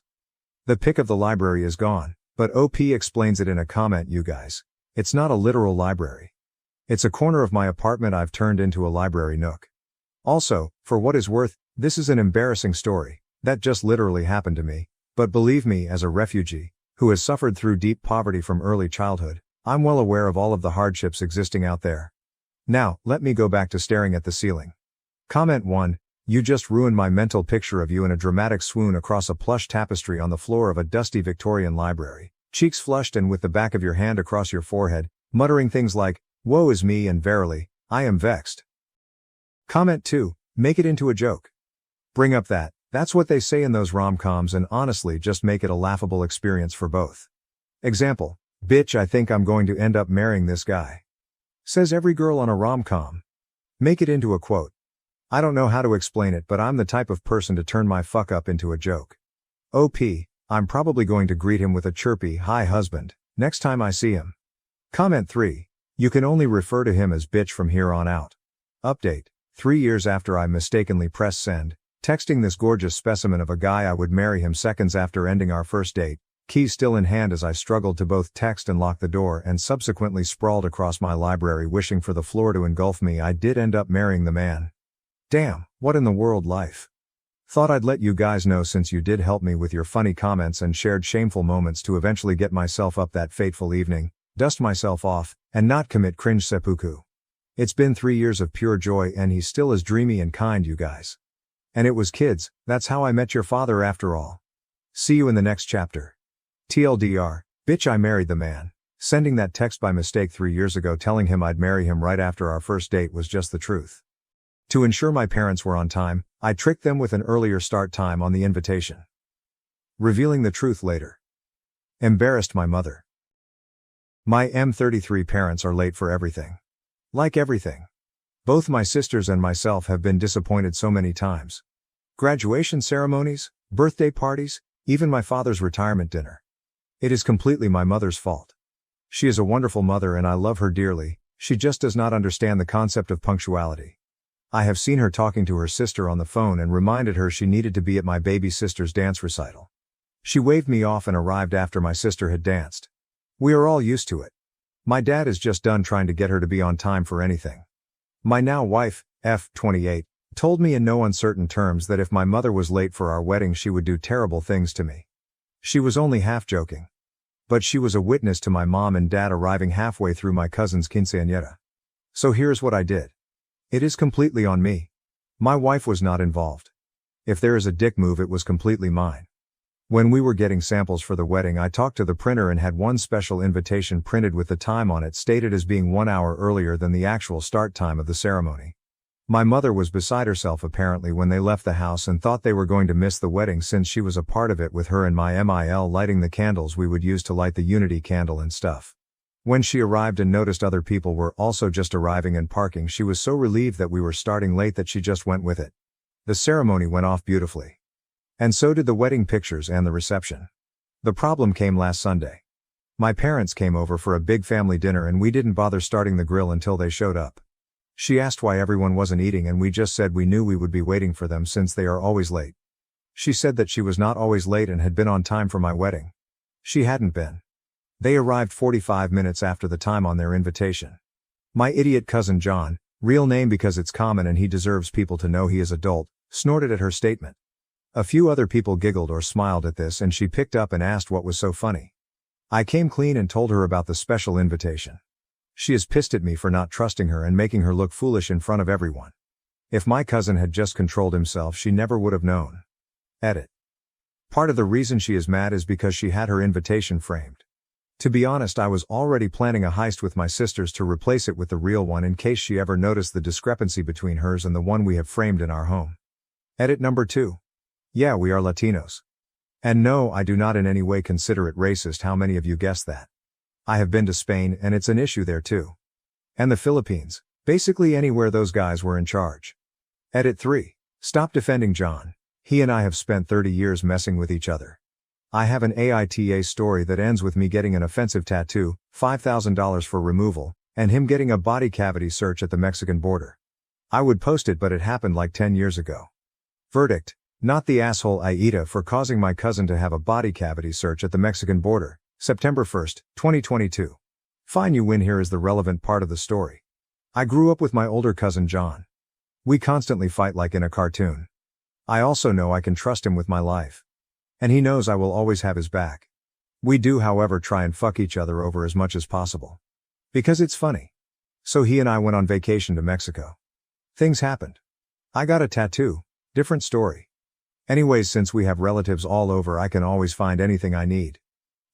The pic of the library is gone, but OP explains it in a comment, you guys. It's not a literal library. It's a corner of my apartment I've turned into a library nook. Also, for what is worth, this is an embarrassing story that just literally happened to me, but believe me, as a refugee who has suffered through deep poverty from early childhood, I'm well aware of all of the hardships existing out there. Now, let me go back to staring at the ceiling. Comment 1. You just ruined my mental picture of you in a dramatic swoon across a plush tapestry on the floor of a dusty Victorian library, cheeks flushed and with the back of your hand across your forehead, muttering things like, "Woe is me and verily, I am vexed." Comment 2. Make it into a joke. Bring up that's what they say in those rom-coms, and honestly just make it a laughable experience for both. Example. Bitch, I think I'm going to end up marrying this guy. Says every girl on a rom-com. Make it into a quote. I don't know how to explain it, but I'm the type of person to turn my fuck up into a joke. OP, I'm probably going to greet him with a chirpy, "Hi husband," next time I see him. Comment 3. You can only refer to him as bitch from here on out. Update. 3 years after I mistakenly pressed send, texting this gorgeous specimen of a guy I would marry him seconds after ending our first date, keys still in hand as I struggled to both text and lock the door and subsequently sprawled across my library wishing for the floor to engulf me, I did end up marrying the man. Damn, what in the world life. Thought I'd let you guys know since you did help me with your funny comments and shared shameful moments to eventually get myself up that fateful evening, dust myself off, and not commit cringe seppuku. It's been 3 years of pure joy and he's still as dreamy and kind, you guys. And it was kids, that's how I met your father after all. See you in the next chapter. TLDR, bitch, I married the man. Sending that text by mistake 3 years ago telling him I'd marry him right after our first date was just the truth. To ensure my parents were on time, I tricked them with an earlier start time on the invitation. Revealing the truth later. Embarrassed my mother. My M33 parents are late for everything. Like everything. Both my sisters and myself have been disappointed so many times. Graduation ceremonies, birthday parties, even my father's retirement dinner. It is completely my mother's fault. She is a wonderful mother and I love her dearly, she just does not understand the concept of punctuality. I have seen her talking to her sister on the phone and reminded her she needed to be at my baby sister's dance recital. She waved me off and arrived after my sister had danced. We are all used to it. My dad is just done trying to get her to be on time for anything. My now wife, F28, told me in no uncertain terms that if my mother was late for our wedding she would do terrible things to me. She was only half joking. But she was a witness to my mom and dad arriving halfway through my cousin's quinceañera. So here's what I did. It is completely on me. My wife was not involved. If there is a dick move, it was completely mine. When we were getting samples for the wedding, I talked to the printer and had one special invitation printed with the time on it stated as being 1 hour earlier than the actual start time of the ceremony. My mother was beside herself apparently when they left the house and thought they were going to miss the wedding since she was a part of it with her and my MIL lighting the candles we would use to light the unity candle and stuff. When she arrived and noticed other people were also just arriving and parking, she was so relieved that we were starting late that she just went with it. The ceremony went off beautifully. And so did the wedding pictures and the reception. The problem came last Sunday. My parents came over for a big family dinner and we didn't bother starting the grill until they showed up. She asked why everyone wasn't eating and we just said we knew we would be waiting for them since they are always late. She said that she was not always late and had been on time for my wedding. She hadn't been. They arrived 45 minutes after the time on their invitation. My idiot cousin John, real name because it's common and he deserves people to know he is adult, snorted at her statement. A few other people giggled or smiled at this and she picked up and asked what was so funny. I came clean and told her about the special invitation. She is pissed at me for not trusting her and making her look foolish in front of everyone. If my cousin had just controlled himself, she never would have known. Edit. Part of the reason she is mad is because she had her invitation framed. To be honest, I was already planning a heist with my sisters to replace it with the real one in case she ever noticed the discrepancy between hers and the one we have framed in our home. Edit number 2. Yeah, we are Latinos. And no, I do not in any way consider it racist. How many of you guessed that? I have been to Spain and it's an issue there too. And the Philippines, basically anywhere those guys were in charge. Edit 3. Stop defending John. He and I have spent 30 years messing with each other. I have an AITA story that ends with me getting an offensive tattoo, $5,000 for removal, and him getting a body cavity search at the Mexican border. I would post it, but it happened like 10 years ago. Verdict: not the asshole AITA for causing my cousin to have a body cavity search at the Mexican border, September 1st, 2022. Fine, you win. Here is the relevant part of the story. I grew up with my older cousin John. We constantly fight like in a cartoon. I also know I can trust him with my life. And he knows I will always have his back. We do, however, try and fuck each other over as much as possible. Because it's funny. So he and I went on vacation to Mexico. Things happened. I got a tattoo. Different story. Anyways, since we have relatives all over, I can always find anything I need.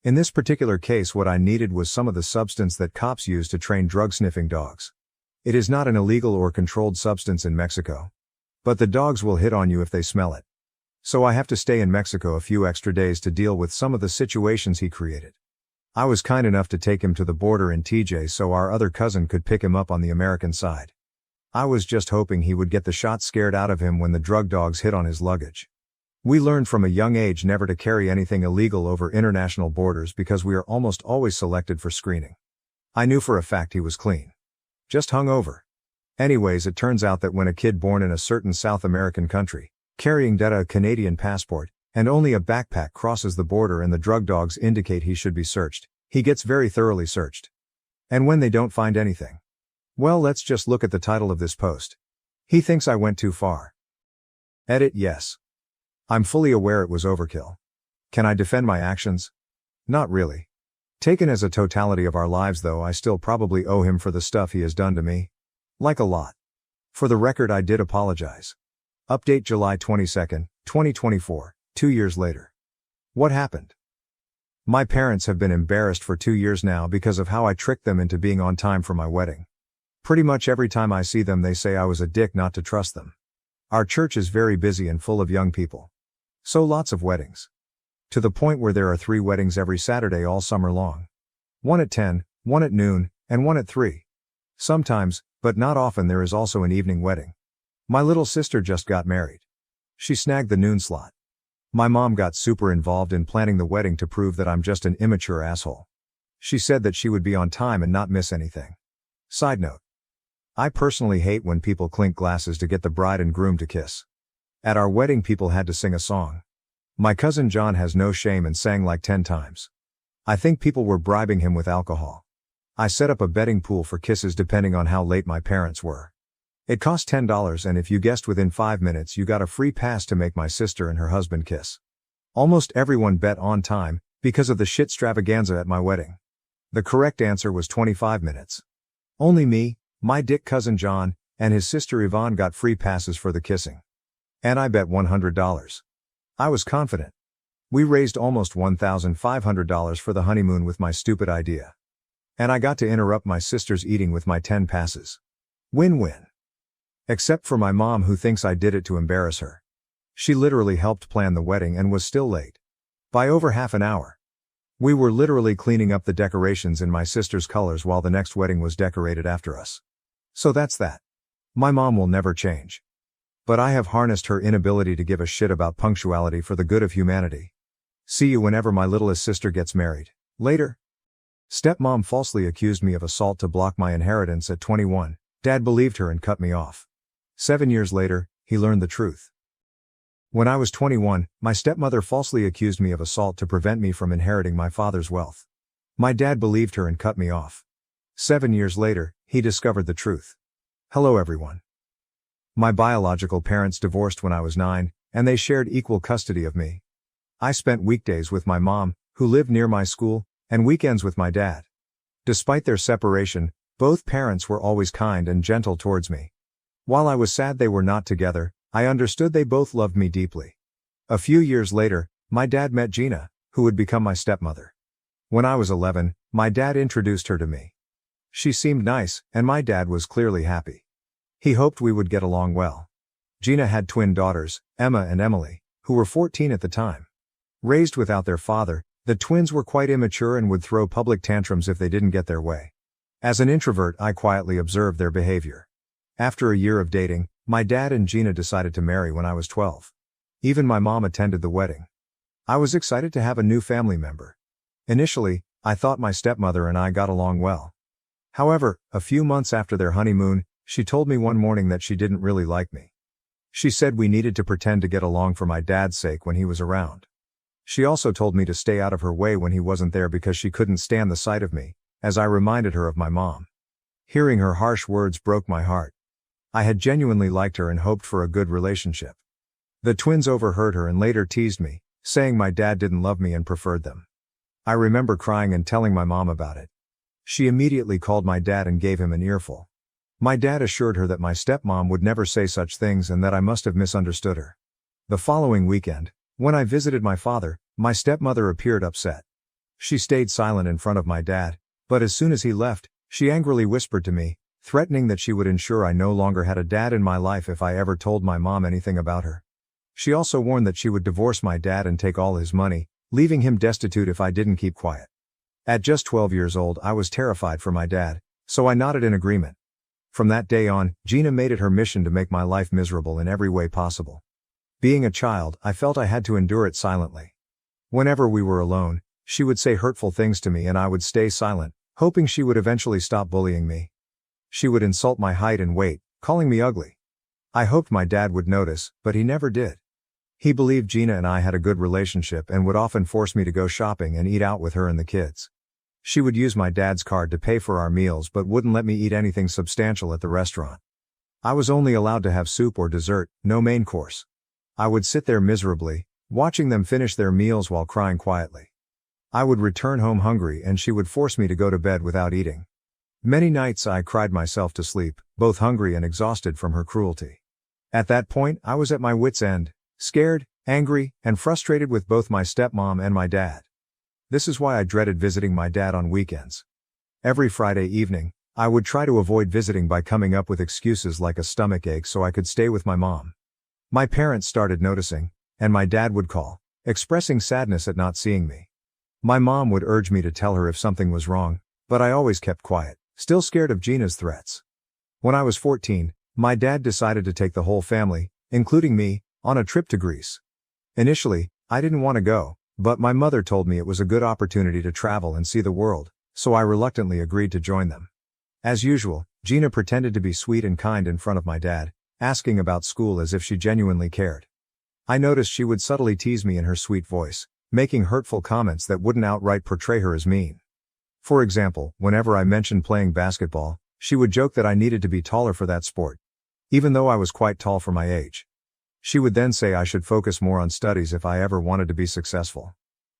In this particular case, what I needed was some of the substance that cops use to train drug-sniffing dogs. It is not an illegal or controlled substance in Mexico. But the dogs will hit on you if they smell it. So I have to stay in Mexico a few extra days to deal with some of the situations he created. I was kind enough to take him to the border in TJ so our other cousin could pick him up on the American side. I was just hoping he would get the shot scared out of him when the drug dogs hit on his luggage. We learned from a young age never to carry anything illegal over international borders because we are almost always selected for screening. I knew for a fact he was clean. Just hungover. Anyways, it turns out that when a kid born in a certain South American country, carrying a Canadian passport, and only a backpack crosses the border and the drug dogs indicate he should be searched, he gets very thoroughly searched. And when they don't find anything, well, let's just look at the title of this post. He thinks I went too far. Edit: yes. I'm fully aware it was overkill. Can I defend my actions? Not really. Taken as a totality of our lives though, I still probably owe him for the stuff he has done to me. Like a lot. For the record, I did apologize. Update July 22nd, 2024, 2 years later. What happened? My parents have been embarrassed for 2 years now because of how I tricked them into being on time for my wedding. Pretty much every time I see them they say I was a dick not to trust them. Our church is very busy and full of young people. So lots of weddings. To the point where there are 3 weddings every Saturday all summer long. One at 10, one at noon, and one at 3. Sometimes, but not often, there is also an evening wedding. My little sister just got married. She snagged the noon slot. My mom got super involved in planning the wedding to prove that I'm just an immature asshole. She said that she would be on time and not miss anything. Side note. I personally hate when people clink glasses to get the bride and groom to kiss. At our wedding, people had to sing a song. My cousin John has no shame and sang like 10 times. I think people were bribing him with alcohol. I set up a betting pool for kisses depending on how late my parents were. It cost $10, and if you guessed within 5 minutes you got a free pass to make my sister and her husband kiss. Almost everyone bet on time, because of the shit extravaganza at my wedding. The correct answer was 25 minutes. Only me, my dick cousin John, and his sister Yvonne got free passes for the kissing. And I bet $100. I was confident. We raised almost $1,500 for the honeymoon with my stupid idea. And I got to interrupt my sister's eating with my 10 passes. Win-win. Except for my mom, who thinks I did it to embarrass her. She literally helped plan the wedding and was still late. By over half an hour. We were literally cleaning up the decorations in my sister's colors while the next wedding was decorated after us. So that's that. My mom will never change. But I have harnessed her inability to give a shit about punctuality for the good of humanity. See you whenever my littlest sister gets married. Later. Stepmom falsely accused me of assault to block my inheritance at 21. Dad believed her and cut me off. 7 years later, he learned the truth. When I was 21, my stepmother falsely accused me of assault to prevent me from inheriting my father's wealth. My dad believed her and cut me off. 7 years later, he discovered the truth. Hello everyone. My biological parents divorced when I was 9, and they shared equal custody of me. I spent weekdays with my mom, who lived near my school, and weekends with my dad. Despite their separation, both parents were always kind and gentle towards me. While I was sad they were not together, I understood they both loved me deeply. A few years later, my dad met Gina, who would become my stepmother. When I was 11, my dad introduced her to me. She seemed nice, and my dad was clearly happy. He hoped we would get along well. Gina had twin daughters, Emma and Emily, who were 14 at the time. Raised without their father, the twins were quite immature and would throw public tantrums if they didn't get their way. As an introvert, I quietly observed their behavior. After a year of dating, my dad and Gina decided to marry when I was 12. Even my mom attended the wedding. I was excited to have a new family member. Initially, I thought my stepmother and I got along well. However, a few months after their honeymoon, she told me one morning that she didn't really like me. She said we needed to pretend to get along for my dad's sake when he was around. She also told me to stay out of her way when he wasn't there because she couldn't stand the sight of me, as I reminded her of my mom. Hearing her harsh words broke my heart. I had genuinely liked her and hoped for a good relationship. The twins overheard her and later teased me, saying my dad didn't love me and preferred them. I remember crying and telling my mom about it. She immediately called my dad and gave him an earful. My dad assured her that my stepmom would never say such things and that I must have misunderstood her. The following weekend, when I visited my father, my stepmother appeared upset. She stayed silent in front of my dad, but as soon as he left, she angrily whispered to me, threatening that she would ensure I no longer had a dad in my life if I ever told my mom anything about her. She also warned that she would divorce my dad and take all his money, leaving him destitute if I didn't keep quiet. At just 12 years old, I was terrified for my dad, so I nodded in agreement. From that day on, Gina made it her mission to make my life miserable in every way possible. Being a child, I felt I had to endure it silently. Whenever we were alone, she would say hurtful things to me and I would stay silent, hoping she would eventually stop bullying me. She would insult my height and weight, calling me ugly. I hoped my dad would notice, but he never did. He believed Gina and I had a good relationship and would often force me to go shopping and eat out with her and the kids. She would use my dad's card to pay for our meals but wouldn't let me eat anything substantial at the restaurant. I was only allowed to have soup or dessert, no main course. I would sit there miserably, watching them finish their meals while crying quietly. I would return home hungry and she would force me to go to bed without eating. Many nights I cried myself to sleep, both hungry and exhausted from her cruelty. At that point, I was at my wit's end, scared, angry, and frustrated with both my stepmom and my dad. This is why I dreaded visiting my dad on weekends. Every Friday evening, I would try to avoid visiting by coming up with excuses like a stomach ache so I could stay with my mom. My parents started noticing, and my dad would call, expressing sadness at not seeing me. My mom would urge me to tell her if something was wrong, but I always kept quiet, still scared of Gina's threats. When I was 14, my dad decided to take the whole family, including me, on a trip to Greece. Initially, I didn't want to go, but my mother told me it was a good opportunity to travel and see the world, so I reluctantly agreed to join them. As usual, Gina pretended to be sweet and kind in front of my dad, asking about school as if she genuinely cared. I noticed she would subtly tease me in her sweet voice, making hurtful comments that wouldn't outright portray her as mean. For example, whenever I mentioned playing basketball, she would joke that I needed to be taller for that sport, even though I was quite tall for my age. She would then say I should focus more on studies if I ever wanted to be successful.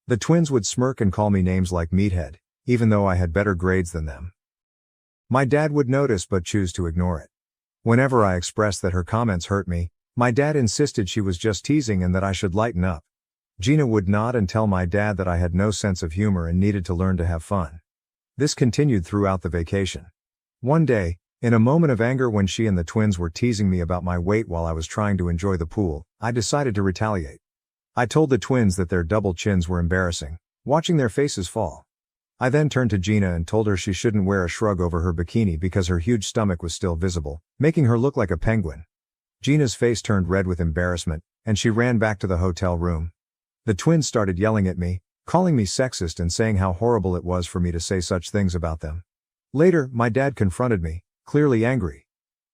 The twins would smirk and call me names like meathead, even though I had better grades than them. My dad would notice but choose to ignore it. Whenever I expressed that her comments hurt me, my dad insisted she was just teasing and that I should lighten up. Gina would nod and tell my dad that I had no sense of humor and needed to learn to have fun. This continued throughout the vacation. One day, in a moment of anger when she and the twins were teasing me about my weight while I was trying to enjoy the pool, I decided to retaliate. I told the twins that their double chins were embarrassing, watching their faces fall. I then turned to Gina and told her she shouldn't wear a shrug over her bikini because her huge stomach was still visible, making her look like a penguin. Gina's face turned red with embarrassment, and she ran back to the hotel room. The twins started yelling at me, calling me sexist and saying how horrible it was for me to say such things about them. Later, my dad confronted me, clearly angry.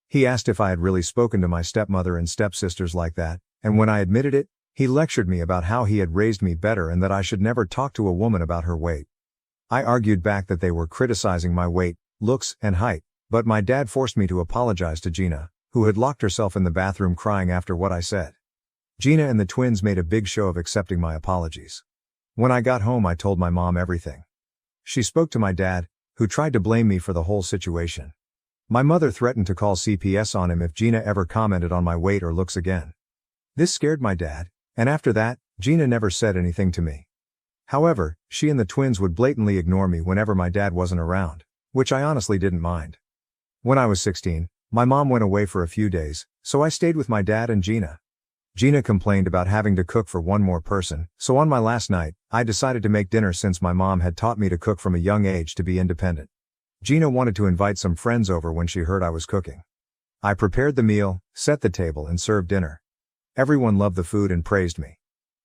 He asked if I had really spoken to my stepmother and stepsisters like that, and when I admitted it, he lectured me about how he had raised me better and that I should never talk to a woman about her weight. I argued back that they were criticizing my weight, looks, and height, but my dad forced me to apologize to Gina, who had locked herself in the bathroom crying after what I said. Gina and the twins made a big show of accepting my apologies. When I got home, I told my mom everything. She spoke to my dad, who tried to blame me for the whole situation. My mother threatened to call CPS on him if Gina ever commented on my weight or looks again. This scared my dad, and after that, Gina never said anything to me. However, she and the twins would blatantly ignore me whenever my dad wasn't around, which I honestly didn't mind. When I was 16, my mom went away for a few days, so I stayed with my dad and Gina. Gina complained about having to cook for one more person, so on my last night, I decided to make dinner since my mom had taught me to cook from a young age to be independent. Gina wanted to invite some friends over when she heard I was cooking. I prepared the meal, set the table, and served dinner. Everyone loved the food and praised me.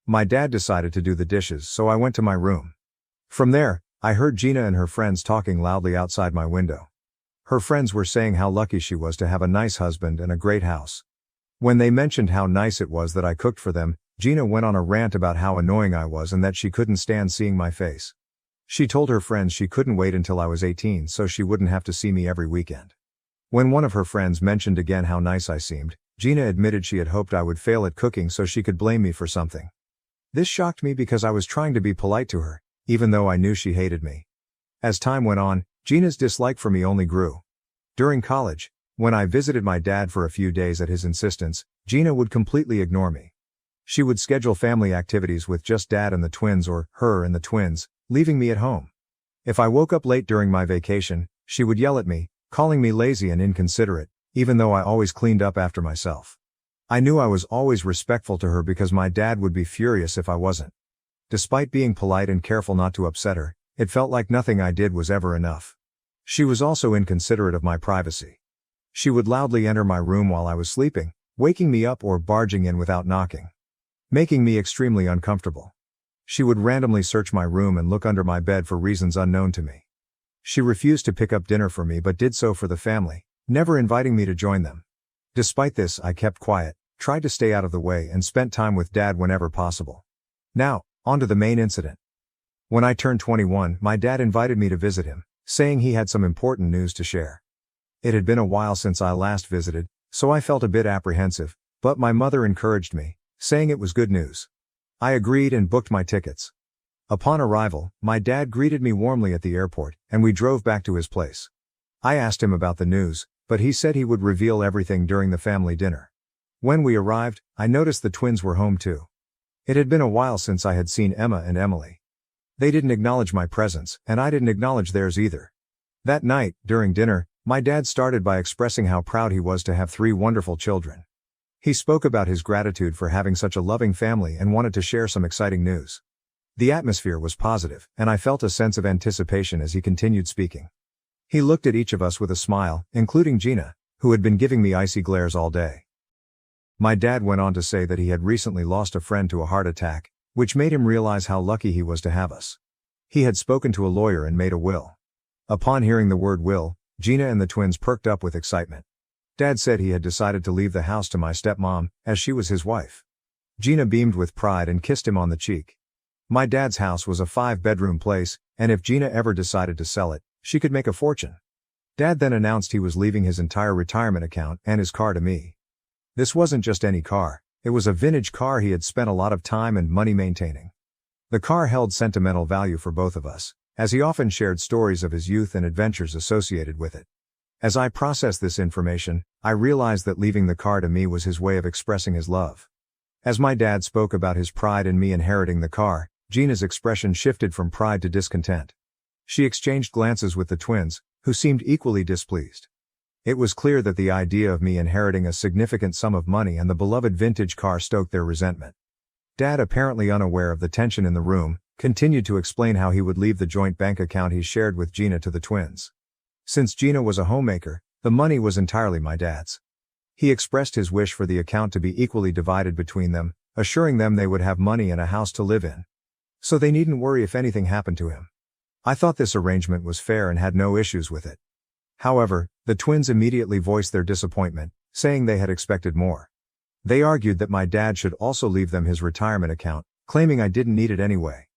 My dad decided to do the dishes, so I went to my room. From there, I heard Gina and her friends talking loudly outside my window. Her friends were saying how lucky she was to have a nice husband and a great house. When they mentioned how nice it was that I cooked for them, Gina went on a rant about how annoying I was and that she couldn't stand seeing my face. She told her friends she couldn't wait until I was 18 so she wouldn't have to see me every weekend. When one of her friends mentioned again how nice I seemed, Gina admitted she had hoped I would fail at cooking so she could blame me for something. This shocked me because I was trying to be polite to her, even though I knew she hated me. As time went on, Gina's dislike for me only grew. During college, when I visited my dad for a few days at his insistence, Gina would completely ignore me. She would schedule family activities with just dad and the twins or her and the twins, leaving me at home. If I woke up late during my vacation, she would yell at me, calling me lazy and inconsiderate, even though I always cleaned up after myself. I knew I was always respectful to her because my dad would be furious if I wasn't. Despite being polite and careful not to upset her, it felt like nothing I did was ever enough. She was also inconsiderate of my privacy. She would loudly enter my room while I was sleeping, waking me up or barging in without knocking, making me extremely uncomfortable. She would randomly search my room and look under my bed for reasons unknown to me. She refused to pick up dinner for me but did so for the family, never inviting me to join them. Despite this, I kept quiet, tried to stay out of the way, and spent time with dad whenever possible. Now, on to the main incident. When I turned 21, my dad invited me to visit him, saying he had some important news to share. It had been a while since I last visited, so I felt a bit apprehensive, but my mother encouraged me, saying it was good news. I agreed and booked my tickets. Upon arrival, my dad greeted me warmly at the airport, and we drove back to his place. I asked him about the news, but he said he would reveal everything during the family dinner. When we arrived, I noticed the twins were home too. It had been a while since I had seen Emma and Emily. They didn't acknowledge my presence, and I didn't acknowledge theirs either. That night, during dinner, my dad started by expressing how proud he was to have 3 wonderful children. He spoke about his gratitude for having such a loving family and wanted to share some exciting news. The atmosphere was positive, and I felt a sense of anticipation as he continued speaking. He looked at each of us with a smile, including Gina, who had been giving me icy glares all day. My dad went on to say that he had recently lost a friend to a heart attack, which made him realize how lucky he was to have us. He had spoken to a lawyer and made a will. Upon hearing the word will, Gina and the twins perked up with excitement. Dad said he had decided to leave the house to my stepmom, as she was his wife. Gina beamed with pride and kissed him on the cheek. My dad's house was a 5-bedroom place, and if Gina ever decided to sell it, she could make a fortune. Dad then announced he was leaving his entire retirement account and his car to me. This wasn't just any car, it was a vintage car he had spent a lot of time and money maintaining. The car held sentimental value for both of us, as he often shared stories of his youth and adventures associated with it. As I processed this information, I realized that leaving the car to me was his way of expressing his love. As my dad spoke about his pride in me inheriting the car, Gina's expression shifted from pride to discontent. She exchanged glances with the twins, who seemed equally displeased. It was clear that the idea of me inheriting a significant sum of money and the beloved vintage car stoked their resentment. Dad, apparently unaware of the tension in the room, continued to explain how he would leave the joint bank account he shared with Gina to the twins. Since Gina was a homemaker, the money was entirely my dad's. He expressed his wish for the account to be equally divided between them, assuring them they would have money and a house to live in. so they needn't worry if anything happened to him. I thought this arrangement was fair and had no issues with it. However, the twins immediately voiced their disappointment, saying they had expected more. They argued that my dad should also leave them his retirement account, claiming I didn't need it anyway.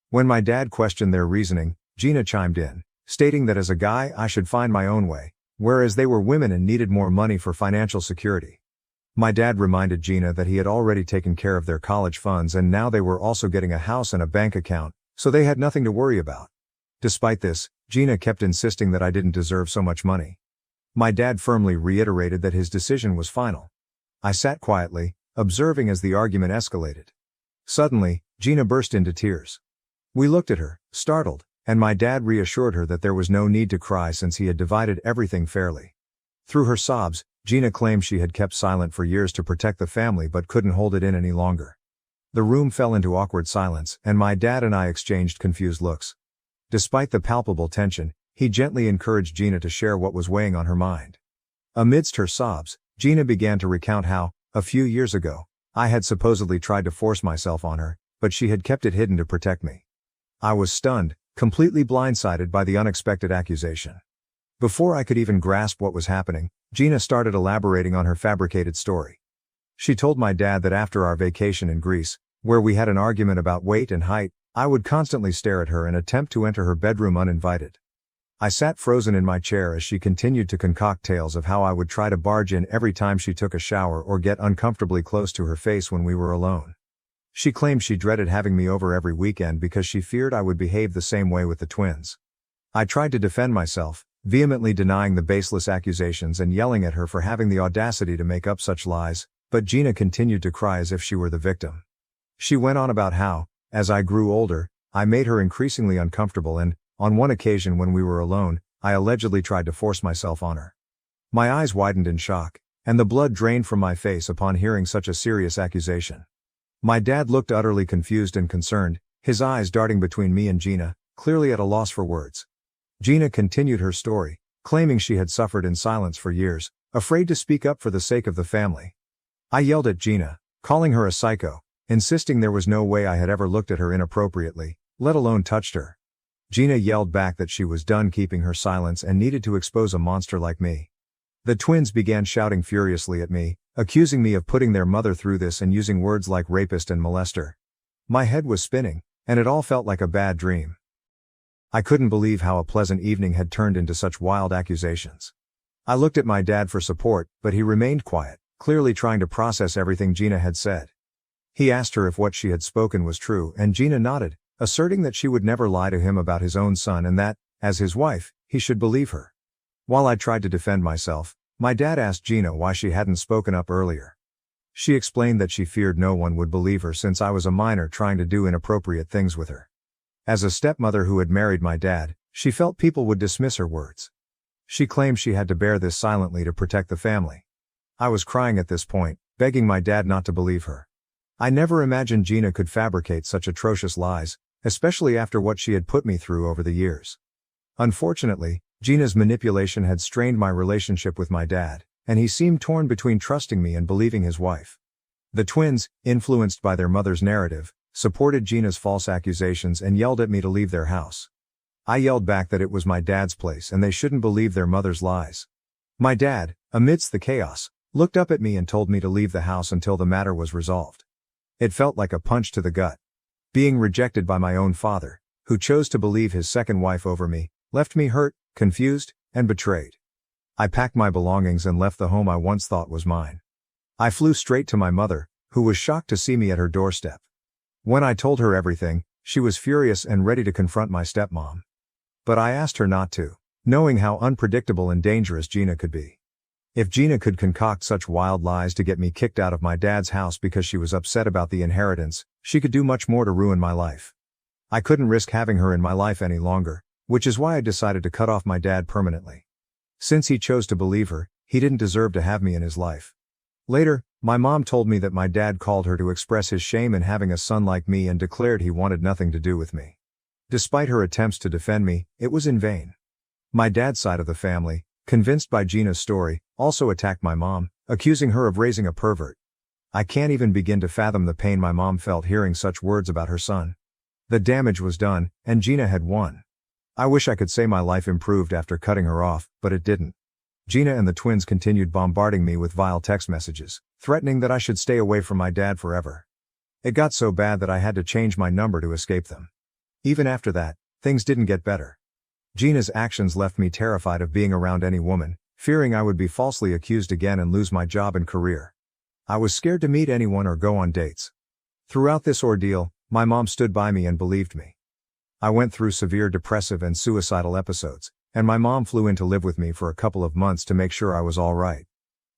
When my dad questioned their reasoning, Gina chimed in, stating that as a guy I should find my own way, whereas they were women and needed more money for financial security. My dad reminded Gina that he had already taken care of their college funds and now they were also getting a house and a bank account, so they had nothing to worry about. Despite this, Gina kept insisting that I didn't deserve so much money. My dad firmly reiterated that his decision was final. I sat quietly, observing as the argument escalated. Suddenly, Gina burst into tears. We looked at her, startled, and my dad reassured her that there was no need to cry since he had divided everything fairly. Through her sobs, Gina claimed she had kept silent for years to protect the family but couldn't hold it in any longer. The room fell into awkward silence, and my dad and I exchanged confused looks. Despite the palpable tension, he gently encouraged Gina to share what was weighing on her mind. Amidst her sobs, Gina began to recount how, a few years ago, I had supposedly tried to force myself on her, but she had kept it hidden to protect me. I was stunned, completely blindsided by the unexpected accusation. Before I could even grasp what was happening, Gina started elaborating on her fabricated story. She told my dad that after our vacation in Greece, where we had an argument about weight and height, I would constantly stare at her and attempt to enter her bedroom uninvited. I sat frozen in my chair as she continued to concoct tales of how I would try to barge in every time she took a shower or get uncomfortably close to her face when we were alone. She claimed she dreaded having me over every weekend because she feared I would behave the same way with the twins. I tried to defend myself, vehemently denying the baseless accusations and yelling at her for having the audacity to make up such lies, but Gina continued to cry as if she were the victim. She went on about how, as I grew older, I made her increasingly uncomfortable and, on one occasion when we were alone, I allegedly tried to force myself on her. My eyes widened in shock, and the blood drained from my face upon hearing such a serious accusation. My dad looked utterly confused and concerned, his eyes darting between me and Gina, clearly at a loss for words. Gina continued her story, claiming she had suffered in silence for years, afraid to speak up for the sake of the family. I yelled at Gina, calling her a psycho, insisting there was no way I had ever looked at her inappropriately, let alone touched her. Gina yelled back that she was done keeping her silence and needed to expose a monster like me. The twins began shouting furiously at me, accusing me of putting their mother through this and using words like rapist and molester. My head was spinning, and it all felt like a bad dream. I couldn't believe how a pleasant evening had turned into such wild accusations. I looked at my dad for support, but he remained quiet, clearly trying to process everything Gina had said. He asked her if what she had spoken was true, and Gina nodded, asserting that she would never lie to him about his own son and that, as his wife, he should believe her. While I tried to defend myself, my dad asked Gina why she hadn't spoken up earlier. She explained that she feared no one would believe her since I was a minor trying to do inappropriate things with her. As a stepmother who had married my dad, she felt people would dismiss her words. She claimed she had to bear this silently to protect the family. I was crying at this point, begging my dad not to believe her. I never imagined Gina could fabricate such atrocious lies, especially after what she had put me through over the years. Unfortunately, Gina's manipulation had strained my relationship with my dad, and he seemed torn between trusting me and believing his wife. The twins, influenced by their mother's narrative, supported Gina's false accusations and yelled at me to leave their house. I yelled back that it was my dad's place and they shouldn't believe their mother's lies. My dad, amidst the chaos, looked up at me and told me to leave the house until the matter was resolved. It felt like a punch to the gut. Being rejected by my own father, who chose to believe his second wife over me, left me hurt, confused, and betrayed. I packed my belongings and left the home I once thought was mine. I flew straight to my mother, who was shocked to see me at her doorstep. When I told her everything, she was furious and ready to confront my stepmom. But I asked her not to, knowing how unpredictable and dangerous Gina could be. If Gina could concoct such wild lies to get me kicked out of my dad's house because she was upset about the inheritance, she could do much more to ruin my life. I couldn't risk having her in my life any longer, which is why I decided to cut off my dad permanently. Since he chose to believe her, he didn't deserve to have me in his life. Later, my mom told me that my dad called her to express his shame in having a son like me and declared he wanted nothing to do with me. Despite her attempts to defend me, it was in vain. My dad's side of the family, convinced by Gina's story, also attacked my mom, accusing her of raising a pervert. I can't even begin to fathom the pain my mom felt hearing such words about her son. The damage was done, and Gina had won. I wish I could say my life improved after cutting her off, but it didn't. Gina and the twins continued bombarding me with vile text messages, threatening that I should stay away from my dad forever. It got so bad that I had to change my number to escape them. Even after that, things didn't get better. Gina's actions left me terrified of being around any woman, fearing I would be falsely accused again and lose my job and career. I was scared to meet anyone or go on dates. Throughout this ordeal, my mom stood by me and believed me. I went through severe depressive and suicidal episodes, and my mom flew in to live with me for a couple of months to make sure I was all right.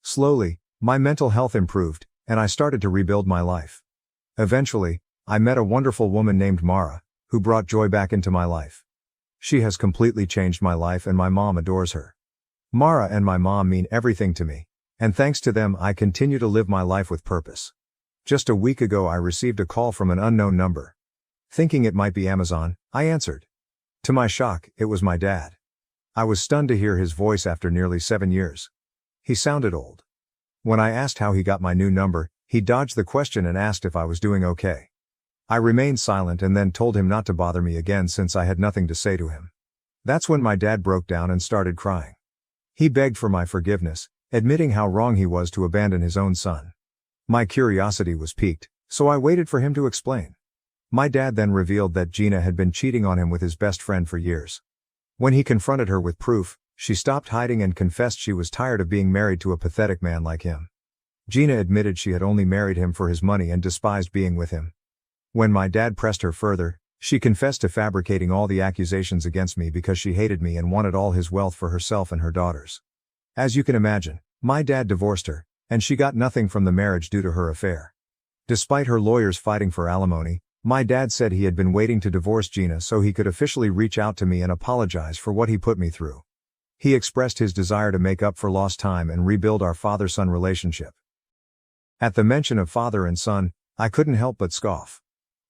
Slowly, my mental health improved, and I started to rebuild my life. Eventually, I met a wonderful woman named Mara, who brought joy back into my life. She has completely changed my life and my mom adores her. Mara and my mom mean everything to me, and thanks to them I continue to live my life with purpose. Just a week ago I received a call from an unknown number. Thinking it might be Amazon, I answered. To my shock, it was my dad. I was stunned to hear his voice after nearly 7 years. He sounded old. When I asked how he got my new number, he dodged the question and asked if I was doing okay. I remained silent and then told him not to bother me again since I had nothing to say to him. That's when my dad broke down and started crying. He begged for my forgiveness, admitting how wrong he was to abandon his own son. My curiosity was piqued, so I waited for him to explain. My dad then revealed that Gina had been cheating on him with his best friend for years. When he confronted her with proof, she stopped hiding and confessed she was tired of being married to a pathetic man like him. Gina admitted she had only married him for his money and despised being with him. When my dad pressed her further, she confessed to fabricating all the accusations against me because she hated me and wanted all his wealth for herself and her daughters. As you can imagine, my dad divorced her, and she got nothing from the marriage due to her affair. Despite her lawyers fighting for alimony, my dad said he had been waiting to divorce Gina so he could officially reach out to me and apologize for what he put me through. He expressed his desire to make up for lost time and rebuild our father-son relationship. At the mention of father and son, I couldn't help but scoff.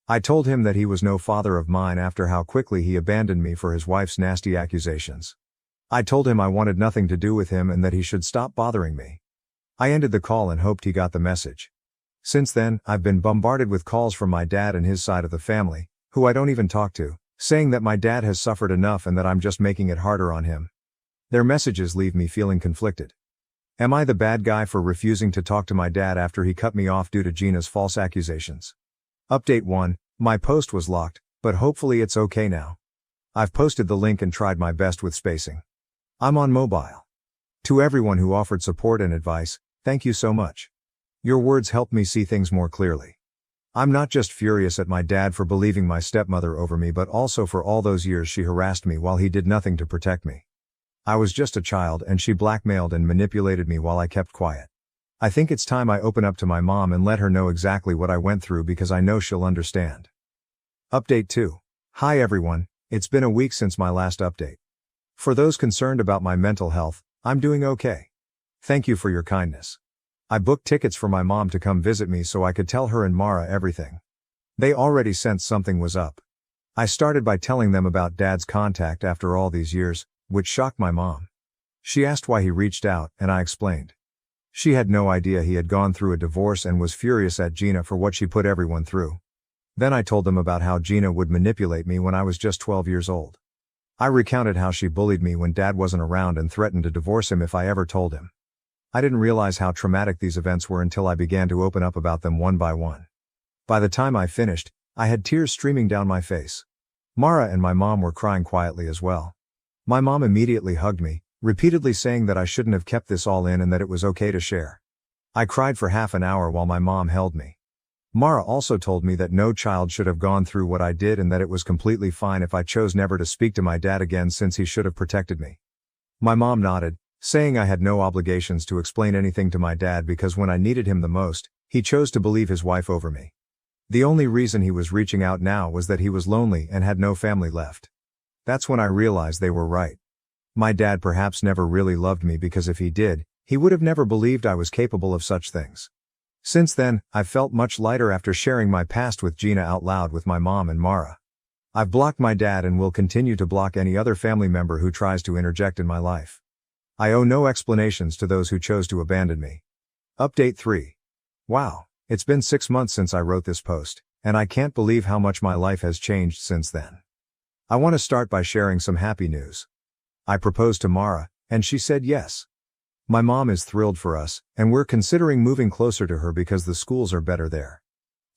I told him that he was no father of mine after how quickly he abandoned me for his wife's nasty accusations. I told him I wanted nothing to do with him and that he should stop bothering me. I ended the call and hoped he got the message. Since then, I've been bombarded with calls from my dad and his side of the family, who I don't even talk to, saying that my dad has suffered enough and that I'm just making it harder on him. Their messages leave me feeling conflicted. Am I the bad guy for refusing to talk to my dad after he cut me off due to Gina's false accusations? Update 1, my post was locked, but hopefully it's okay now. I've posted the link and tried my best with spacing. I'm on mobile. To everyone who offered support and advice, thank you so much. Your words helped me see things more clearly. I'm not just furious at my dad for believing my stepmother over me but also for all those years she harassed me while he did nothing to protect me. I was just a child and she blackmailed and manipulated me while I kept quiet. I think it's time I open up to my mom and let her know exactly what I went through because I know she'll understand. Update 2. Hi everyone, it's been a week since my last update. For those concerned about my mental health, I'm doing okay. Thank you for your kindness. I booked tickets for my mom to come visit me so I could tell her and Mara everything. They already sensed something was up. I started by telling them about Dad's contact after all these years, which shocked my mom. She asked why he reached out, and I explained. She had no idea he had gone through a divorce and was furious at Gina for what she put everyone through. Then I told them about how Gina would manipulate me when I was just 12 years old. I recounted how she bullied me when Dad wasn't around and threatened to divorce him if I ever told him. I didn't realize how traumatic these events were until I began to open up about them one by one. By the time I finished, I had tears streaming down my face. Mara and my mom were crying quietly as well. My mom immediately hugged me, repeatedly saying that I shouldn't have kept this all in and that it was okay to share. I cried for half an hour while my mom held me. Mara also told me that no child should have gone through what I did and that it was completely fine if I chose never to speak to my dad again since he should have protected me. My mom nodded, saying I had no obligations to explain anything to my dad because when I needed him the most, he chose to believe his wife over me. The only reason he was reaching out now was that he was lonely and had no family left. That's when I realized they were right. My dad perhaps never really loved me because if he did, he would have never believed I was capable of such things. Since then, I've felt much lighter after sharing my past with Gina out loud with my mom and Mara. I've blocked my dad and will continue to block any other family member who tries to interject in my life. I owe no explanations to those who chose to abandon me. Update 3. Wow, it's been 6 months since I wrote this post, and I can't believe how much my life has changed since then. I want to start by sharing some happy news. I proposed to Mara, and she said yes. My mom is thrilled for us, and we're considering moving closer to her because the schools are better there.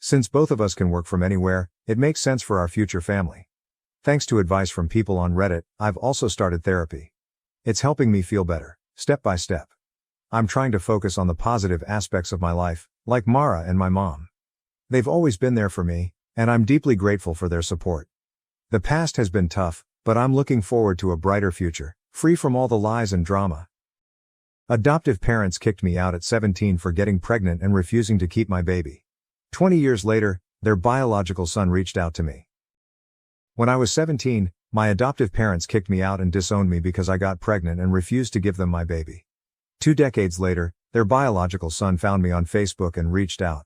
Since both of us can work from anywhere, it makes sense for our future family. Thanks to advice from people on Reddit, I've also started therapy. It's helping me feel better, step by step. I'm trying to focus on the positive aspects of my life, like Mara and my mom. They've always been there for me, and I'm deeply grateful for their support. The past has been tough, but I'm looking forward to a brighter future, free from all the lies and drama. Adoptive parents kicked me out at 17 for getting pregnant and refusing to keep my baby. 20 years later, their biological son reached out to me. When I was 17, my adoptive parents kicked me out and disowned me because I got pregnant and refused to give them my baby. 2 decades later, their biological son found me on Facebook and reached out.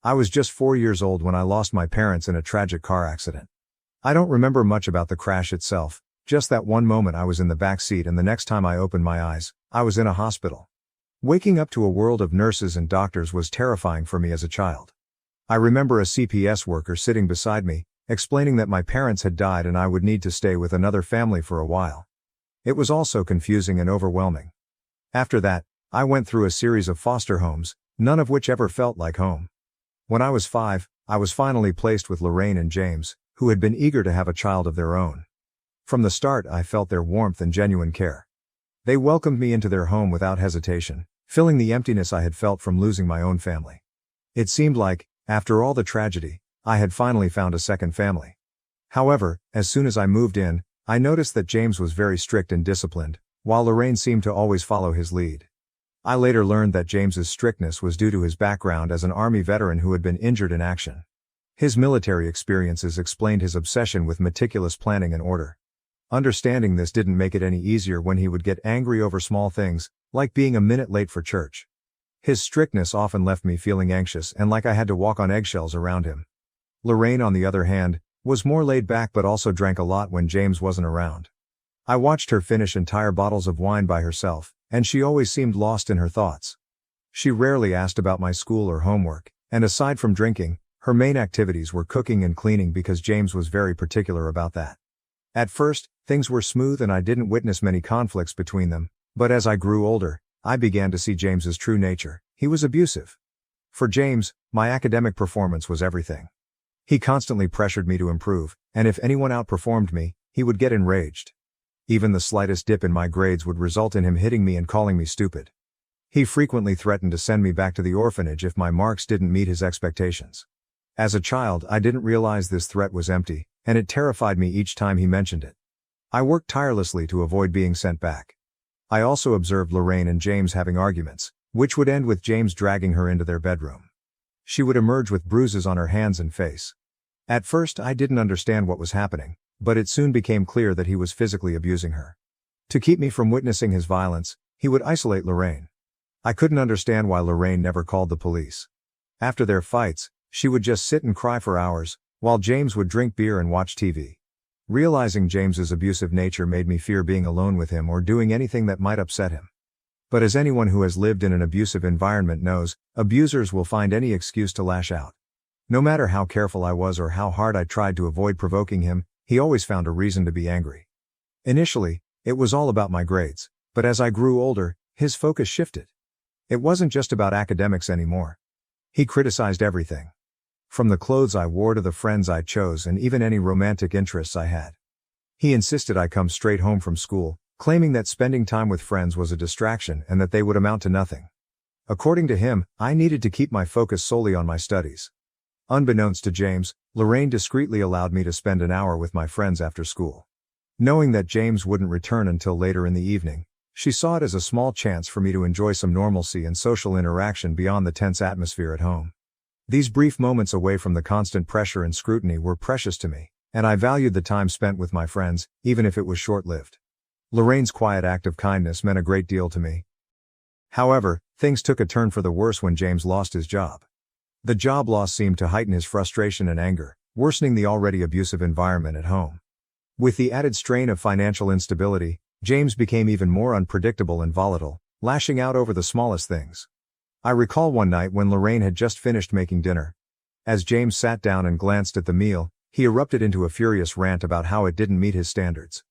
I was just 4 years old when I lost my parents in a tragic car accident. I don't remember much about the crash itself, just that one moment I was in the back seat and the next time I opened my eyes, I was in a hospital. Waking up to a world of nurses and doctors was terrifying for me as a child. I remember a CPS worker sitting beside me, explaining that my parents had died and I would need to stay with another family for a while. It was also confusing and overwhelming. After that, I went through a series of foster homes, none of which ever felt like home. When I was 5, I was finally placed with Lorraine and James, who had been eager to have a child of their own. From the start, I felt their warmth and genuine care. They welcomed me into their home without hesitation, filling the emptiness I had felt from losing my own family. It seemed like, after all the tragedy, I had finally found a second family. However, as soon as I moved in, I noticed that James was very strict and disciplined, while Lorraine seemed to always follow his lead. I later learned that James's strictness was due to his background as an Army veteran who had been injured in action. His military experiences explained his obsession with meticulous planning and order. Understanding this didn't make it any easier when he would get angry over small things, like being a minute late for church. His strictness often left me feeling anxious and like I had to walk on eggshells around him. Lorraine, on the other hand, was more laid back but also drank a lot when James wasn't around. I watched her finish entire bottles of wine by herself, and she always seemed lost in her thoughts. She rarely asked about my school or homework, and aside from drinking, her main activities were cooking and cleaning because James was very particular about that. At first, things were smooth and I didn't witness many conflicts between them, but as I grew older, I began to see James's true nature. He was abusive. For James, my academic performance was everything. He constantly pressured me to improve, and if anyone outperformed me, he would get enraged. Even the slightest dip in my grades would result in him hitting me and calling me stupid. He frequently threatened to send me back to the orphanage if my marks didn't meet his expectations. As a child, I didn't realize this threat was empty, and it terrified me each time he mentioned it. I worked tirelessly to avoid being sent back. I also observed Lorraine and James having arguments, which would end with James dragging her into their bedroom. She would emerge with bruises on her hands and face. At first, I didn't understand what was happening, but it soon became clear that he was physically abusing her. To keep me from witnessing his violence, he would isolate Lorraine. I couldn't understand why Lorraine never called the police. After their fights, she would just sit and cry for hours, while James would drink beer and watch TV. Realizing James's abusive nature made me fear being alone with him or doing anything that might upset him. But as anyone who has lived in an abusive environment knows, abusers will find any excuse to lash out. No matter how careful I was or how hard I tried to avoid provoking him, he always found a reason to be angry. Initially, it was all about my grades, but as I grew older, his focus shifted. It wasn't just about academics anymore. He criticized everything. From the clothes I wore to the friends I chose and even any romantic interests I had. He insisted I come straight home from school, claiming that spending time with friends was a distraction and that they would amount to nothing. According to him, I needed to keep my focus solely on my studies. Unbeknownst to James, Lorraine discreetly allowed me to spend an hour with my friends after school. Knowing that James wouldn't return until later in the evening, she saw it as a small chance for me to enjoy some normalcy and social interaction beyond the tense atmosphere at home. These brief moments away from the constant pressure and scrutiny were precious to me, and I valued the time spent with my friends, even if it was short-lived. Lorraine's quiet act of kindness meant a great deal to me. However, things took a turn for the worse when James lost his job. The job loss seemed to heighten his frustration and anger, worsening the already abusive environment at home. With the added strain of financial instability, James became even more unpredictable and volatile, lashing out over the smallest things. I recall one night when Lorraine had just finished making dinner. As James sat down and glanced at the meal, he erupted into a furious rant about how it didn't meet his standards.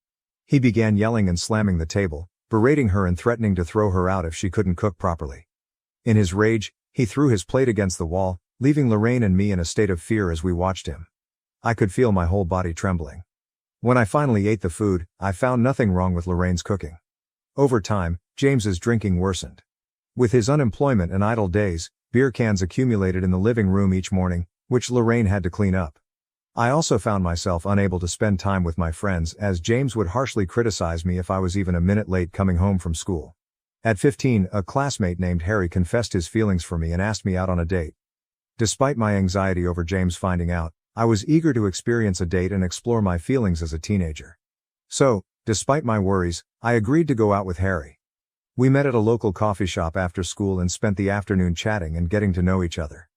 He began yelling and slamming the table, berating her and threatening to throw her out if she couldn't cook properly. In his rage, he threw his plate against the wall, leaving Lorraine and me in a state of fear as we watched him. I could feel my whole body trembling. When I finally ate the food, I found nothing wrong with Lorraine's cooking. Over time, James's drinking worsened. With his unemployment and idle days, beer cans accumulated in the living room each morning, which Lorraine had to clean up. I also found myself unable to spend time with my friends as James would harshly criticize me if I was even a minute late coming home from school. At 15, a classmate named Harry confessed his feelings for me and asked me out on a date. Despite my anxiety over James finding out, I was eager to experience a date and explore my feelings as a teenager. So, despite my worries, I agreed to go out with Harry. We met at a local coffee shop after school and spent the afternoon chatting and getting to know each other.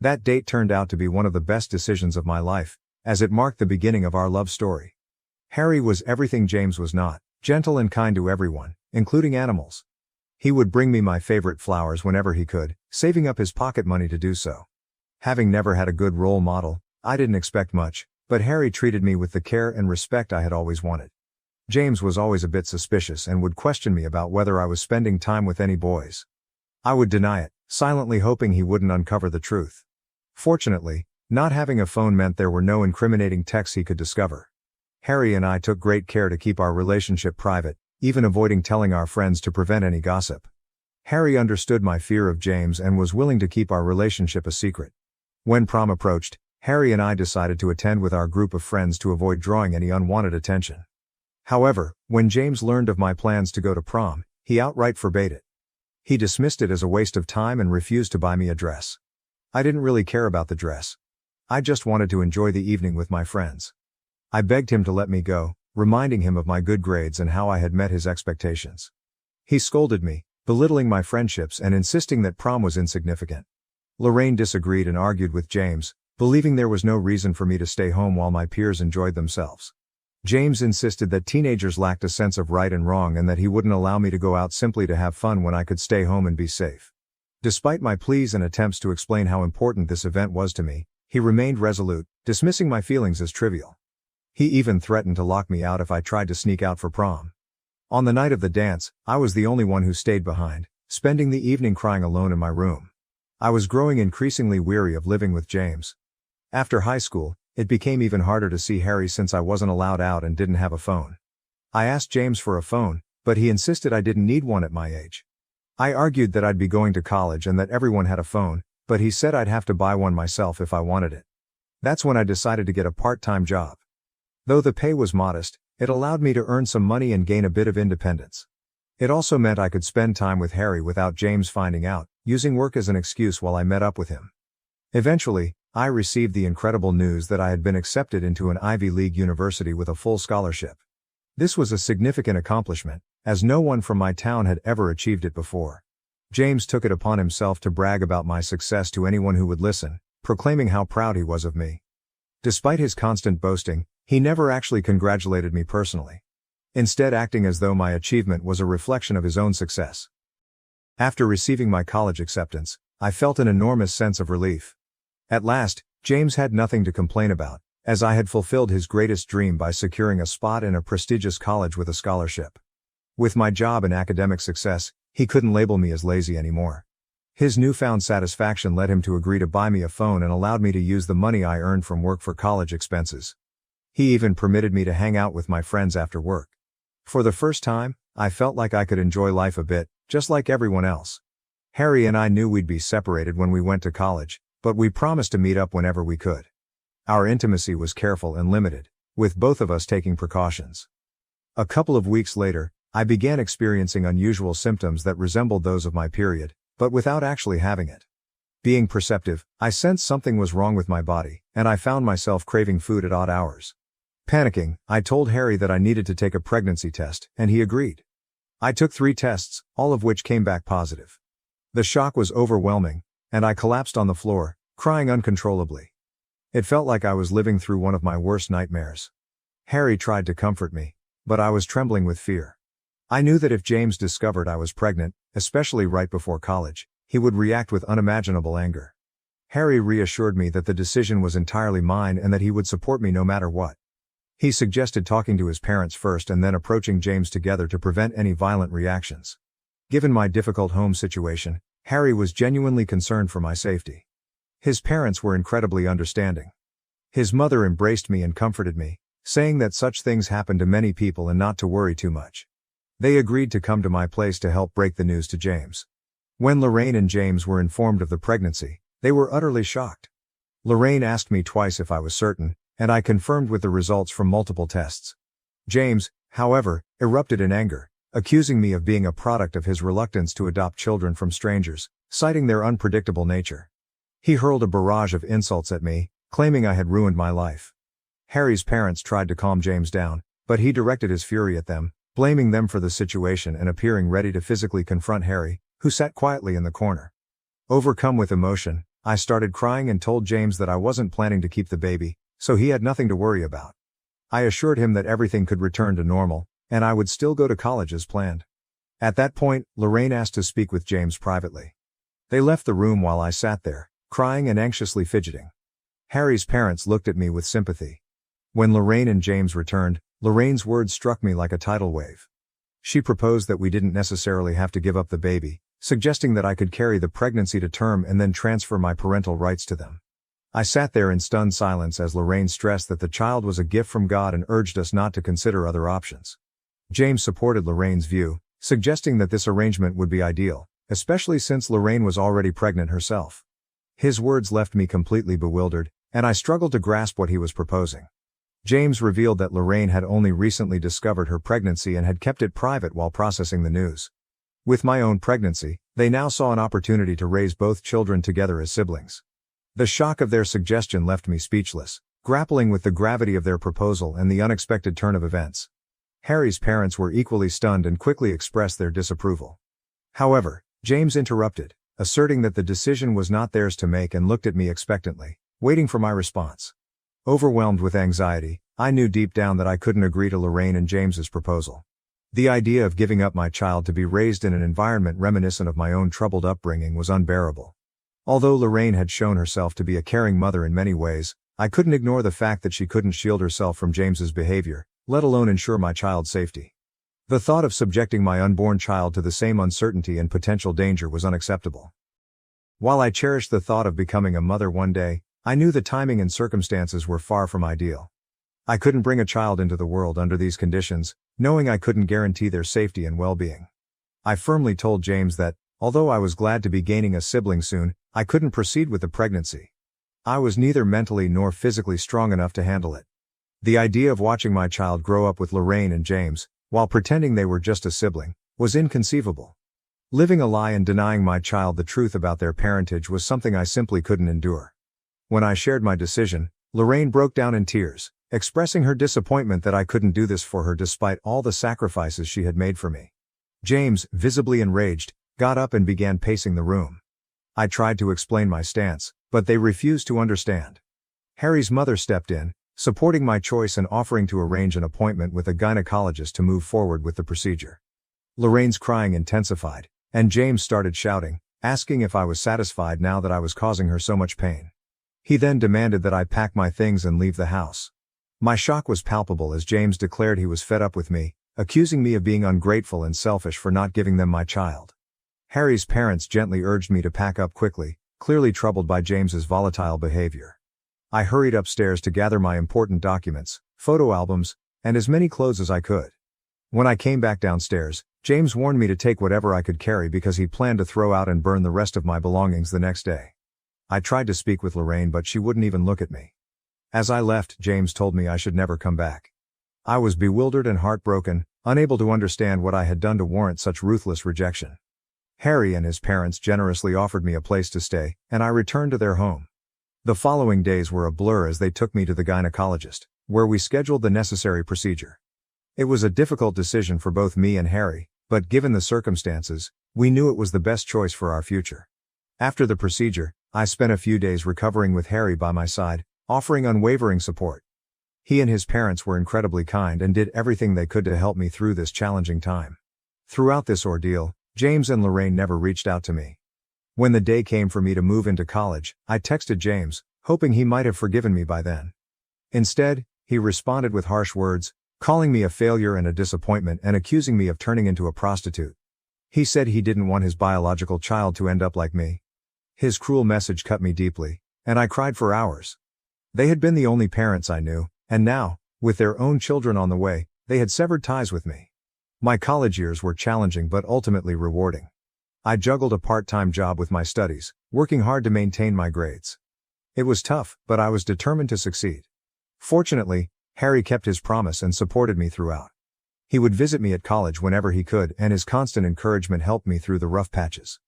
That date turned out to be one of the best decisions of my life, as it marked the beginning of our love story. Harry was everything James was not, gentle and kind to everyone, including animals. He would bring me my favorite flowers whenever he could, saving up his pocket money to do so. Having never had a good role model, I didn't expect much, but Harry treated me with the care and respect I had always wanted. James was always a bit suspicious and would question me about whether I was spending time with any boys. I would deny it, silently hoping he wouldn't uncover the truth. Fortunately, not having a phone meant there were no incriminating texts he could discover. Harry and I took great care to keep our relationship private, even avoiding telling our friends to prevent any gossip. Harry understood my fear of James and was willing to keep our relationship a secret. When prom approached, Harry and I decided to attend with our group of friends to avoid drawing any unwanted attention. However, when James learned of my plans to go to prom, he outright forbade it. He dismissed it as a waste of time and refused to buy me a dress. I didn't really care about the dress. I just wanted to enjoy the evening with my friends. I begged him to let me go, reminding him of my good grades and how I had met his expectations. He scolded me, belittling my friendships and insisting that prom was insignificant. Lorraine disagreed and argued with James, believing there was no reason for me to stay home while my peers enjoyed themselves. James insisted that teenagers lacked a sense of right and wrong and that he wouldn't allow me to go out simply to have fun when I could stay home and be safe. Despite my pleas and attempts to explain how important this event was to me, he remained resolute, dismissing my feelings as trivial. He even threatened to lock me out if I tried to sneak out for prom. On the night of the dance, I was the only one who stayed behind, spending the evening crying alone in my room. I was growing increasingly weary of living with James. After high school, it became even harder to see Harry since I wasn't allowed out and didn't have a phone. I asked James for a phone, but he insisted I didn't need one at my age. I argued that I'd be going to college and that everyone had a phone, but he said I'd have to buy one myself if I wanted it. That's when I decided to get a part-time job. Though the pay was modest, it allowed me to earn some money and gain a bit of independence. It also meant I could spend time with Harry without James finding out, using work as an excuse while I met up with him. Eventually, I received the incredible news that I had been accepted into an Ivy League university with a full scholarship. This was a significant accomplishment, as no one from my town had ever achieved it before. James took it upon himself to brag about my success to anyone who would listen, proclaiming how proud he was of me. Despite his constant boasting, he never actually congratulated me personally. Instead, acting as though my achievement was a reflection of his own success. After receiving my college acceptance, I felt an enormous sense of relief. At last, James had nothing to complain about, as I had fulfilled his greatest dream by securing a spot in a prestigious college with a scholarship. With my job and academic success, he couldn't label me as lazy anymore. His newfound satisfaction led him to agree to buy me a phone and allowed me to use the money I earned from work for college expenses. He even permitted me to hang out with my friends after work. For the first time, I felt like I could enjoy life a bit, just like everyone else. Harry and I knew we'd be separated when we went to college, but we promised to meet up whenever we could. Our intimacy was careful and limited, with both of us taking precautions. A couple of weeks later, I began experiencing unusual symptoms that resembled those of my period, but without actually having it. Being perceptive, I sensed something was wrong with my body, and I found myself craving food at odd hours. Panicking, I told Harry that I needed to take a pregnancy test, and he agreed. I took 3 tests, all of which came back positive. The shock was overwhelming, and I collapsed on the floor, crying uncontrollably. It felt like I was living through one of my worst nightmares. Harry tried to comfort me, but I was trembling with fear. I knew that if James discovered I was pregnant, especially right before college, he would react with unimaginable anger. Harry reassured me that the decision was entirely mine and that he would support me no matter what. He suggested talking to his parents first and then approaching James together to prevent any violent reactions. Given my difficult home situation, Harry was genuinely concerned for my safety. His parents were incredibly understanding. His mother embraced me and comforted me, saying that such things happen to many people and not to worry too much. They agreed to come to my place to help break the news to James. When Lorraine and James were informed of the pregnancy, they were utterly shocked. Lorraine asked me twice if I was certain, and I confirmed with the results from multiple tests. James, however, erupted in anger, accusing me of being a product of his reluctance to adopt children from strangers, citing their unpredictable nature. He hurled a barrage of insults at me, claiming I had ruined my life. Harry's parents tried to calm James down, but he directed his fury at them, blaming them for the situation and appearing ready to physically confront Harry, who sat quietly in the corner. Overcome with emotion, I started crying and told James that I wasn't planning to keep the baby, so he had nothing to worry about. I assured him that everything could return to normal, and I would still go to college as planned. At that point, Lorraine asked to speak with James privately. They left the room while I sat there, crying and anxiously fidgeting. Harry's parents looked at me with sympathy. When Lorraine and James returned, Lorraine's words struck me like a tidal wave. She proposed that we didn't necessarily have to give up the baby, suggesting that I could carry the pregnancy to term and then transfer my parental rights to them. I sat there in stunned silence as Lorraine stressed that the child was a gift from God and urged us not to consider other options. James supported Lorraine's view, suggesting that this arrangement would be ideal, especially since Lorraine was already pregnant herself. His words left me completely bewildered, and I struggled to grasp what he was proposing. James revealed that Lorraine had only recently discovered her pregnancy and had kept it private while processing the news. With my own pregnancy, they now saw an opportunity to raise both children together as siblings. The shock of their suggestion left me speechless, grappling with the gravity of their proposal and the unexpected turn of events. Harry's parents were equally stunned and quickly expressed their disapproval. However, James interrupted, asserting that the decision was not theirs to make and looked at me expectantly, waiting for my response. Overwhelmed with anxiety, I knew deep down that I couldn't agree to Lorraine and James's proposal. The idea of giving up my child to be raised in an environment reminiscent of my own troubled upbringing was unbearable. Although Lorraine had shown herself to be a caring mother in many ways, I couldn't ignore the fact that she couldn't shield herself from James's behavior, let alone ensure my child's safety. The thought of subjecting my unborn child to the same uncertainty and potential danger was unacceptable. While I cherished the thought of becoming a mother one day, I knew the timing and circumstances were far from ideal. I couldn't bring a child into the world under these conditions, knowing I couldn't guarantee their safety and well-being. I firmly told James that, although I was glad to be gaining a sibling soon, I couldn't proceed with the pregnancy. I was neither mentally nor physically strong enough to handle it. The idea of watching my child grow up with Lorraine and James, while pretending they were just a sibling, was inconceivable. Living a lie and denying my child the truth about their parentage was something I simply couldn't endure. When I shared my decision, Lorraine broke down in tears, expressing her disappointment that I couldn't do this for her despite all the sacrifices she had made for me. James, visibly enraged, got up and began pacing the room. I tried to explain my stance, but they refused to understand. Harry's mother stepped in, supporting my choice and offering to arrange an appointment with a gynecologist to move forward with the procedure. Lorraine's crying intensified, and James started shouting, asking if I was satisfied now that I was causing her so much pain. He then demanded that I pack my things and leave the house. My shock was palpable as James declared he was fed up with me, accusing me of being ungrateful and selfish for not giving them my child. Harry's parents gently urged me to pack up quickly, clearly troubled by James's volatile behavior. I hurried upstairs to gather my important documents, photo albums, and as many clothes as I could. When I came back downstairs, James warned me to take whatever I could carry because he planned to throw out and burn the rest of my belongings the next day. I tried to speak with Lorraine but she wouldn't even look at me. As I left, James told me I should never come back. I was bewildered and heartbroken, unable to understand what I had done to warrant such ruthless rejection. Harry and his parents generously offered me a place to stay, and I returned to their home. The following days were a blur as they took me to the gynecologist, where we scheduled the necessary procedure. It was a difficult decision for both me and Harry, but given the circumstances, we knew it was the best choice for our future. After the procedure, I spent a few days recovering with Harry by my side, offering unwavering support. He and his parents were incredibly kind and did everything they could to help me through this challenging time. Throughout this ordeal, James and Lorraine never reached out to me. When the day came for me to move into college, I texted James, hoping he might have forgiven me by then. Instead, he responded with harsh words, calling me a failure and a disappointment and accusing me of turning into a prostitute. He said he didn't want his biological child to end up like me. His cruel message cut me deeply, and I cried for hours. They had been the only parents I knew, and now, with their own children on the way, they had severed ties with me. My college years were challenging but ultimately rewarding. I juggled a part-time job with my studies, working hard to maintain my grades. It was tough, but I was determined to succeed. Fortunately, Harry kept his promise and supported me throughout. He would visit me at college whenever he could, and his constant encouragement helped me through the rough patches.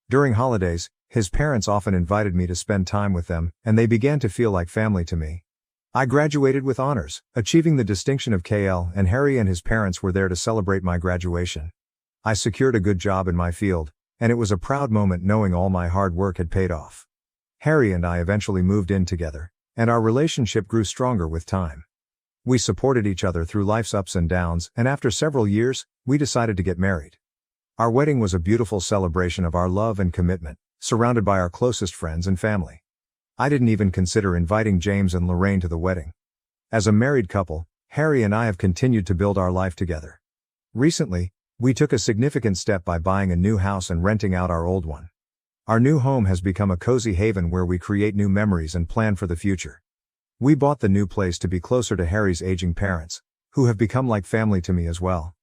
During holidays, his parents often invited me to spend time with them, and they began to feel like family to me. I graduated with honors, achieving the distinction of KL, and Harry and his parents were there to celebrate my graduation. I secured a good job in my field, and it was a proud moment knowing all my hard work had paid off. Harry and I eventually moved in together, and our relationship grew stronger with time. We supported each other through life's ups and downs, and after several years, we decided to get married. Our wedding was a beautiful celebration of our love and commitment, surrounded by our closest friends and family. I didn't even consider inviting James and Lorraine to the wedding. As a married couple, Harry and I have continued to build our life together. Recently, we took a significant step by buying a new house and renting out our old one. Our new home has become a cozy haven where we create new memories and plan for the future. We bought the new place to be closer to Harry's aging parents, who have become like family to me as well.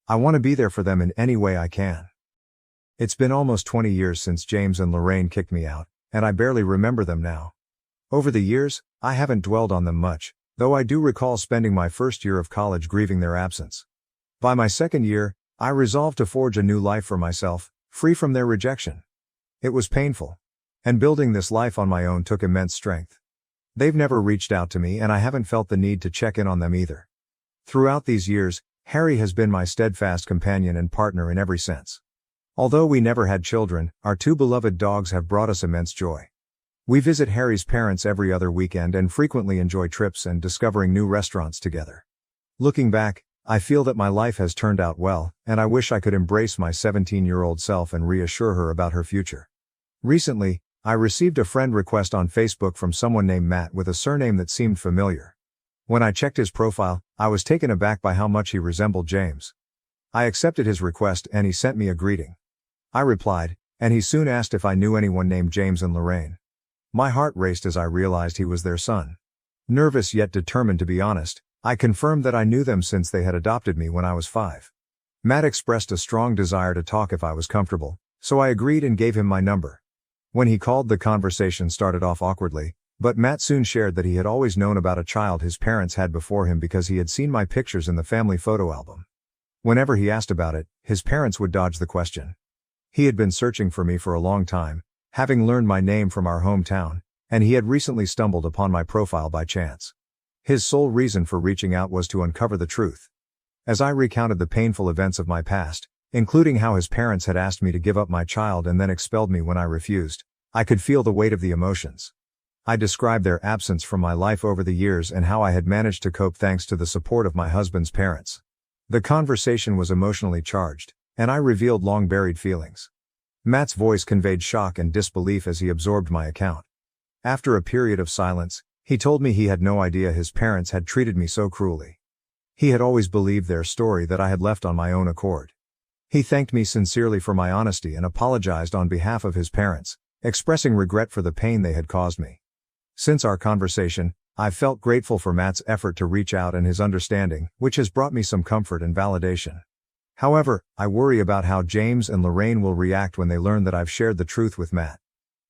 I want to be there for them in any way I can. It's been almost 20 years since James and Lorraine kicked me out, and I barely remember them now. Over the years, I haven't dwelled on them much, though I do recall spending my first year of college grieving their absence. By my second year, I resolved to forge a new life for myself, free from their rejection. It was painful. And building this life on my own took immense strength. They've never reached out to me, and I haven't felt the need to check in on them either. Throughout these years, Harry has been my steadfast companion and partner in every sense. Although we never had children, our two beloved dogs have brought us immense joy. We visit Harry's parents every other weekend and frequently enjoy trips and discovering new restaurants together. Looking back, I feel that my life has turned out well, and I wish I could embrace my 17-year-old self and reassure her about her future. Recently, I received a friend request on Facebook from someone named Matt with a surname that seemed familiar. When I checked his profile, I was taken aback by how much he resembled James. I accepted his request and he sent me a greeting. I replied, and he soon asked if I knew anyone named James and Lorraine. My heart raced as I realized he was their son. Nervous yet determined to be honest, I confirmed that I knew them since they had adopted me when I was 5. Matt expressed a strong desire to talk if I was comfortable, so I agreed and gave him my number. When he called, the conversation started off awkwardly, but Matt soon shared that he had always known about a child his parents had before him because he had seen my pictures in the family photo album. Whenever he asked about it, his parents would dodge the question. He had been searching for me for a long time, having learned my name from our hometown, and he had recently stumbled upon my profile by chance. His sole reason for reaching out was to uncover the truth. As I recounted the painful events of my past, including how his parents had asked me to give up my child and then expelled me when I refused, I could feel the weight of the emotions. I described their absence from my life over the years and how I had managed to cope thanks to the support of my husband's parents. The conversation was emotionally charged, and I revealed long-buried feelings. Matt's voice conveyed shock and disbelief as he absorbed my account. After a period of silence, he told me he had no idea his parents had treated me so cruelly. He had always believed their story that I had left on my own accord. He thanked me sincerely for my honesty and apologized on behalf of his parents, expressing regret for the pain they had caused me. Since our conversation, I've felt grateful for Matt's effort to reach out and his understanding, which has brought me some comfort and validation. However, I worry about how James and Lorraine will react when they learn that I've shared the truth with Matt.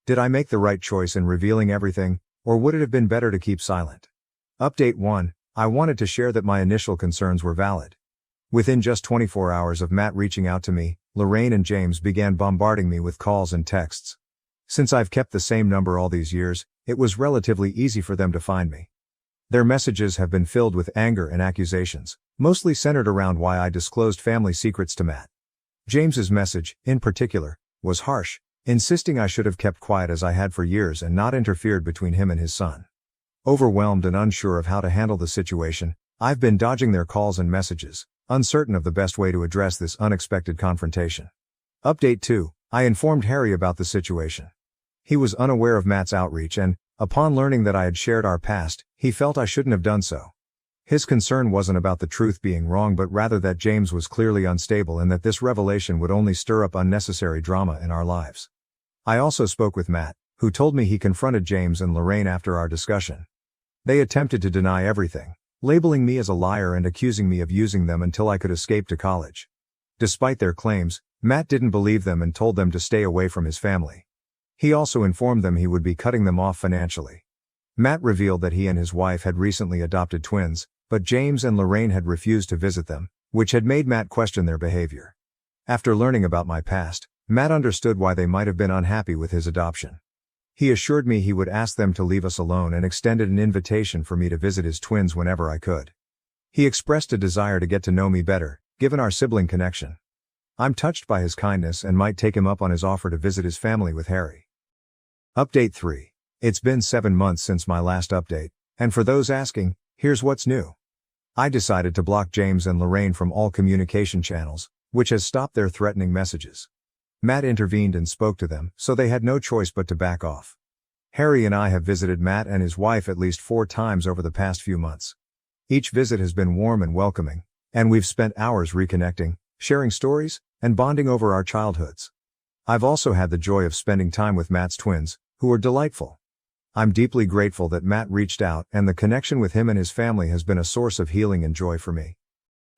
Did I make the right choice in revealing everything, or would it have been better to keep silent? Update 1. I wanted to share that my initial concerns were valid. Within just 24 hours of Matt reaching out to me, Lorraine and James began bombarding me with calls and texts. Since I've kept the same number all these years, it was relatively easy for them to find me. Their messages have been filled with anger and accusations, mostly centered around why I disclosed family secrets to Matt. James's message, in particular, was harsh, insisting I should have kept quiet as I had for years and not interfered between him and his son. Overwhelmed and unsure of how to handle the situation, I've been dodging their calls and messages, uncertain of the best way to address this unexpected confrontation. Update 2. I informed Harry about the situation. He was unaware of Matt's outreach and, upon learning that I had shared our past, he felt I shouldn't have done so. His concern wasn't about the truth being wrong but rather that James was clearly unstable and that this revelation would only stir up unnecessary drama in our lives. I also spoke with Matt, who told me he confronted James and Lorraine after our discussion. They attempted to deny everything, labeling me as a liar and accusing me of using them until I could escape to college. Despite their claims, Matt didn't believe them and told them to stay away from his family. He also informed them he would be cutting them off financially. Matt revealed that he and his wife had recently adopted twins, but James and Lorraine had refused to visit them, which had made Matt question their behavior. After learning about my past, Matt understood why they might have been unhappy with his adoption. He assured me he would ask them to leave us alone and extended an invitation for me to visit his twins whenever I could. He expressed a desire to get to know me better, given our sibling connection. I'm touched by his kindness and might take him up on his offer to visit his family with Harry. Update 3. It's been 7 months since my last update, and for those asking, here's what's new. I decided to block James and Lorraine from all communication channels, which has stopped their threatening messages. Matt intervened and spoke to them, so they had no choice but to back off. Harry and I have visited Matt and his wife at least 4 times over the past few months. Each visit has been warm and welcoming, and we've spent hours reconnecting, sharing stories, and bonding over our childhoods. I've also had the joy of spending time with Matt's twins, who are delightful. I'm deeply grateful that Matt reached out and the connection with him and his family has been a source of healing and joy for me.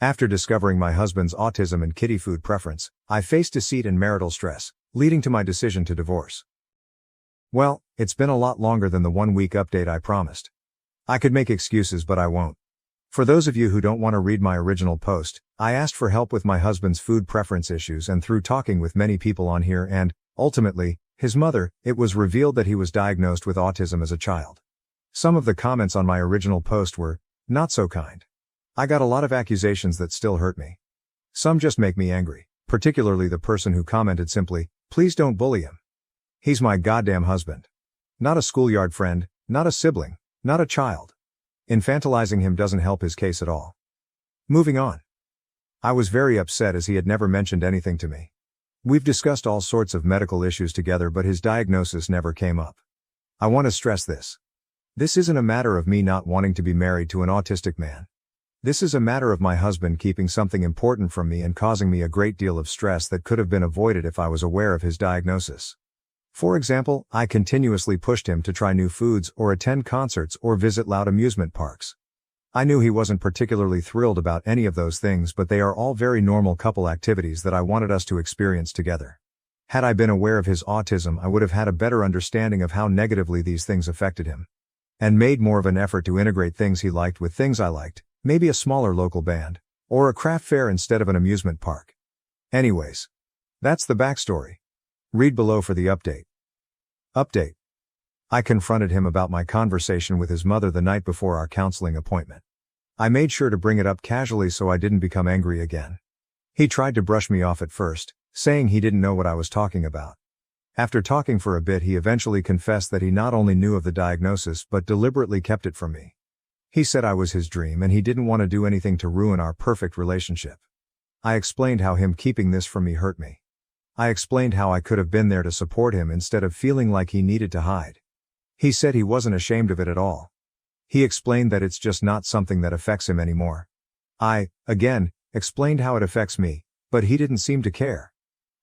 After discovering my husband's autism and kitty food preference, I faced deceit and marital stress, leading to my decision to divorce. Well, it's been a lot longer than the 1-week update I promised. I could make excuses but I won't. For those of you who don't want to read my original post, I asked for help with my husband's food preference issues and through talking with many people on here and, ultimately, his mother, it was revealed that he was diagnosed with autism as a child. Some of the comments on my original post were not so kind. I got a lot of accusations that still hurt me. Some just make me angry, particularly the person who commented simply, "Please don't bully him. He's my goddamn husband. Not a schoolyard friend, not a sibling, not a child. Infantilizing him doesn't help his case at all." Moving on. I was very upset as he had never mentioned anything to me. We've discussed all sorts of medical issues together but his diagnosis never came up. I want to stress this. This isn't a matter of me not wanting to be married to an autistic man. This is a matter of my husband keeping something important from me and causing me a great deal of stress that could have been avoided if I was aware of his diagnosis. For example, I continuously pushed him to try new foods or attend concerts or visit loud amusement parks. I knew he wasn't particularly thrilled about any of those things but they are all very normal couple activities that I wanted us to experience together. Had I been aware of his autism I would have had a better understanding of how negatively these things affected him. And made more of an effort to integrate things he liked with things I liked, maybe a smaller local band, or a craft fair instead of an amusement park. Anyways. That's the backstory. Read below for the update. Update. I confronted him about my conversation with his mother the night before our counseling appointment. I made sure to bring it up casually so I didn't become angry again. He tried to brush me off at first, saying he didn't know what I was talking about. After talking for a bit he eventually confessed that he not only knew of the diagnosis but deliberately kept it from me. He said I was his dream and he didn't want to do anything to ruin our perfect relationship. I explained how him keeping this from me hurt me. I explained how I could have been there to support him instead of feeling like he needed to hide. He said he wasn't ashamed of it at all. He explained that it's just not something that affects him anymore. I, again, explained how it affects me, but he didn't seem to care.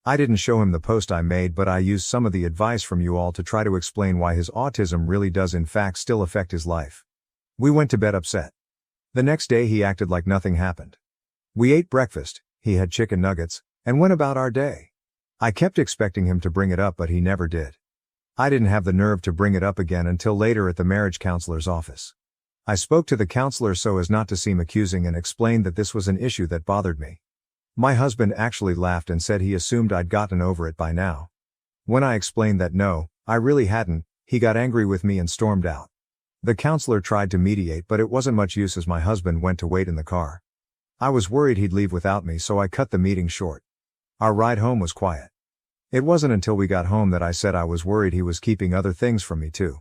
I didn't show him the post I made but I used some of the advice from you all to try to explain why his autism really does in fact still affect his life. We went to bed upset. The next day he acted like nothing happened. We ate breakfast, he had chicken nuggets, and went about our day. I kept expecting him to bring it up but he never did. I didn't have the nerve to bring it up again until later at the marriage counselor's office. I spoke to the counselor so as not to seem accusing and explained that this was an issue that bothered me. My husband actually laughed and said he assumed I'd gotten over it by now. When I explained that no, I really hadn't, he got angry with me and stormed out. The counselor tried to mediate but it wasn't much use as my husband went to wait in the car. I was worried he'd leave without me so I cut the meeting short. Our ride home was quiet. It wasn't until we got home that I said I was worried he was keeping other things from me too.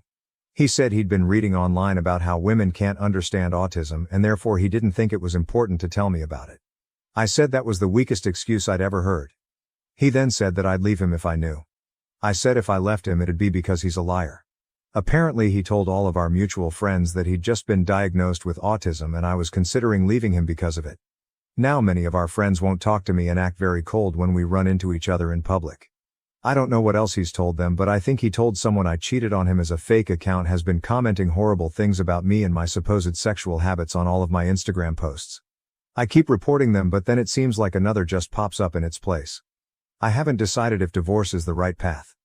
He said he'd been reading online about how women can't understand autism and therefore he didn't think it was important to tell me about it. I said that was the weakest excuse I'd ever heard. He then said that I'd leave him if I knew. I said if I left him it'd be because he's a liar. Apparently he told all of our mutual friends that he'd just been diagnosed with autism and I was considering leaving him because of it. Now many of our friends won't talk to me and act very cold when we run into each other in public. I don't know what else he's told them, but I think he told someone I cheated on him as a fake account has been commenting horrible things about me and my supposed sexual habits on all of my Instagram posts. I keep reporting them, but then it seems like another just pops up in its place. I haven't decided if divorce is the right path.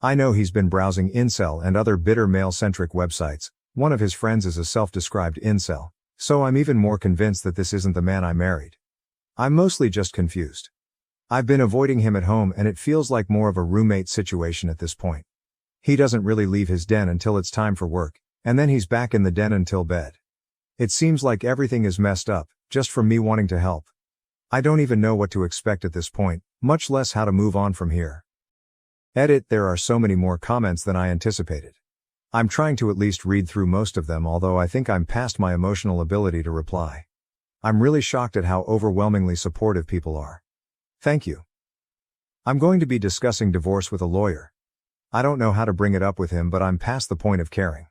I know he's been browsing incel and other bitter male-centric websites. One of his friends is a self-described incel, so I'm even more convinced that this isn't the man I married. I'm mostly just confused. I've been avoiding him at home and it feels like more of a roommate situation at this point. He doesn't really leave his den until it's time for work, and then he's back in the den until bed. It seems like everything is messed up, just from me wanting to help. I don't even know what to expect at this point, much less how to move on from here. Edit, there are so many more comments than I anticipated. I'm trying to at least read through most of them, although I think I'm past my emotional ability to reply. I'm really shocked at how overwhelmingly supportive people are. Thank you. I'm going to be discussing divorce with a lawyer. I don't know how to bring it up with him, but I'm past the point of caring.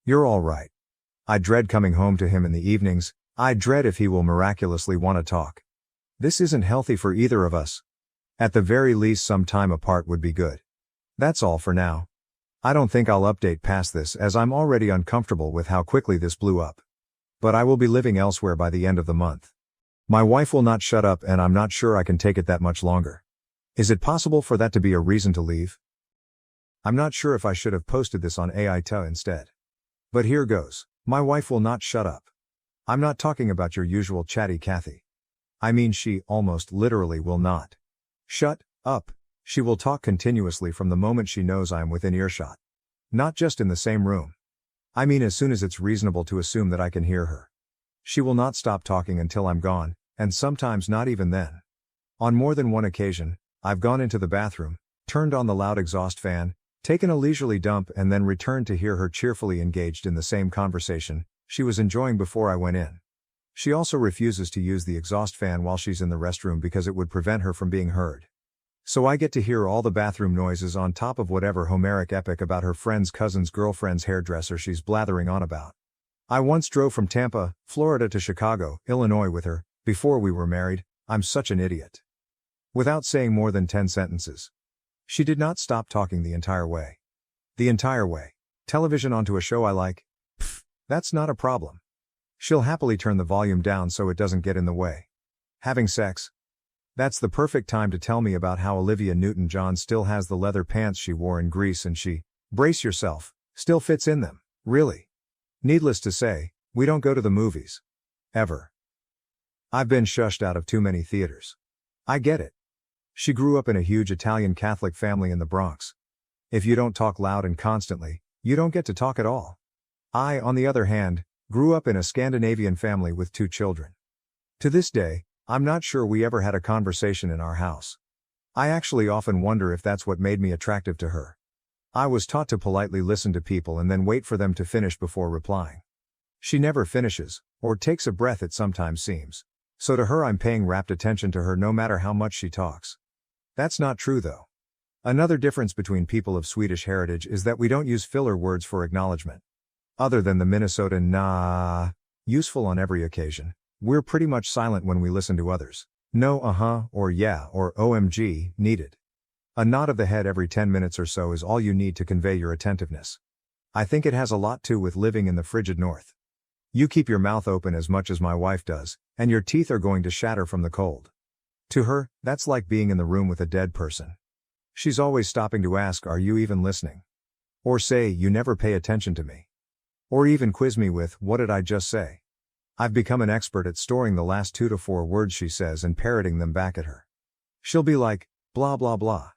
You're all right. I dread coming home to him in the evenings. I dread if he will miraculously want to talk. This isn't healthy for either of us. At the very least, some time apart would be good. That's all for now. I don't think I'll update past this as I'm already uncomfortable with how quickly this blew up. But I will be living elsewhere by the end of the month. My wife will not shut up and I'm not sure I can take it that much longer. Is it possible for that to be a reason to leave? I'm not sure if I should have posted this on AITA instead. But here goes. My wife will not shut up. I'm not talking about your usual chatty Kathy. I mean she, almost literally, will not shut up. She will talk continuously from the moment she knows I am within earshot. Not just in the same room. I mean as soon as it's reasonable to assume that I can hear her. She will not stop talking until I'm gone, and sometimes not even then. On more than one occasion, I've gone into the bathroom, turned on the loud exhaust fan, taken a leisurely dump and then returned to hear her cheerfully engaged in the same conversation she was enjoying before I went in. She also refuses to use the exhaust fan while she's in the restroom because it would prevent her from being heard. So I get to hear all the bathroom noises on top of whatever Homeric epic about her friend's cousin's girlfriend's hairdresser she's blathering on about. I once drove from Tampa, Florida to Chicago, Illinois with her, before we were married. I'm such an idiot. Without saying more than 10 sentences. She did not stop talking the entire way. The entire way. Television onto a show I like? Pfft, that's not a problem. She'll happily turn the volume down so it doesn't get in the way. Having sex? That's the perfect time to tell me about how Olivia Newton-John still has the leather pants she wore in Greece and she, brace yourself, still fits in them. Really? Needless to say, we don't go to the movies. Ever. I've been shushed out of too many theaters. I get it. She grew up in a huge Italian Catholic family in the Bronx. If you don't talk loud and constantly, you don't get to talk at all. I, on the other hand, grew up in a Scandinavian family with 2 children. To this day, I'm not sure we ever had a conversation in our house. I actually often wonder if that's what made me attractive to her. I was taught to politely listen to people and then wait for them to finish before replying. She never finishes, or takes a breath it sometimes seems. So to her I'm paying rapt attention to her no matter how much she talks. That's not true though. Another difference between people of Swedish heritage is that we don't use filler words for acknowledgement. Other than the Minnesota nah, useful on every occasion, we're pretty much silent when we listen to others. No or yeah or OMG needed. A nod of the head every 10 minutes or so is all you need to convey your attentiveness. I think it has a lot to do with living in the frigid north. You keep your mouth open as much as my wife does, and your teeth are going to shatter from the cold. To her, that's like being in the room with a dead person. She's always stopping to ask, "Are you even listening?" Or say, "You never pay attention to me." Or even quiz me with, "What did I just say?" I've become an expert at storing the last 2 to 4 words she says and parroting them back at her. She'll be like, blah blah blah.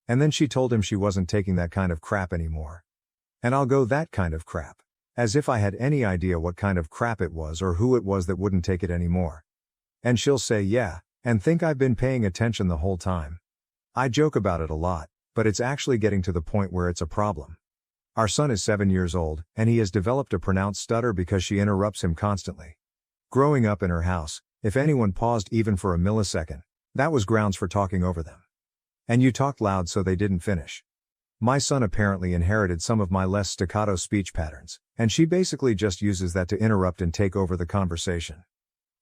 And then she told him she wasn't taking that kind of crap anymore. And I'll go, "That kind of crap?" As if I had any idea what kind of crap it was or who it was that wouldn't take it anymore. And she'll say, "Yeah," and think I've been paying attention the whole time. I joke about it a lot, but it's actually getting to the point where it's a problem. Our son is 7 years old, and he has developed a pronounced stutter because she interrupts him constantly. Growing up in her house, if anyone paused even for a millisecond, that was grounds for talking over them. And you talked loud so they didn't finish. My son apparently inherited some of my less staccato speech patterns, and she basically just uses that to interrupt and take over the conversation.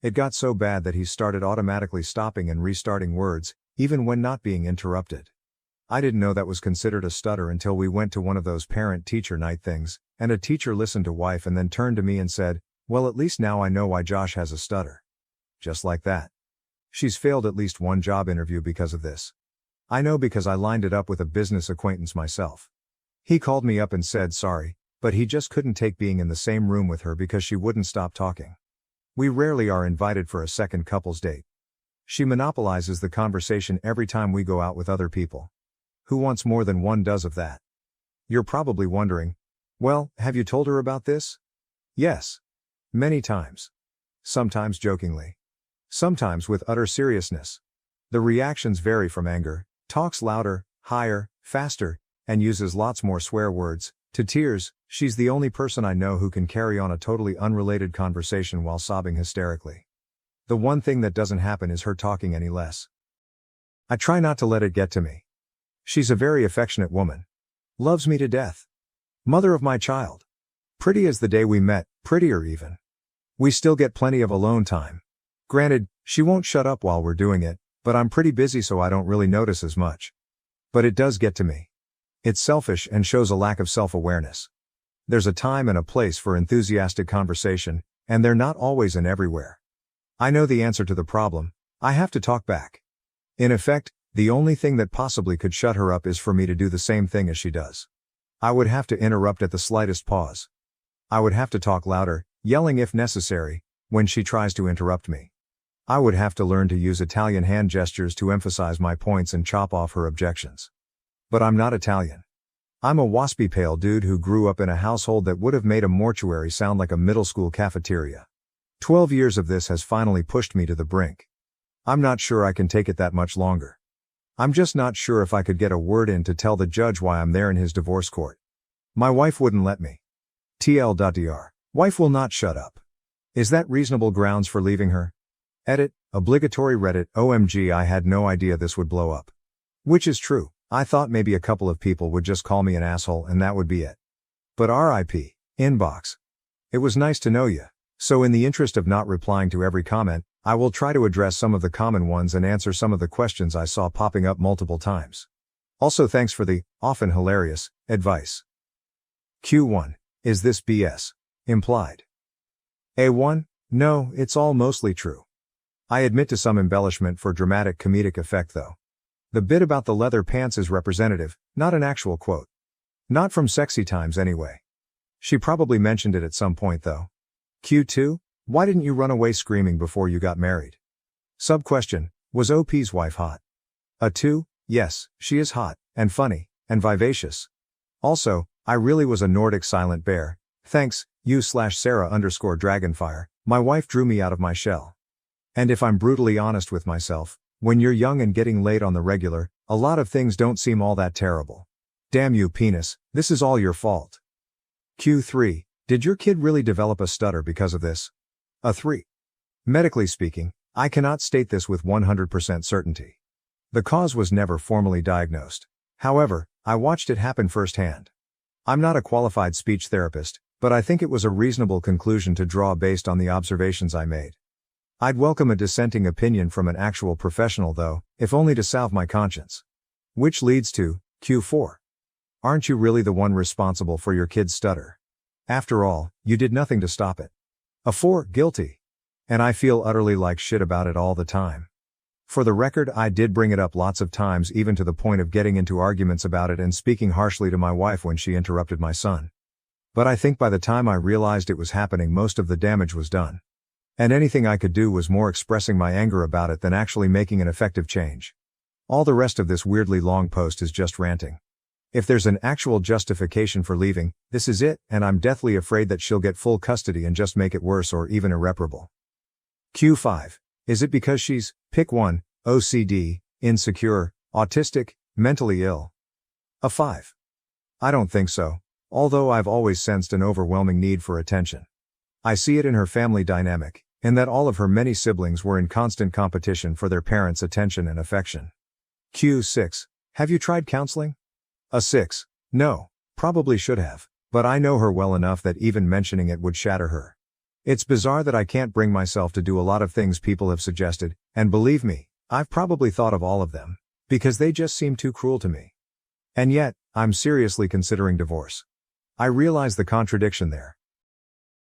It got so bad that he started automatically stopping and restarting words, even when not being interrupted. I didn't know that was considered a stutter until we went to one of those parent-teacher night things, and a teacher listened to wife and then turned to me and said, "Well, at least now I know why Josh has a stutter." Just like that. She's failed at least one job interview because of this. I know because I lined it up with a business acquaintance myself. He called me up and said sorry, but he just couldn't take being in the same room with her because she wouldn't stop talking. We rarely are invited for a second couple's date. She monopolizes the conversation every time we go out with other people. Who wants more than one does of that? You're probably wondering, well, have you told her about this? Yes. Many times. Sometimes jokingly. Sometimes with utter seriousness. The reactions vary from anger, talks louder, higher, faster, and uses lots more swear words, to tears. She's the only person I know who can carry on a totally unrelated conversation while sobbing hysterically. The one thing that doesn't happen is her talking any less. I try not to let it get to me. She's a very affectionate woman. Loves me to death. Mother of my child. Pretty as the day we met, prettier even. We still get plenty of alone time. Granted, she won't shut up while we're doing it, but I'm pretty busy so I don't really notice as much. But it does get to me. It's selfish and shows a lack of self-awareness. There's a time and a place for enthusiastic conversation, and they're not always and everywhere. I know the answer to the problem. I have to talk back. In effect, the only thing that possibly could shut her up is for me to do the same thing as she does. I would have to interrupt at the slightest pause. I would have to talk louder, yelling if necessary, when she tries to interrupt me. I would have to learn to use Italian hand gestures to emphasize my points and chop off her objections. But I'm not Italian. I'm a waspy pale dude who grew up in a household that would have made a mortuary sound like a middle school cafeteria. 12 years of this has finally pushed me to the brink. I'm not sure I can take it that much longer. I'm just not sure if I could get a word in to tell the judge why I'm there in his divorce court. My wife wouldn't let me. TL.dr. Wife will not shut up. Is that reasonable grounds for leaving her? Edit, obligatory Reddit. OMG, I had no idea this would blow up. Which is true. I thought maybe a couple of people would just call me an asshole and that would be it. But RIP. Inbox. It was nice to know you. So in the interest of not replying to every comment, I will try to address some of the common ones and answer some of the questions I saw popping up multiple times. Also thanks for the, often hilarious, advice. Q1. Is this BS? Implied. A1. No, it's all mostly true. I admit to some embellishment for dramatic comedic effect though. The bit about the leather pants is representative, not an actual quote. Not from sexy times anyway. She probably mentioned it at some point though. Q2. Why didn't you run away screaming before you got married? Sub-question. Was OP's wife hot? A2. Yes, she is hot, and funny, and vivacious. Also, I really was a Nordic silent bear. Thanks, you/Sarah_Dragonfire, my wife drew me out of my shell. And if I'm brutally honest with myself, when you're young and getting laid on the regular, a lot of things don't seem all that terrible. Damn you penis, this is all your fault. Q3. Did your kid really develop a stutter because of this? A3. Medically speaking, I cannot state this with 100% certainty. The cause was never formally diagnosed. However, I watched it happen firsthand. I'm not a qualified speech therapist, but I think it was a reasonable conclusion to draw based on the observations I made. I'd welcome a dissenting opinion from an actual professional though, if only to salve my conscience. Which leads to, Q4. Aren't you really the one responsible for your kid's stutter? After all, you did nothing to stop it. A4. Guilty. And I feel utterly like shit about it all the time. For the record, I did bring it up lots of times, even to the point of getting into arguments about it and speaking harshly to my wife when she interrupted my son. But I think by the time I realized it was happening, most of the damage was done. And anything I could do was more expressing my anger about it than actually making an effective change. All the rest of this weirdly long post is just ranting. If there's an actual justification for leaving, this is it, and I'm deathly afraid that she'll get full custody and just make it worse or even irreparable. Q5. Is it because she's, pick one, OCD, insecure, autistic, mentally ill? A5. I don't think so, although I've always sensed an overwhelming need for attention. I see it in her family dynamic, in that all of her many siblings were in constant competition for their parents' attention and affection. Q6. Have you tried counseling? A 6. No. Probably should have. But I know her well enough that even mentioning it would shatter her. It's bizarre that I can't bring myself to do a lot of things people have suggested, and believe me, I've probably thought of all of them. Because they just seem too cruel to me. And yet, I'm seriously considering divorce. I realize the contradiction there.